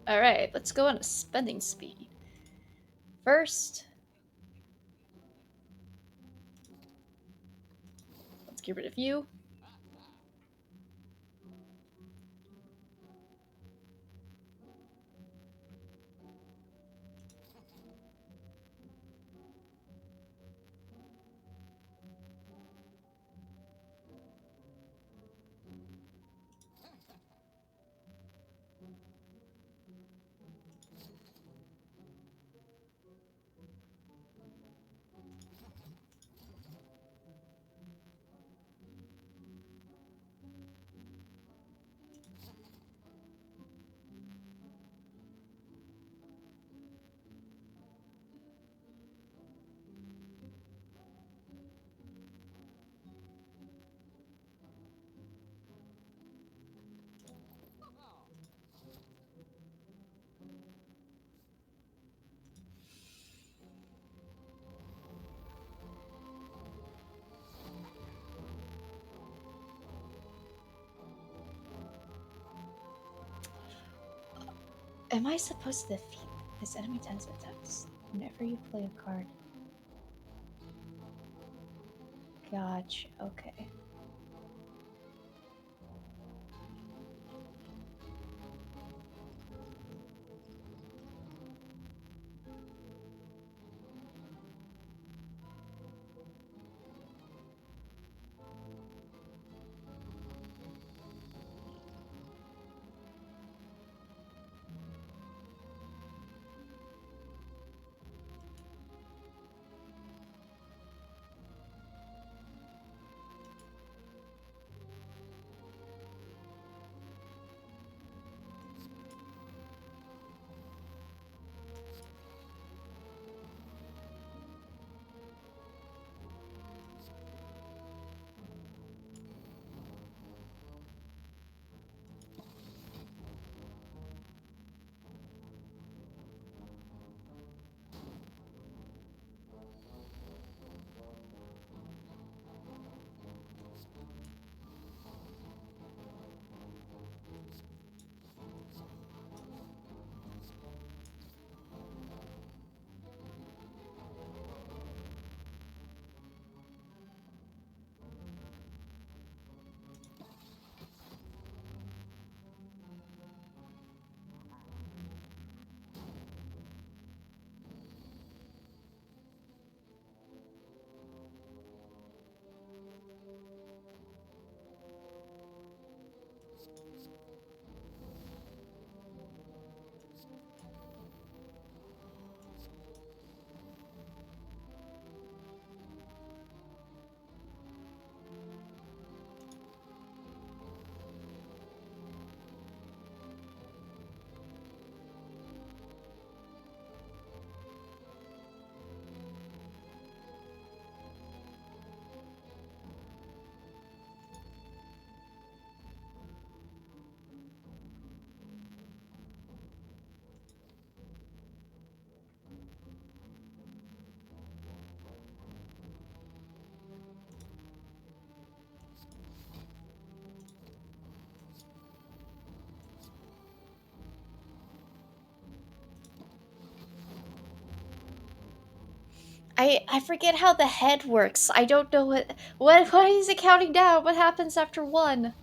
Alright, let's go on a spending speed. First, let's get rid of you. Am I supposed to defeat this enemy tends attacks whenever you play a card? Gotcha, okay. I forget how the head works. I don't know what is it counting down? What happens after one?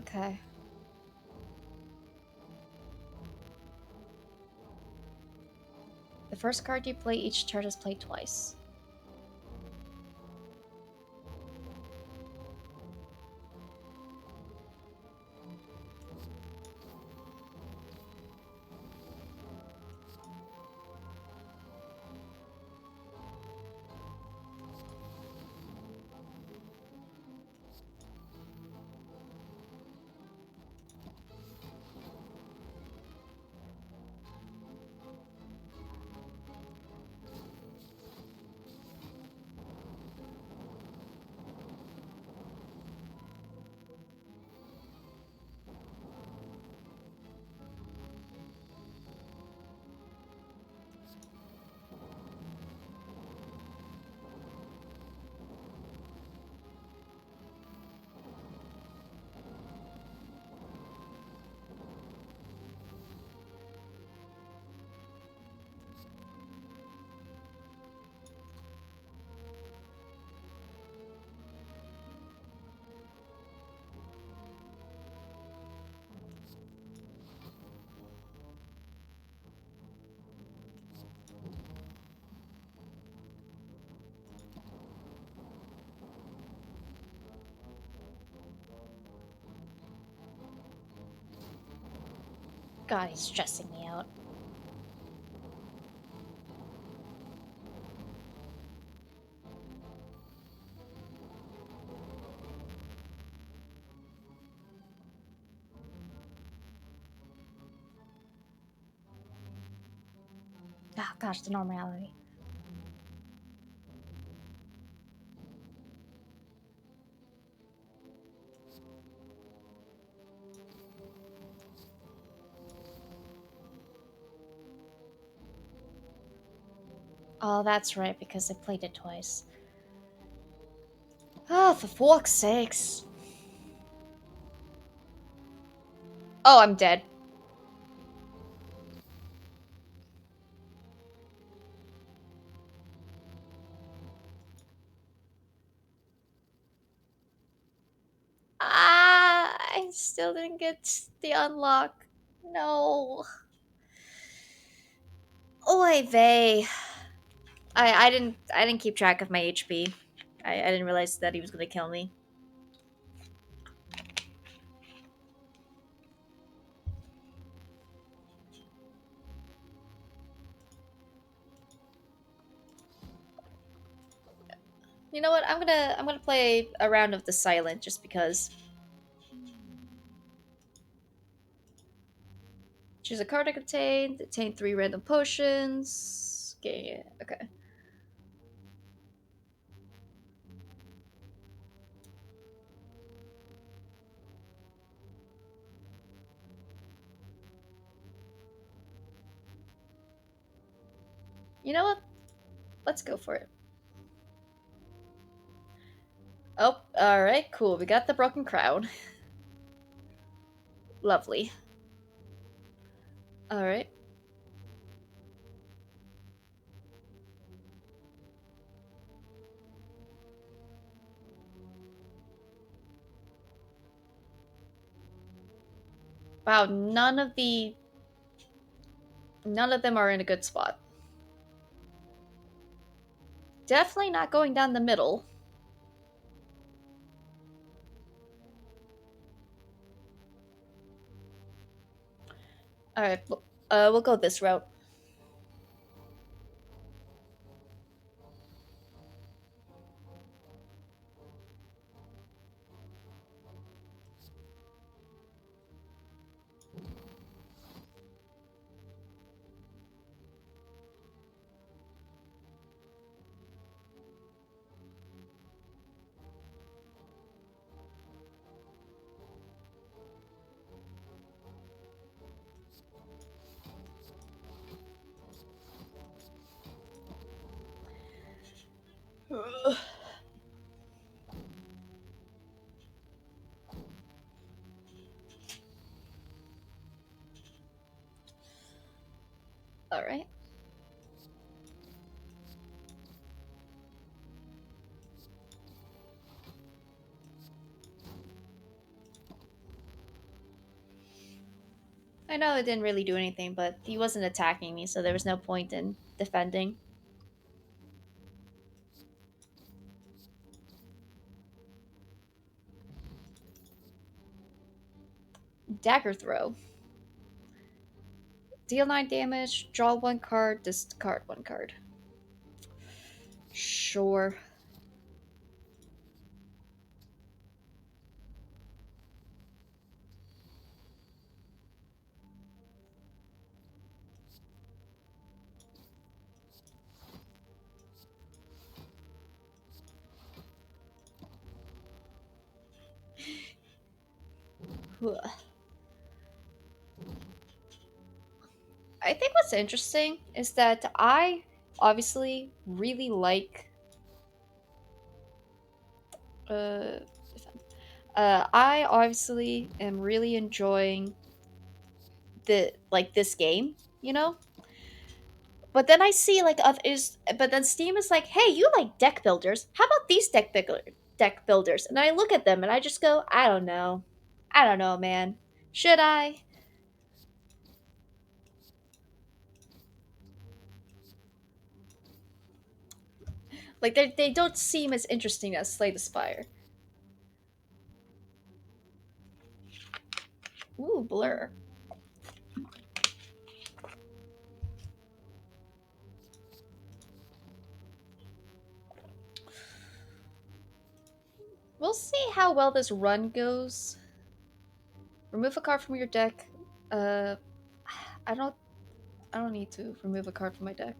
Okay. The first card you play each turn is played twice. God, he's stressing me out. Ah, gosh, the normality. Oh, that's right, because I played it twice. Oh, for fork's sakes. Oh, I'm dead. Ah, I still didn't get the unlock. No. Oy vey. I didn't keep track of my HP. I didn't realize that he was gonna kill me. You know what? I'm gonna play a round of the silent just because. Choose a card to contain. Obtain 3 random potions. Okay, okay. You know what? Let's go for it. Oh, alright, cool. We got the broken crown. Lovely. Alright. Wow, none of them are in a good spot. Definitely not going down the middle. Alright, we'll go this route. Alright. I know it didn't really do anything, but he wasn't attacking me, so there was no point in defending. Dagger throw. Deal 9 damage, draw 1 card, discard 1 card. Sure. I think what's interesting is that I obviously really like uh, I obviously am really enjoying this game, you know? But then I see like but then Steam is like, "Hey, you like deck builders. How about these deck builders?" And I look at them and I just go, "I don't know. I don't know, man. Should I?" Like they don't seem as interesting as Slay the Spire. Ooh, Blur. We'll see how well this run goes. Remove a card from your deck. Uh, I don't. I don't need to remove a card from my deck.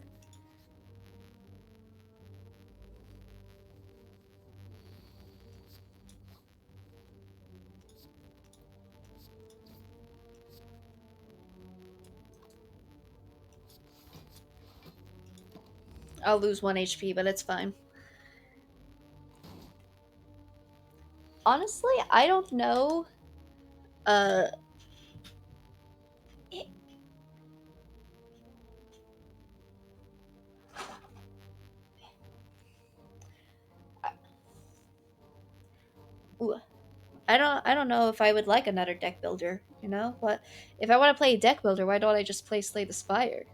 I'll lose 1 HP, but it's fine. Honestly, I don't know. Uh, ooh, I don't know if I would like another deck builder, you know? But if I want to play a deck builder, why don't I just play Slay the Spire?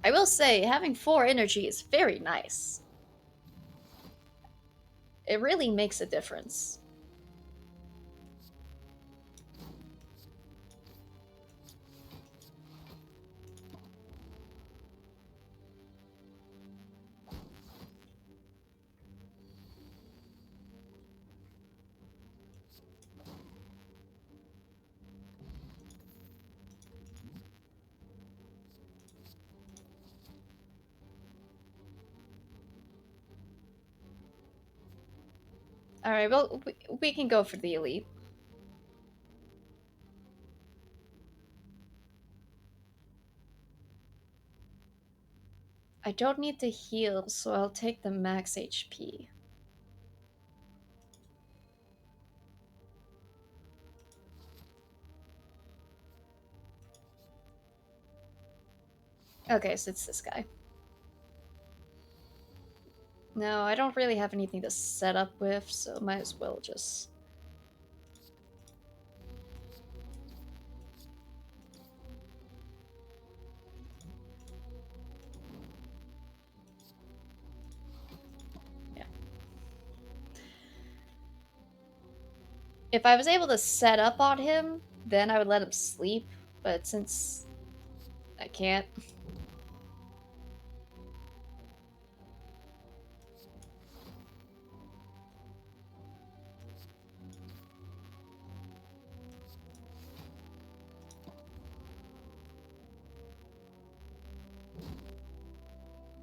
I will say, having 4 energy is very nice. It really makes a difference. Alright, well, we can go for the elite. I don't need to heal, so I'll take the max HP. Okay, so it's this guy. No, I don't really have anything to set up with, so might as well just... Yeah. If I was able to set up on him, then I would let him sleep, but since I can't...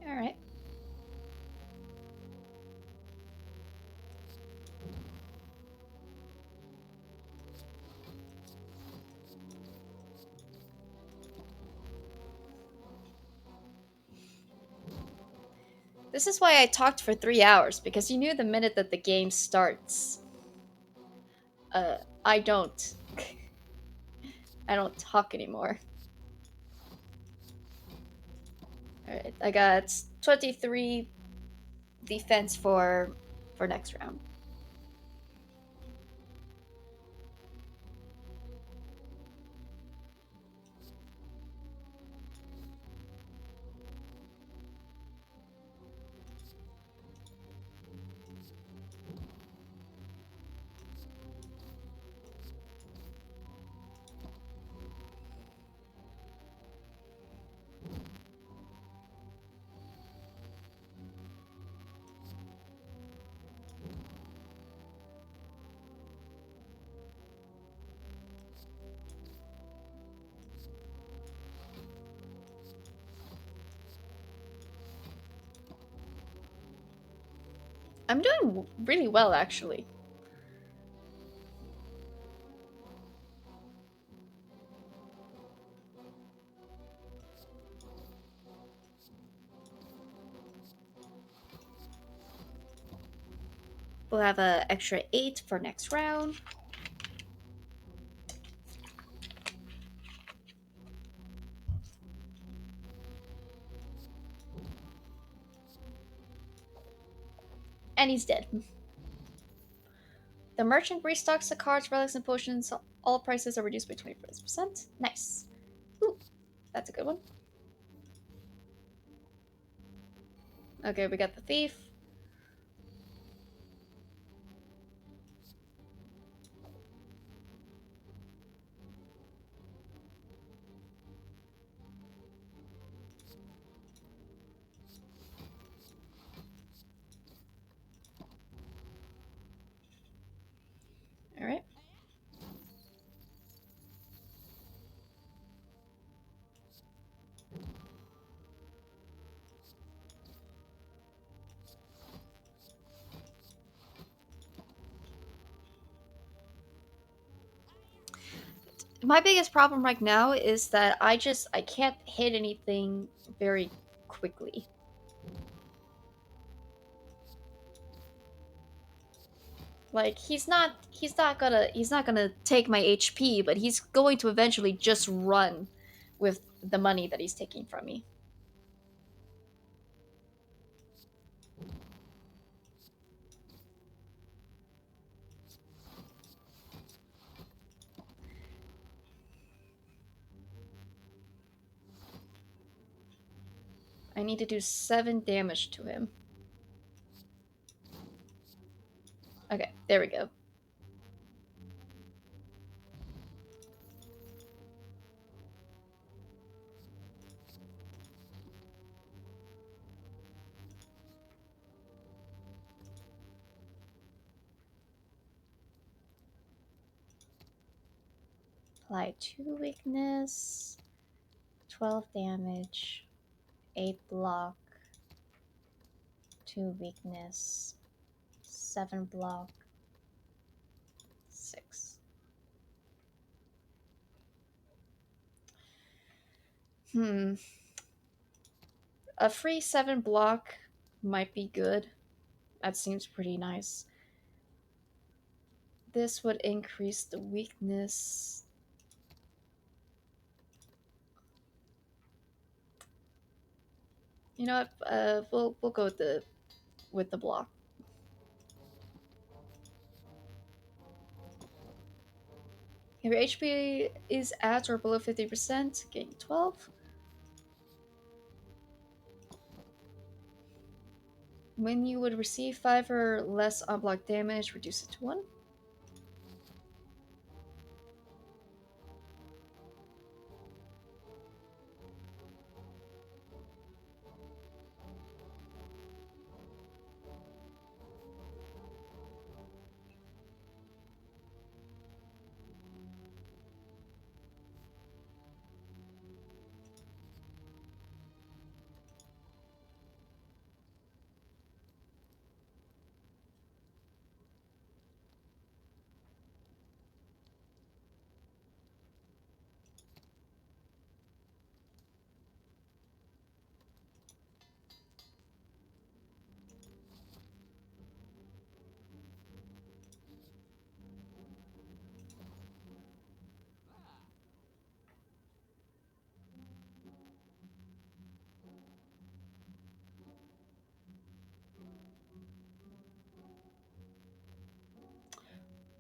Alright. This is why I talked for 3 hours, because you knew the minute that the game starts. I don't. I don't talk anymore. Alright, I got 23 defense for next round. I'm doing really well, actually. We'll have an extra 8 for next round. And he's dead. The merchant restocks the cards, relics, and potions. All prices are reduced by 20%. Nice. Ooh, that's a good one. Okay, we got the thief. Alright. My biggest problem right now is that I can't hit anything very quickly. Like he's not gonna take my HP, but he's going to eventually just run with the money that he's taking from me. I need to do 7 damage to him. Okay, there we go. Apply 2 weakness, 12 damage, 8 block, 2 weakness, 7 block, 6. A free 7 block might be good. That seems pretty nice. This would increase the weakness. You know what? We'll go with the block. If your HP is at or below 50%, gain 12. When you would receive 5 or less unblocked damage, reduce it to 1.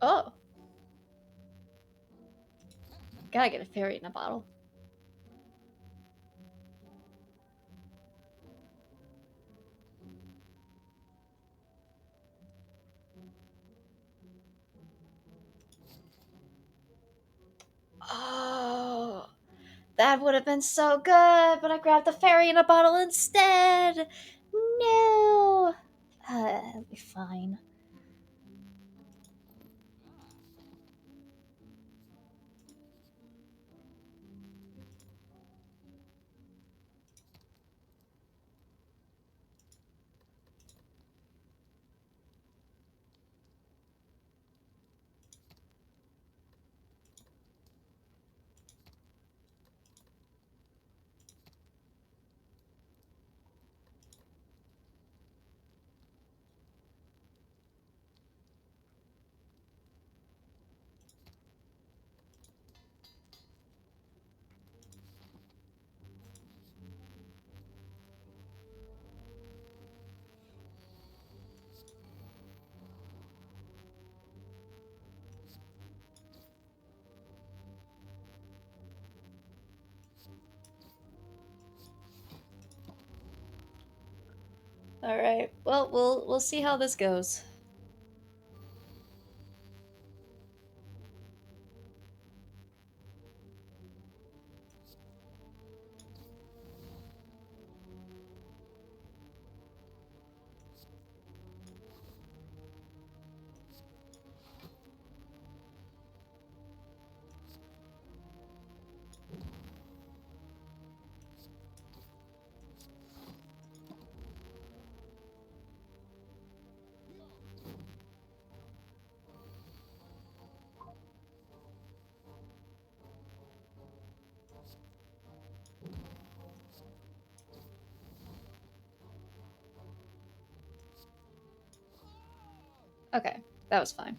Oh. Gotta get a fairy in a bottle. Oh, that would have been so good, but I grabbed the fairy in a bottle instead. No. It'll be fine. All right. Well, we'll see how this goes. Okay, that was fine.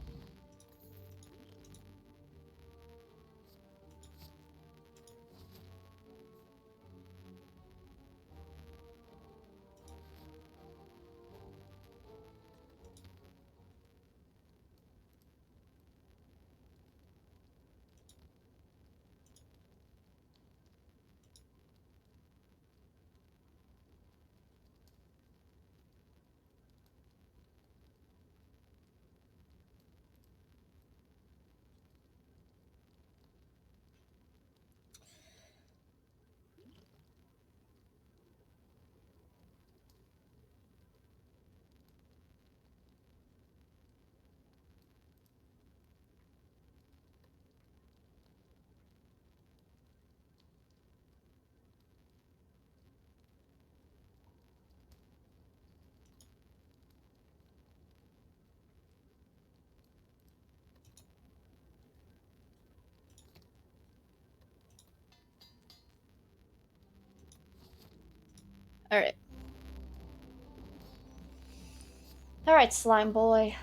All right. All right, slime boy.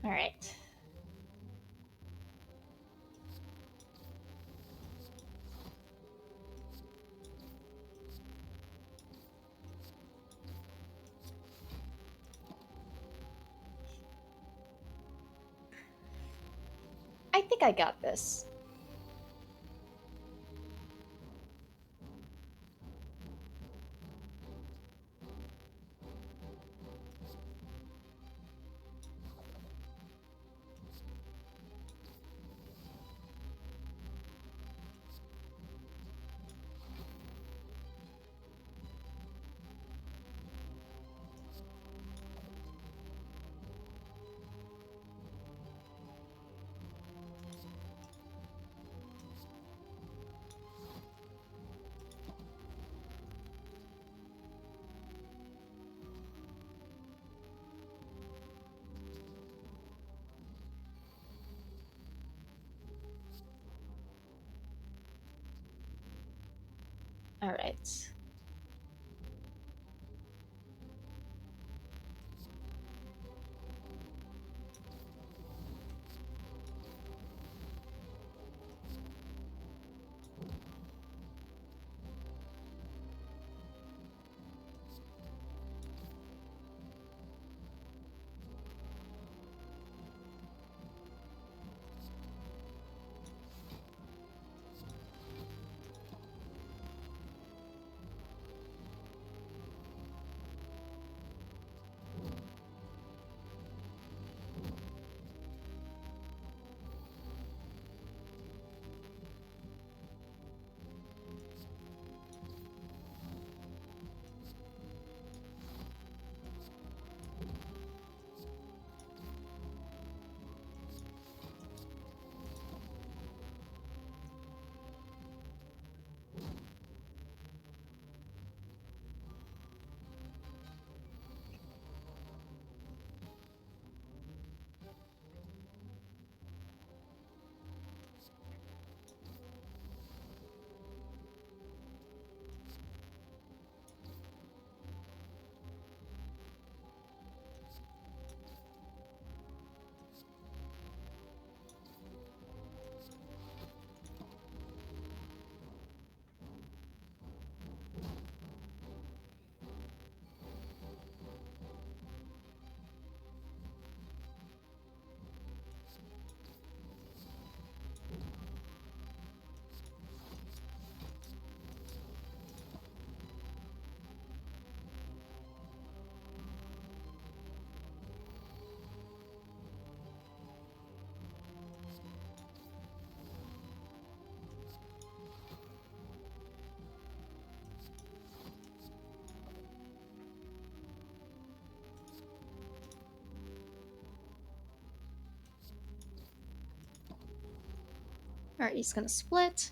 All right. I think I got this. Alright. Alright, he's gonna split.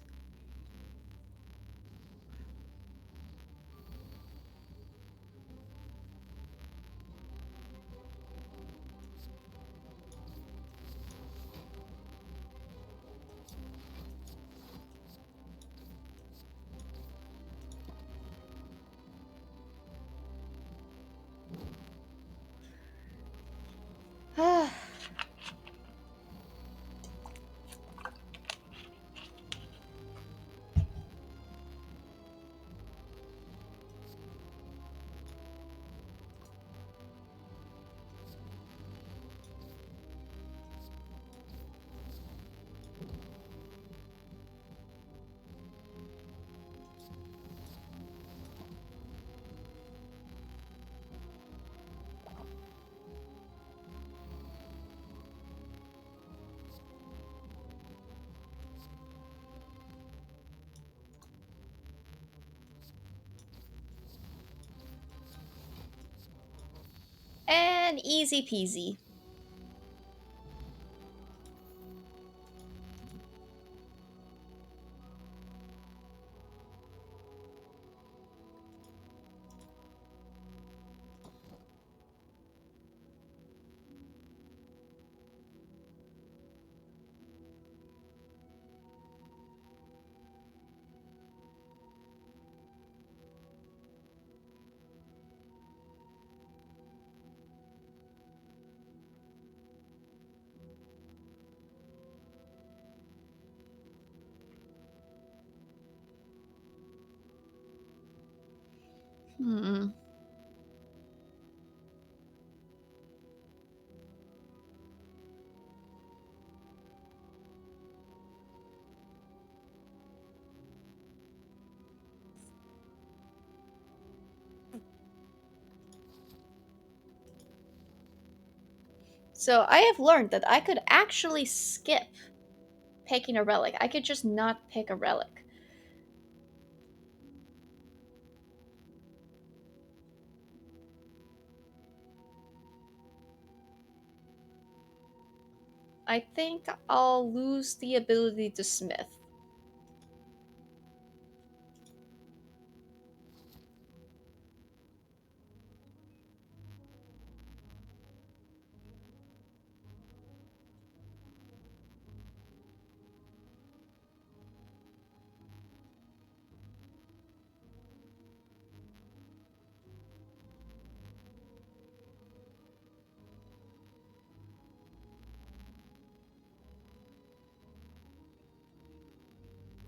And easy peasy. Hmm. So I have learned that I could actually skip picking a relic. I could just not pick a relic. I think I'll lose the ability to smith.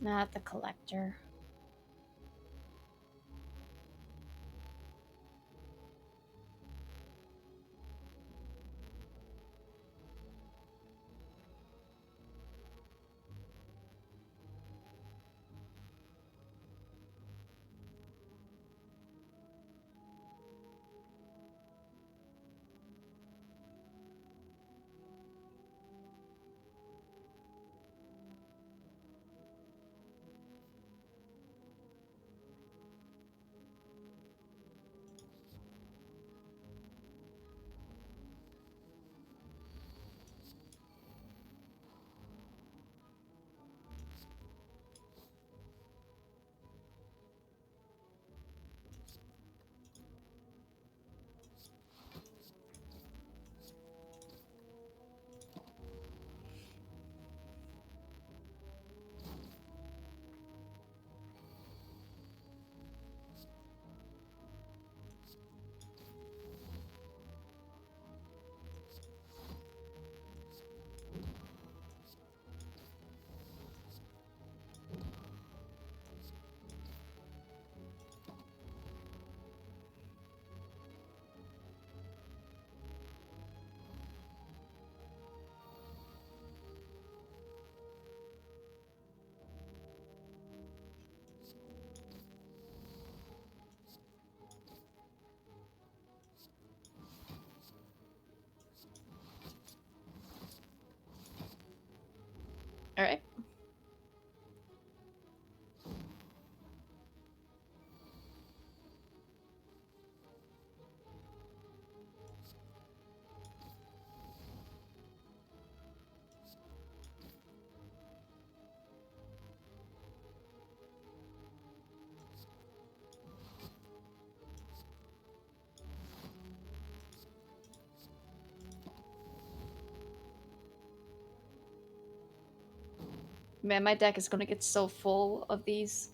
Not the collector. All right. Man, my deck is gonna get so full of these.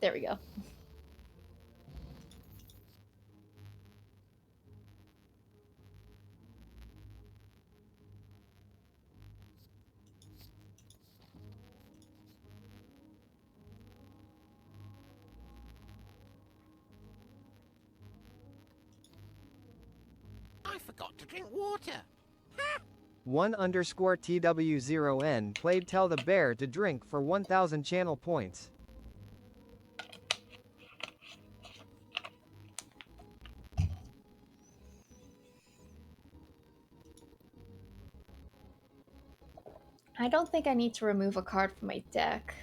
There we go. I forgot to drink water. 1_TW0N played Tell the Bear to drink for 1000 channel points. I don't think I need to remove a card from my deck.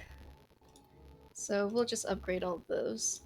So we'll just upgrade all of those.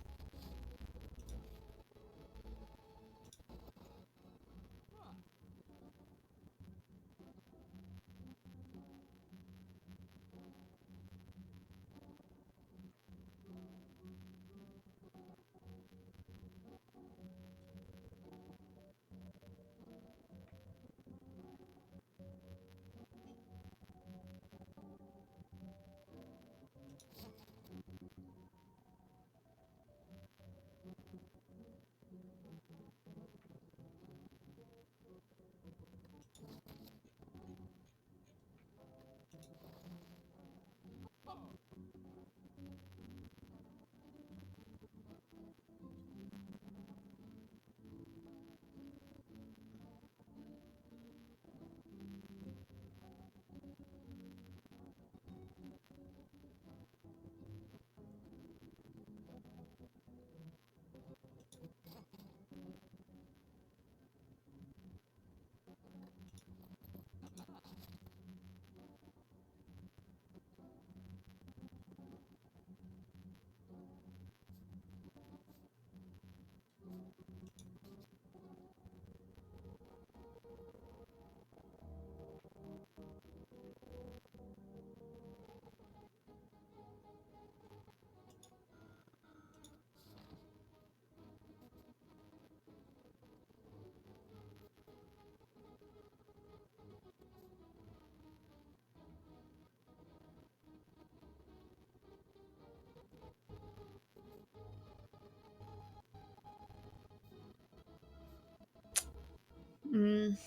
Mm,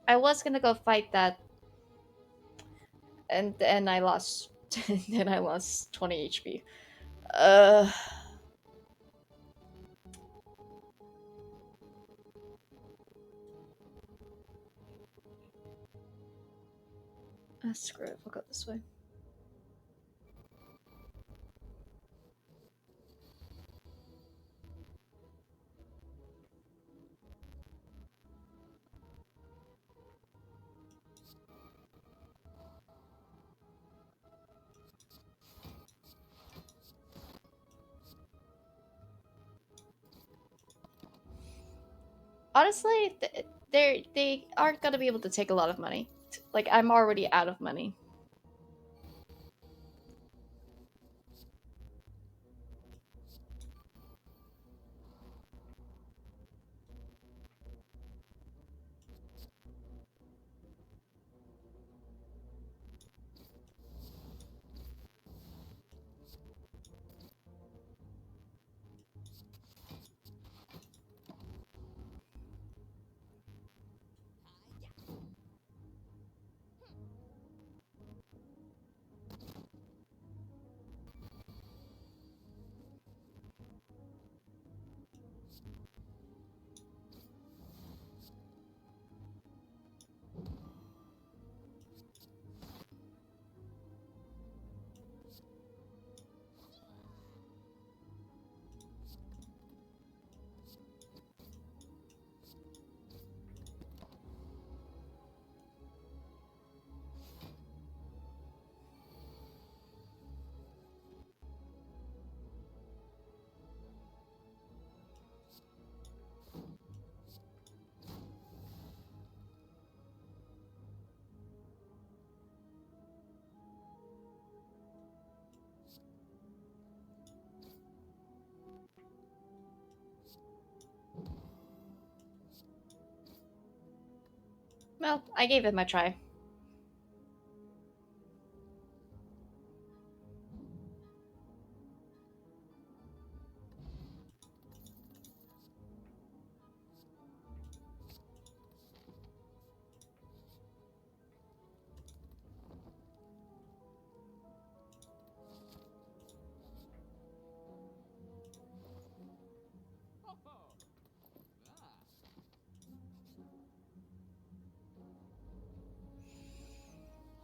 I was gonna go fight that, and then I lost. Then I lost 20 HP. Uh, screw it. We'll go this way. Honestly, they aren't gonna be able to take a lot of money. Like, I'm already out of money. Well, I gave it my try.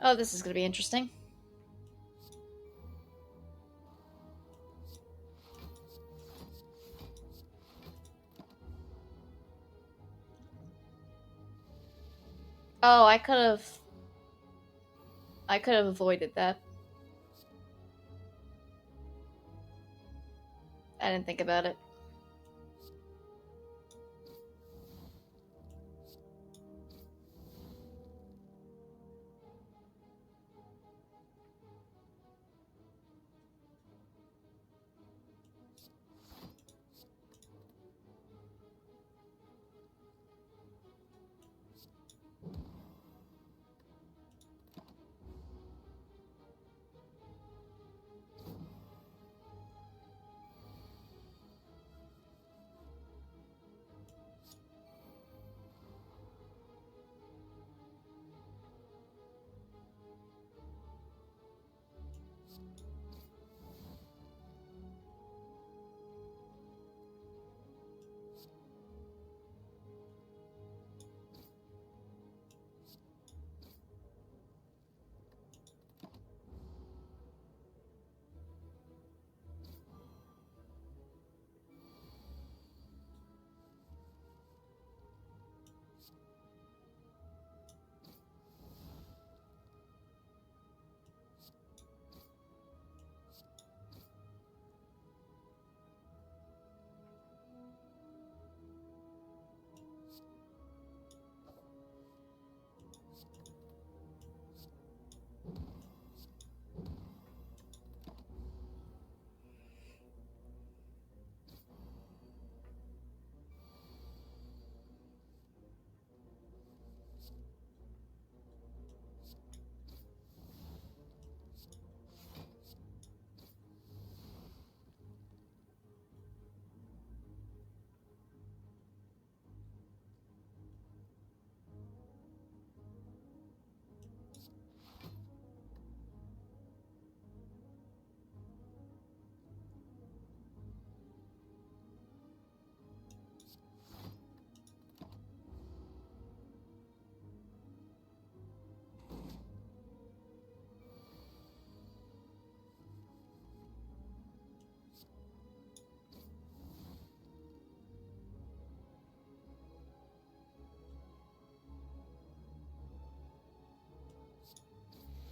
Oh, this is gonna be interesting. Oh, I could have avoided that. I didn't think about it.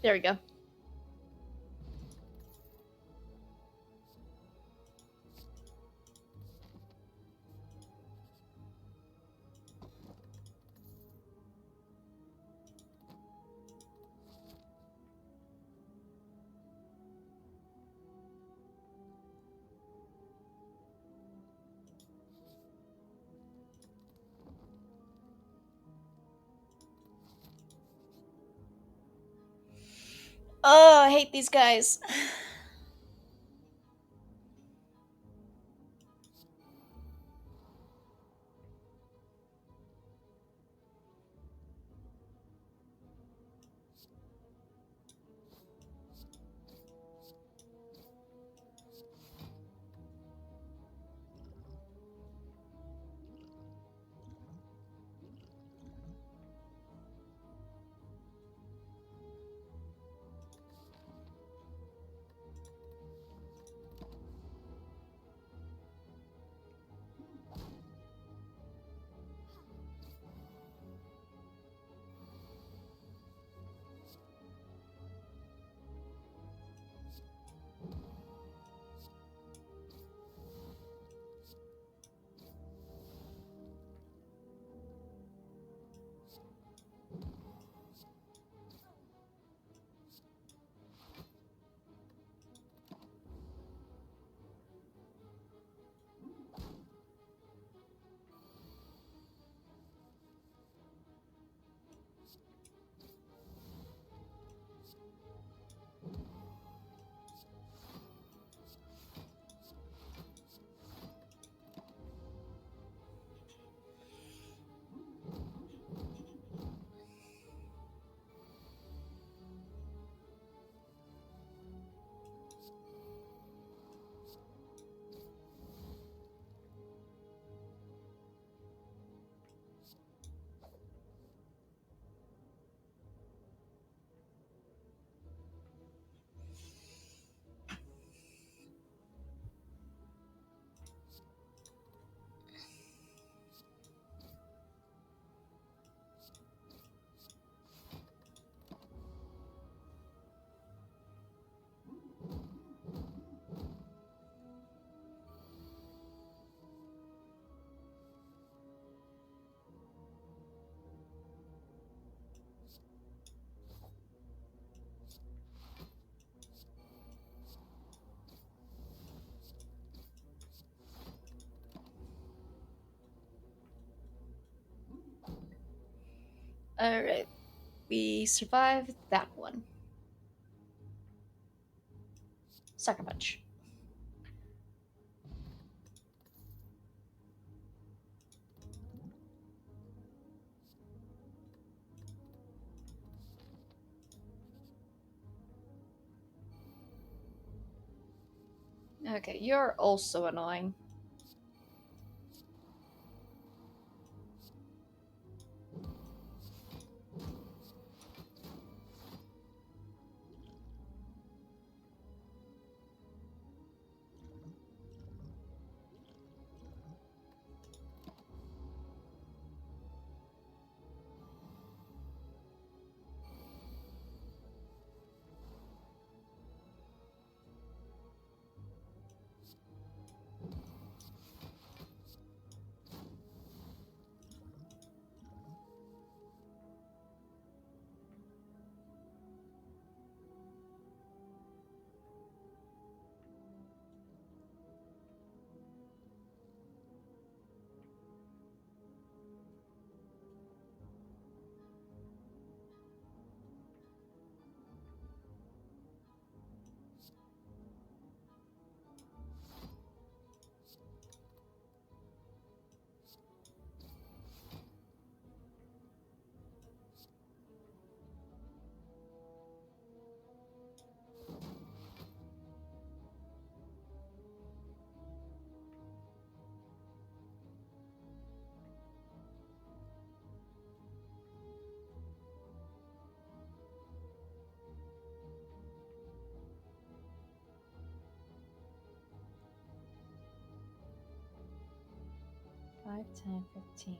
There we go. Oh, I hate these guys. Alright. We survived that one. Sucker Punch. Okay, you're also annoying. Five, 10, 15.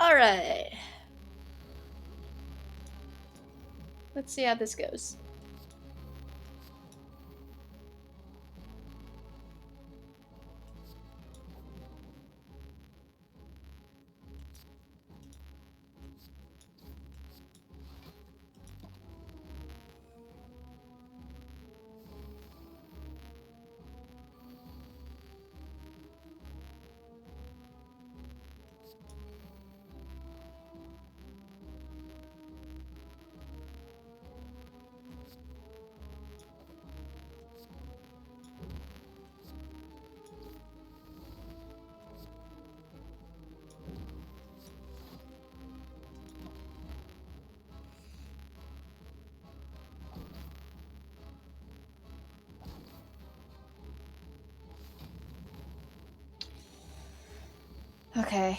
Alright. Let's see how this goes. Okay.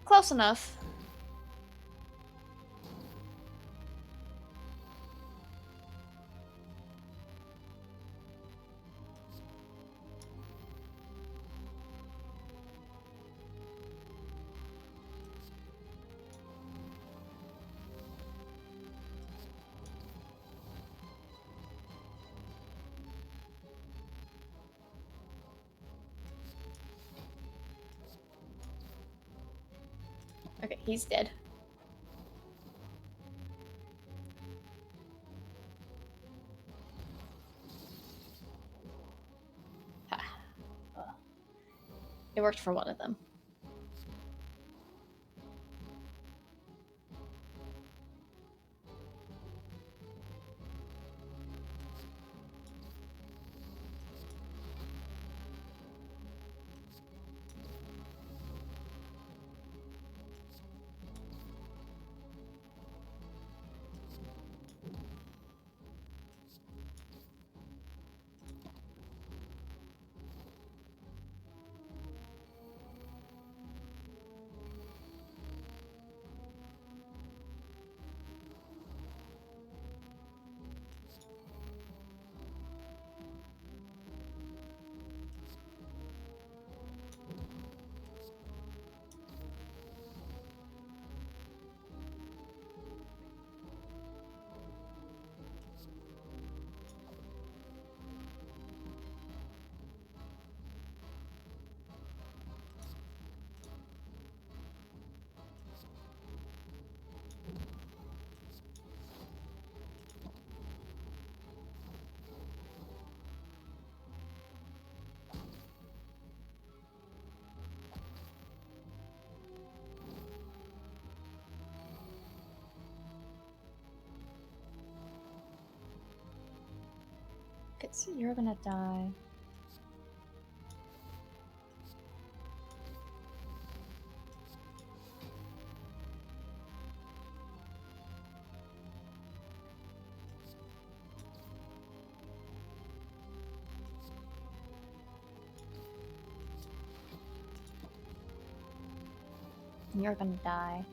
Close enough. Okay, he's dead. Ha. It worked for one of them. Okay, so you're gonna die. You're gonna die.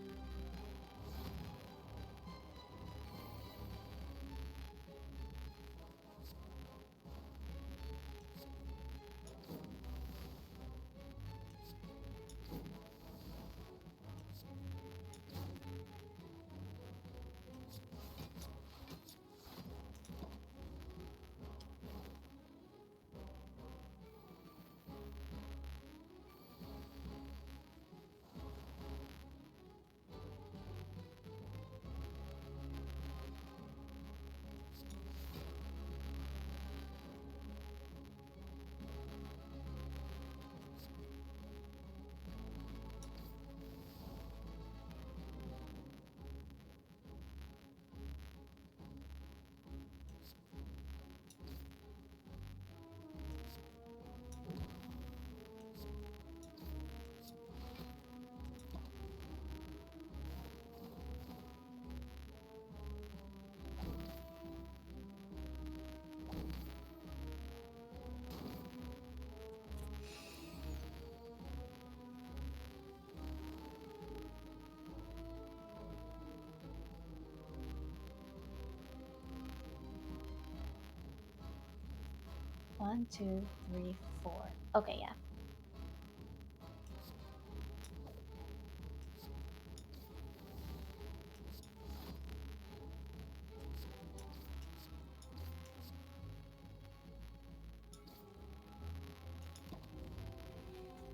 1, 2, 3, 4. Okay, yeah.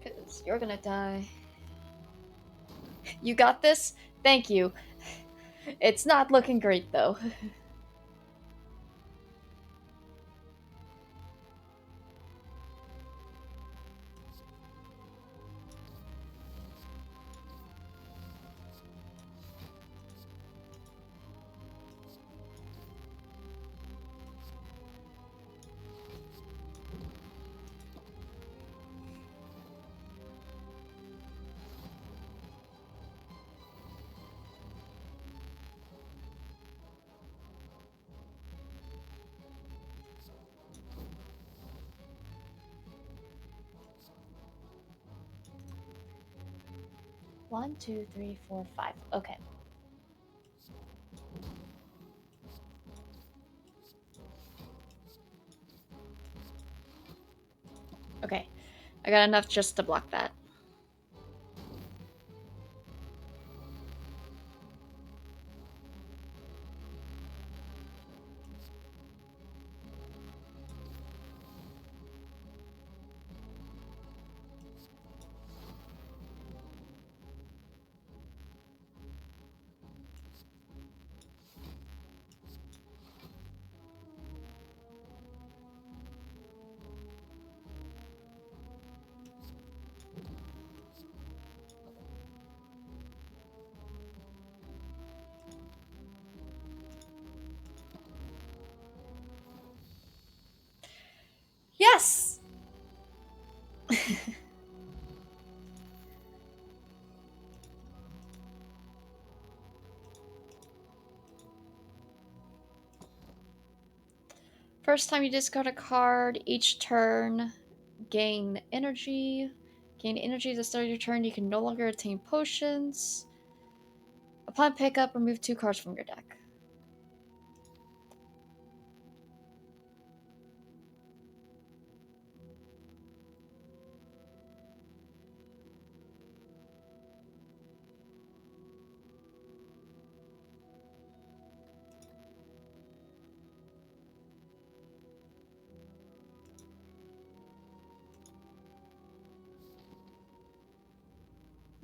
Because you're gonna die. You got this? Thank you. It's not looking great, though. One, two, three, four, five. Okay. Okay. I got enough just to block that. Yes! First time you discard a card, each turn, gain energy. Gain energy at the start of your turn. You can no longer attain potions. Upon pickup, remove 2 cards from your deck.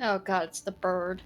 Oh god, it's the bird.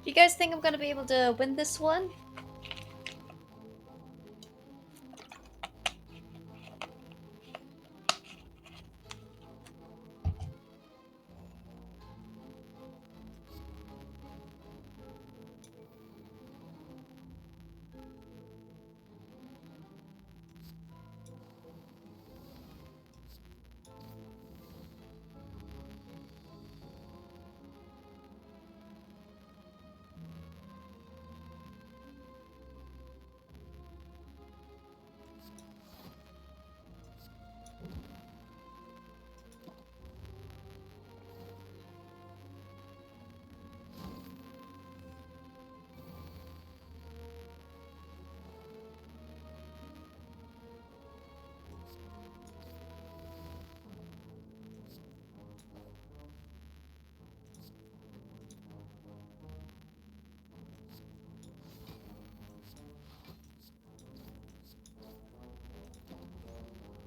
Do you guys think I'm gonna be able to win this one?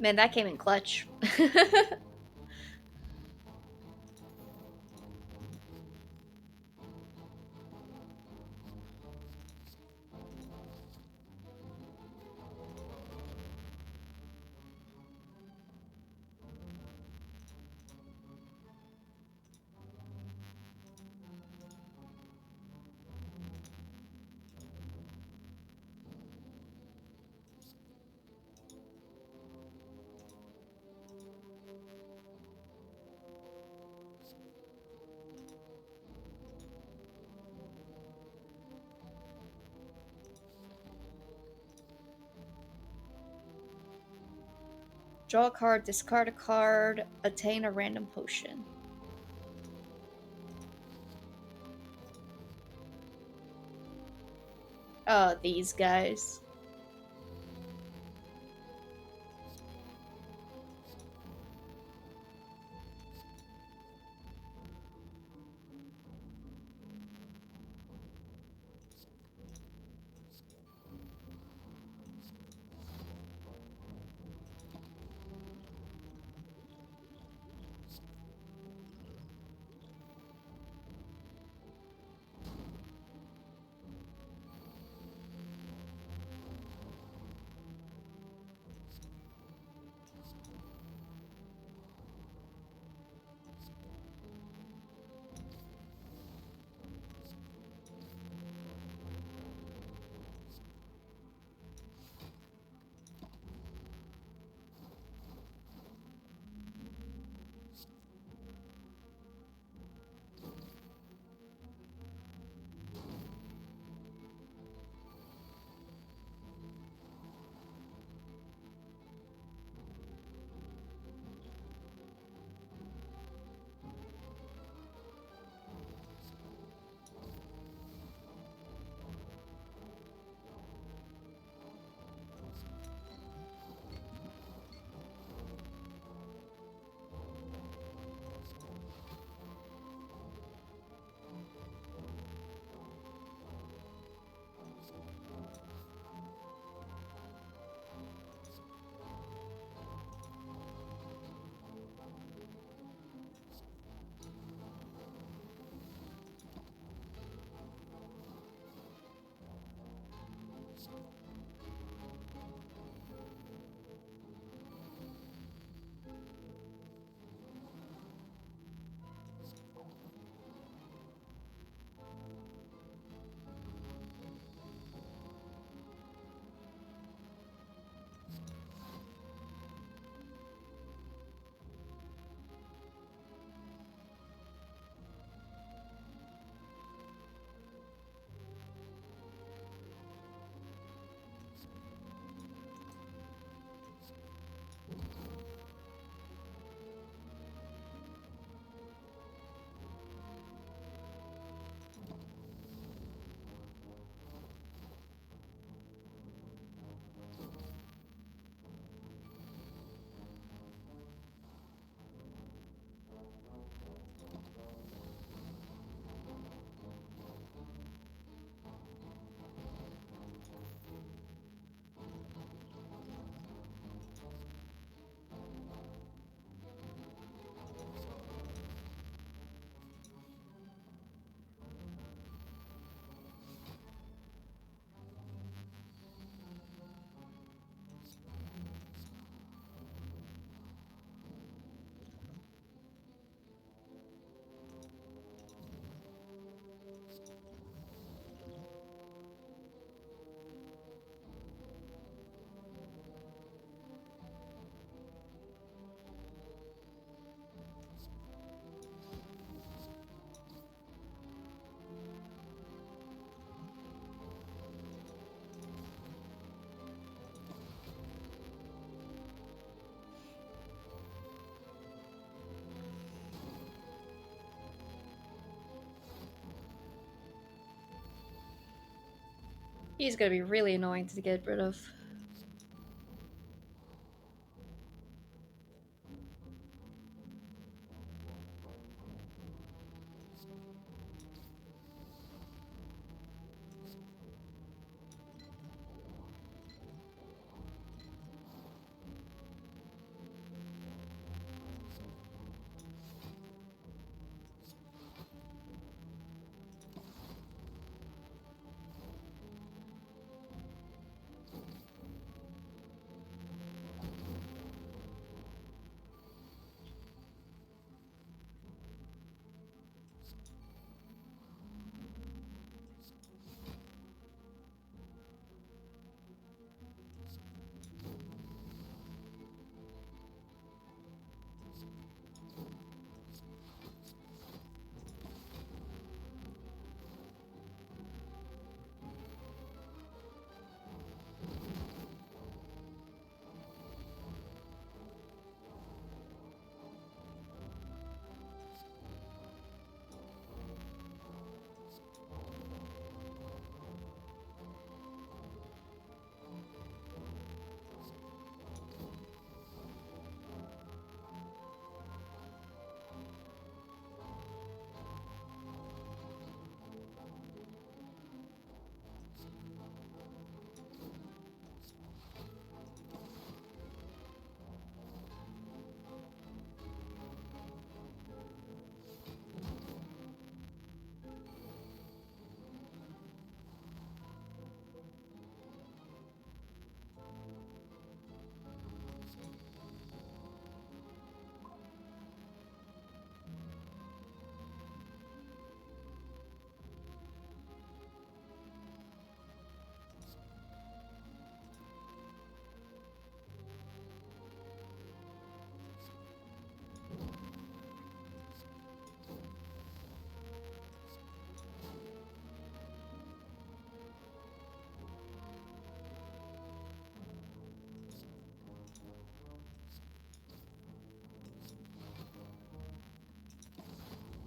Man, that came in clutch. Draw a card, discard a card, attain a random potion. Oh, these guys. He's gonna be really annoying to get rid of.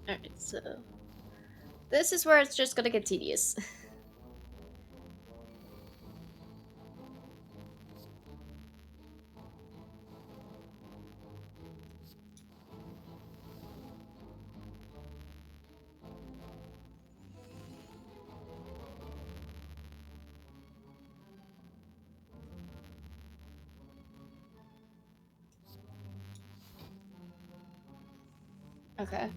Alright, so this is where it's just gonna get tedious. Okay.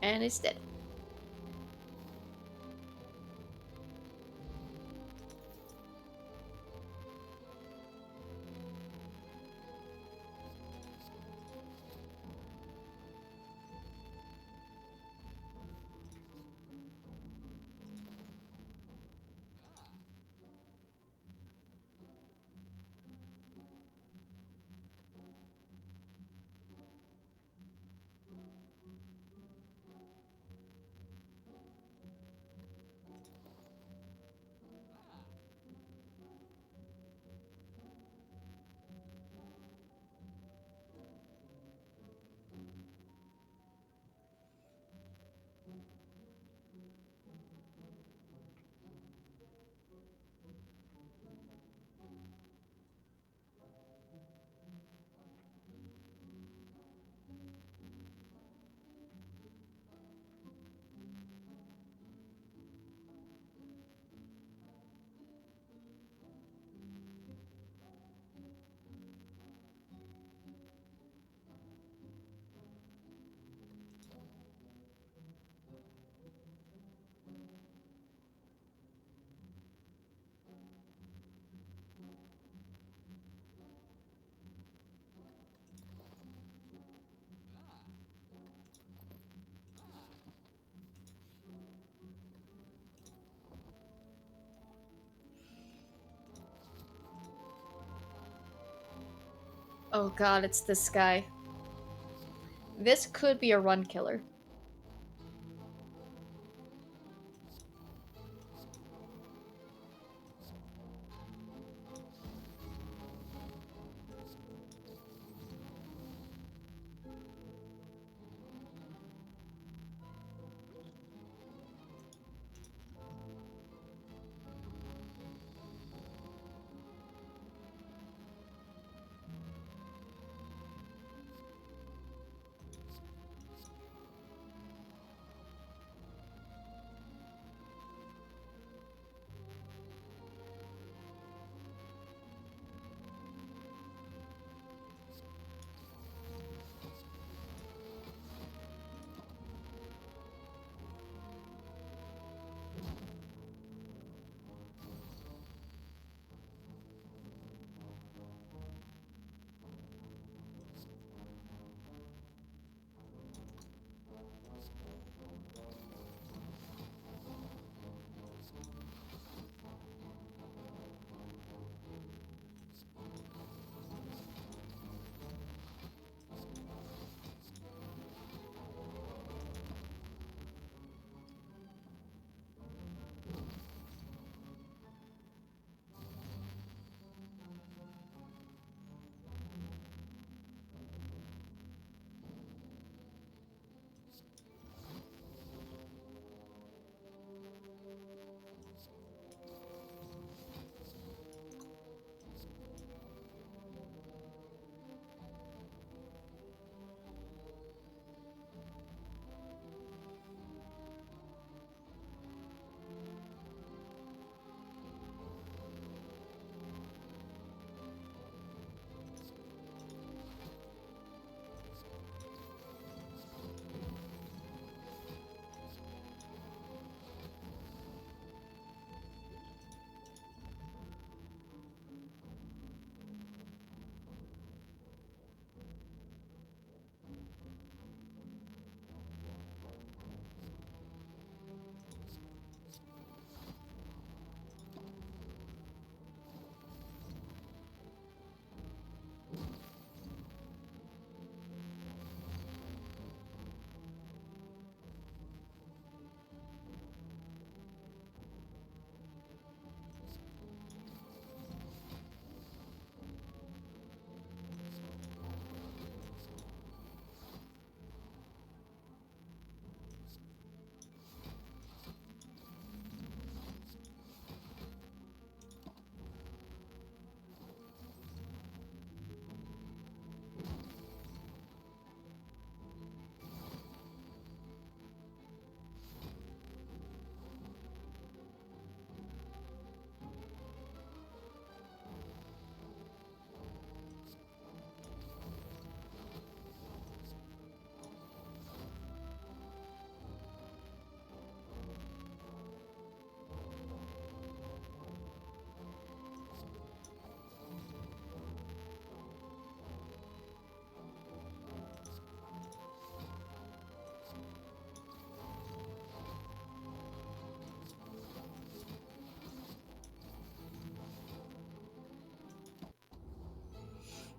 And it's dead. Oh god, it's this guy. This could be a run killer.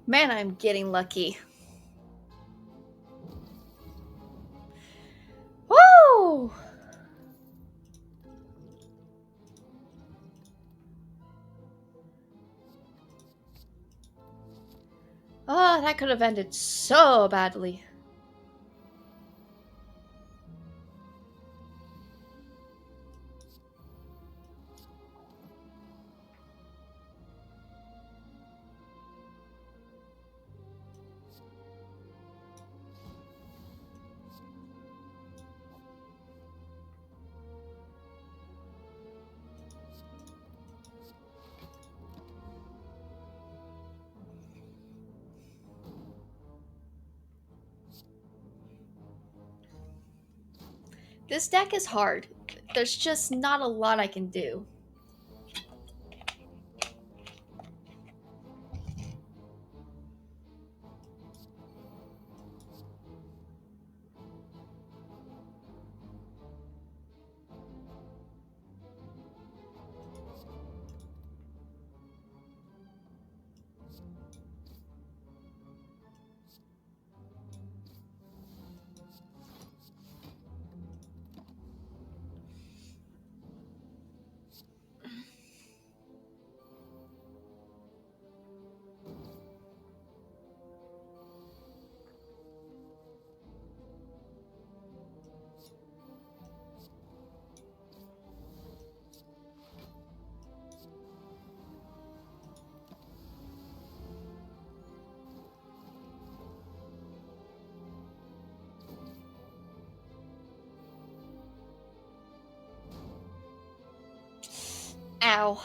Man, I'm getting lucky. Woo! Oh, that could have ended so badly. This deck is hard. There's just not a lot I can do. Ow.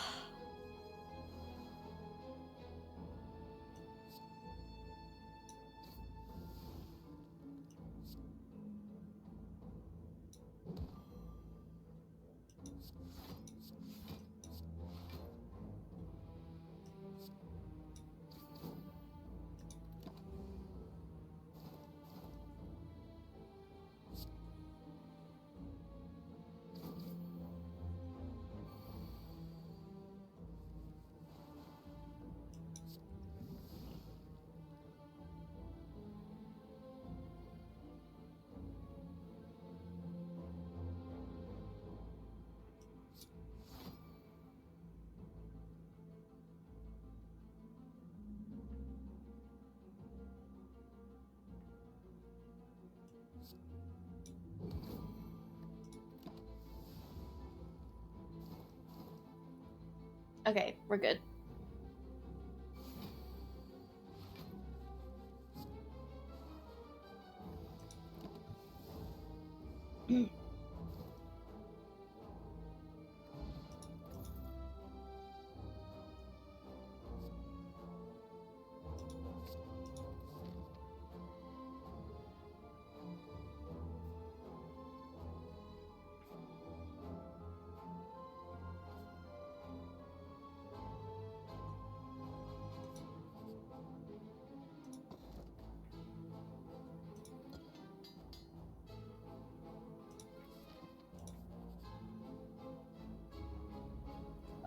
Okay, we're good.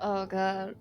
Oh god.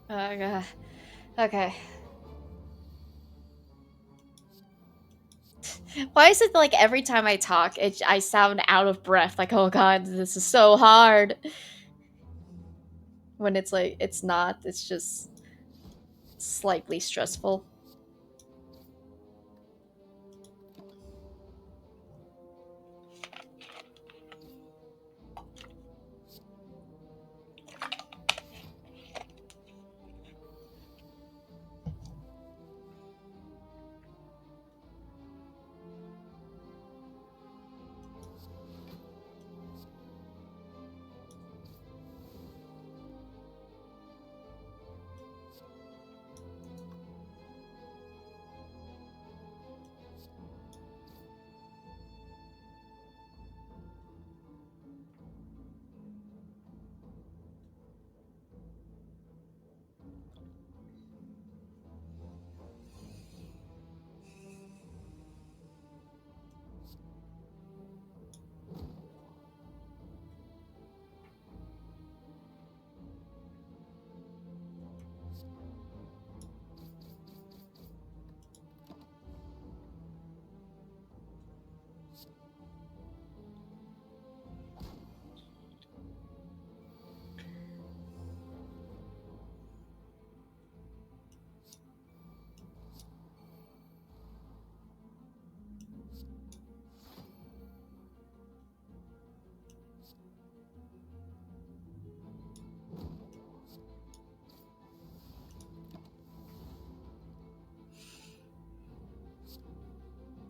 Oh god. Okay. Why is it like every time I talk, I sound out of breath? Like, oh god, this is so hard. When it's like, it's not. It's just slightly stressful.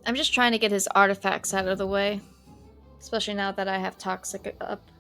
I'm just trying to get his artifacts out of the way. Especially now that I have Toxic up.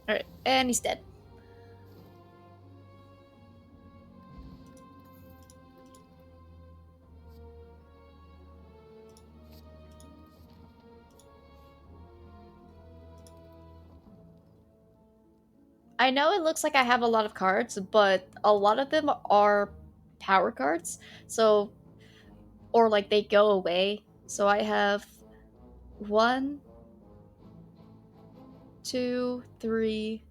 Alright, and he's dead. I know it looks like I have a lot of cards, but a lot of them are power cards. So, or like they go away. So I have 1, 2, 3,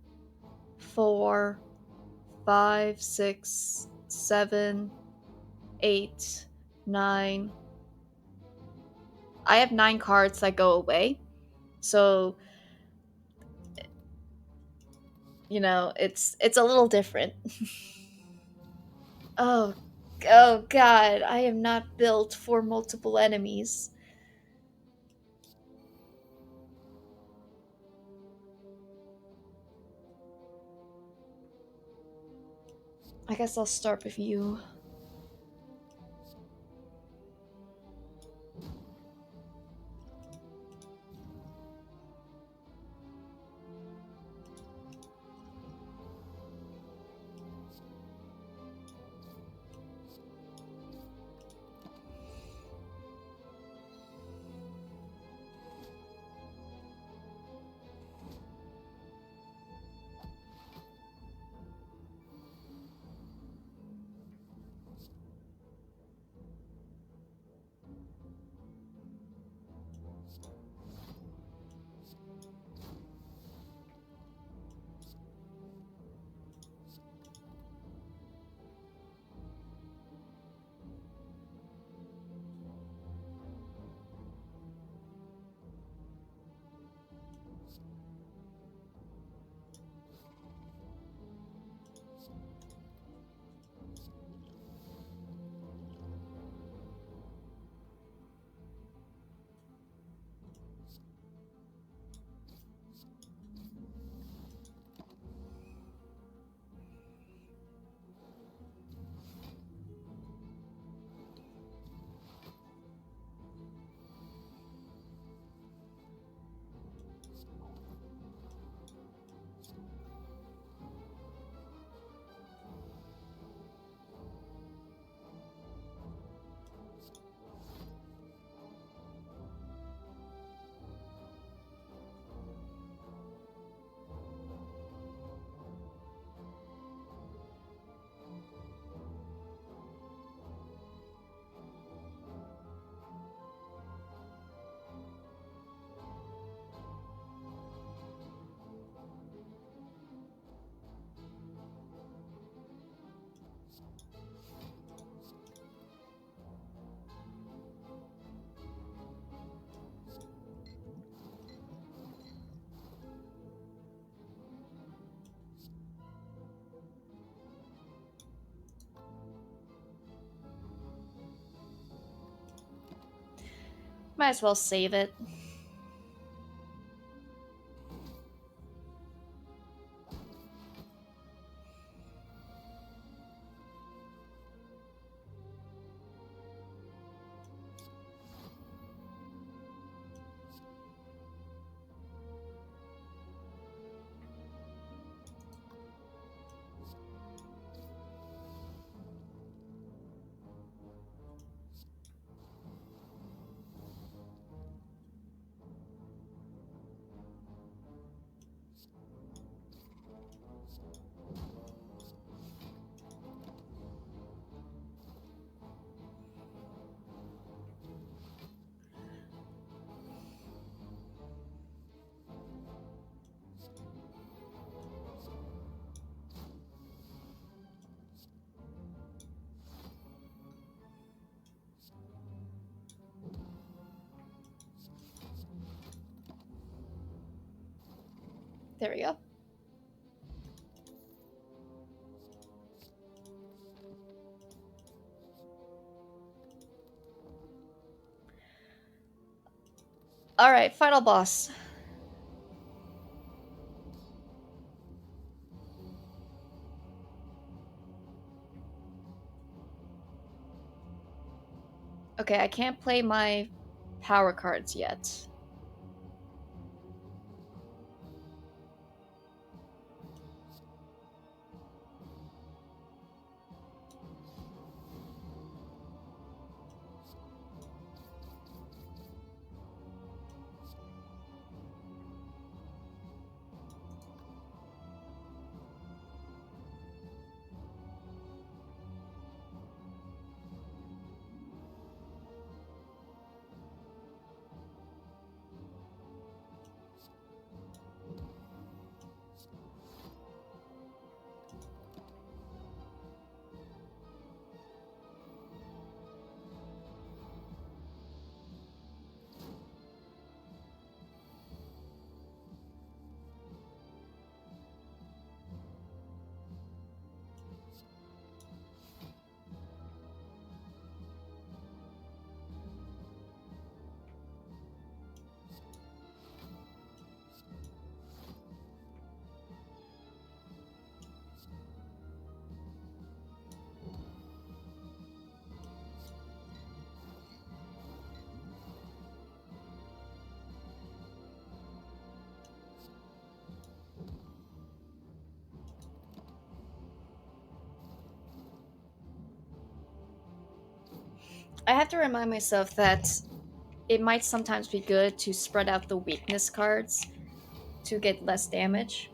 4, 5, 6, 7, 8, 9. I have 9 cards that go away. So, you know, it's a little different. Oh, oh god, I am not built for multiple enemies. I guess I'll start with you. Might as well save it. There we go. Alright, final boss. Okay, I can't play my power cards yet. I have to remind myself that it might sometimes be good to spread out the weakness cards to get less damage.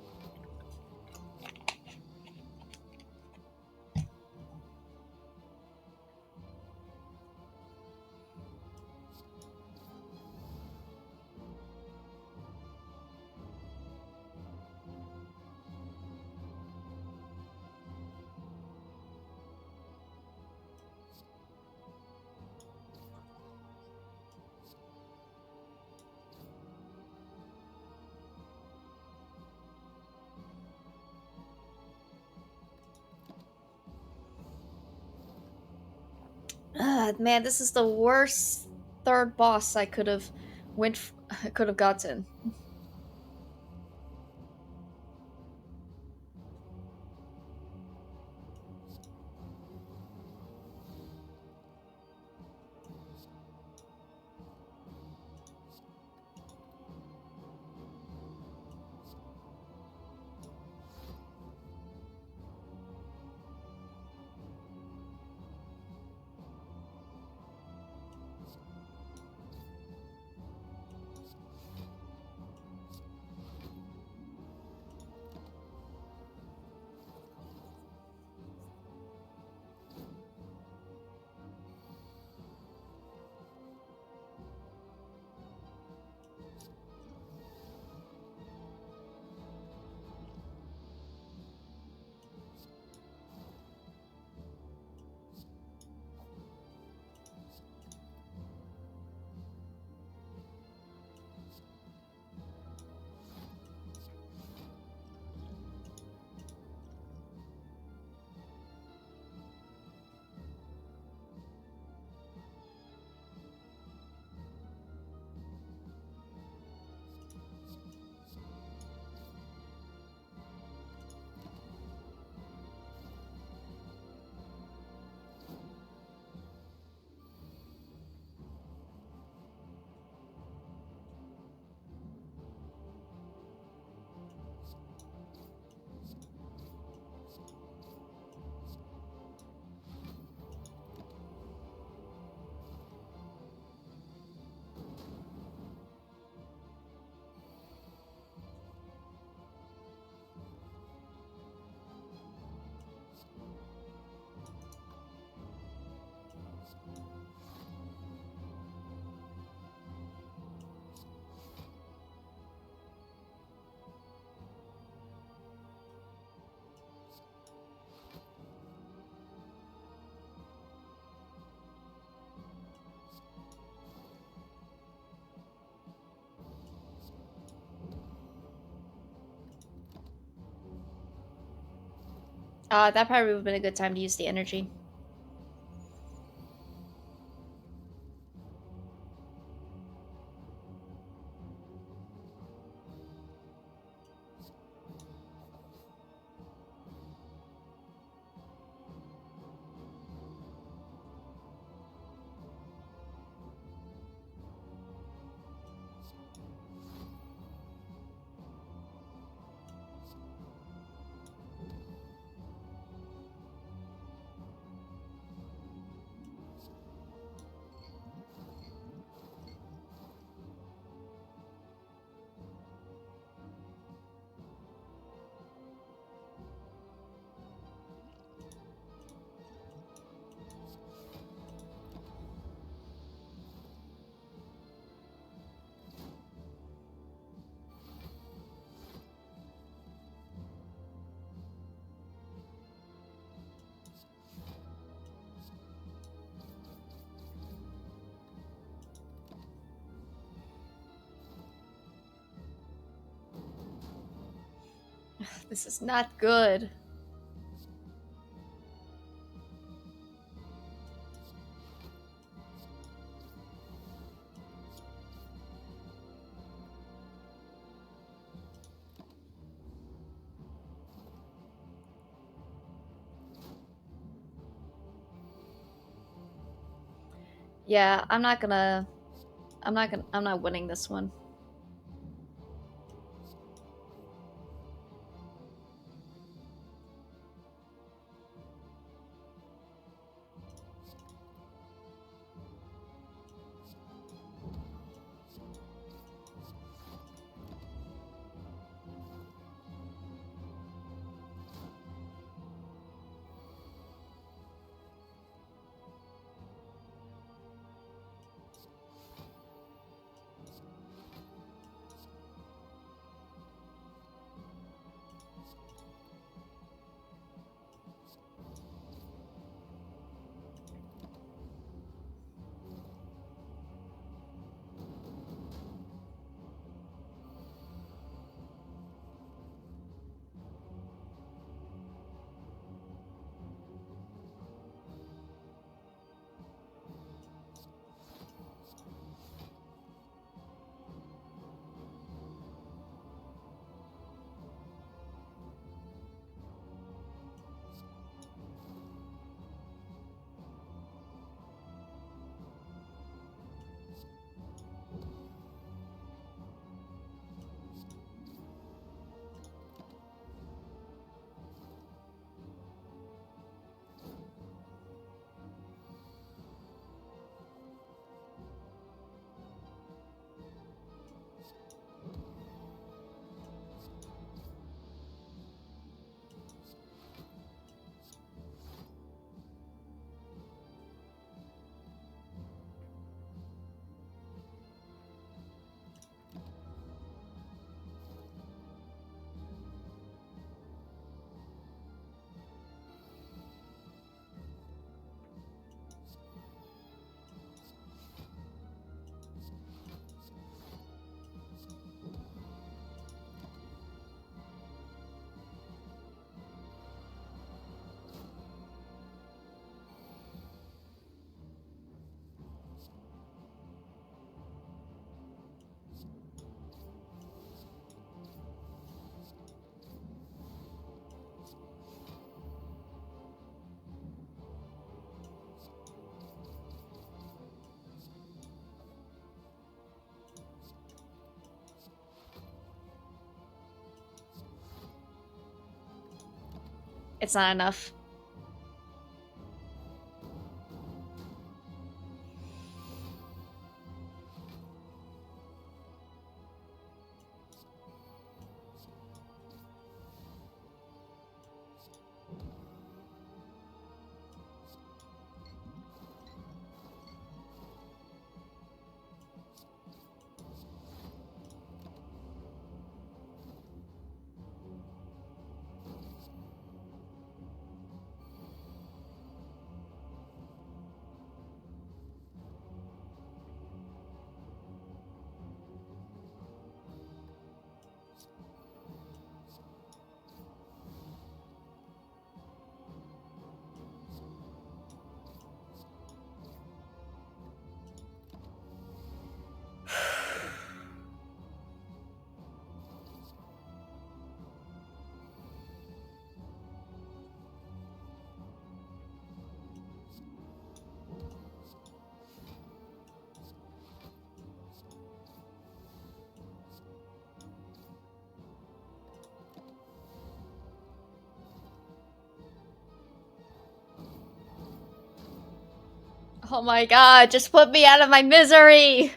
Man, this is the worst third boss I could have could have gotten. That probably would have been a good time to use the energy. This is not good. Yeah, I'm not winning this one. It's not enough. Oh my god, just put me out of my misery!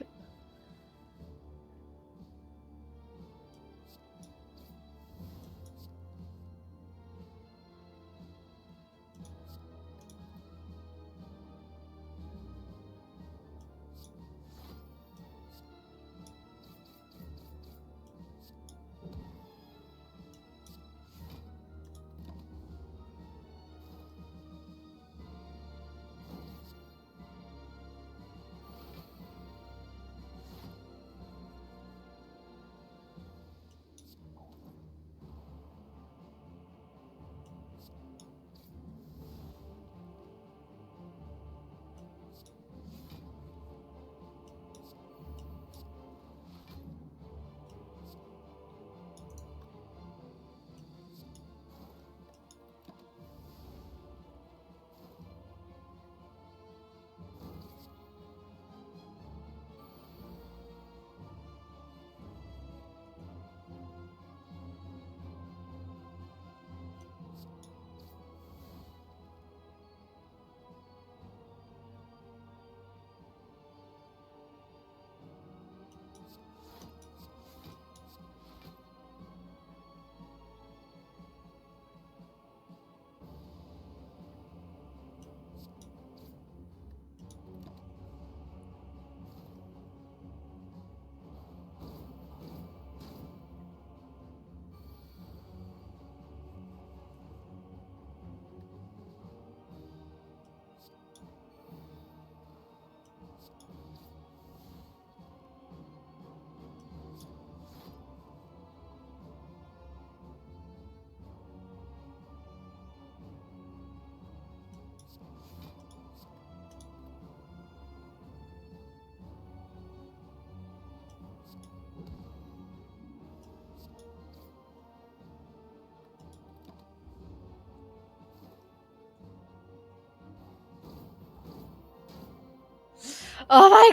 Oh my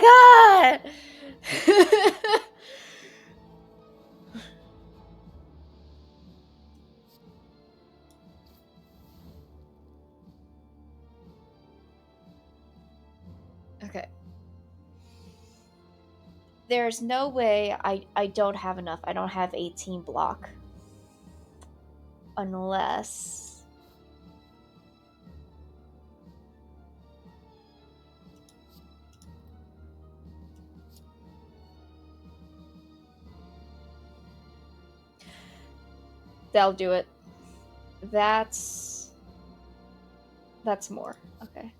god! Okay. There's no way I don't have enough. I don't have 18 block. Unless... That'll do it. That's more. Okay.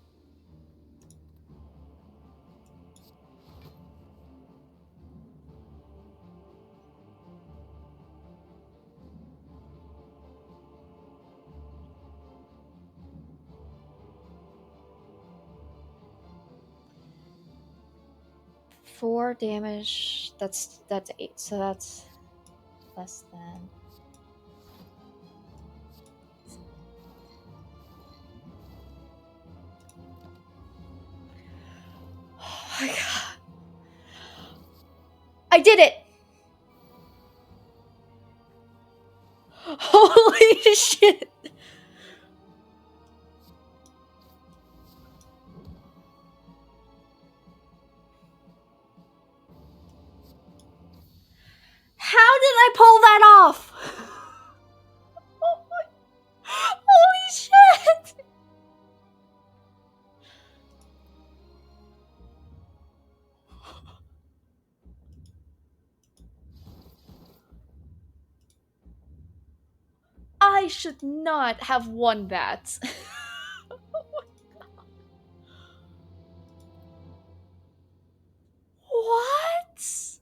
Four damage. That's 8. So that's less than. Oh my god! I did it! Holy shit! How did I pull that off? Holy shit! I should not have won that. What?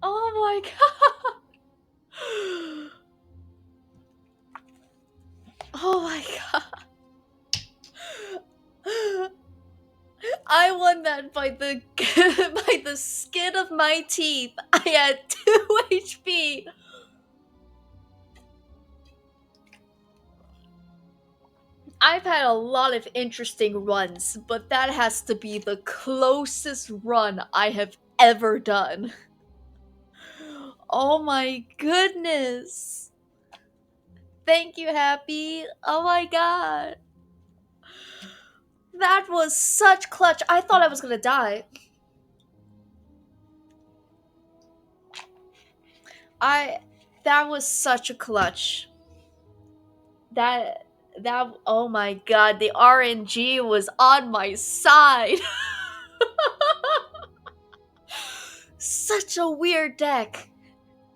Oh my god. Oh my god. I won that by the by the skin of my teeth. I had 2 HP. I've had a lot of interesting runs, but that has to be the closest run I have ever done. Oh my goodness. Thank you, Happy. Oh my god. That was such clutch. I thought I was gonna die. That was such a clutch. That oh my god, the RNG was on my side. Such a weird deck.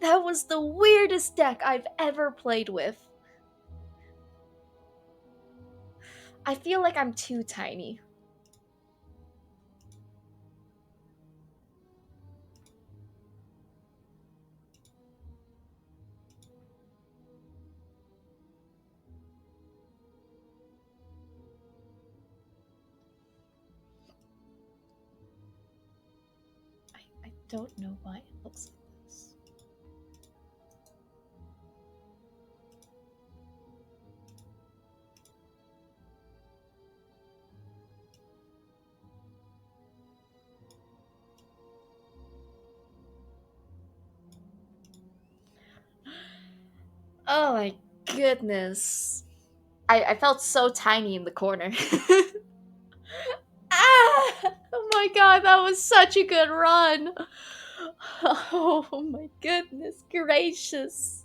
That was the weirdest deck I've ever played with. I feel like I'm too tiny. I don't know why it looks like this. Oh my goodness. I felt so tiny in the corner. Ah! Oh my god, that was such a good run. Oh my goodness gracious.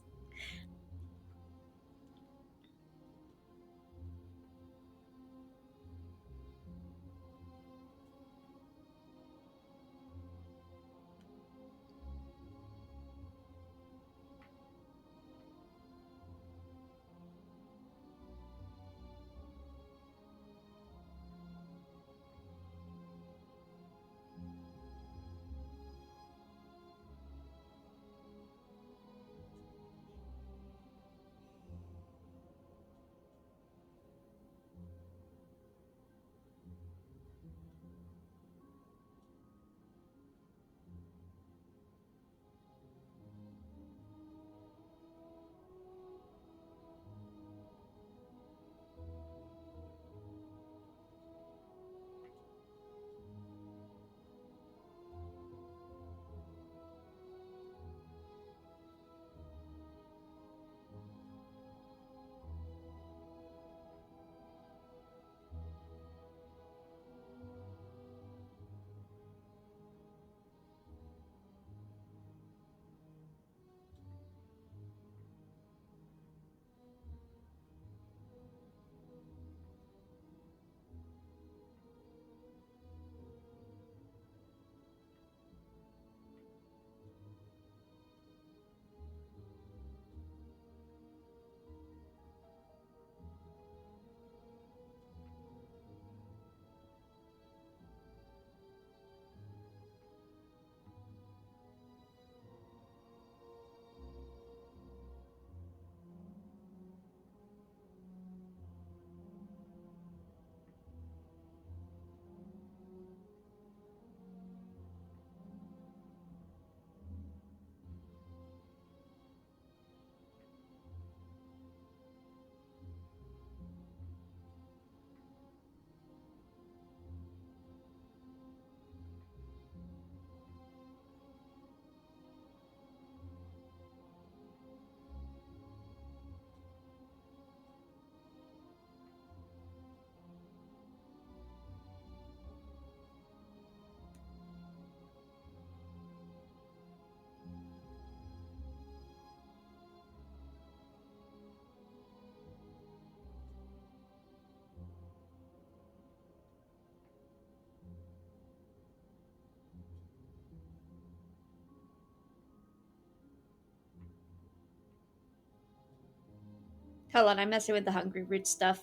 Hold on, I'm messing with the Hungry Root stuff.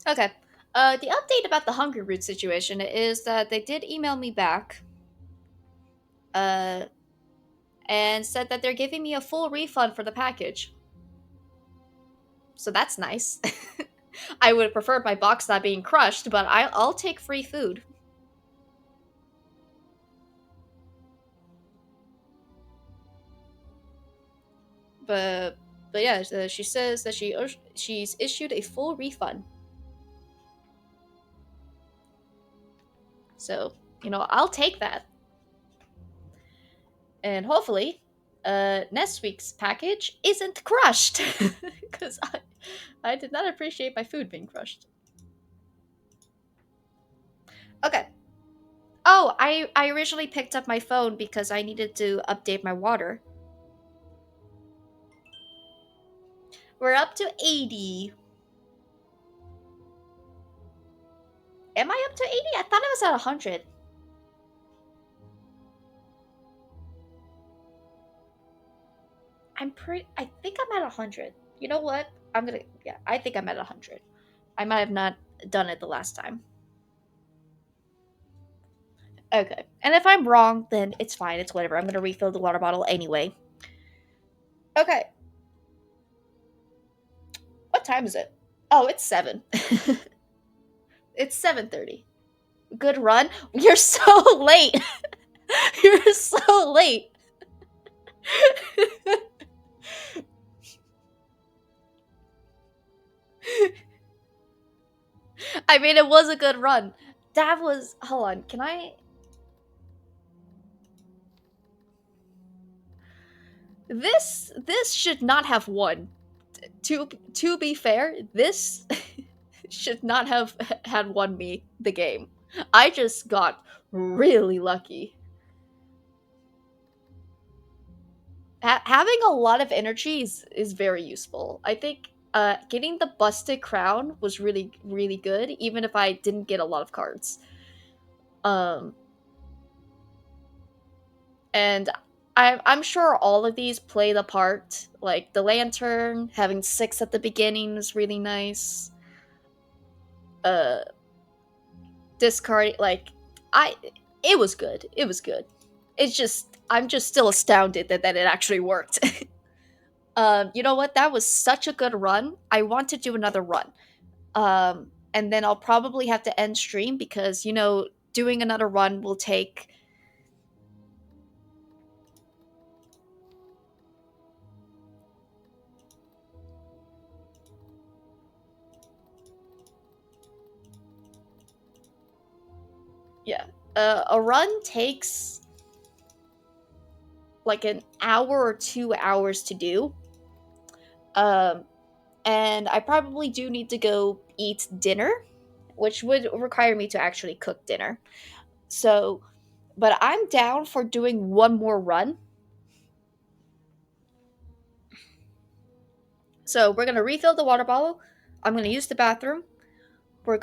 Okay. The update about the Hungry Root situation is that they did email me back, uh, and said that they're giving me a full refund for the package. So that's nice. I would have preferred my box not being crushed, but I'll take free food. But yeah, she says that she's issued a full refund. So I'll take that, and hopefully, next week's package isn't crushed, because I did not appreciate my food being crushed. Okay. Oh, I originally picked up my phone because I needed to update my water. We're up to 80. Am I up to 80? I thought I was at 100. I think I'm at 100. You know what? Yeah, I think I'm at 100. I might have not done it the last time. Okay. And if I'm wrong, then it's fine. It's whatever. I'm going to refill the water bottle anyway. Okay. What time is it? Oh, it's 7. It's 7:30. Good run. You're so late. You're so late. I mean, it was a good run. That was. Hold on. Can I? This should not have won. To be fair, this should not have had won me the game. I just got really lucky. Having a lot of energy is very useful. I think getting the busted crown was really really good, even if I didn't get a lot of cards. Um, and I'm sure all of these play the part. Like the lantern, having 6 at the beginning was really nice. Uh, discarding I it was good. It was good. It's just I'm just still astounded that it actually worked. You know what? That was such a good run. I want to do another run. And then I'll probably have to end stream because doing another run will take. Yeah. A run takes like an hour or 2 hours to do. Um, and I probably do need to go eat dinner, which would require me to actually cook dinner. So, but I'm down for doing one more run. So we're gonna refill the water bottle. I'm gonna use the bathroom. We'll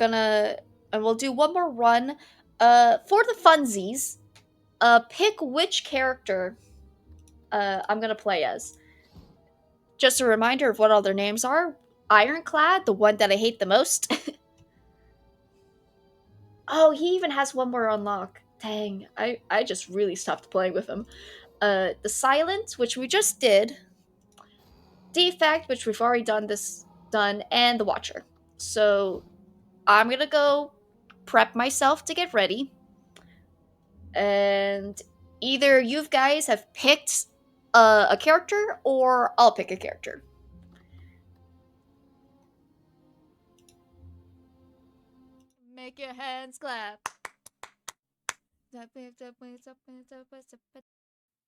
do one more run. For the funsies, pick which character I'm gonna play as. Just a reminder of what all their names are. Ironclad, the one that I hate the most. Oh, he even has one more unlock. Dang, I just really stopped playing with him. The Silent, which we just did. Defect, which we've already done, and the Watcher. So I'm gonna go prep myself to get ready. And either you guys have picked a character, or I'll pick a character. Make your hands clap.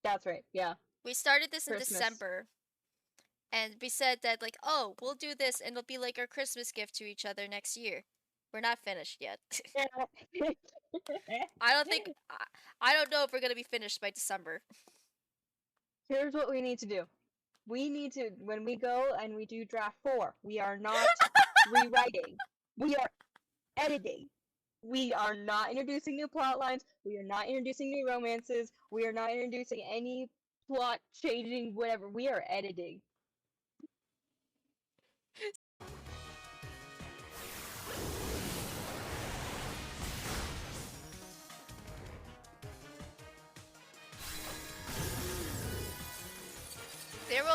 That's right. Yeah. We started this in Christmas. December, and we said that oh, we'll do this, and it'll be like our Christmas gift to each other next year. We're not finished yet. I don't think. I don't know if we're gonna be finished by December. Here's what we need to do. We need to, when we go and we do draft 4, we are not rewriting. We are editing. We are not introducing new plot lines. We are not introducing new romances. We are not introducing any plot changing, whatever. We are editing.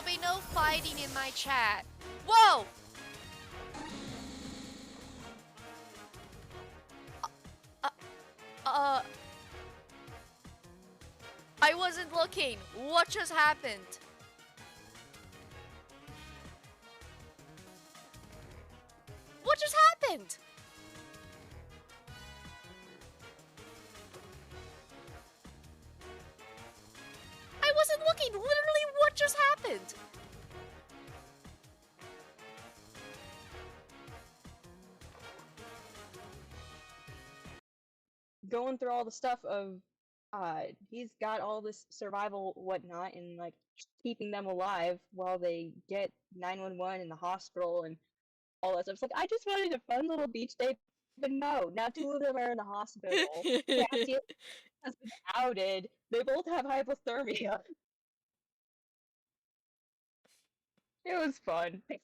be no fighting in my chat. Whoa! I wasn't looking. What just happened? What just happened? I wasn't looking. Literally, what just happened? Going through all the stuff of he's got all this survival whatnot and like keeping them alive while they get 911 in the hospital and all that stuff. It's like I just wanted a fun little beach day, but no, now two of them are in the hospital. Cassie has been outed. They both have hypothermia. It was fun. It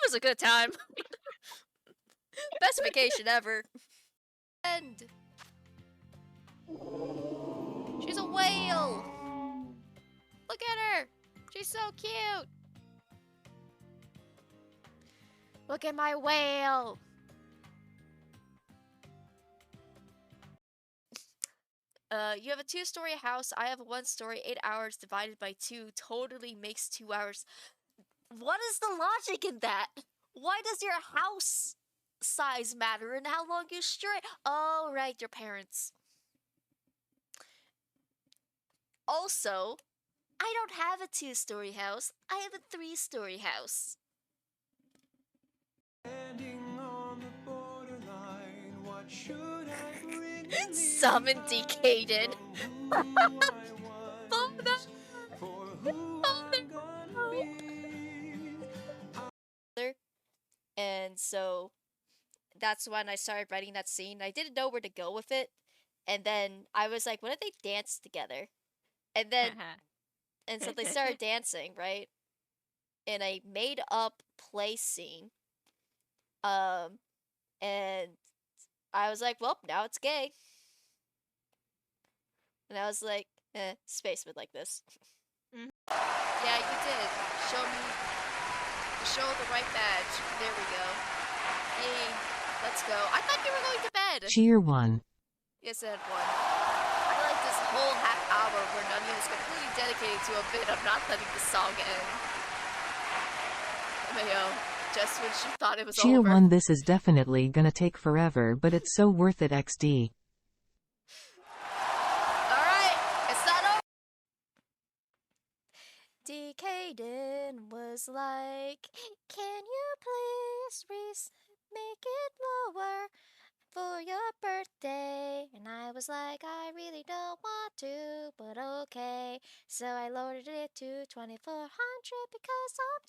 was a good time. Best vacation ever. And she's a whale. Look at her. She's so cute. Look at my whale. You have a 2-story house. I have a 1-story. 8 hours divided by 2 totally makes 2 hours. What is the logic in that? Why does your house size matter and how long you stray? Oh, right, your parents. Also, I don't have a 2-story house. I have a 3-story house. Summon Decaded. Oh, no. And so that's when I started writing that scene. I didn't know where to go with it. And then I was like, what if they dance together? And then, and so they started dancing, right? In a made up play scene. And I was like, well, now it's gay. And I was like, Space would like this. Mhm. Yeah, you did. Show the right badge. There we go. Hey, let's go. I thought you were going to bed. Cheer 1. Yes, I had one. I like this whole half hour where Nanya is completely dedicated to a bit of not letting the song end. Mayo, just when she thought it was Cheer over. 1. This is definitely gonna take forever, but it's so worth it XD. Alright, it's not over. Decadent was like, can you please make it lower for your birthday? And I was like, I really don't want to, but okay. So I lowered it to 2400 because I'm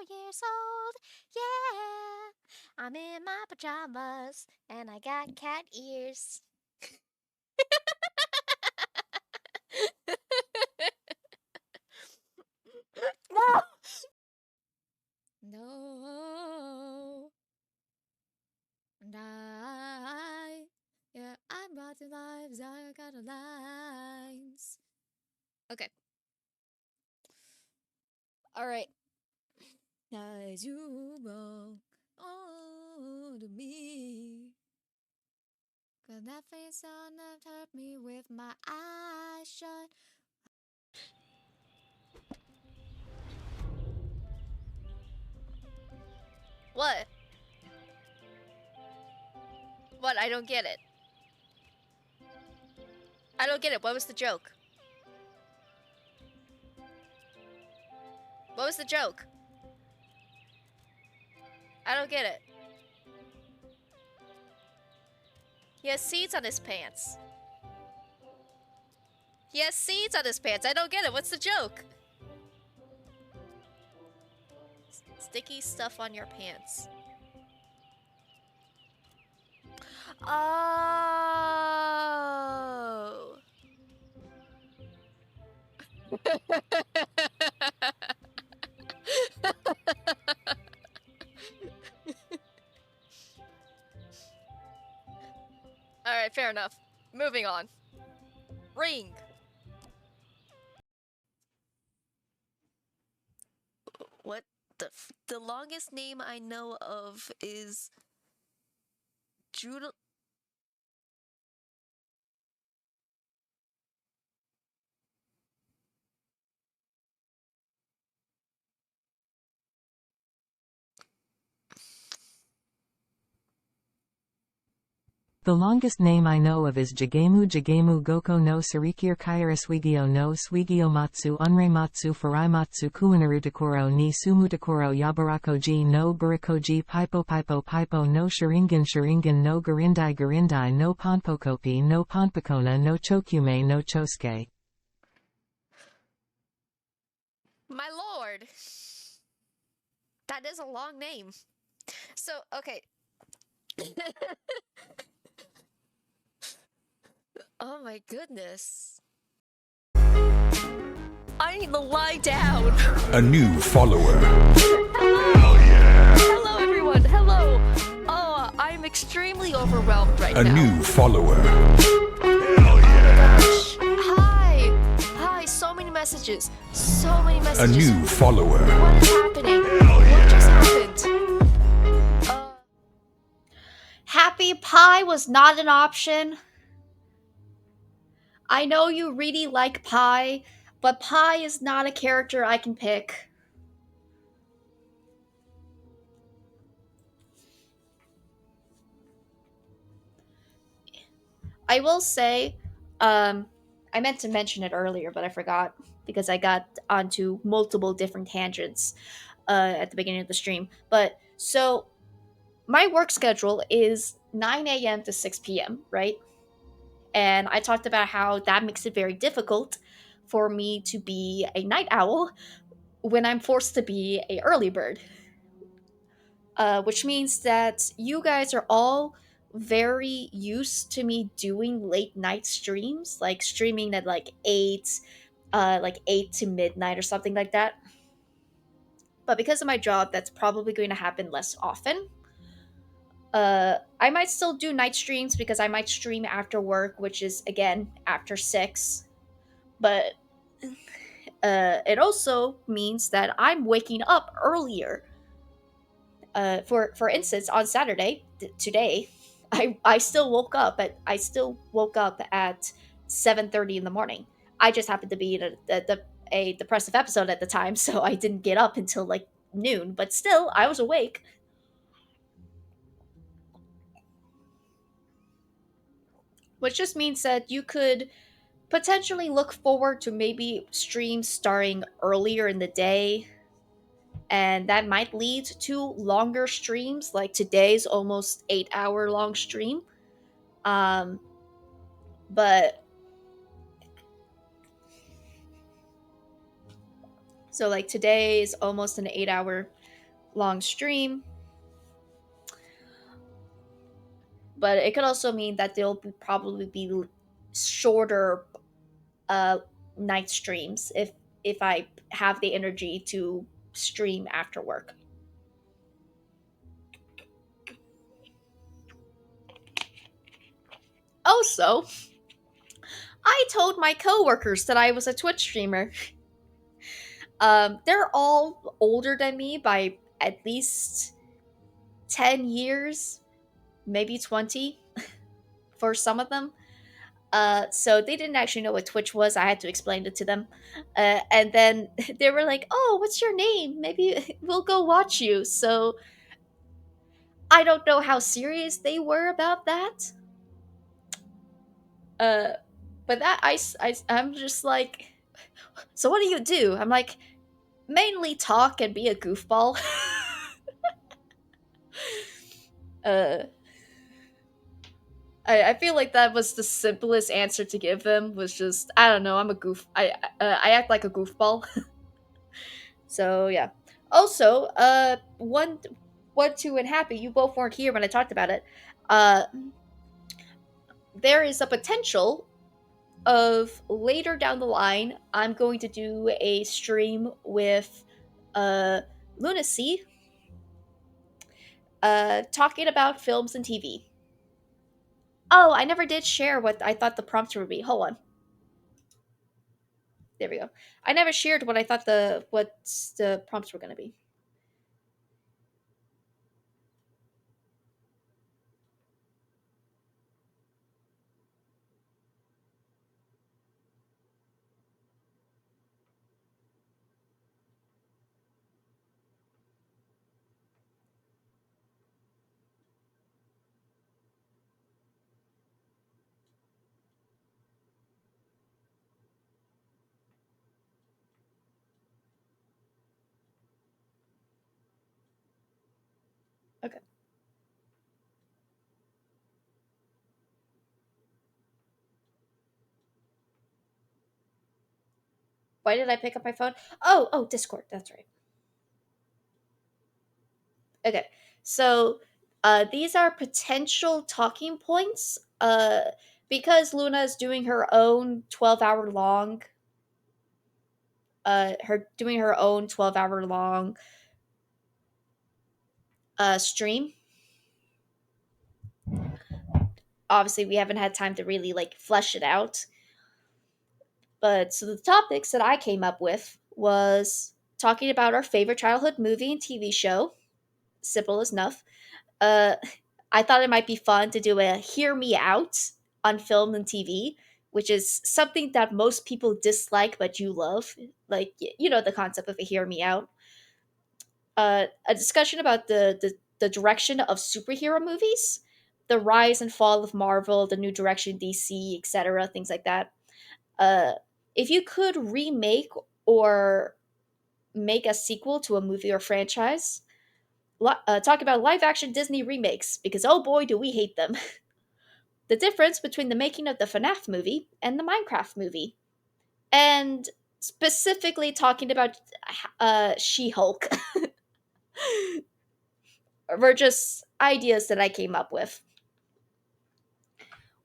24 years old. Yeah, I'm in my pajamas and I got cat ears. No! No. And yeah, I'm writing lives, I got lines. Okay. Alright. As you walk on to me. Cause that face on that hurt me with my eyes shut. What? What? I don't get it. I don't get it. What was the joke? What was the joke? I don't get it. He has seeds on his pants. He has seeds on his pants. I don't get it. What's the joke? Sticky stuff on your pants. Oh. Alright, fair enough. Moving on. Ring. the longest name I know of is Judah. The longest name I know of is Jagemu Goko no Sarikir Kaira Swigio no Swigio Matsu Unrematsu Furaimatsu Kuinarutakuro ni Sumutakuro Yabarakoji no Burakoji Pipo no Sharingan no Garindai no Ponpokopi no Ponpakona no Chokume no Chosuke. My lord! That is a long name. So, okay. Oh my goodness. I need to lie down. A new follower. Hello. Hello, everyone. Hello. Oh, I'm extremely overwhelmed right now. A new follower. Oh my gosh. Hi. So many messages. So many A messages. new follower. What is happening? What just happened? Happy Pie was not an option. I know you really like Pie, but Pie is not a character I can pick. I will say, I meant to mention it earlier, but I forgot because I got onto multiple different tangents at the beginning of the stream. But so my work schedule is 9 a.m. to 6 p.m., right? And I talked about how that makes it very difficult for me to be a night owl when I'm forced to be a early bird. Which means that you guys are all very used to me doing late night streams, like streaming at like 8 to midnight or something like that. But because of my job, that's probably going to happen less often. I might still do night streams because I might stream after work, which is again after 6. But it also means that I'm waking up earlier. For instance, on Saturday today, I still woke up at 7:30 in the morning. I just happened to be in a depressive episode at the time, so I didn't get up until like noon. But still, I was awake. Which just means that you could potentially look forward to maybe streams starting earlier in the day, and that might lead to longer streams, like today's almost 8-hour long stream. um but so like today is almost an 8-hour long stream, but it could also mean that probably be shorter night streams if I have the energy to stream after work. Also, I told my coworkers that I was a Twitch streamer. They're all older than me by at least 10 years, maybe 20 for some of them. So they didn't actually know what Twitch was. I had to explain it to them. And then they were like, oh, what's your name? Maybe we'll go watch you. So I don't know how serious they were about that. But I'm just like, so what do you do? I'm like, mainly talk and be a goofball. uh, I feel like that was the simplest answer to give them. Was just, I don't know. I'm a goof. I act like a goofball. So yeah. Also, one, two, and happy. You both weren't here when I talked about it. Uh, there is a potential of later down the line, I'm going to do a stream with Lunacy, talking about films and TV. Oh, I never did share what I thought the prompts would be. Hold on. There we go. I never shared what I thought the prompts were gonna be. Okay. Why did I pick up my phone? Oh, Discord. That's right. Okay. So, these are potential talking points. Because Luna is doing her own 12-hour long, her doing her own 12-hour long stream. Obviously, we haven't had time to really like flesh it out. But so the topics that I came up with was talking about our favorite childhood movie and TV show. Simple as enough. Uh, I thought it might be fun to do a "Hear Me Out" on film and TV, which is something that most people dislike but you love. Like you know the concept of a "Hear Me Out." A discussion about the direction of superhero movies, the rise and fall of Marvel, the new direction DC, etc., things like that. Uh, if you could remake or make a sequel to a movie or franchise, talk about live action Disney remakes because oh boy, do we hate them. The difference between the making of the FNAF movie and the Minecraft movie, and specifically talking about She Hulk, were just ideas that I came up with.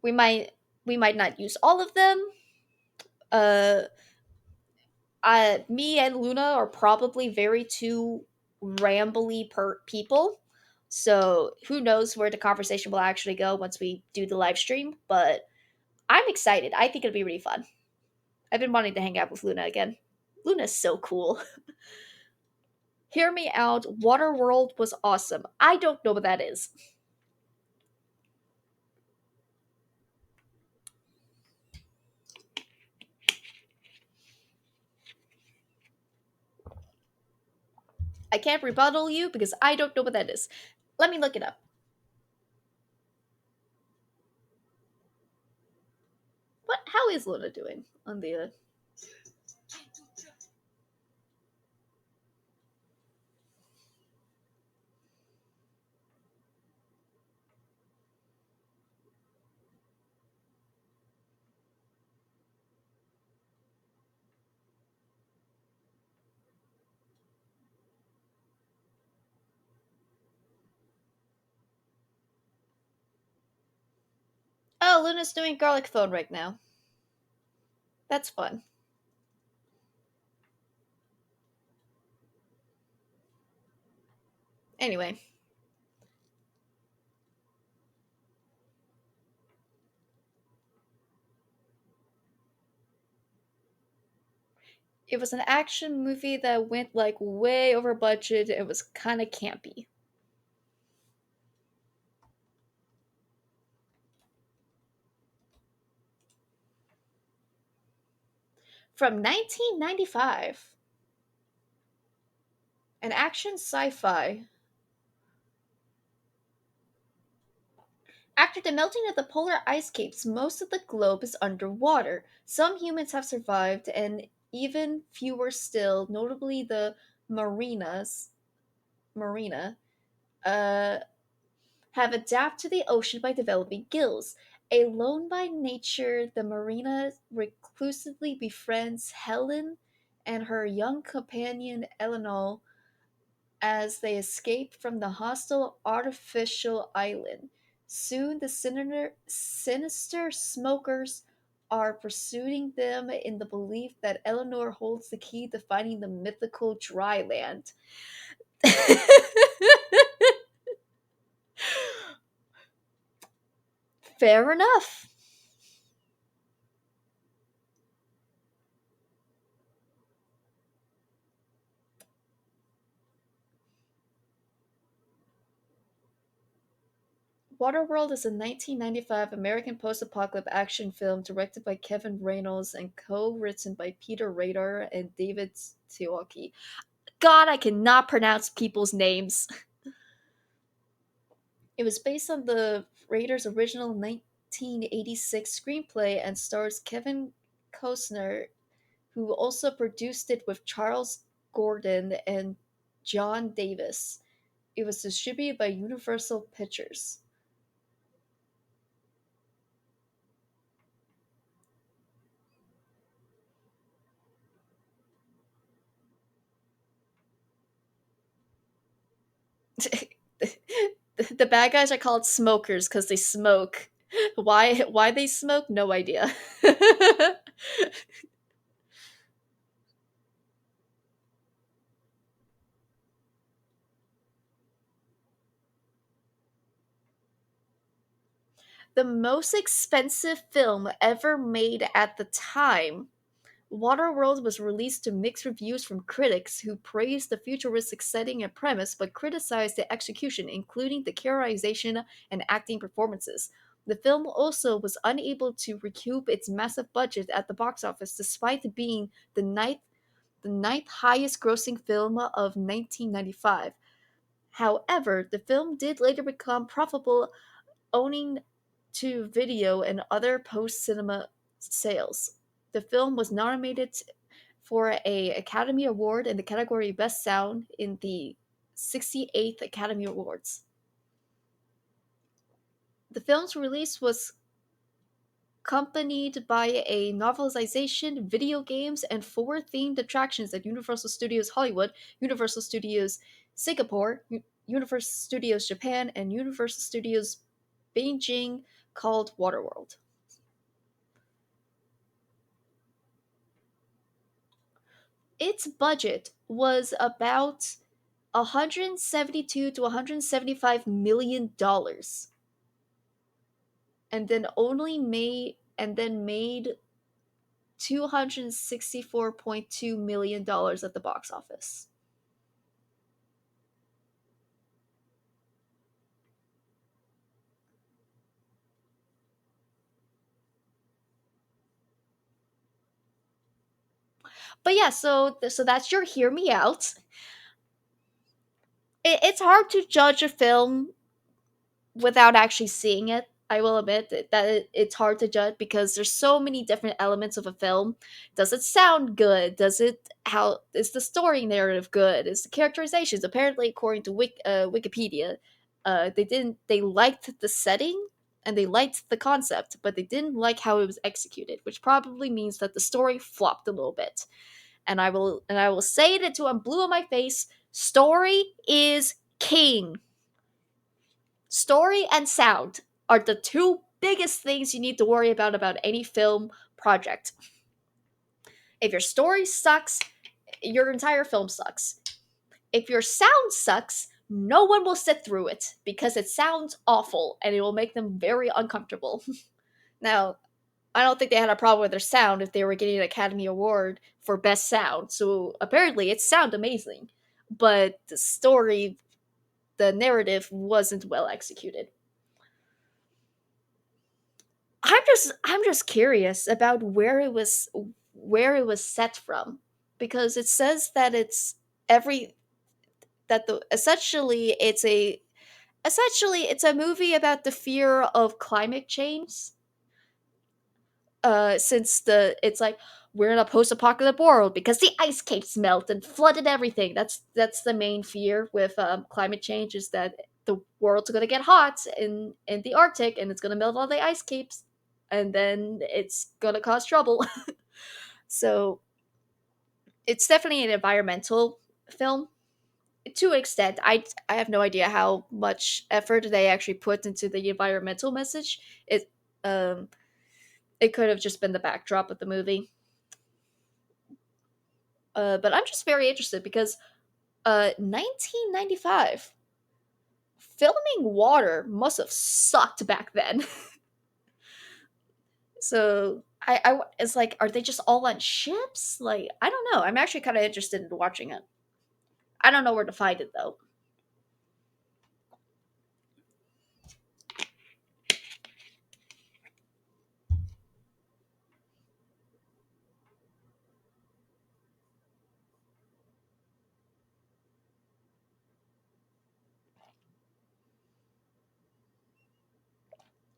We might we might not use all of them. Uh, Me and Luna are probably very two rambly people. So who knows where the conversation will actually go once we do the live stream, but I'm excited. I think it'll be really fun. I've been wanting to hang out with Luna again. Luna's so cool. Hear Me Out, Waterworld was awesome. I don't know what that is. I can't rebuttal you because I don't know what that is. Let me look it up. What? How is Luna doing on the? Oh, Luna's doing garlic phone right now. That's fun. Anyway, it was an action movie that went like way over budget. It was kind of campy. From 1995, an action sci-fi. After the melting of the polar ice caps, most of the globe is underwater. Some humans have survived, and even fewer still, notably the marina, uh, have adapted to the ocean by developing gills. Alone by nature, the marina reclusively befriends Helen and her young companion Eleanor as they escape from the hostile artificial island. Soon, the sinister smokers are pursuing them in the belief that Eleanor holds the key to finding the mythical dry land. Fair enough. Waterworld is a 1995 American post-apocalyptic action film directed by Kevin Reynolds and co-written by Peter Rader and David Tioki. God, I cannot pronounce people's names. It was based on the Raiders' original 1986 screenplay and stars Kevin Costner, who also produced it with Charles Gordon and John Davis. It was distributed by Universal Pictures. The bad guys are called smokers because they smoke. Why they smoke? No idea. The most expensive film ever made at the time, Waterworld was released to mixed reviews from critics who praised the futuristic setting and premise but criticized the execution, including the characterization and acting performances. The film also was unable to recoup its massive budget at the box office despite being the ninth highest grossing film of 1995. However, the film did later become profitable, owning to video and other post-cinema sales. The film was nominated for a Academy Award in the category Best Sound in the 68th Academy Awards. The film's release was accompanied by a novelization, video games, and four themed attractions at Universal Studios Hollywood, Universal Studios Singapore, Universal Studios Japan, and Universal Studios Beijing called Waterworld. Its budget was about 172 to 175 million dollars, and then made 264.2 million dollars at the box office. But yeah, so that's your hear me out. It's hard to judge a film without actually seeing it. I will admit that it's hard to judge because there's so many different elements of a film. Does it sound good? How is the story narrative good? Is the characterizations? Apparently, according to Wikipedia, they liked the setting and they liked the concept, but they didn't like how it was executed, which probably means that the story flopped a little bit. And I will say it until I'm blue in my face. Story is king. Story and sound are the two biggest things you need to worry about any film project. If your story sucks, your entire film sucks. If your sound sucks, no one will sit through it because it sounds awful and it will make them very uncomfortable. Now, I don't think they had a problem with their sound if they were getting an Academy Award for Best Sound, so apparently it sounded amazing. But the story, the narrative wasn't well executed. I'm just curious about where it was set from, because it says that every that the essentially it's a movie about the fear of climate change. Since it's like we're in a post-apocalyptic world because the ice caps melt and flooded everything. That's the main fear with climate change, is that the world's gonna get hot in the Arctic and it's gonna melt all the ice caps, and then it's gonna cause trouble. So it's definitely an environmental film to an extent. I have no idea how much effort they actually put into the environmental message. It could have just been the backdrop of the movie. But I'm just very interested because 1995, filming water must have sucked back then. So it's like, are they just all on ships? Like, I don't know. I'm actually kind of interested in watching it. I don't know where to find it though.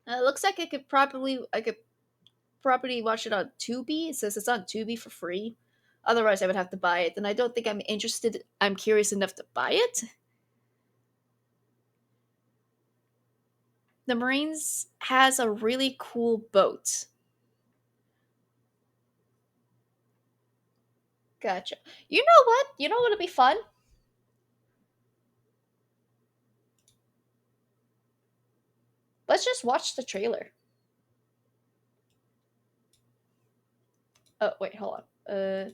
It looks like I could probably watch it on Tubi. It says it's on Tubi for free. Otherwise, I would have to buy it, and I don't think I'm interested. I'm curious enough to buy it. the Marines has a really cool boat. Gotcha. You know what? You know what'll be fun? Let's just watch the trailer. Oh, wait, hold on.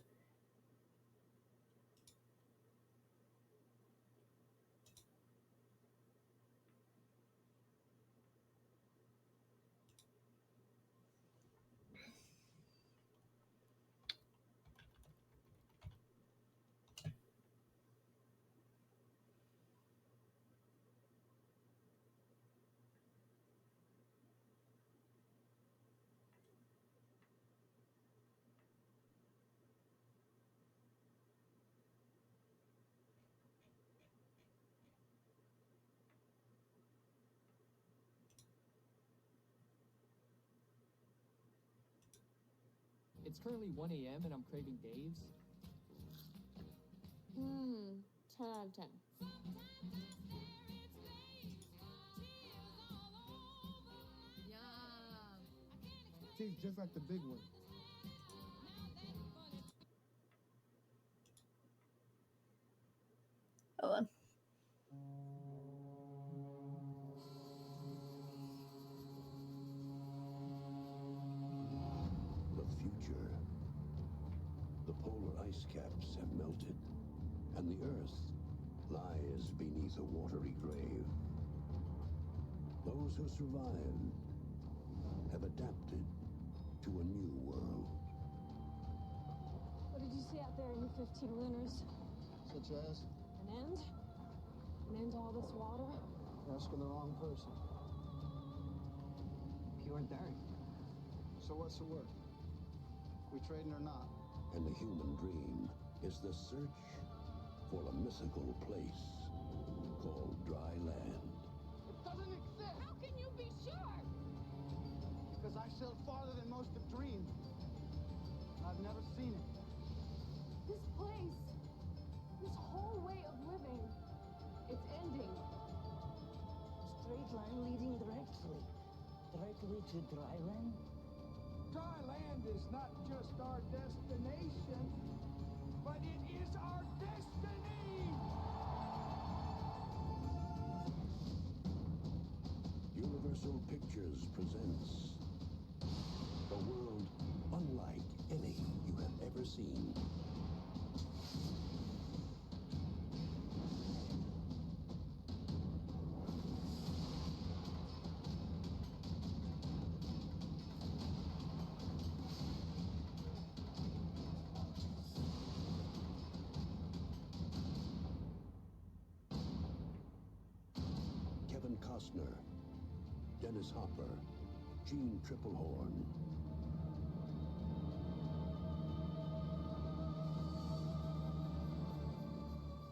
It's currently 1 a.m. and I'm craving Dave's. 10 out of 10. Tastes just like the big one. Hold on. The future. The polar ice caps have melted, and the Earth lies beneath a watery grave. Those who survived have adapted to a new world. What did you see out there in your 15 lunars? Such as? An end? An end to all this water? You're asking the wrong person. Pure dirt. So what's the word? We trading or not? And the human dream is the search for a mythical place called dry land. It doesn't exist! How can you be sure? Because I sailed farther than most have dreamed. I've never seen it. This place, this whole way of living, it's ending. Straight line leading directly to dry land? Dry land is not just our destination, but it is our destiny! Universal Pictures presents a world unlike any you have ever seen. Kevin Costner, Dennis Hopper, Gene Triplehorn.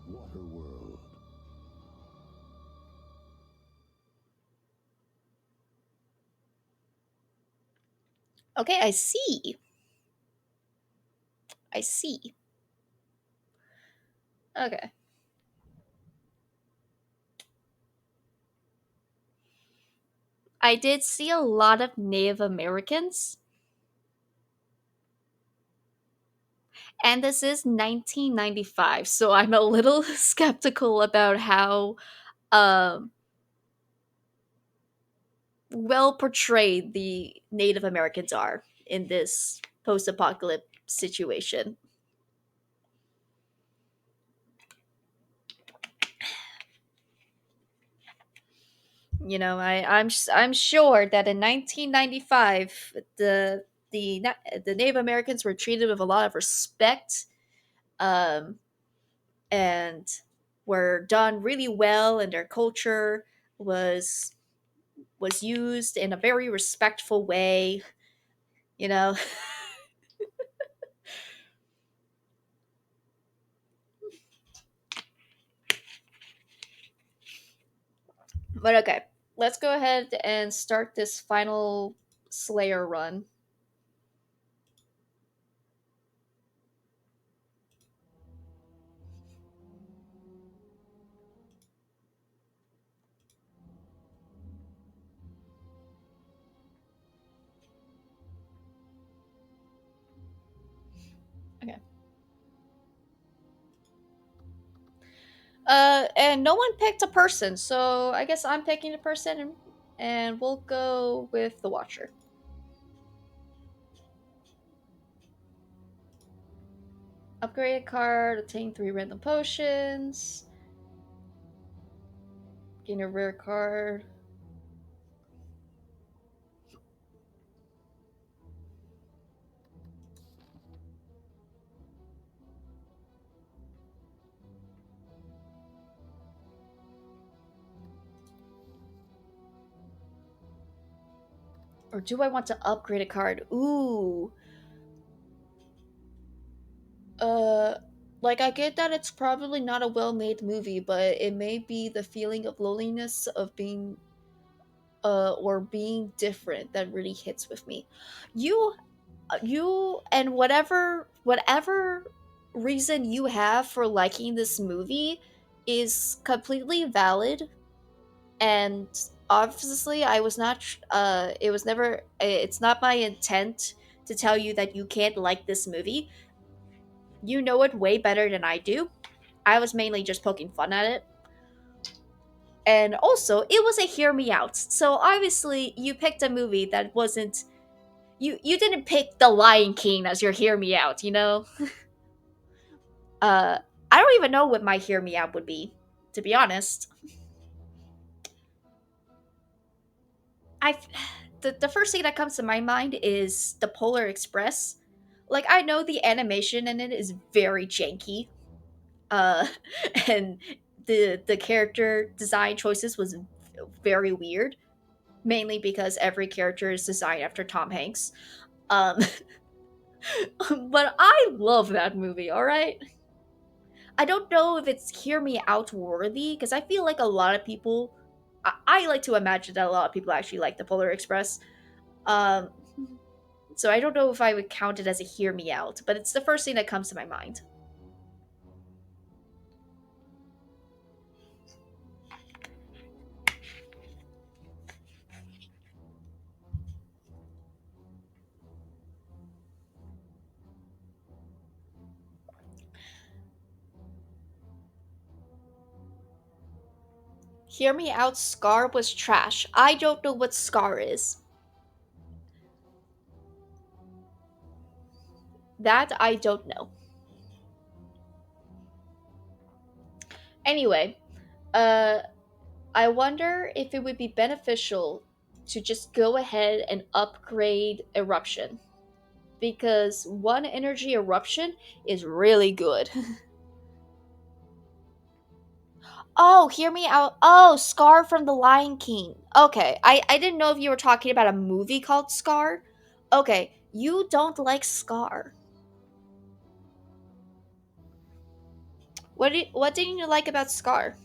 Waterworld. Okay, I see. I see. Okay. I did see a lot of Native Americans. And this is 1995, so I'm a little skeptical about how um, well portrayed the Native Americans are in this post apocalypse situation. You know, I'm sure that in 1995, the Native Americans were treated with a lot of respect, um, and were done really well, and their culture was used in a very respectful way. You know, but okay, let's go ahead and start this final Slayer run. And no one picked a person, so I guess I'm picking a person, and we'll go with the Watcher. Upgrade a card, obtain 3 random potions, gain a rare card. Or do I want to upgrade a card? Ooh. Uh, like, I get that it's probably not a well-made movie, but it may be the feeling of loneliness of being or being different that really hits with me. You and whatever reason you have for liking this movie is completely valid, and obviously I was not it was never it's not my intent to tell you that you can't like this movie. You know it way better than I do. I was mainly just poking fun at it. And also, it was a hear me out. So obviously, you picked a movie that wasn't you didn't pick The Lion King as your hear me out, you know? I don't even know what my hear me out would be, to be honest. I the first thing that comes to my mind is the Polar Express. Like, I know the animation in it is very janky. Uh and the character design choices was very weird, mainly because every character is designed after Tom Hanks. Um but I love that movie, all right? I don't know if it's hear me out worthy because I feel like a lot of people I like to imagine that a lot of people actually like the Polar Express. Um so I don't know if I would count it as a hear me out, but it's the first thing that comes to my mind. Hear me out, Scar was trash. I don't know what Scar is. That I don't know. Anyway, uh I wonder if it would be beneficial to just go ahead and upgrade Eruption. Because one energy eruption is really good. Oh, hear me out. Oh, Scar from the Lion King. Okay, I didn't know if you were talking about a movie called Scar. Okay, you don't like Scar. What didn't you like about Scar?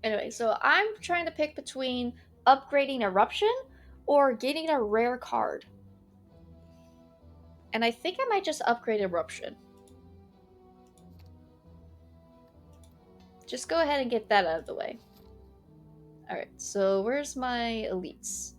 Anyway, so I'm trying to pick between upgrading Eruption or getting a rare card. And I think I might just upgrade Eruption. Just go ahead and get that out of the way. Alright, so where's my elites?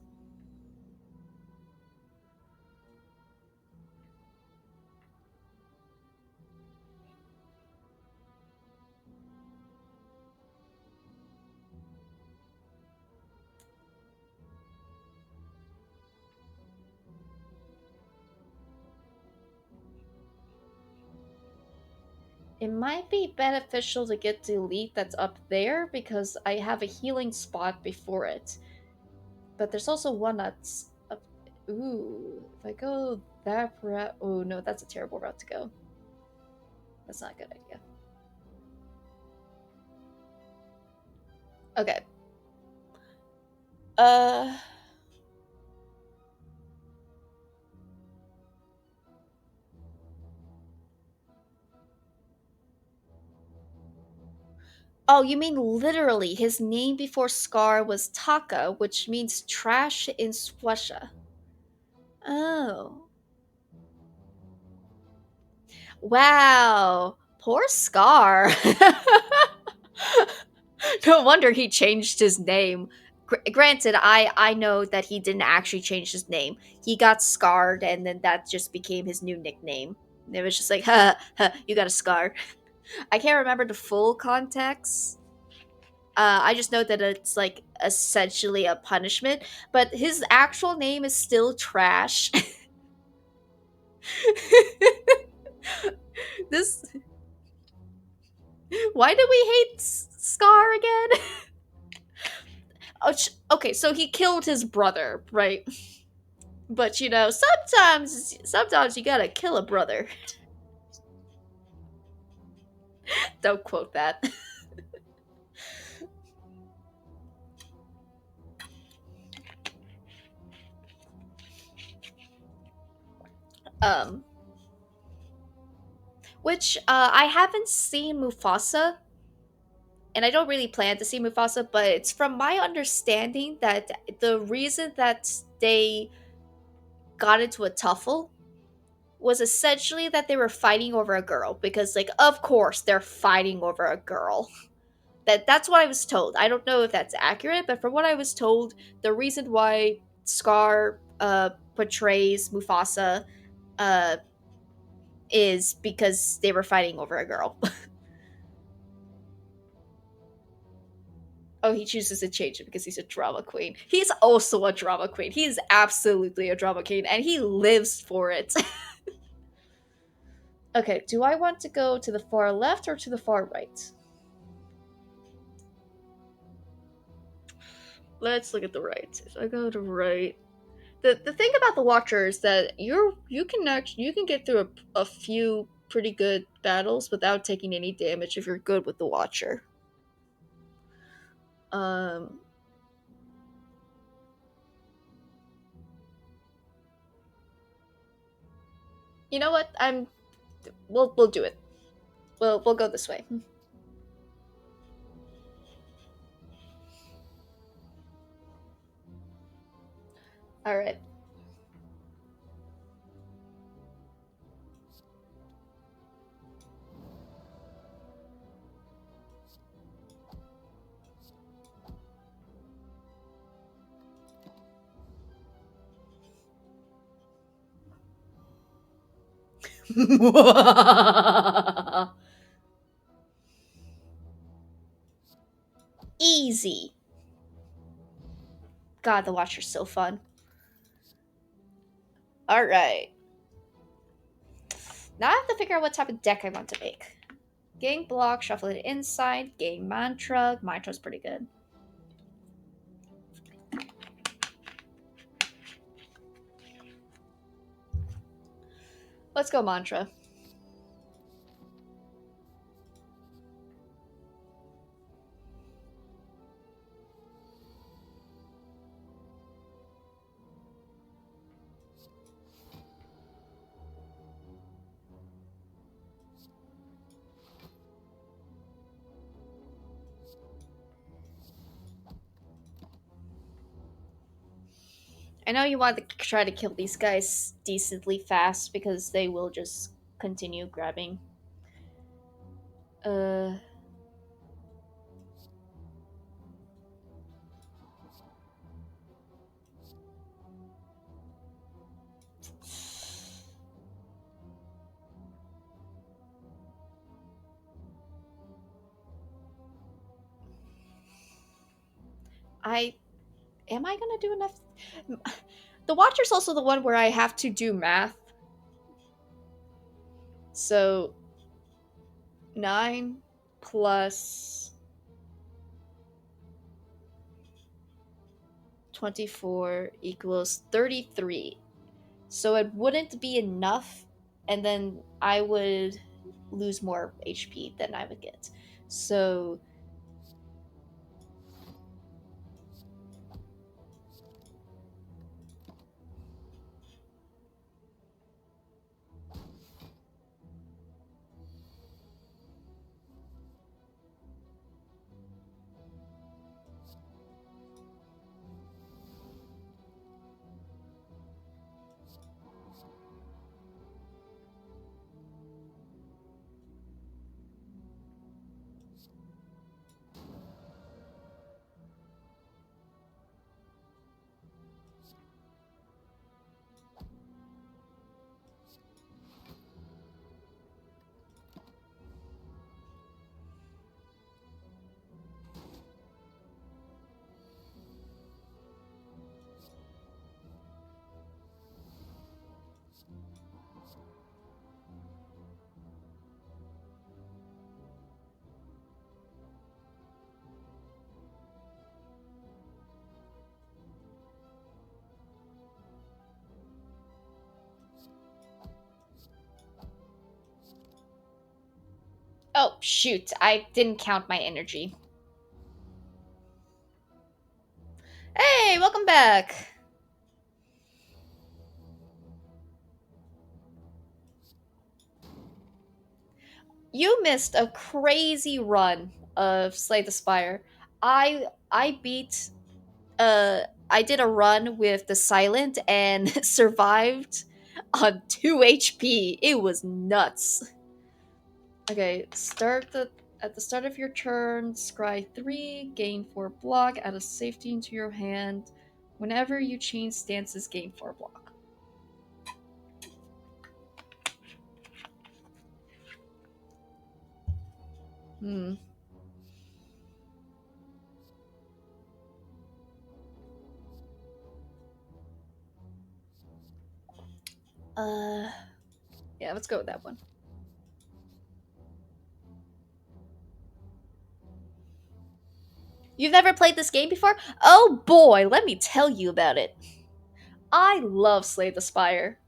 It might be beneficial to get the elite that's up there because I have a healing spot before it. But there's also one that's up. Ooh, if I go that route. Oh no, that's a terrible route to go. That's not a good idea. Okay. Uh. Oh, you mean literally? His name before Scar was Taka, which means trash in Swasha. Oh. Wow. Poor Scar. No wonder he changed his name. Granted, I know that he didn't actually change his name. He got scarred, and then that just became his new nickname. It was just like, ha, you got a scar. I can't remember the full context. I just know that it's like essentially a punishment, but his actual name is still trash. This. Why do we hate Scar again? Oh, okay, so he killed his brother, right? But you know, sometimes you gotta kill a brother. Don't quote that. um, which I haven't seen Mufasa, and I don't really plan to see Mufasa, but it's from my understanding that the reason that they got into a tuffle was essentially that they were fighting over a girl, because like of course they're fighting over a girl. That's what I was told. I don't know if that's accurate, but from what I was told, the reason why Scar portrays Mufasa uh is because they were fighting over a girl. Oh, he chooses to change it because he's a drama queen. He's also a drama queen. He is absolutely a drama queen, and he lives for it. Okay, do I want to go to the far left or to the far right? Let's look at the right. If I go to right, the thing about the Watcher is that you can get through a few pretty good battles without taking any damage if you're good with the Watcher. Um, you know what? We'll do it. We'll go this way. All right. Easy. God, the Watcher's so fun. All right. Now I have to figure out what type of deck I want to make. Gang block, shuffle it inside, gang mantra. Mantra's pretty good. Let's go mantra. I know you want to try to kill these guys decently fast because they will just continue grabbing. Uh. Am I gonna do enough? The Watcher's also the one where I have to do math. So 9 plus 24 equals 33. So it wouldn't be enough, and then I would lose more HP than I would get. So Oh, shoot. I didn't count my energy. Hey, welcome back. You missed a crazy run of Slay the Spire. I beat I did a run with the Silent and survived on 2 HP. It was nuts. Okay, at the start of your turn, scry 3, gain 4 block, add a safety into your hand. Whenever you change stances, gain 4 block. Hmm. Yeah, let's go with that one. You've never played this game before? Oh boy, let me tell you about it. I love Slay the Spire.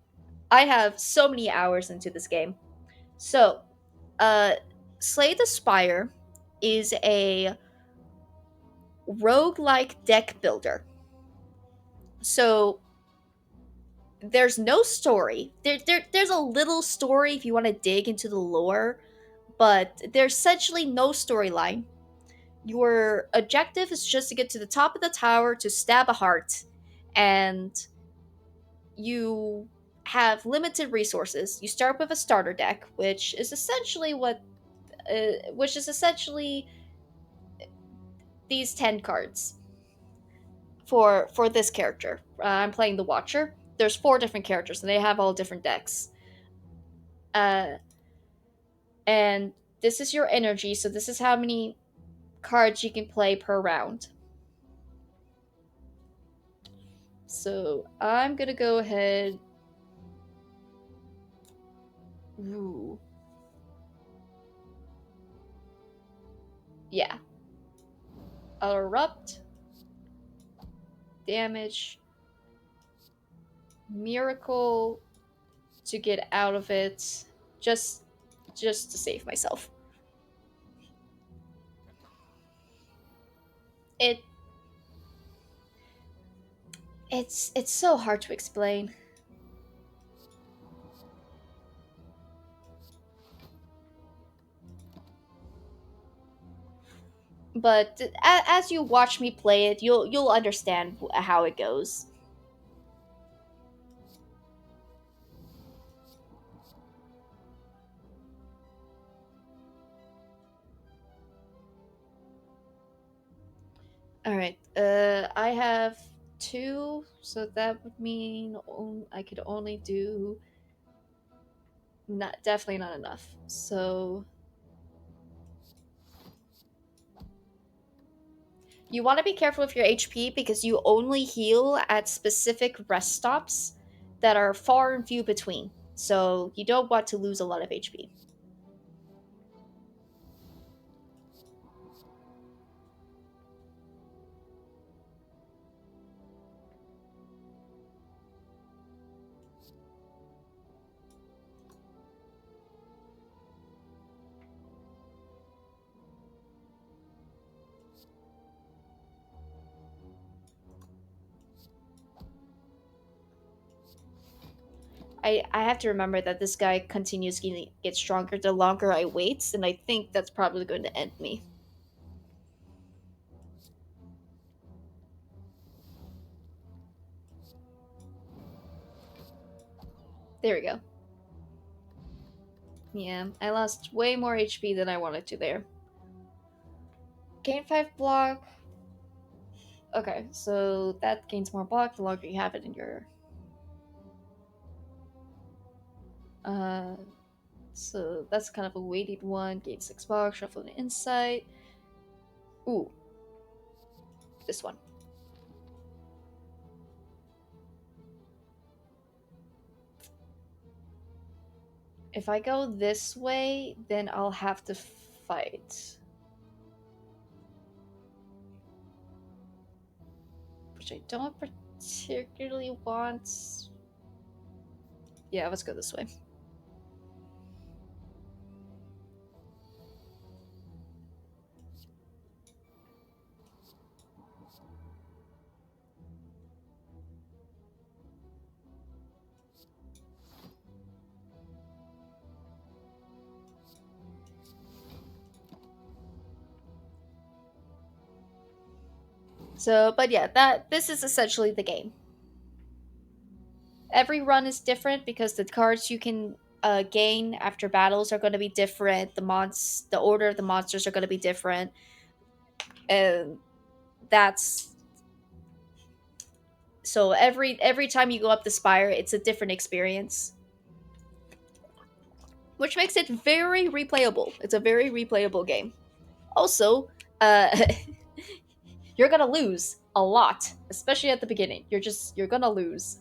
I have so many hours into this game. So, uh, Slay the Spire is a roguelike deck builder. So, there's no story. There's a little story if you want to dig into the lore, but there's essentially no storyline. Your objective is just to get to the top of the tower to stab a heart, and you have limited resources. You start with a starter deck, which is essentially these 10 cards for this character. I'm playing the Watcher. There's 4 different characters, and they have all different decks. And this is your energy, so this is how many cards you can play per round. So I'm gonna go ahead. Ooh. Yeah. I'll erupt. Damage. Miracle to get out of it. Just to save myself. It it's so hard to explain. But as you watch me play it, you'll understand how it goes. All right. I have 2, so that would mean I could only do definitely not enough. So you want to be careful with your HP because you only heal at specific rest stops that are far and few between. So you don't want to lose a lot of HP. I have to remember that this guy continues to get stronger the longer I wait, and I think that's probably going to end me. There we go. Yeah, I lost way more HP than I wanted to there. Gain 5 block. Okay, so that gains more block the longer you have it in your... So that's kind of a weighted one. Gain 6 block, shuffle an insight. Ooh. This one. If I go this way, then I'll have to fight. Which I don't particularly want. Yeah, let's go this way. So, but yeah, this is essentially the game. Every run is different because the cards you can gain after battles are going to be different. The order of the monsters are going to be different, and that's so every time you go up the spire, it's a different experience, which makes it very replayable. It's a very replayable game. Also, you're gonna lose a lot, especially at the beginning. You're gonna lose.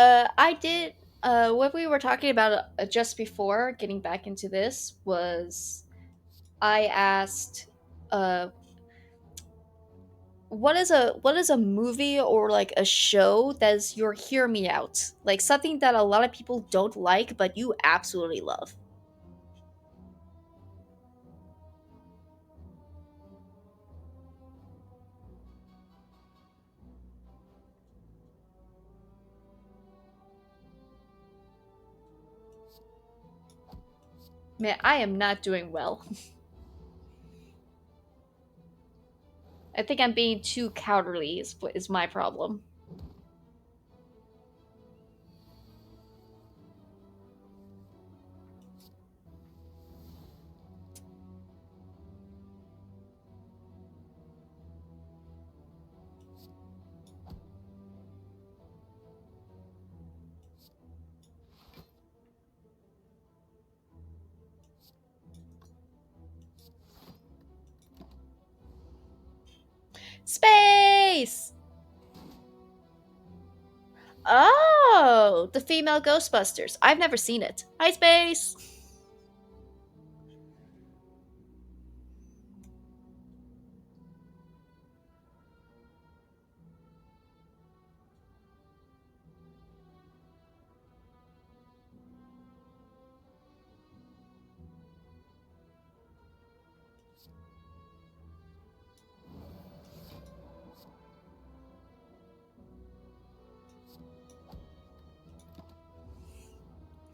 I did. What we were talking about just before getting back into this was I asked, uh, what is a movie or like a show that's your hear me out, like something that a lot of people don't like but you absolutely love. Man, I am not doing well. I think I'm being too cowardly is my problem. Space! Oh, the female Ghostbusters. I've never seen it. Hi, Space!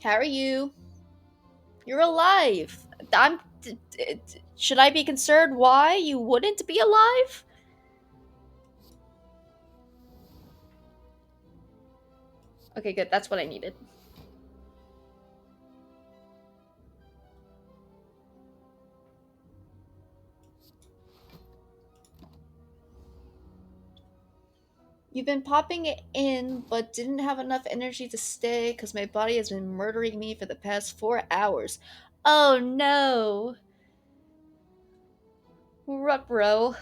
How are you? You're alive. I'm. Should I be concerned why you wouldn't be alive? Okay, good. That's what I needed. You've been popping it in, but didn't have enough energy to stay because my body has been murdering me for the past 4 hours. Oh no! Ruh-roh.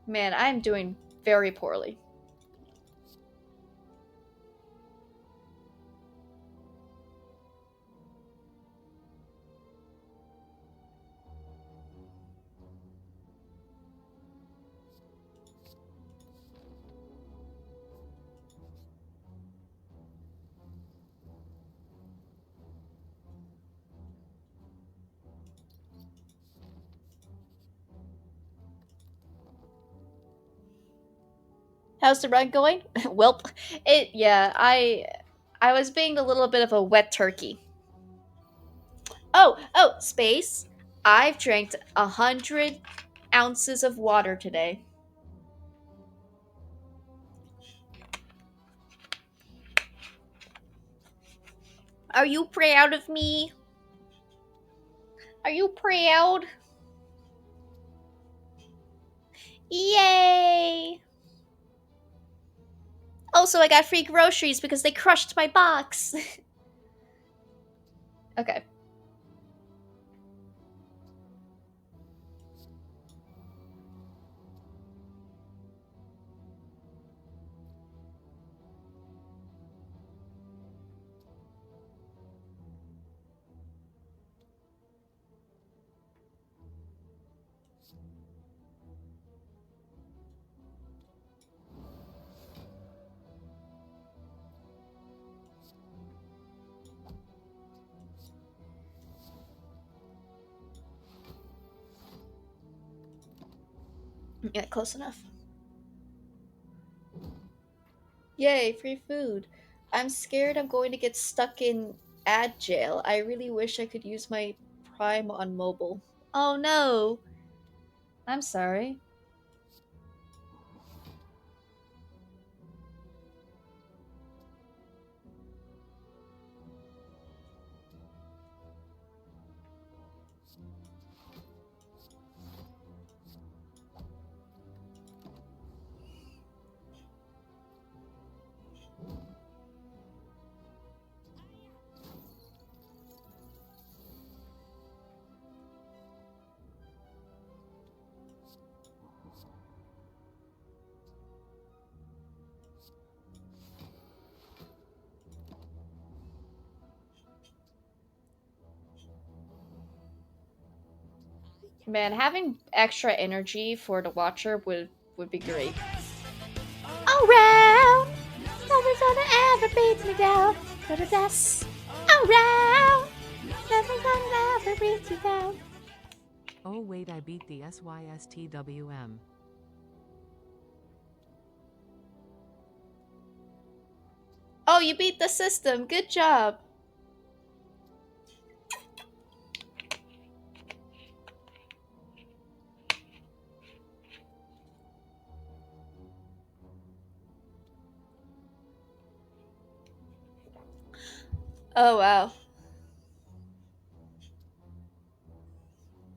Man, I'm doing very poorly. How's the run going? Welp. I was being a little bit of a wet turkey. Oh, space. I've drank 100 ounces of water today. Are you proud of me? Are you proud? Yay! Also, I got free groceries because they crushed my box. Okay. Yeah, close enough. Yay, free food. I'm scared I'm going to get stuck in ad jail. I really wish I could use my Prime on mobile. Oh no! I'm sorry. Man, having extra energy for the watcher would be great. Around, nothing's gonna ever beat me down. To the dust. Around, nothing's gonna ever beat you down. Oh wait, I beat the SYSTWM. Oh, you beat the system. Good job. Oh, wow.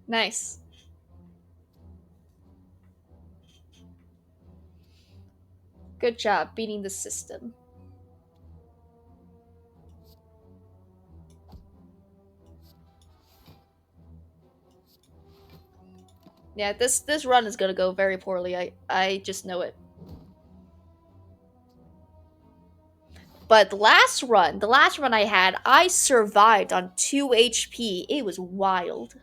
Nice. Good job beating the system. Yeah, this run is gonna go very poorly. I just know it. But the last run I had, I survived on 2 HP. It was wild.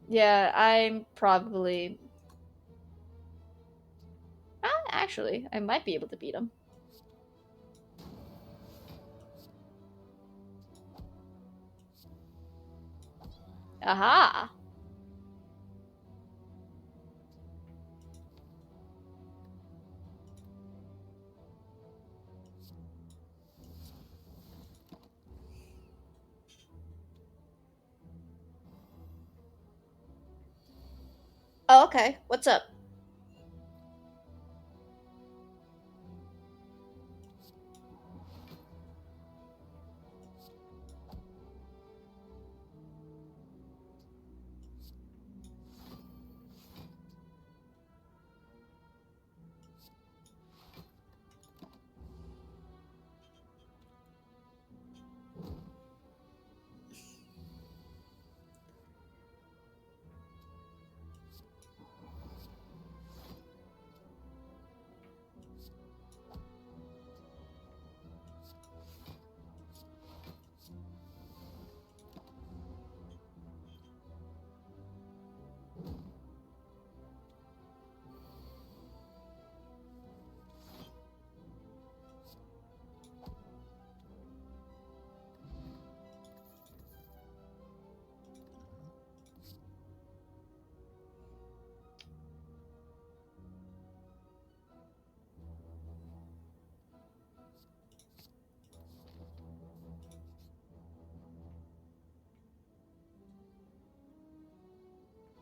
Yeah, I'm probably... actually, I might be able to beat him. Aha! Oh, okay. What's up?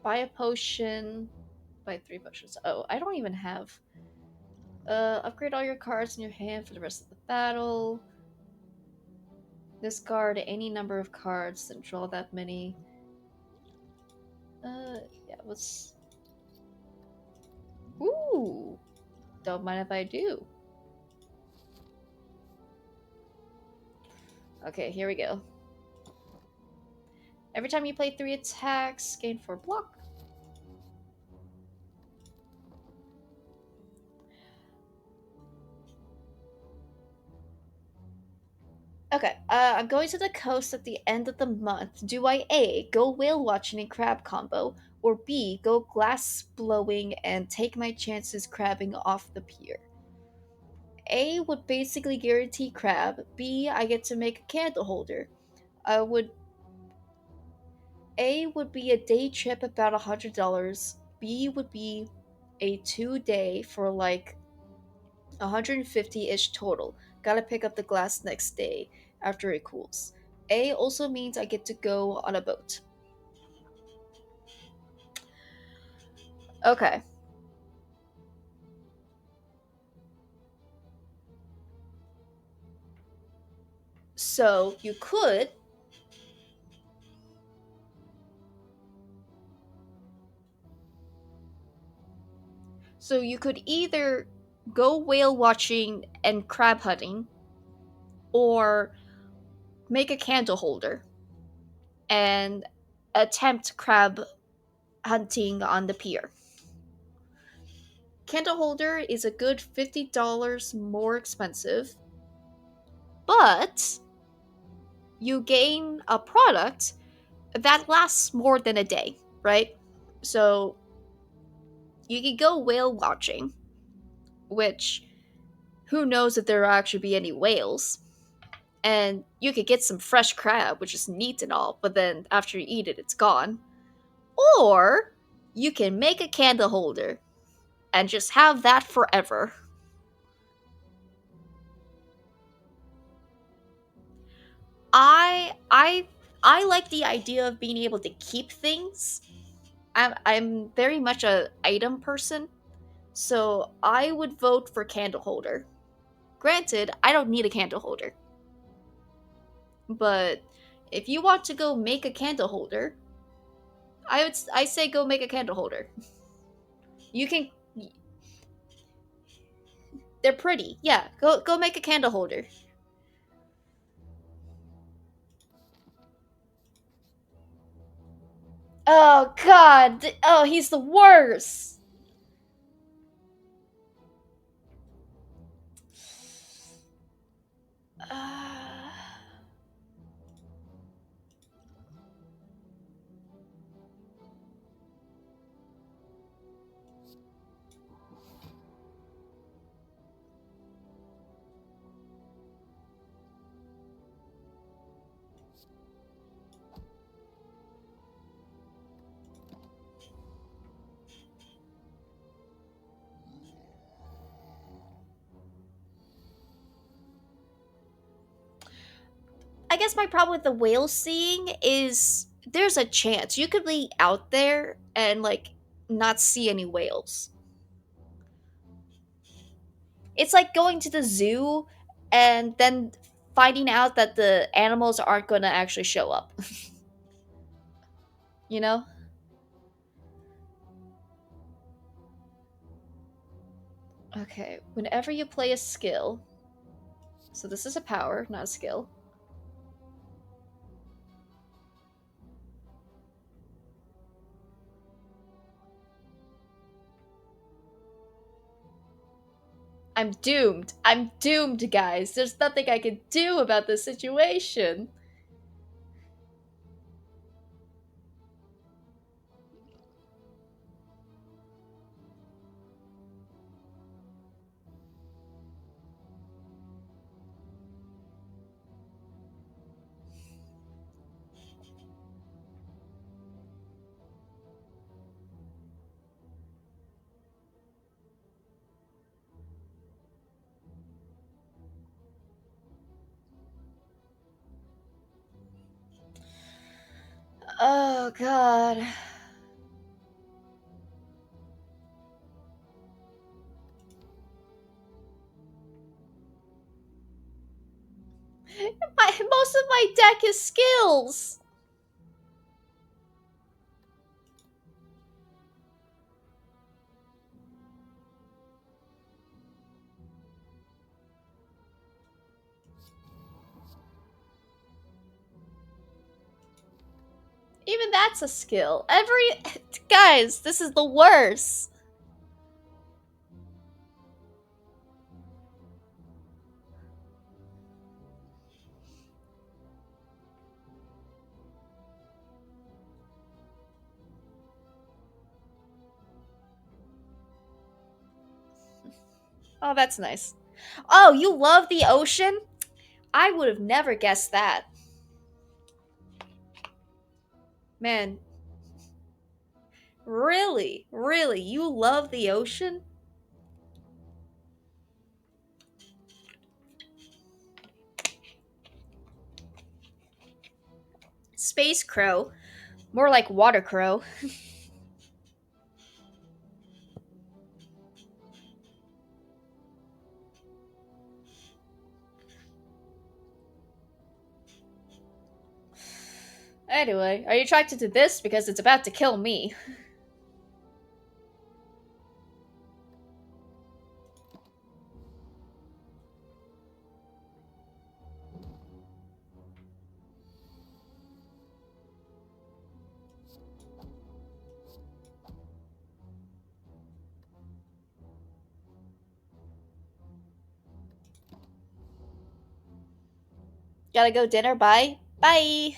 Buy a potion. Buy 3 potions. Oh, I don't even have. Upgrade all your cards in your hand for the rest of the battle. Discard any number of cards and draw that many. Yeah, let's. Ooh! Don't mind if I do. Okay, here we go. Every time you play 3 attacks, gain 4 block. Okay, I'm going to the coast at the end of the month. Do I A, go whale watching and crab combo, or B, go glass blowing and take my chances crabbing off the pier? A would basically guarantee crab. B, I get to make a candle holder. A would be a day trip about $100. B would be a 2-day for like 150-ish total. Gotta pick up the glass next day after it cools. A also means I get to go on a boat. Okay. So you could either go whale watching and crab hunting or make a candle holder and attempt crab hunting on the pier. Candle holder is a good $50 more expensive, but you gain a product that lasts more than a day, right? So you can go whale watching, which who knows if there will actually be any whales. And you could get some fresh crab, which is neat and all, but then after you eat it, it's gone. Or you can make a candle holder and just have that forever. I I I like the idea of being able to keep things. I'm very much a item person, so I would vote for candle holder. Granted, I don't need a candle holder, but if you want to go make a candle holder, I say go make a candle holder. You can. They're pretty. Yeah, go make a candle holder. Oh god. Oh, he's the worst. I guess my problem with the whale seeing is there's a chance you could be out there and like not see any whales. It's like going to the zoo and then finding out that the animals aren't going to actually show up. You know? Okay, whenever you play a skill, so this is a power, not a skill. I'm doomed. I'm doomed, guys. There's nothing I can do about this situation. Oh god. Most of my deck is skills. Even that's a skill. Guys, this is the worst. Oh, that's nice. Oh, you love the ocean? I would have never guessed that. Man, really? Really? You love the ocean? Space crow. More like water crow. Anyway, are you attracted to this? Because it's about to kill me. Gotta go dinner. Bye. Bye.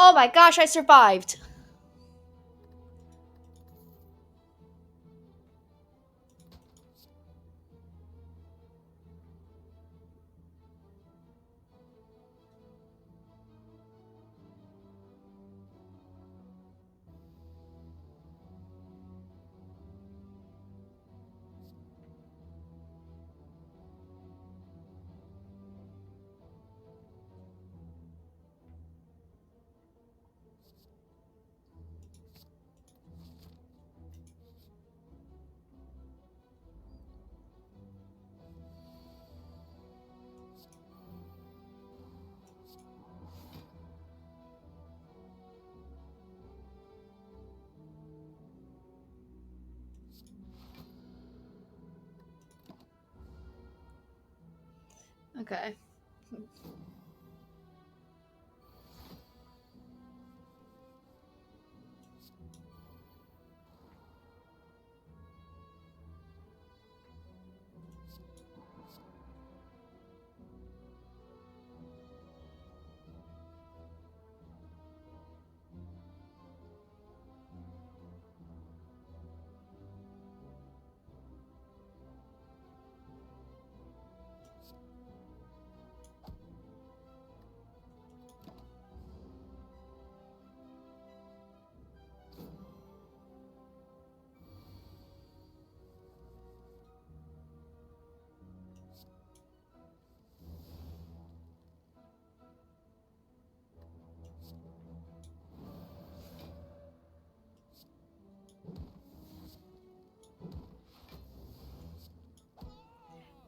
Oh my gosh, I survived. Okay.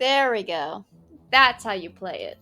There we go. That's how you play it.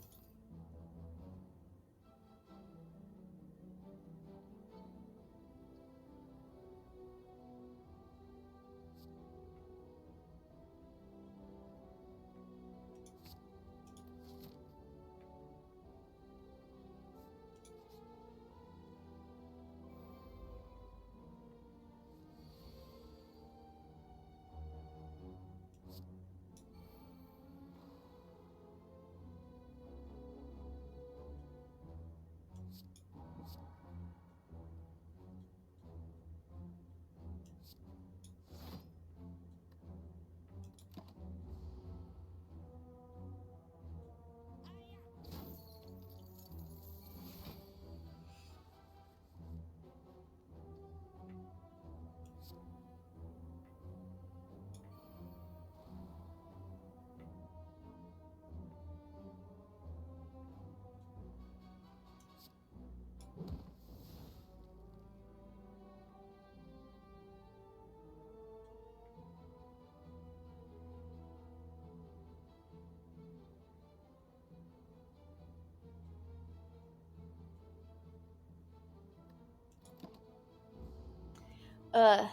Uh.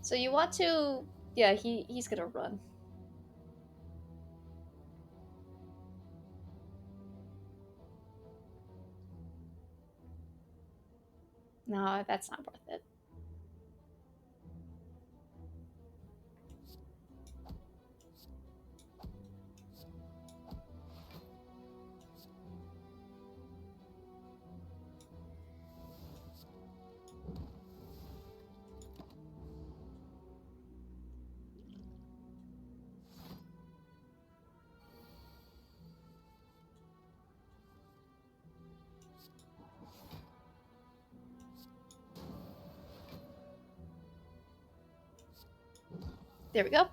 So you want to? Yeah, he's gonna run. No, that's not worth it. There we go.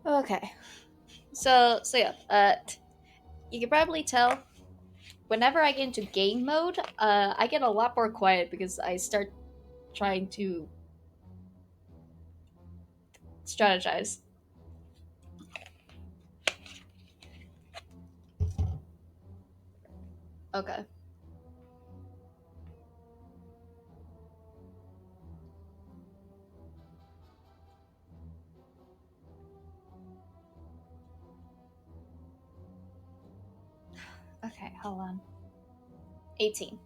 Okay. So yeah. You can probably tell whenever I get into game mode, I get a lot more quiet because I start trying to strategize. Okay. Okay, hold on. 18.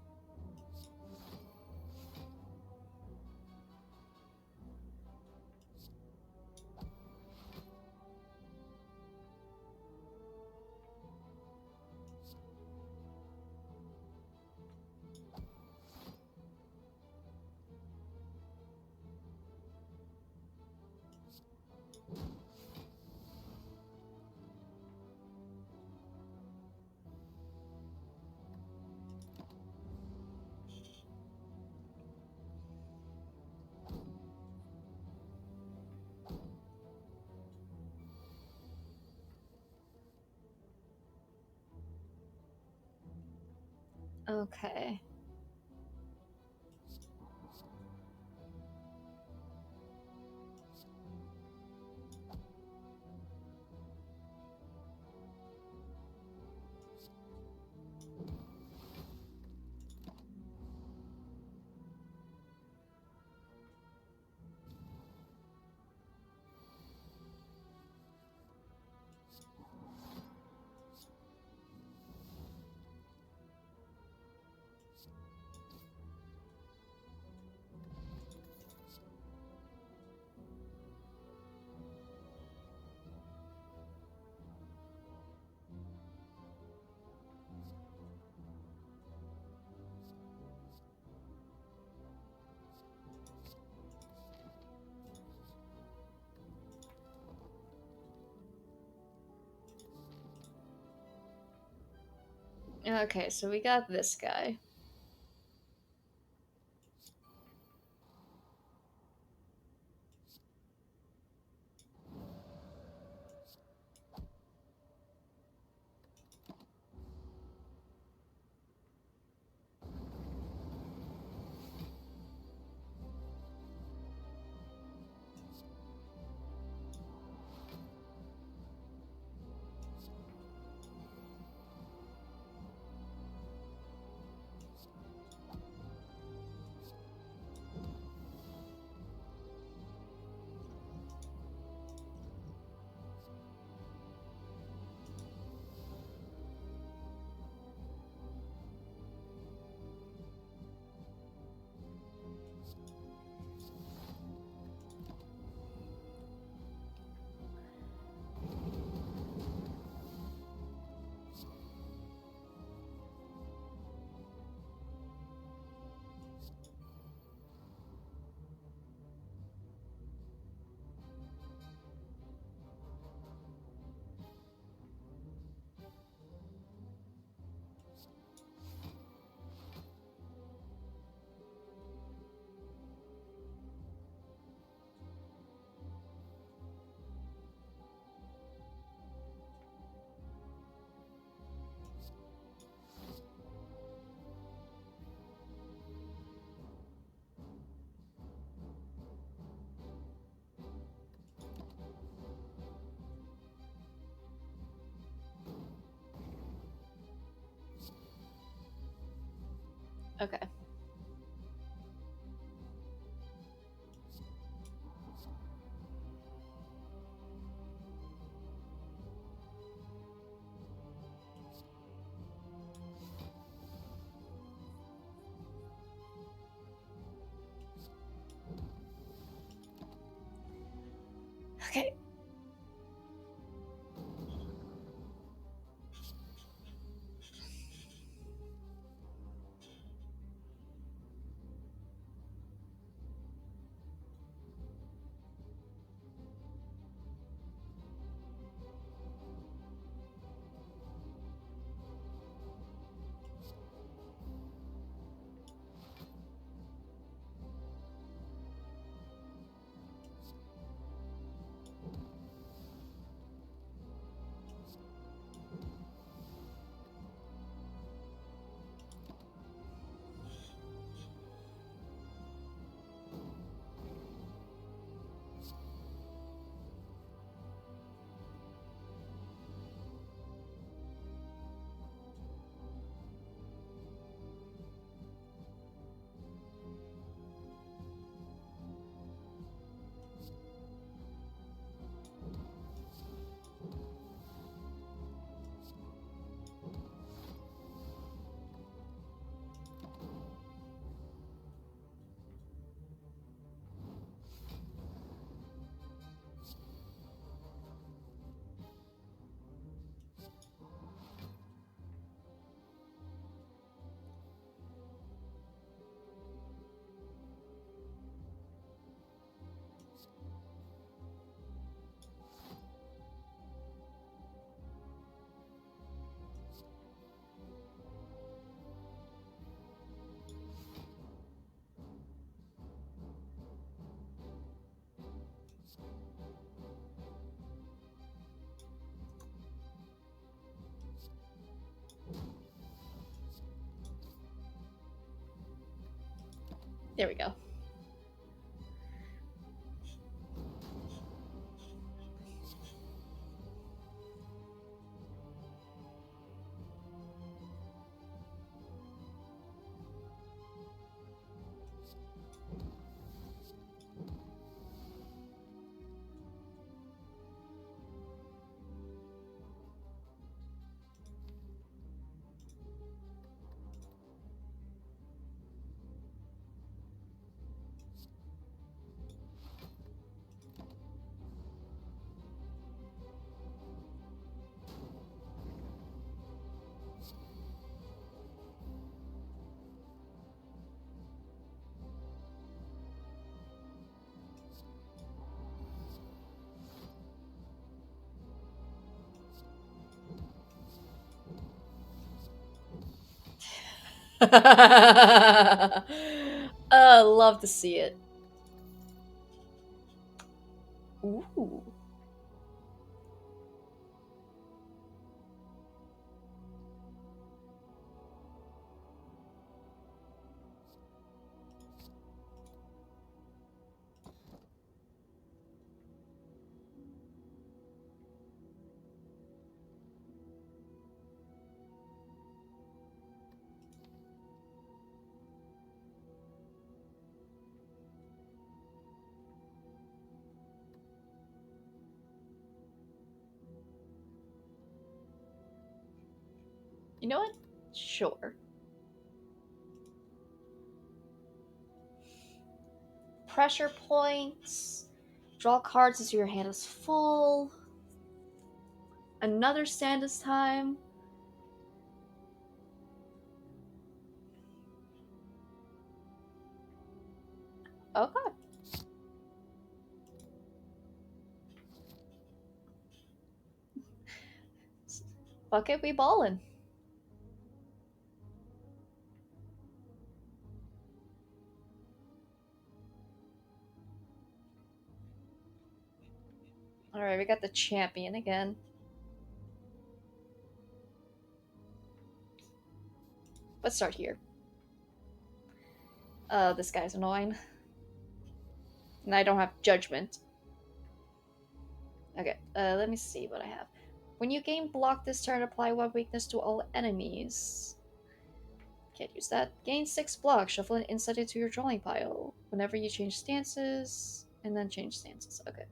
Okay. Okay, so we got this guy. Okay. Okay. There we go. Love to see it. Ooh. You know what? Sure. Pressure points. Draw cards as your hand is full. Another stand this time. Okay. Fuck it, we ballin'. Alright, we got the champion again. Let's start here. This guy's annoying. And I don't have judgment. Okay, let me see what I have. When you gain block this turn, apply one weakness to all enemies. Can't use that. Gain 6 blocks. Shuffle an inset into your drawing pile. Whenever you change stances, and then change stances. Okay.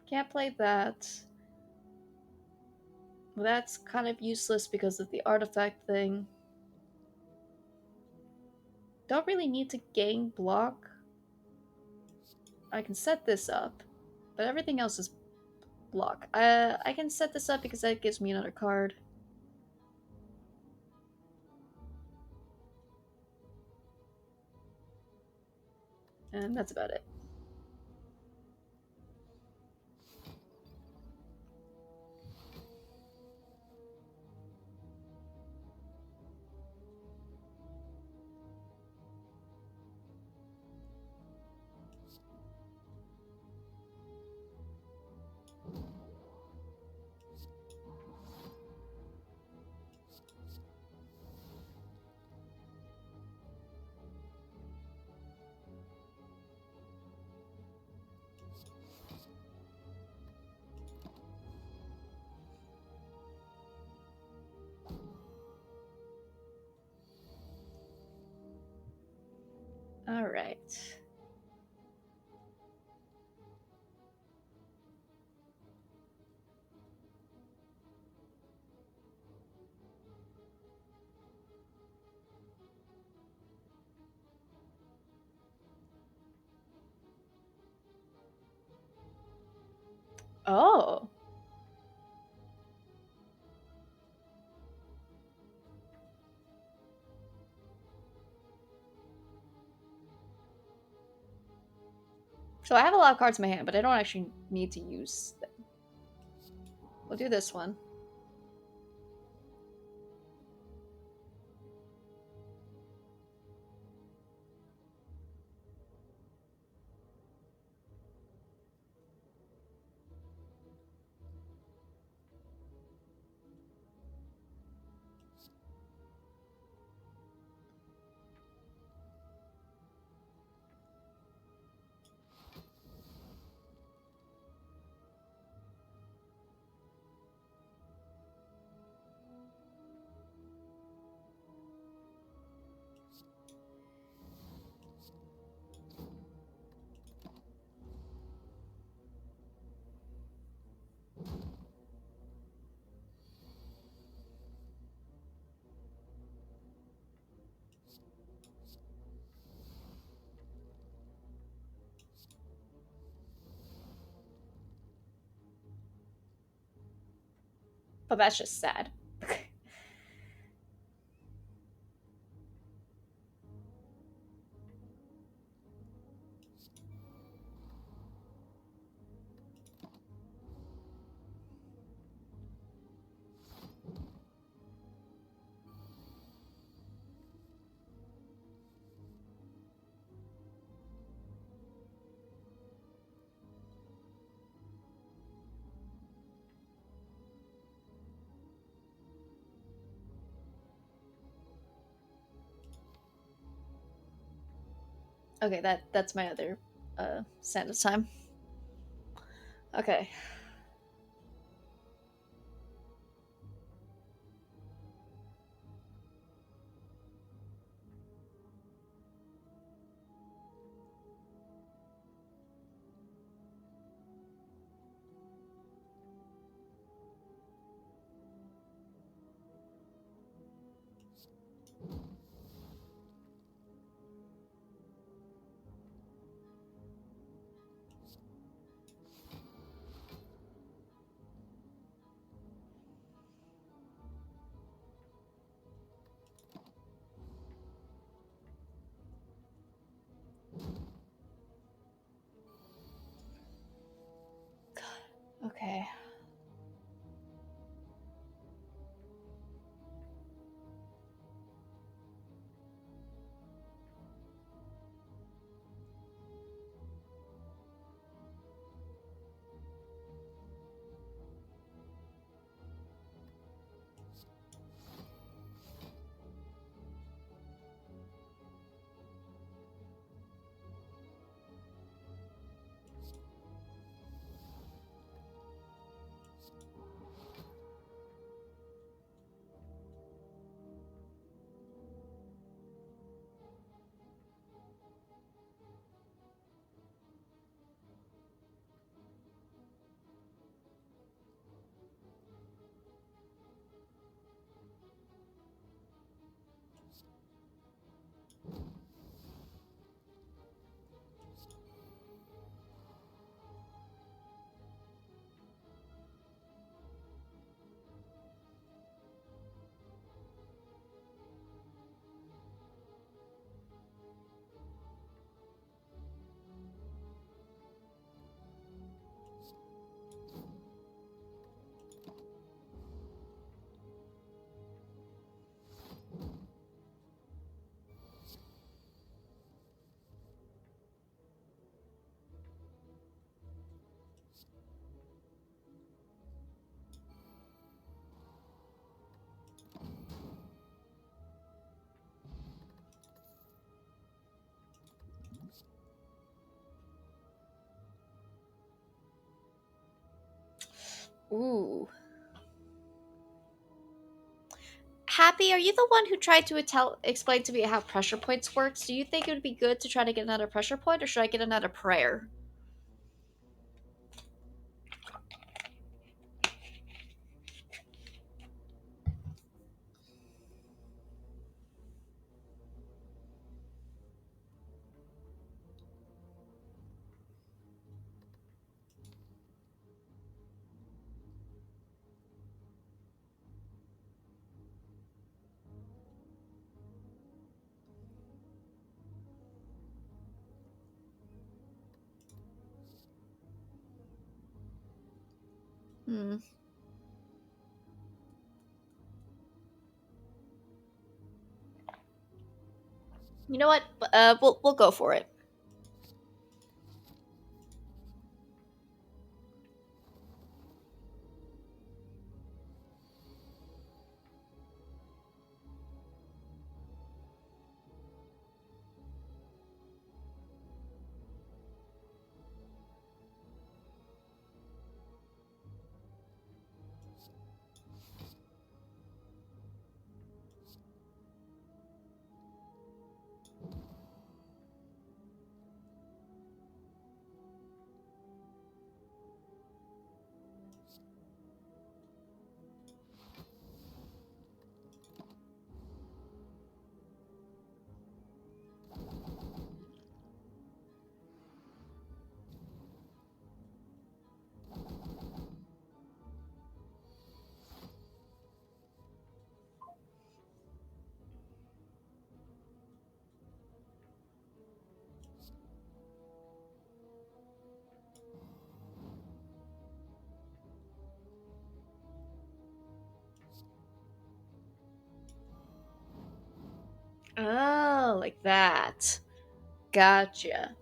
Can't play that. That's kind of useless because of the artifact thing. Don't really need to gain block. I can set this up, but everything else is block. I can set this up because that gives me another card. And that's about it. All right. Oh. So I have a lot of cards in my hand, but I don't actually need to use them. We'll do this one. But that's just sad. Okay, that's my other Santa's time. Okay. Okay. Ooh. Happy, are you the one who tried to explain to me how pressure points works? Do you think it would be good to try to get another pressure point, or should I get another prayer? Hmm. You know what? We'll go for it. Oh, like that. Gotcha.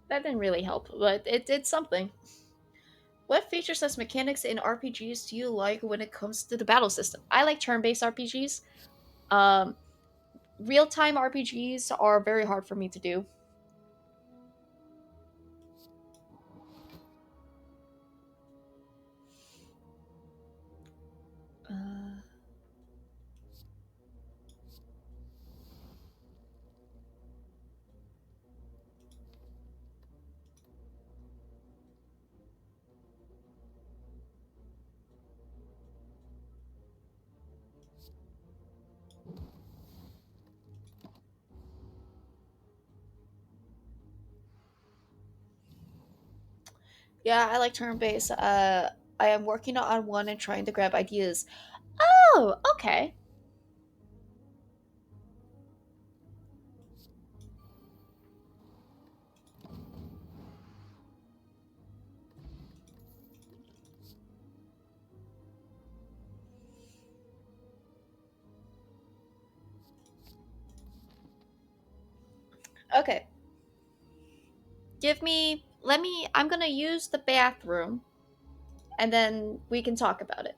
That didn't really help, but it did something. What features as mechanics in RPGs do you like when it comes to the battle system? I like turn-based RPGs. Um, Real-time RPGs are very hard for me to do. Uh, yeah, I like turn-based. I am working on one and trying to grab ideas. Oh, okay. Okay. I'm gonna use the bathroom, and then we can talk about it.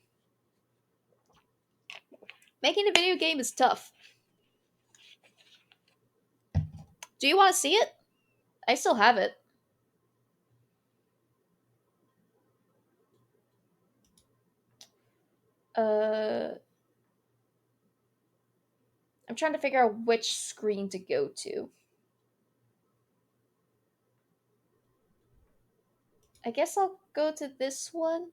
Making a video game is tough. Do you want to see it? I still have it. I'm trying to figure out which screen to go to. I guess I'll go to this one.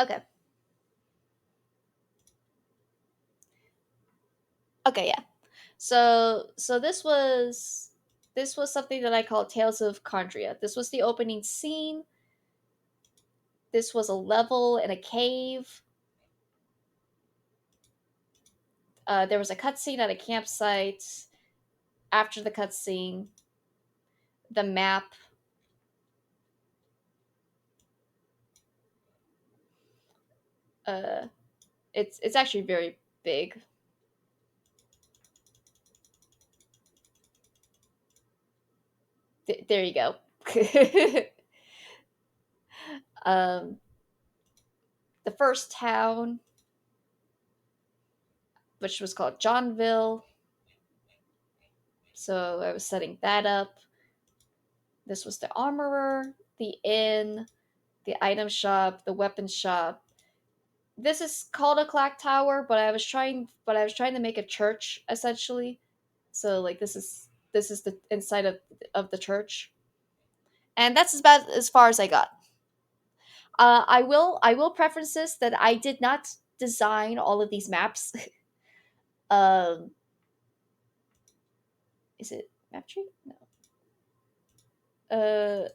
Okay. Okay, yeah. So this was something that I call Tales of Chondria. This was the opening scene. This was a level in a cave. There was a cutscene at a campsite. After the cutscene, the map. Uh, it's actually very big. There you go. um, the first town, which was called Johnville. So I was setting that up. This was the armorer, the inn, the item shop, the weapon shop. This is called a clock tower, but I was trying to make a church essentially. So like this is the inside of the church. And that's about as far as I got. I will preference this that I did not design all of these maps. um, is it map tree? No. Uh,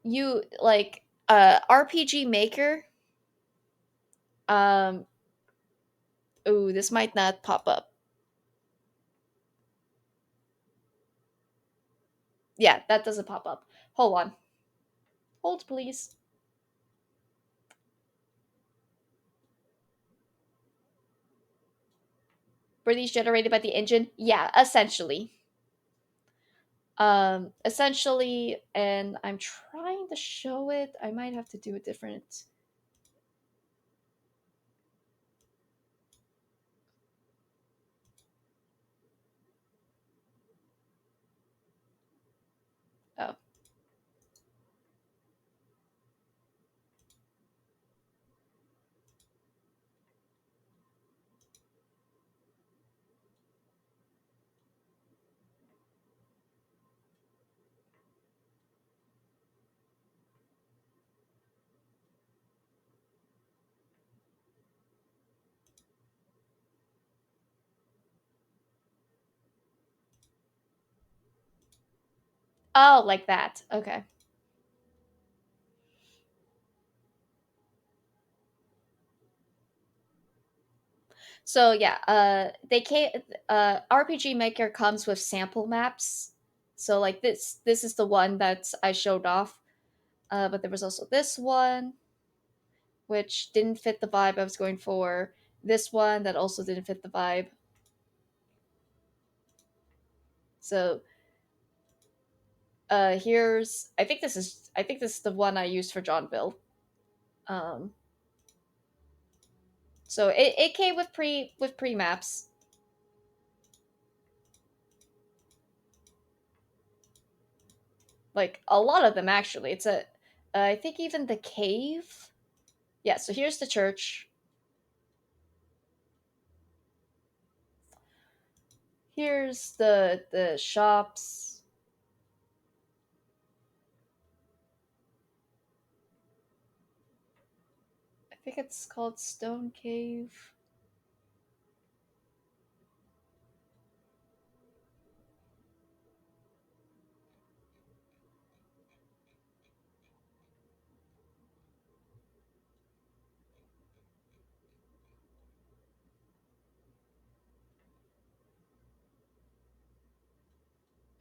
you like RPG Maker. Um, ooh, this might not pop up. Yeah, that doesn't pop up. Hold on. Hold, please. Were these generated by the engine? Yeah, essentially. Essentially, and I'm trying to show it. I might have to do a different. Oh. Oh, like that. Okay. So yeah, they came. RPG Maker comes with sample maps. So like this is the one that I showed off. But there was also this one, which didn't fit the vibe I was going for. This one that also didn't fit the vibe. So here's I think this is the one I used for Johnville. Um, so it came with pre maps. Like a lot of them actually. It's a I think even the cave. Yeah, so here's the church. Here's the shops. I think it's called Stone Cave.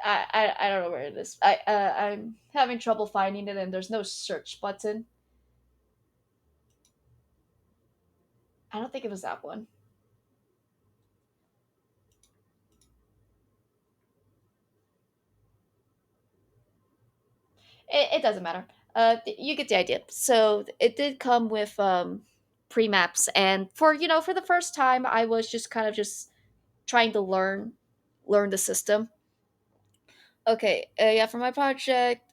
I don't know where it is. I'm having trouble finding it, and there's no search button. I don't think it was that one. It doesn't matter. You get the idea. So it did come with pre-maps, and for for the first time, I was just kind of just trying to learn the system. Okay, yeah, for my project.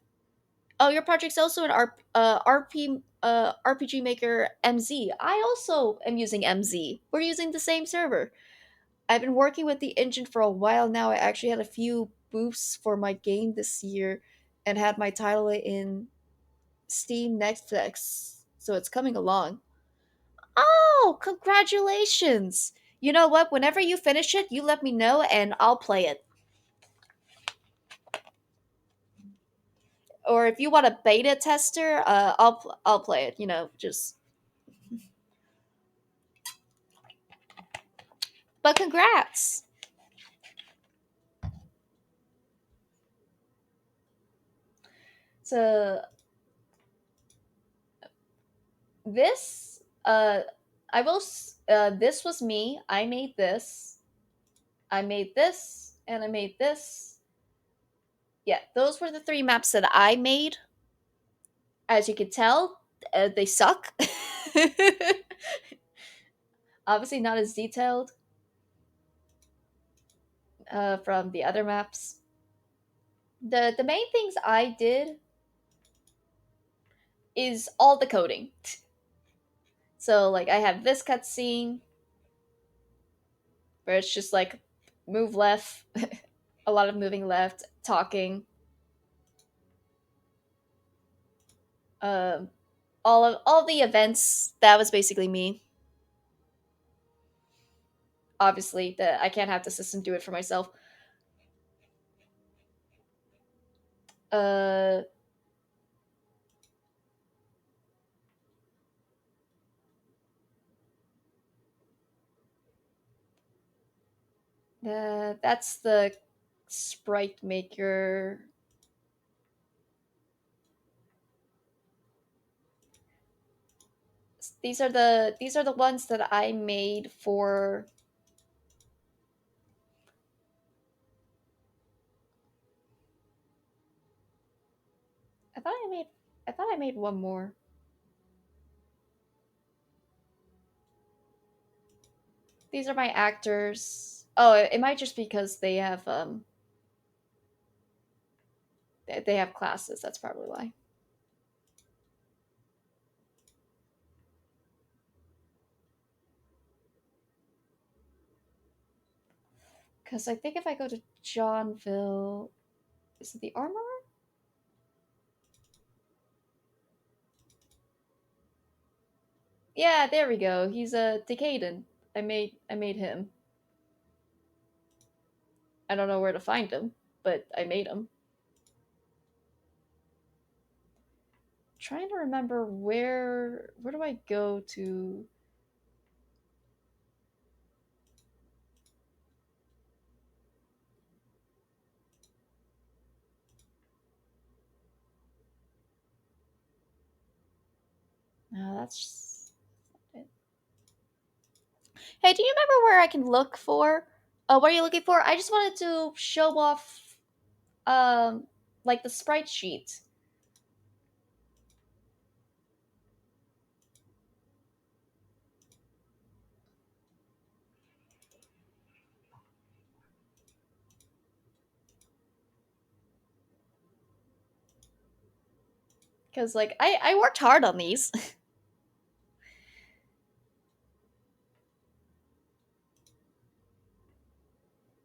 Oh, your project's also an RPG Maker MZ. I also am using MZ. We're using the same server. I've been working with the engine for a while now. I actually had a few boosts for my game this year, and had my title in Steam Netflix, so it's coming along. Oh, congratulations! You know what? Whenever you finish it, you let me know, and I'll play it. Or if you want a beta tester, I'll play it. Just. But congrats. So this this was me. I made this. I made this, and I made this. Yeah, those were the three maps that I made. As you can tell, they suck. Obviously, not as detailed from the other maps. The main things I did is all the coding. So like I have this cutscene where it's just like move left, a lot of moving left, talking. Um, all the events, that was basically me. Obviously, that I can't have the system do it for myself. Uh, that's the sprite maker. These are the ones that I made for. I thought I made. I thought I made one more. These are my actors. Oh, it might just because they have classes. That's probably why. Because I think if I go to Johnville, is it the armorer? Yeah, there we go. He's a Decaden. I made him. I don't know where to find him, but I made him. Trying to remember where do I go to. No, that's it. Hey, do you remember where I can look for? What are you looking for? I just wanted to show off, like the sprite sheet. Because, like, I worked hard on these.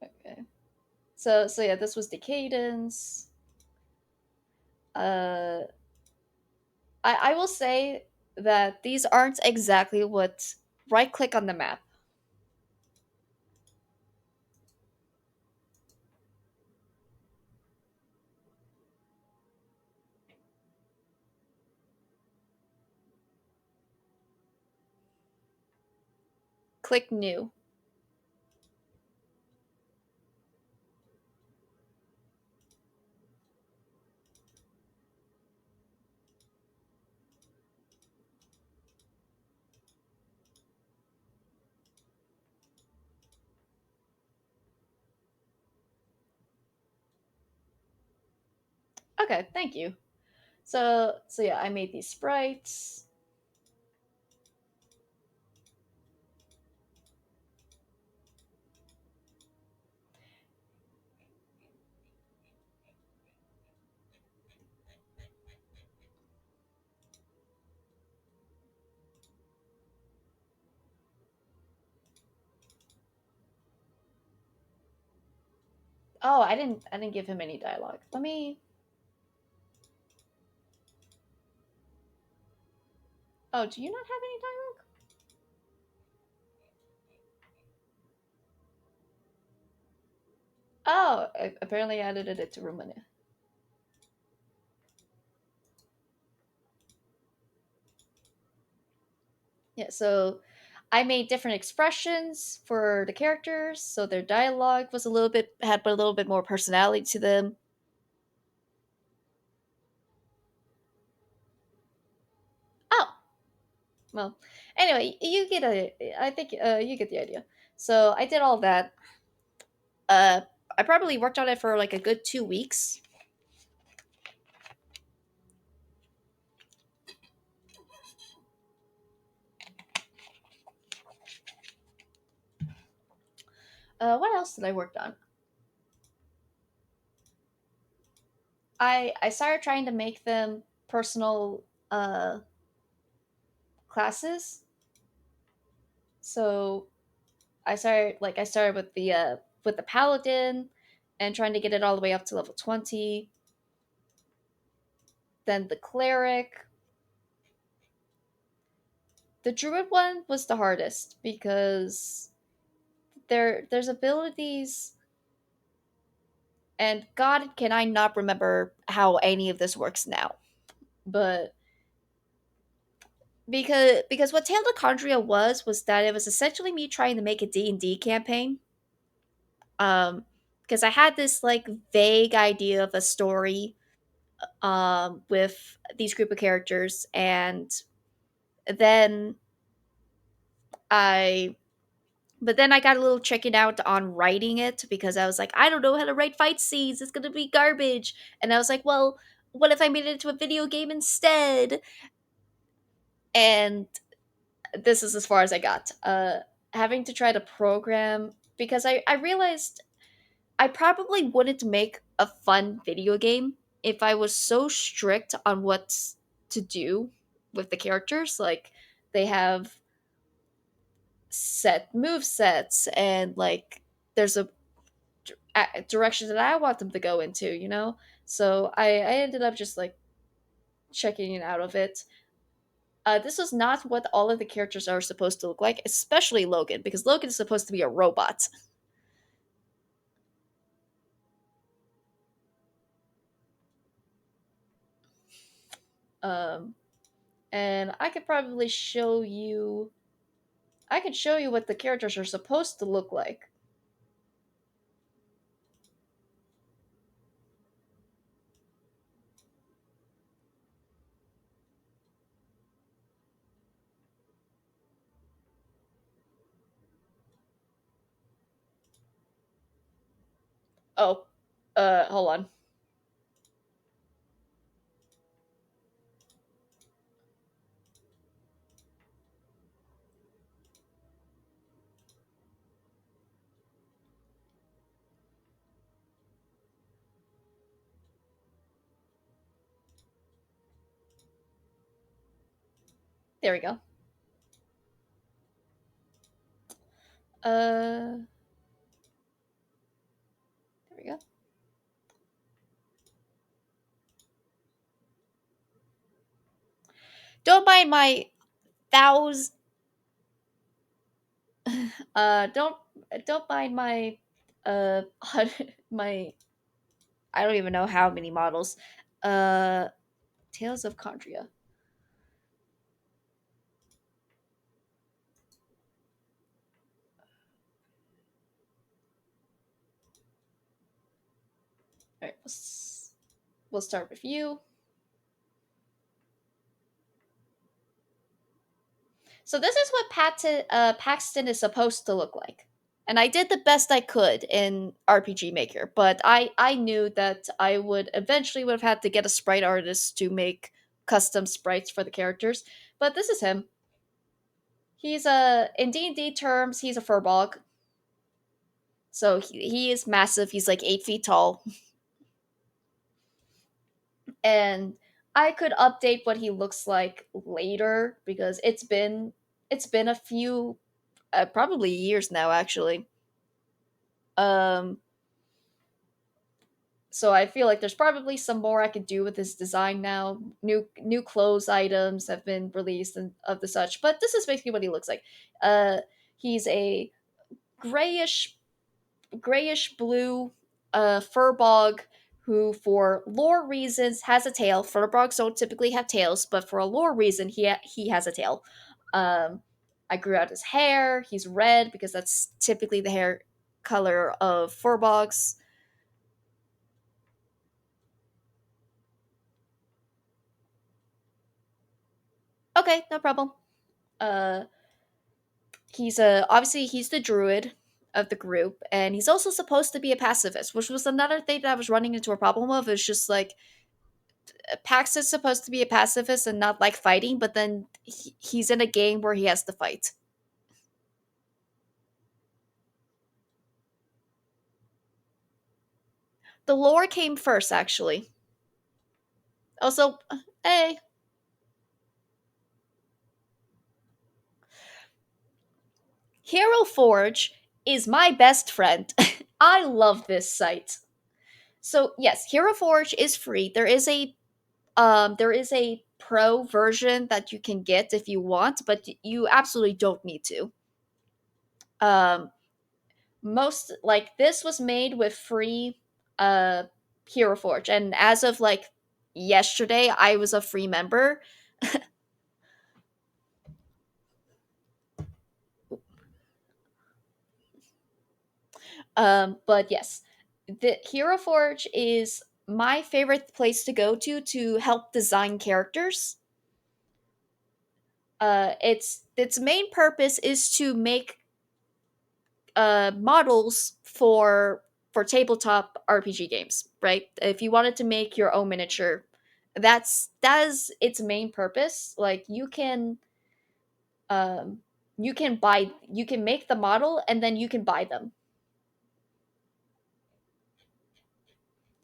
Okay. So yeah, this was Decadence. Uh, I will say that these aren't exactly what. Right click on the map. Click new. Okay, thank you. So yeah, I made these sprites. Oh, I didn't give him any dialogue. Let me. Oh, do you not have any dialogue? Oh, apparently I edited it to Romania. Yeah, so I made different expressions for the characters, so their dialogue was a little bit had a little bit more personality to them. Oh, well. Anyway, you get a. I think you get the idea. So I did all that. Uh, I probably worked on it for like a good 2 weeks. What else did I work on? I started trying to make them personal classes. So I started with the paladin and trying to get it all the way up to level 20. Then the cleric. The druid one was the hardest because there's abilities, and god can I not remember how any of this works now. But because what Tale of Chondria was that it was essentially me trying to make a D&D campaign. Because I had this like vague idea of a story with these group of characters, and then I but then I got a little checking out on writing it because I was like, I don't know how to write fight scenes. It's gonna be garbage. And I was like, well, what if I made it into a video game instead? And this is as far as I got. Having to try to program because I realized I probably wouldn't make a fun video game if I was so strict on what to do with the characters. Like they have set move sets and like there's a direction that I want them to go into, you know? So I ended up just like checking it out of it. This was not what all of the characters are supposed to look like, especially Logan, because Logan is supposed to be a robot. Um, and I could probably show you. I could show you what the characters are supposed to look like. Oh, hold on. There we go. There we go. Don't mind my thousand. Don't mind my my. I don't even know how many models. Uh, Tales of Chondria. All right, we'll start with you. So this is what Paxton is supposed to look like. and I did the best I could in RPG Maker, but I knew that I would eventually would have had to get a sprite artist to make custom sprites for the characters. But this is him. He's a in D&D terms, he's a furbog. So he is massive. He's like 8 feet tall, and I could update what he looks like later because it's been a few probably years now actually. Um, so I feel like there's probably some more I could do with his design now. New clothes items have been released and of the such, but this is basically what he looks like. Uh, he's a grayish grayish blue furbog who, for lore reasons, has a tail. Furbogs don't typically have tails, but for a lore reason, he has a tail. Um, I grew out his hair. He's red because that's typically the hair color of furbogs. Okay, no problem. Uh, he's obviously he's the druid of the group, and he's also supposed to be a pacifist, which was another thing that I was running into a problem of. Is just like Pax is supposed to be a pacifist and not like fighting, but then he's in a game where he has to fight. The lore came first, actually. Also, hey, Hero Forge is my best friend. I love this site. So yes, Hero Forge is free. There is a pro version that you can get if you want, but you absolutely don't need to. Um, most like this was made with free uh Hero Forge, and as of like yesterday, I was a free member. But yes, the Hero Forge is my favorite place to go to help design characters. Its main purpose is to make models for tabletop RPG games, right? If you wanted to make your own miniature, that is its main purpose. Like um you can make the model and then you can buy them.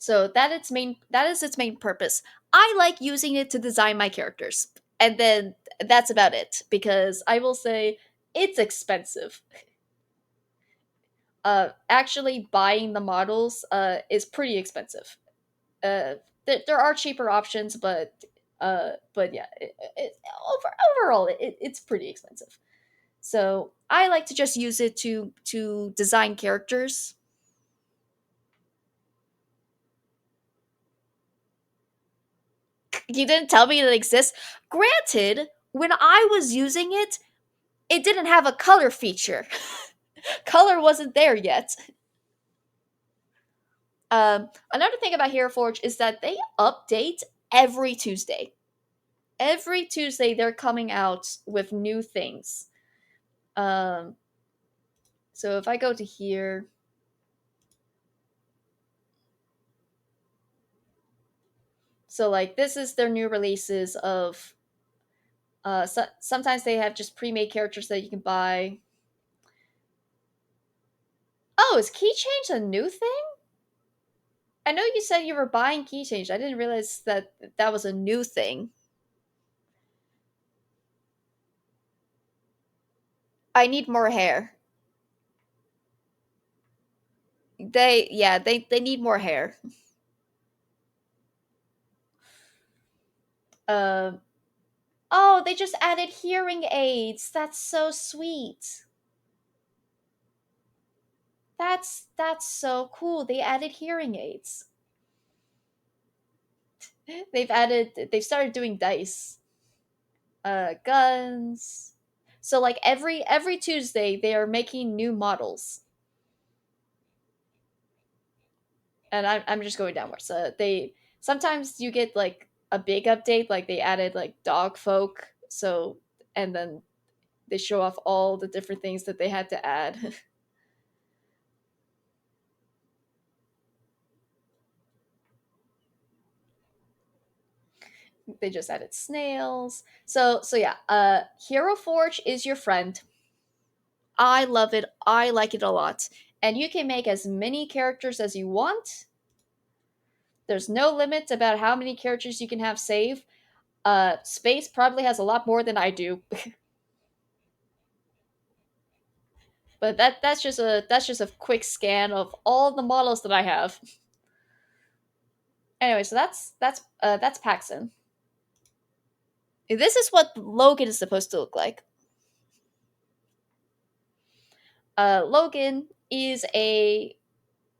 So that is its main purpose. I like using it to design my characters. And then that's about it because I will say it's expensive. Actually buying the models is pretty expensive. There are cheaper options, but yeah, overall it's pretty expensive. So I like to just use it to design characters. You didn't tell me it exists. Granted, when I was using it, it didn't have a color feature. Color wasn't there yet. Another thing about Hero Forge is that they update every Tuesday. Every Tuesday, they're coming out with new things. Um, so if I go to here, so like this is their new releases of. Sometimes they have just pre-made characters that you can buy. Oh, is key change a new thing? I know you said you were buying key change. I didn't realize that that was a new thing. I need more hair. They need more hair. Um oh, they just added hearing aids. That's so sweet. That's so cool. They added hearing aids. They've started doing dice. Guns. So like every Tuesday they are making new models. And I'm just going downwards. So they sometimes you get like a big update, like they added like dog folk. So and then they show off all the different things that they had to add. They just added snails. So yeah, Hero Forge is your friend. I love it. I like it a lot. And you can make as many characters as you want. There's no limit about how many characters you can have save. Space probably has a lot more than I do. But that's just a quick scan of all the models that I have. Anyway, so that's Paxson. This is what Logan is supposed to look like. Logan is a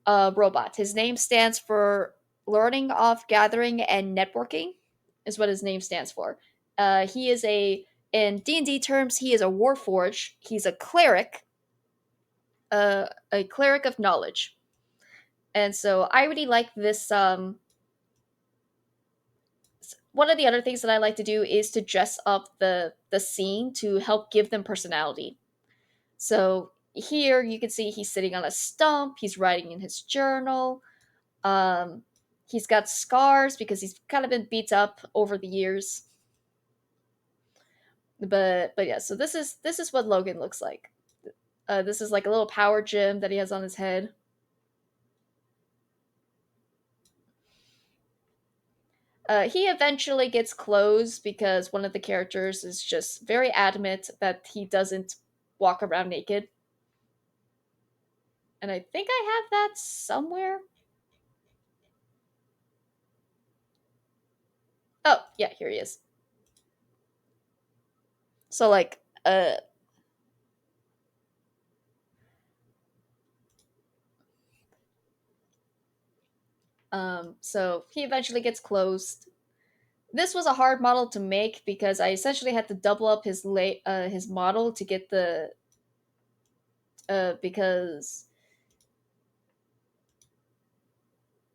robot. His name stands for Learning of Gathering and Networking, is what his name stands for. He is in D&D terms, he is a warforged. He's a cleric, a cleric of knowledge. And so I really like this. One of the other things that I like to do is to dress up the scene to help give them personality. So here you can see he's sitting on a stump. He's writing in his journal. Um, he's got scars because he's kind of been beat up over the years. But yeah, so this is what Logan looks like. This is like a little power gem that he has on his head. He eventually gets clothes because one of the characters is just very adamant that he doesn't walk around naked. And I think I have that somewhere. Oh, yeah, here he is. So like so he eventually gets closed. This was a hard model to make because I essentially had to double up his model to get the because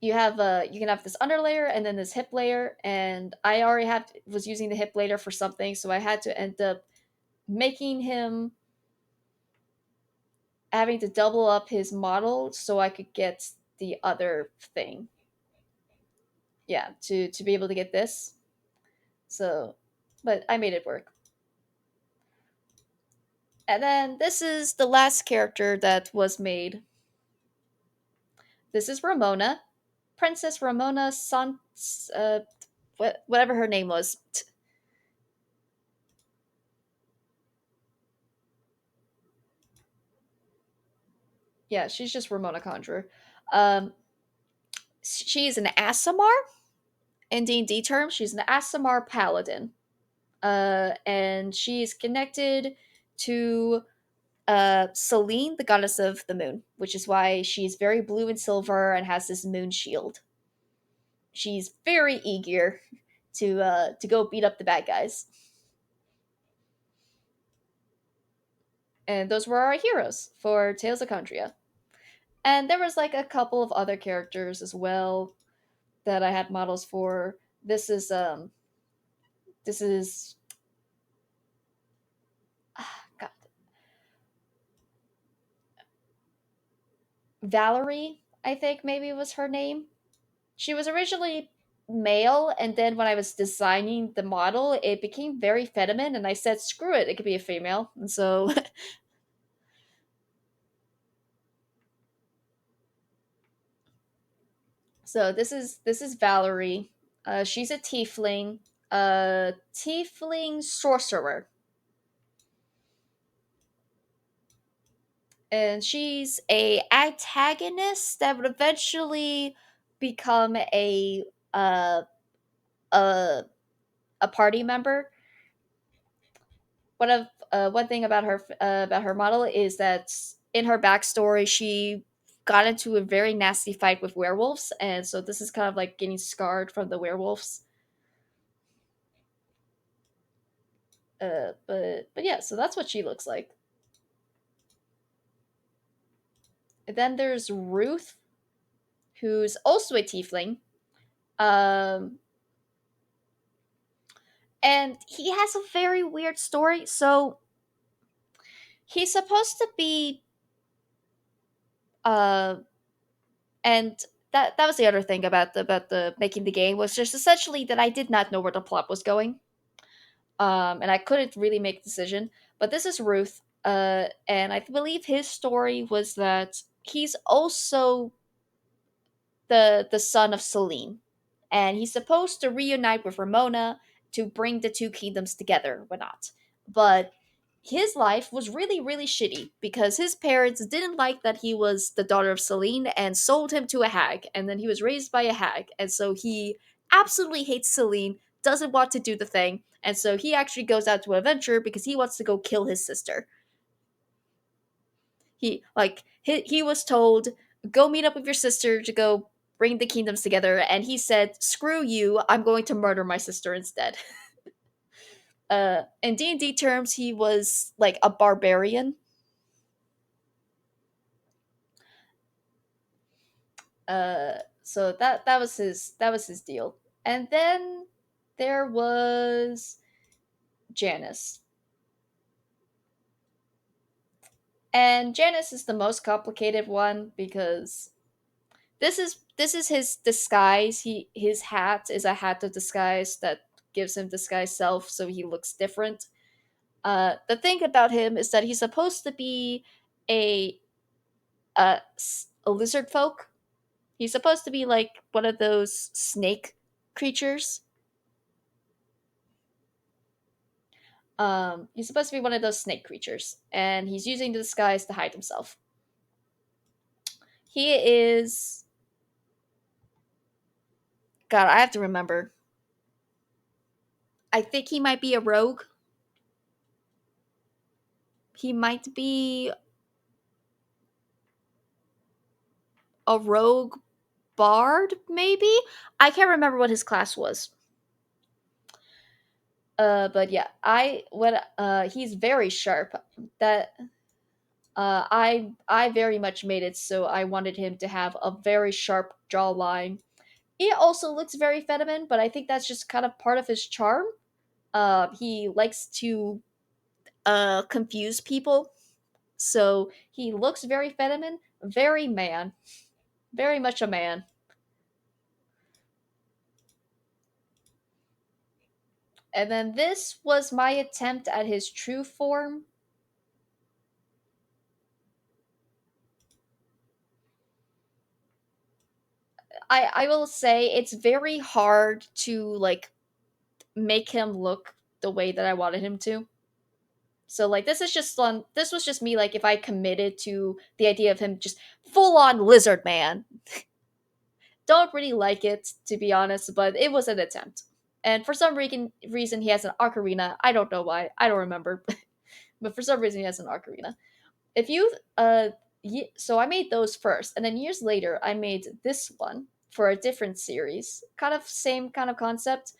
you can have this underlayer and then this hip layer, and I already was using the hip layer for something, so I had to end up making him having to double up his model so I could get the other thing. Yeah, to be able to get this. So, but I made it work. And then this is the last character that was made. This is Ramona, Princess Ramona San, whatever her name was. Yeah, she's just Ramona Conjurer. Um, she's an Asimar in D&D terms. She's an Asimar paladin, and she's connected to Selene, the goddess of the moon, which is why she's very blue and silver and has this moon shield. She's very eager to go beat up the bad guys. And those were our heroes for Tales of Condria. And there was like a couple of other characters as well that I had models for. This is God, Valerie, I think maybe was her name. She was originally male, and then when I was designing the model, it became very feminine, and I said, "Screw it, it could be a female." And so, so this is Valerie. She's a tiefling sorcerer, and she's a antagonist that would eventually become a a party member. One thing about her model is that in her backstory she got into a very nasty fight with werewolves, and so this is kind of like getting scarred from the werewolves. But yeah, so that's what she looks like. And then there's Ruth, who's also a tiefling. Um, and he has a very weird story. So he's supposed to be, uh, and that was the other thing about the making the game, was just essentially that I did not know where the plot was going, and I couldn't really make a decision. But this is Ruth, and I believe his story was that he's also the son of Celine, and he's supposed to reunite with Ramona to bring the two kingdoms together, whatnot. But his life was really, really shitty because his parents didn't like that he was the daughter of Celine and sold him to a hag, and then he was raised by a hag, and so he absolutely hates Celine, doesn't want to do the thing, and so he actually goes out to an adventure because he wants to go kill his sister. He was told, go meet up with your sister to go bring the kingdoms together, and he said, screw you, I'm going to murder my sister instead. In D&D terms, he was like a barbarian. So that was his deal. And then there was Janice. And Janice is the most complicated one because this is his disguise. His hat is a hat of disguise that gives him disguise self, so he looks different. The thing about him is that he's supposed to be a a lizard folk. He's supposed to be like one of those snake creatures. He's supposed to be one of those snake creatures, and he's using the disguise to hide himself. He is. God, I have to remember. I think he might be a rogue. He might be a rogue bard, maybe? I can't remember what his class was. But yeah, he's very sharp. That I very much made it so I wanted him to have a very sharp jawline. He also looks very feminine, but I think that's just kind of part of his charm. He likes to confuse people, so he looks very feminine, very man, very much a man. And then this was my attempt at his true form. I will say it's very hard to like make him look the way that I wanted him to. So like this was just me like if I committed to the idea of him just full on lizard man. Don't really like it to be honest, but it was an attempt. And for some reason he has an ocarina. I don't know why. I don't remember. But for some reason he has an ocarina. If you so I made those first, and then years later I made this one for a different series, kind of same kind of concept.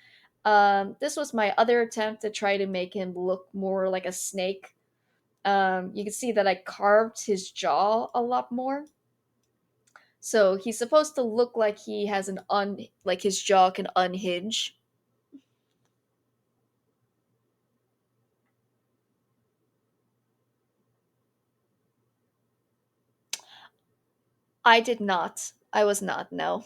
This was my other attempt to try to make him look more like a snake. You can see that I carved his jaw a lot more, so he's supposed to look like he has like his jaw can unhinge. I did not. I was not. No.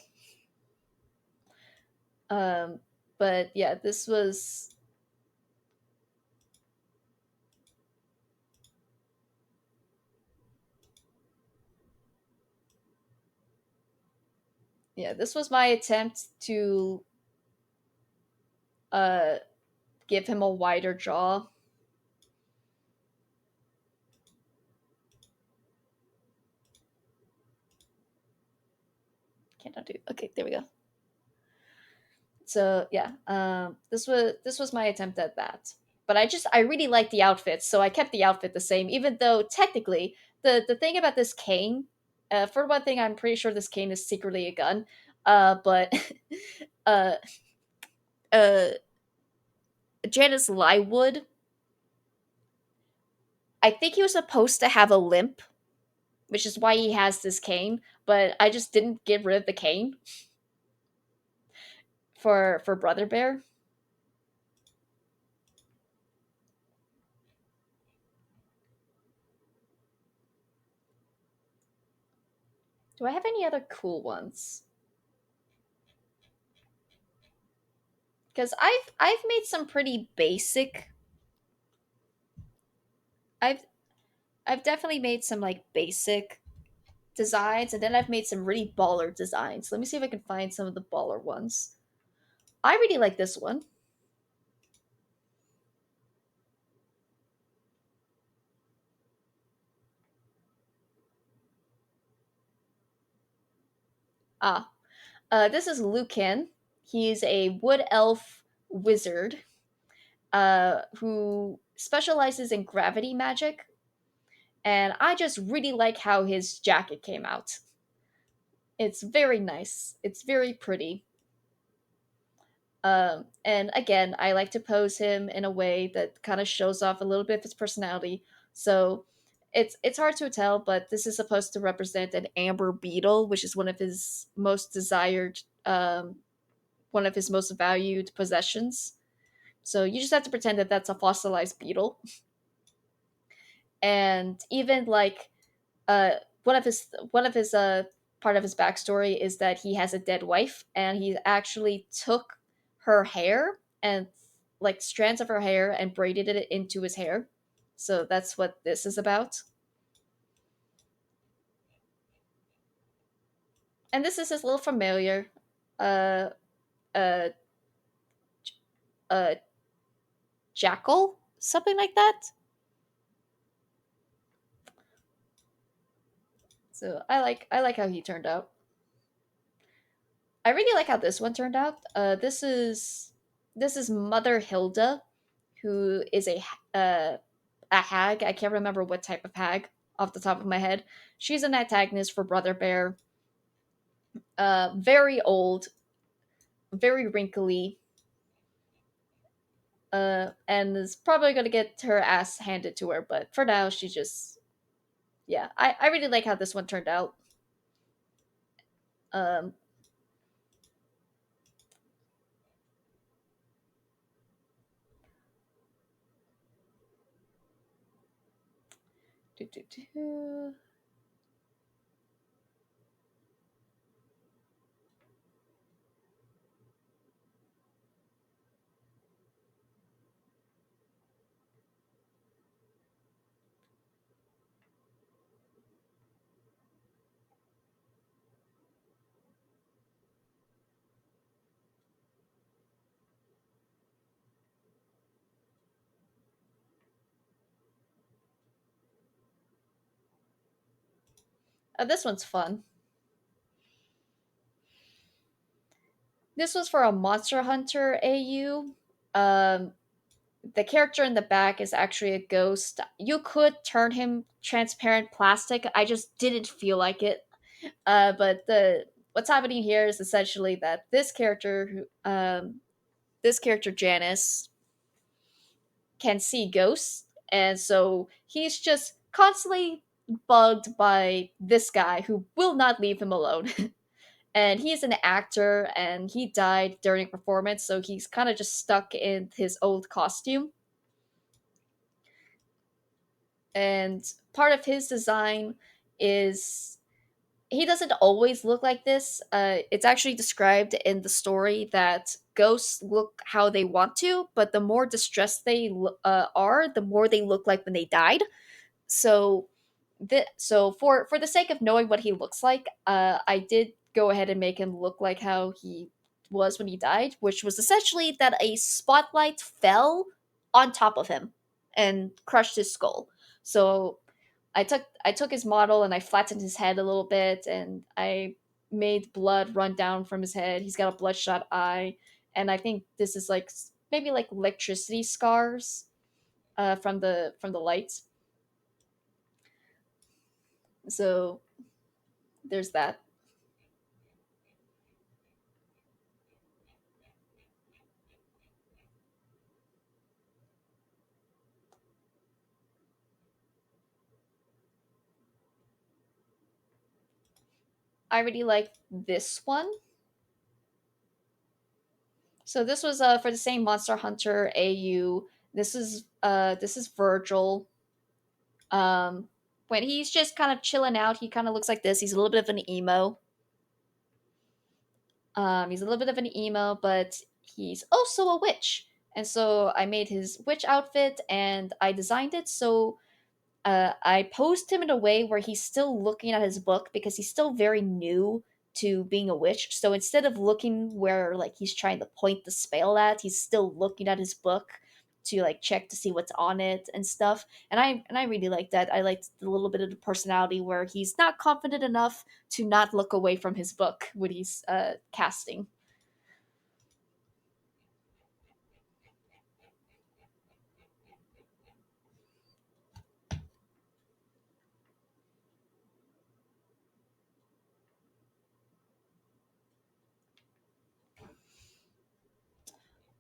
Um, but yeah, this was my attempt to uh give him a wider jaw. Can't undo. Okay, there we go. So yeah, this was my attempt at that. But I really liked the outfit, so I kept the outfit the same, even though technically the thing about this cane, for one thing, I'm pretty sure this cane is secretly a gun. But uh, uh, Janice Lywood, I think he was supposed to have a limp, which is why he has this cane. But I just didn't get rid of the cane for Brother Bear. Do I have any other cool ones? because I've made some pretty basic. I've I've definitely made some like basic designs, and then I've made some really baller designs. Let me see if I can find some of the baller ones. I really like this one. Ah, this is Lucan. He's a wood elf wizard who specializes in gravity magic, and I just really like how his jacket came out. It's very nice. It's very pretty. And again, I like to pose him in a way that kind of shows off a little bit of his personality. So it's hard to tell, but this is supposed to represent an amber beetle, which is one of his most desired, one of his most valued possessions. So you just have to pretend that that's a fossilized beetle. And even like uh, one of his part of his backstory is that he has a dead wife, and he actually took her hair and like strands of her hair and braided it into his hair. So that's what this is about. And this is his little familiar, uh, uh, uh, jackal, something like that. So I like how he turned out. I really like how this one turned out. This is Mother Hilda, who is a hag. I can't remember what type of hag off the top of my head. She's an antagonist for Brother Bear. Very old, very wrinkly, and is probably gonna get her ass handed to her. But for now, she just yeah. I really like how this one turned out. Um, doo, doo, doo. This one's fun. This was for a Monster Hunter AU. Um, the character in the back is actually a ghost. You could turn him transparent plastic. I just didn't feel like it. But the what's happening here is essentially that this character Janice can see ghosts, and so he's just constantly bugged by this guy who will not leave him alone. And he's an actor, and he died during a performance, so he's kind of just stuck in his old costume. And part of his design is he doesn't always look like this. It's actually described in the story that ghosts look how they want to, but the more distressed they are, the more they look like when they died. So, for the sake of knowing what he looks like, I did go ahead and make him look like how he was when he died, which was essentially that a spotlight fell on top of him and crushed his skull. So I took his model and I flattened his head a little bit, and I made blood run down from his head. He's got a bloodshot eye, and I think this is like maybe like electricity scars from the lights. So there's that. I really like this one. So this was for the same Monster Hunter AU. This is Virgil. Um, when he's just kind of chilling out, he kind of looks like this. He's a little bit of an emo. He's a little bit of an emo, but he's also a witch. And so I made his witch outfit and I designed it so I posed him in a way where he's still looking at his book because he's still very new to being a witch. So instead of looking where like he's trying to point the spell at, he's still looking at his book to like check to see what's on it and stuff. And I really like that. I liked the little bit of the personality where he's not confident enough to not look away from his book when he's casting.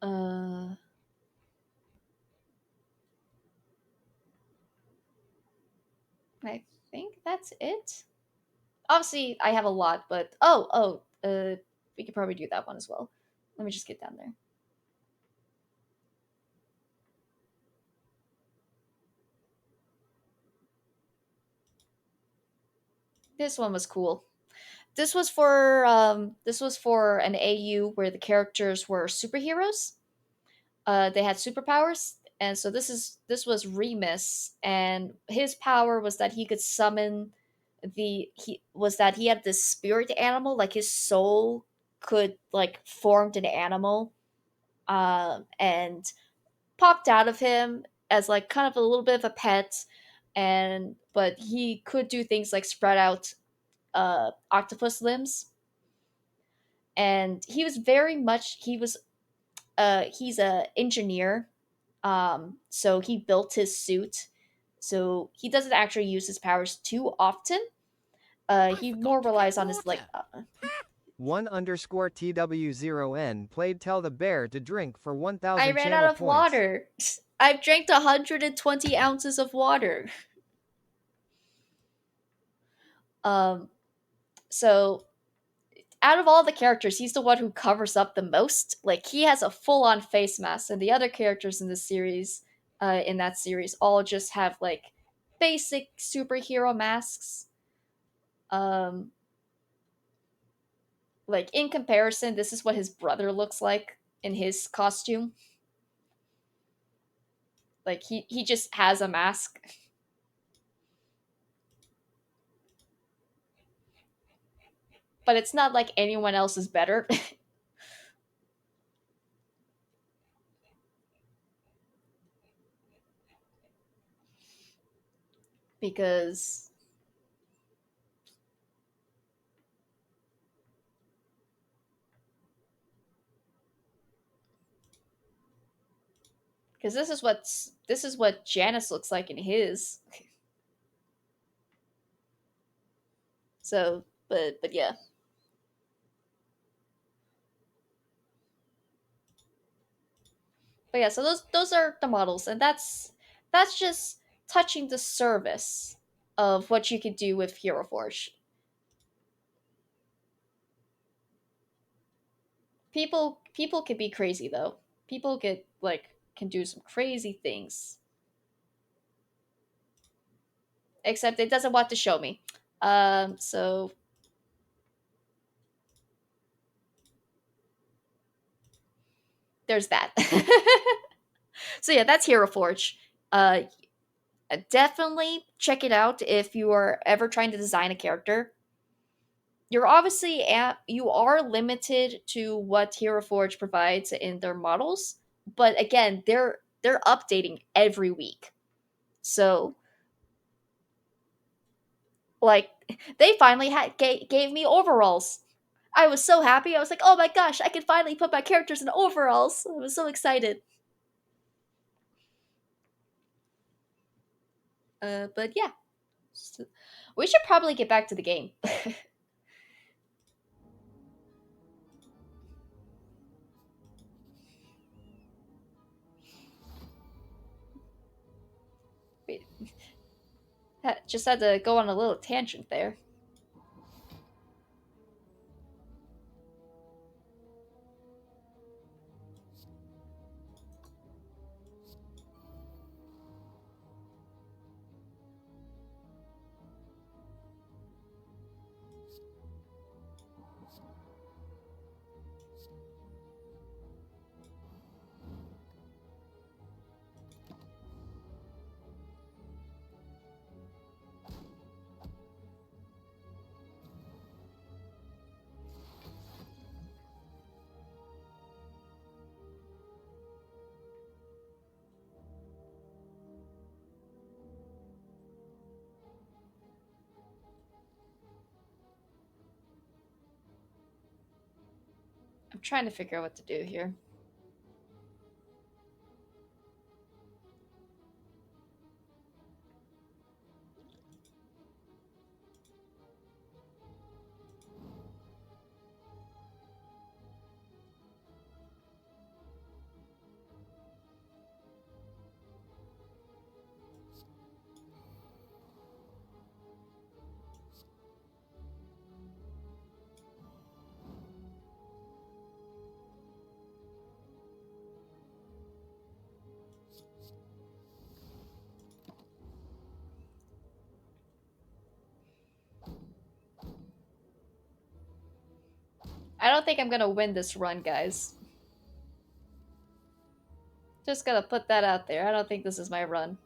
Uh, I think that's it. Obviously, I have a lot, but we could probably do that one as well. Let me just get down there. This one was cool. This was for an AU where the characters were superheroes. They had superpowers, and so this was Remus, and his power was that he could summon he had this spirit animal, like his soul could like formed an animal, and popped out of him as like kind of a little bit of a pet, and but he could do things like spread out octopus limbs, and he was very much he's a engineer, so he built his suit, so he doesn't actually use his powers too often. He more relies on his like 1_TW0N played Tell the Bear to drink for 1,000 I ran channel out of points. water. I've drank 120 ounces of water. So out of all the characters, he's the one who covers up the most. Like he has a full-on face mask, and the other characters in this series, in that series, all just have like basic superhero masks. Um, like in comparison, this is what his brother looks like in his costume. Like he just has a mask. But it's not like anyone else is better. Because this is what Janice looks like in his. So, but yeah. But yeah, so those are the models, and that's just touching the surface of what you could do with Hero Forge. People can be crazy though. People get like can do some crazy things. Except it doesn't want to show me. So there's that. So yeah, that's Hero Forge. Definitely check it out if you are ever trying to design a character. You are limited to what Hero Forge provides in their models, but again, they're updating every week. So like they finally gave me overalls. I was so happy. I was like, "Oh my gosh, I can finally put my characters in overalls." I was so excited. But yeah. So, we should probably get back to the game. Wait. Just had to go on a little tangent there. I'm trying to figure out what to do here. I don't think I'm gonna win this run, guys. Just gotta put that out there. I don't think this is my run.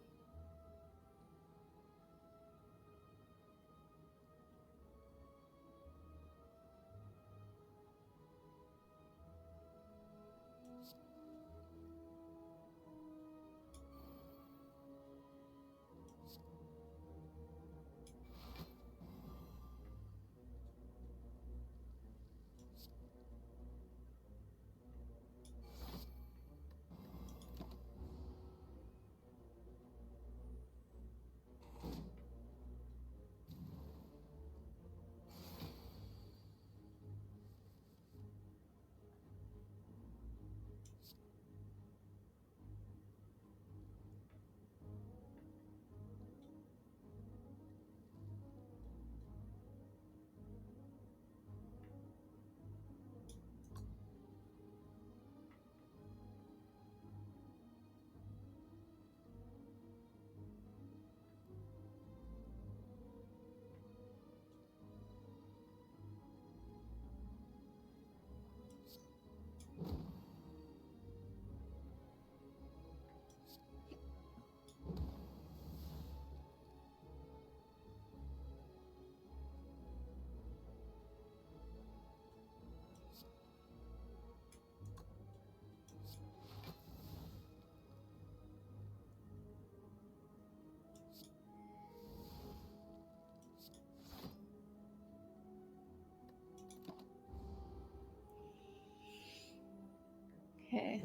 Okay.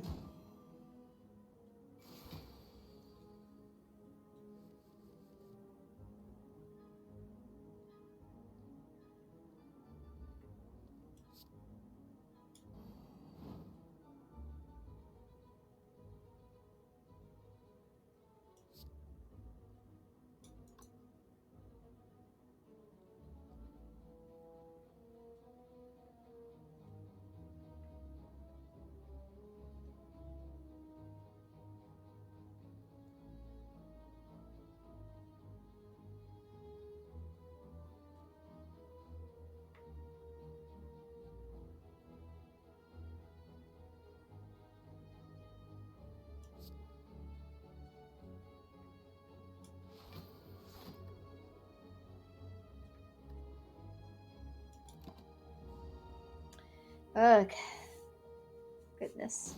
Ugh. Goodness.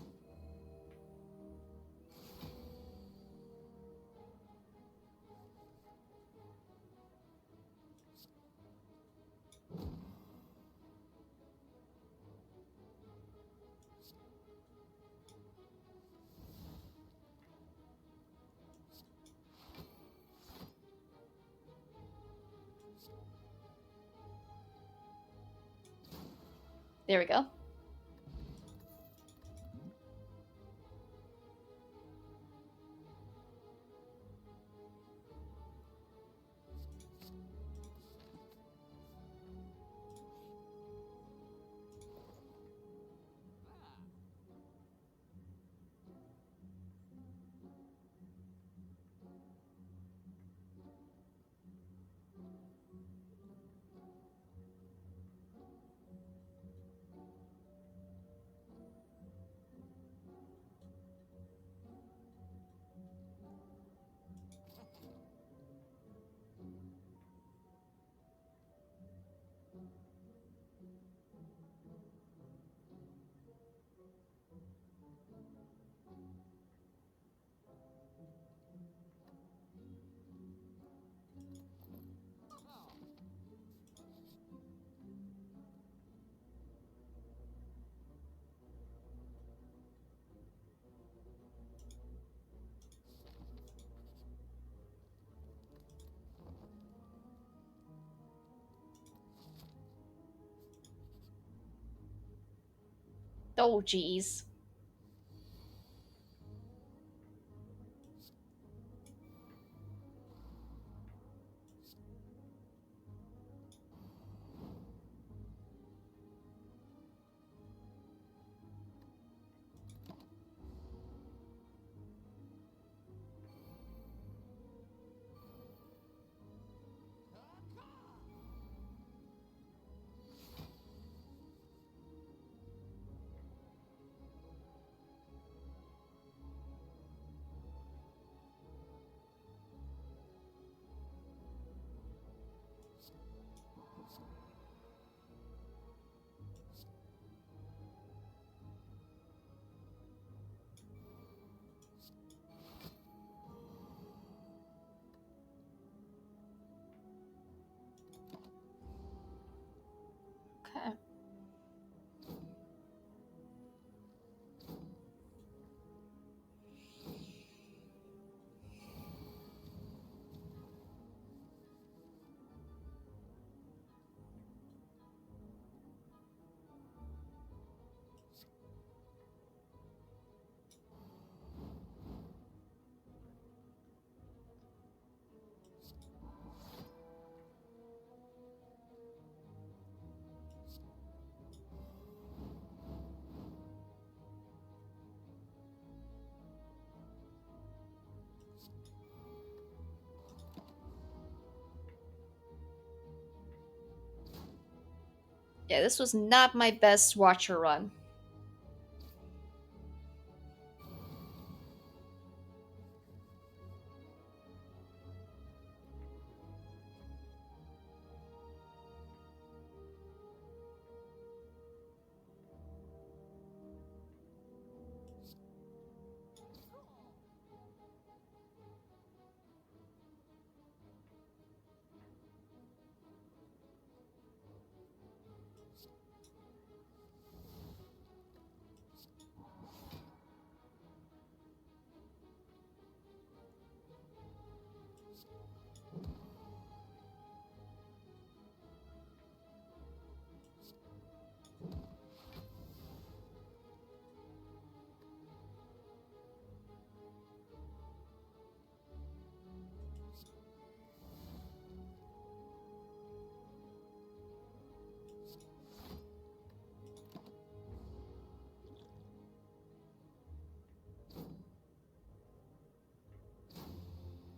There we go. Oh, jeez. Okay. Yeah, this was not my best Watcher run.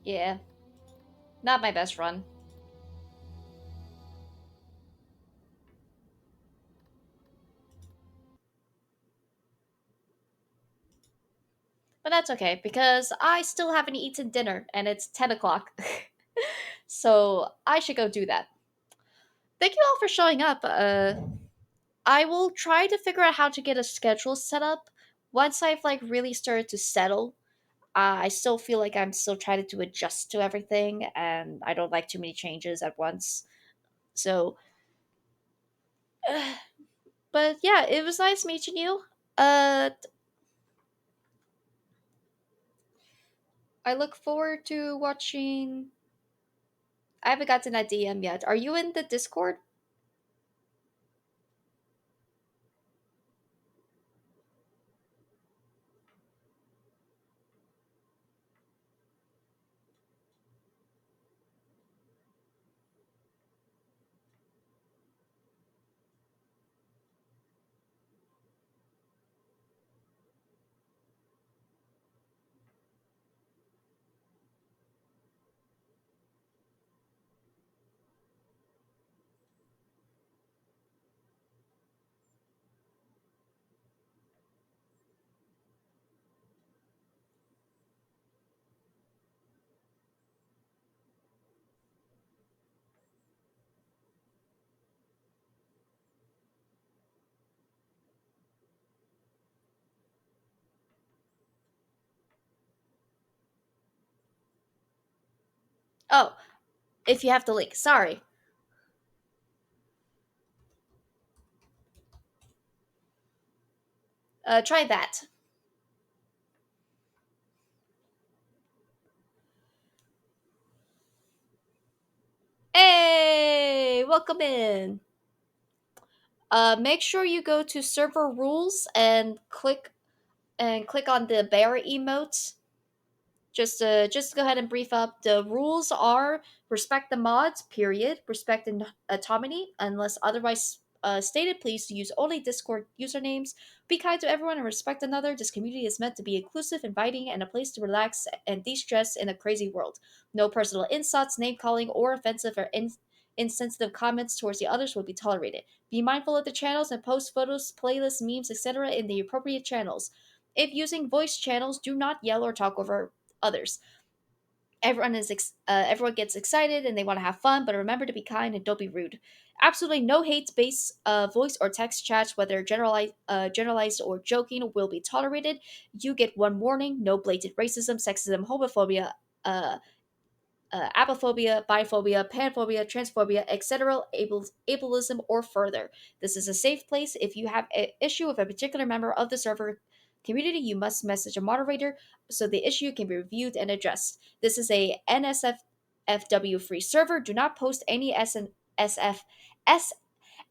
Yeah, not my best run. But that's okay, because I still haven't eaten dinner, and it's 10 o'clock. So I should go do that. Thank you all for showing up. I will try to figure out how to get a schedule set up once I've like really started to settle. I still feel like I'm still trying to adjust to everything, and I don't like too many changes at once. So, but yeah, it was nice meeting you. I look forward to watching. I haven't gotten that DM yet. Are you in the Discord? Oh, if you have the link. Sorry. Try that. Hey, welcome in. make sure you go to server rules and click on the bear emote. Just go ahead and brief up. The rules are respect the mods, period. Respect autonomy unless otherwise stated. Please use only Discord usernames. Be kind to everyone and respect another. This community is meant to be inclusive, inviting, and a place to relax and de-stress in a crazy world. No personal insults, name calling, or offensive or insensitive comments towards the others will be tolerated. Be mindful of the channels and post photos, playlists, memes, etc. in the appropriate channels. If using voice channels, do not yell or talk over others. Everyone gets excited and they want to have fun, but remember to be kind and don't be rude. Absolutely no hate-based voice or text chats, whether generalized or joking, will be tolerated. You get one warning: no blatant racism, sexism, homophobia, uh, apophobia, biphobia, panphobia, transphobia, etc., ableism, or further. This is a safe place. If you have an issue with a particular member of the server community, you must message a moderator so the issue can be reviewed and addressed. This is a NSFW free server. Do not post any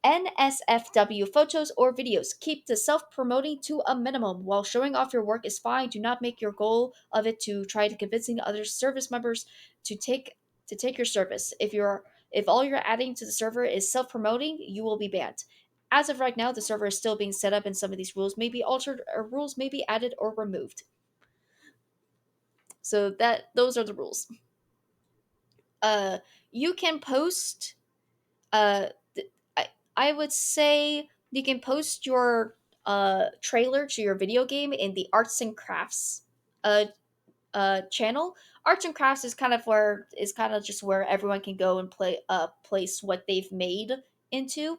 NSFW photos or videos. Keep the self promoting to a minimum. While showing off your work is fine, do not make your goal of it to try to convincing other service members to take your service. If all you're adding to the server is self promoting, you will be banned. As of right now, the server is still being set up and some of these rules may be altered or rules may be added or removed. So those are the rules. You can post uh I would say you can post your trailer to your video game in the arts and crafts uh channel. Arts and crafts is kind of just where everyone can go and place what they've made into.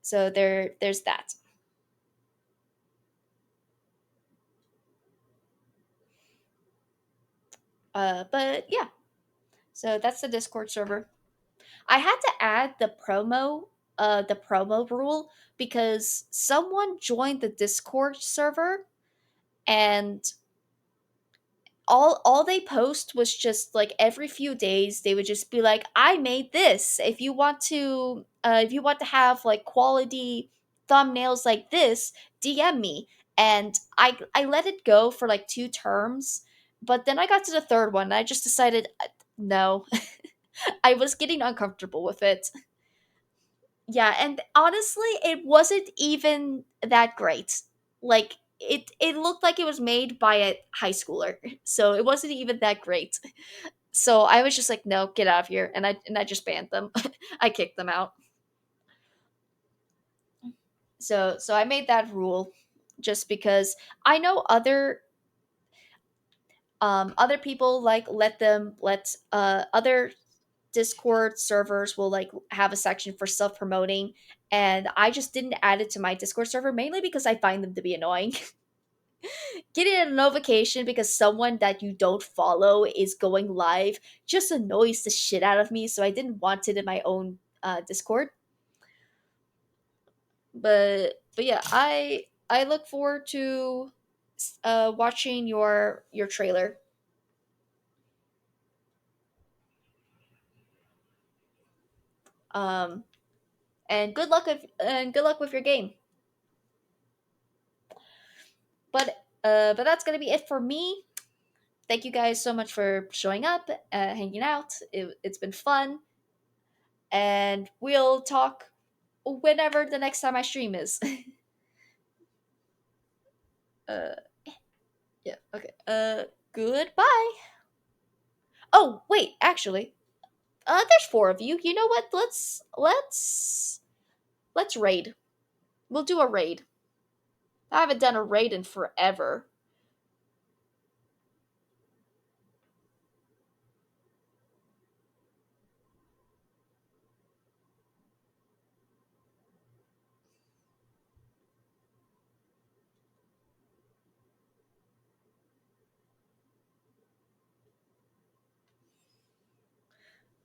So there's that. But yeah, so that's the Discord server. I had to add the promo rule because someone joined the Discord server and all they post was just like every few days they would just be like, I made this. If you want to have like quality thumbnails like this, DM me. And I let it go for like 2 terms, but then I got to the third one and I just decided no. I was getting uncomfortable with it. Yeah, and honestly, it wasn't even that great. Like it looked like it was made by a high schooler. So it wasn't even that great. So I was just like, no, get out of here. And I just banned them. I kicked them out. So I made that rule just because I know other people like let other Discord servers will like have a section for self promoting, and I just didn't add it to my Discord server mainly because I find them to be annoying. Getting a notification because someone that you don't follow is going live just annoys the shit out of me, so I didn't want it in my own Discord. But yeah, I look forward to watching your trailer. Um, and good luck with your game. But that's gonna be it for me. Thank you guys so much for showing up, hanging out. It's been fun, and we'll talk whenever the next time I stream is. uh, yeah. Okay. Goodbye. Oh wait, actually, there's 4 of you. You know what? Let's raid. We'll do a raid. I haven't done a raid in forever.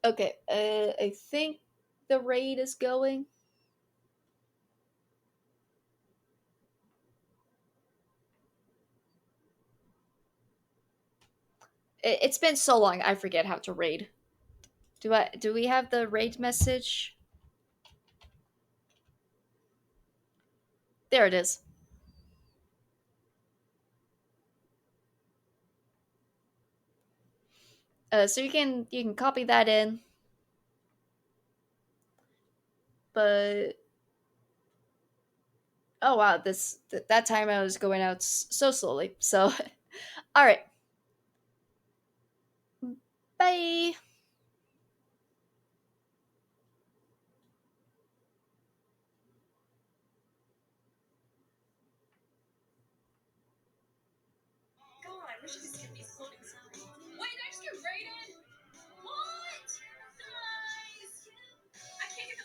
Okay. I think the raid is going. It's been so long, I forget how to raid. Do we have the raid message? There it is. So you can copy that in, but oh wow, that time I was going out so slowly. So, all right, bye. Go on, we should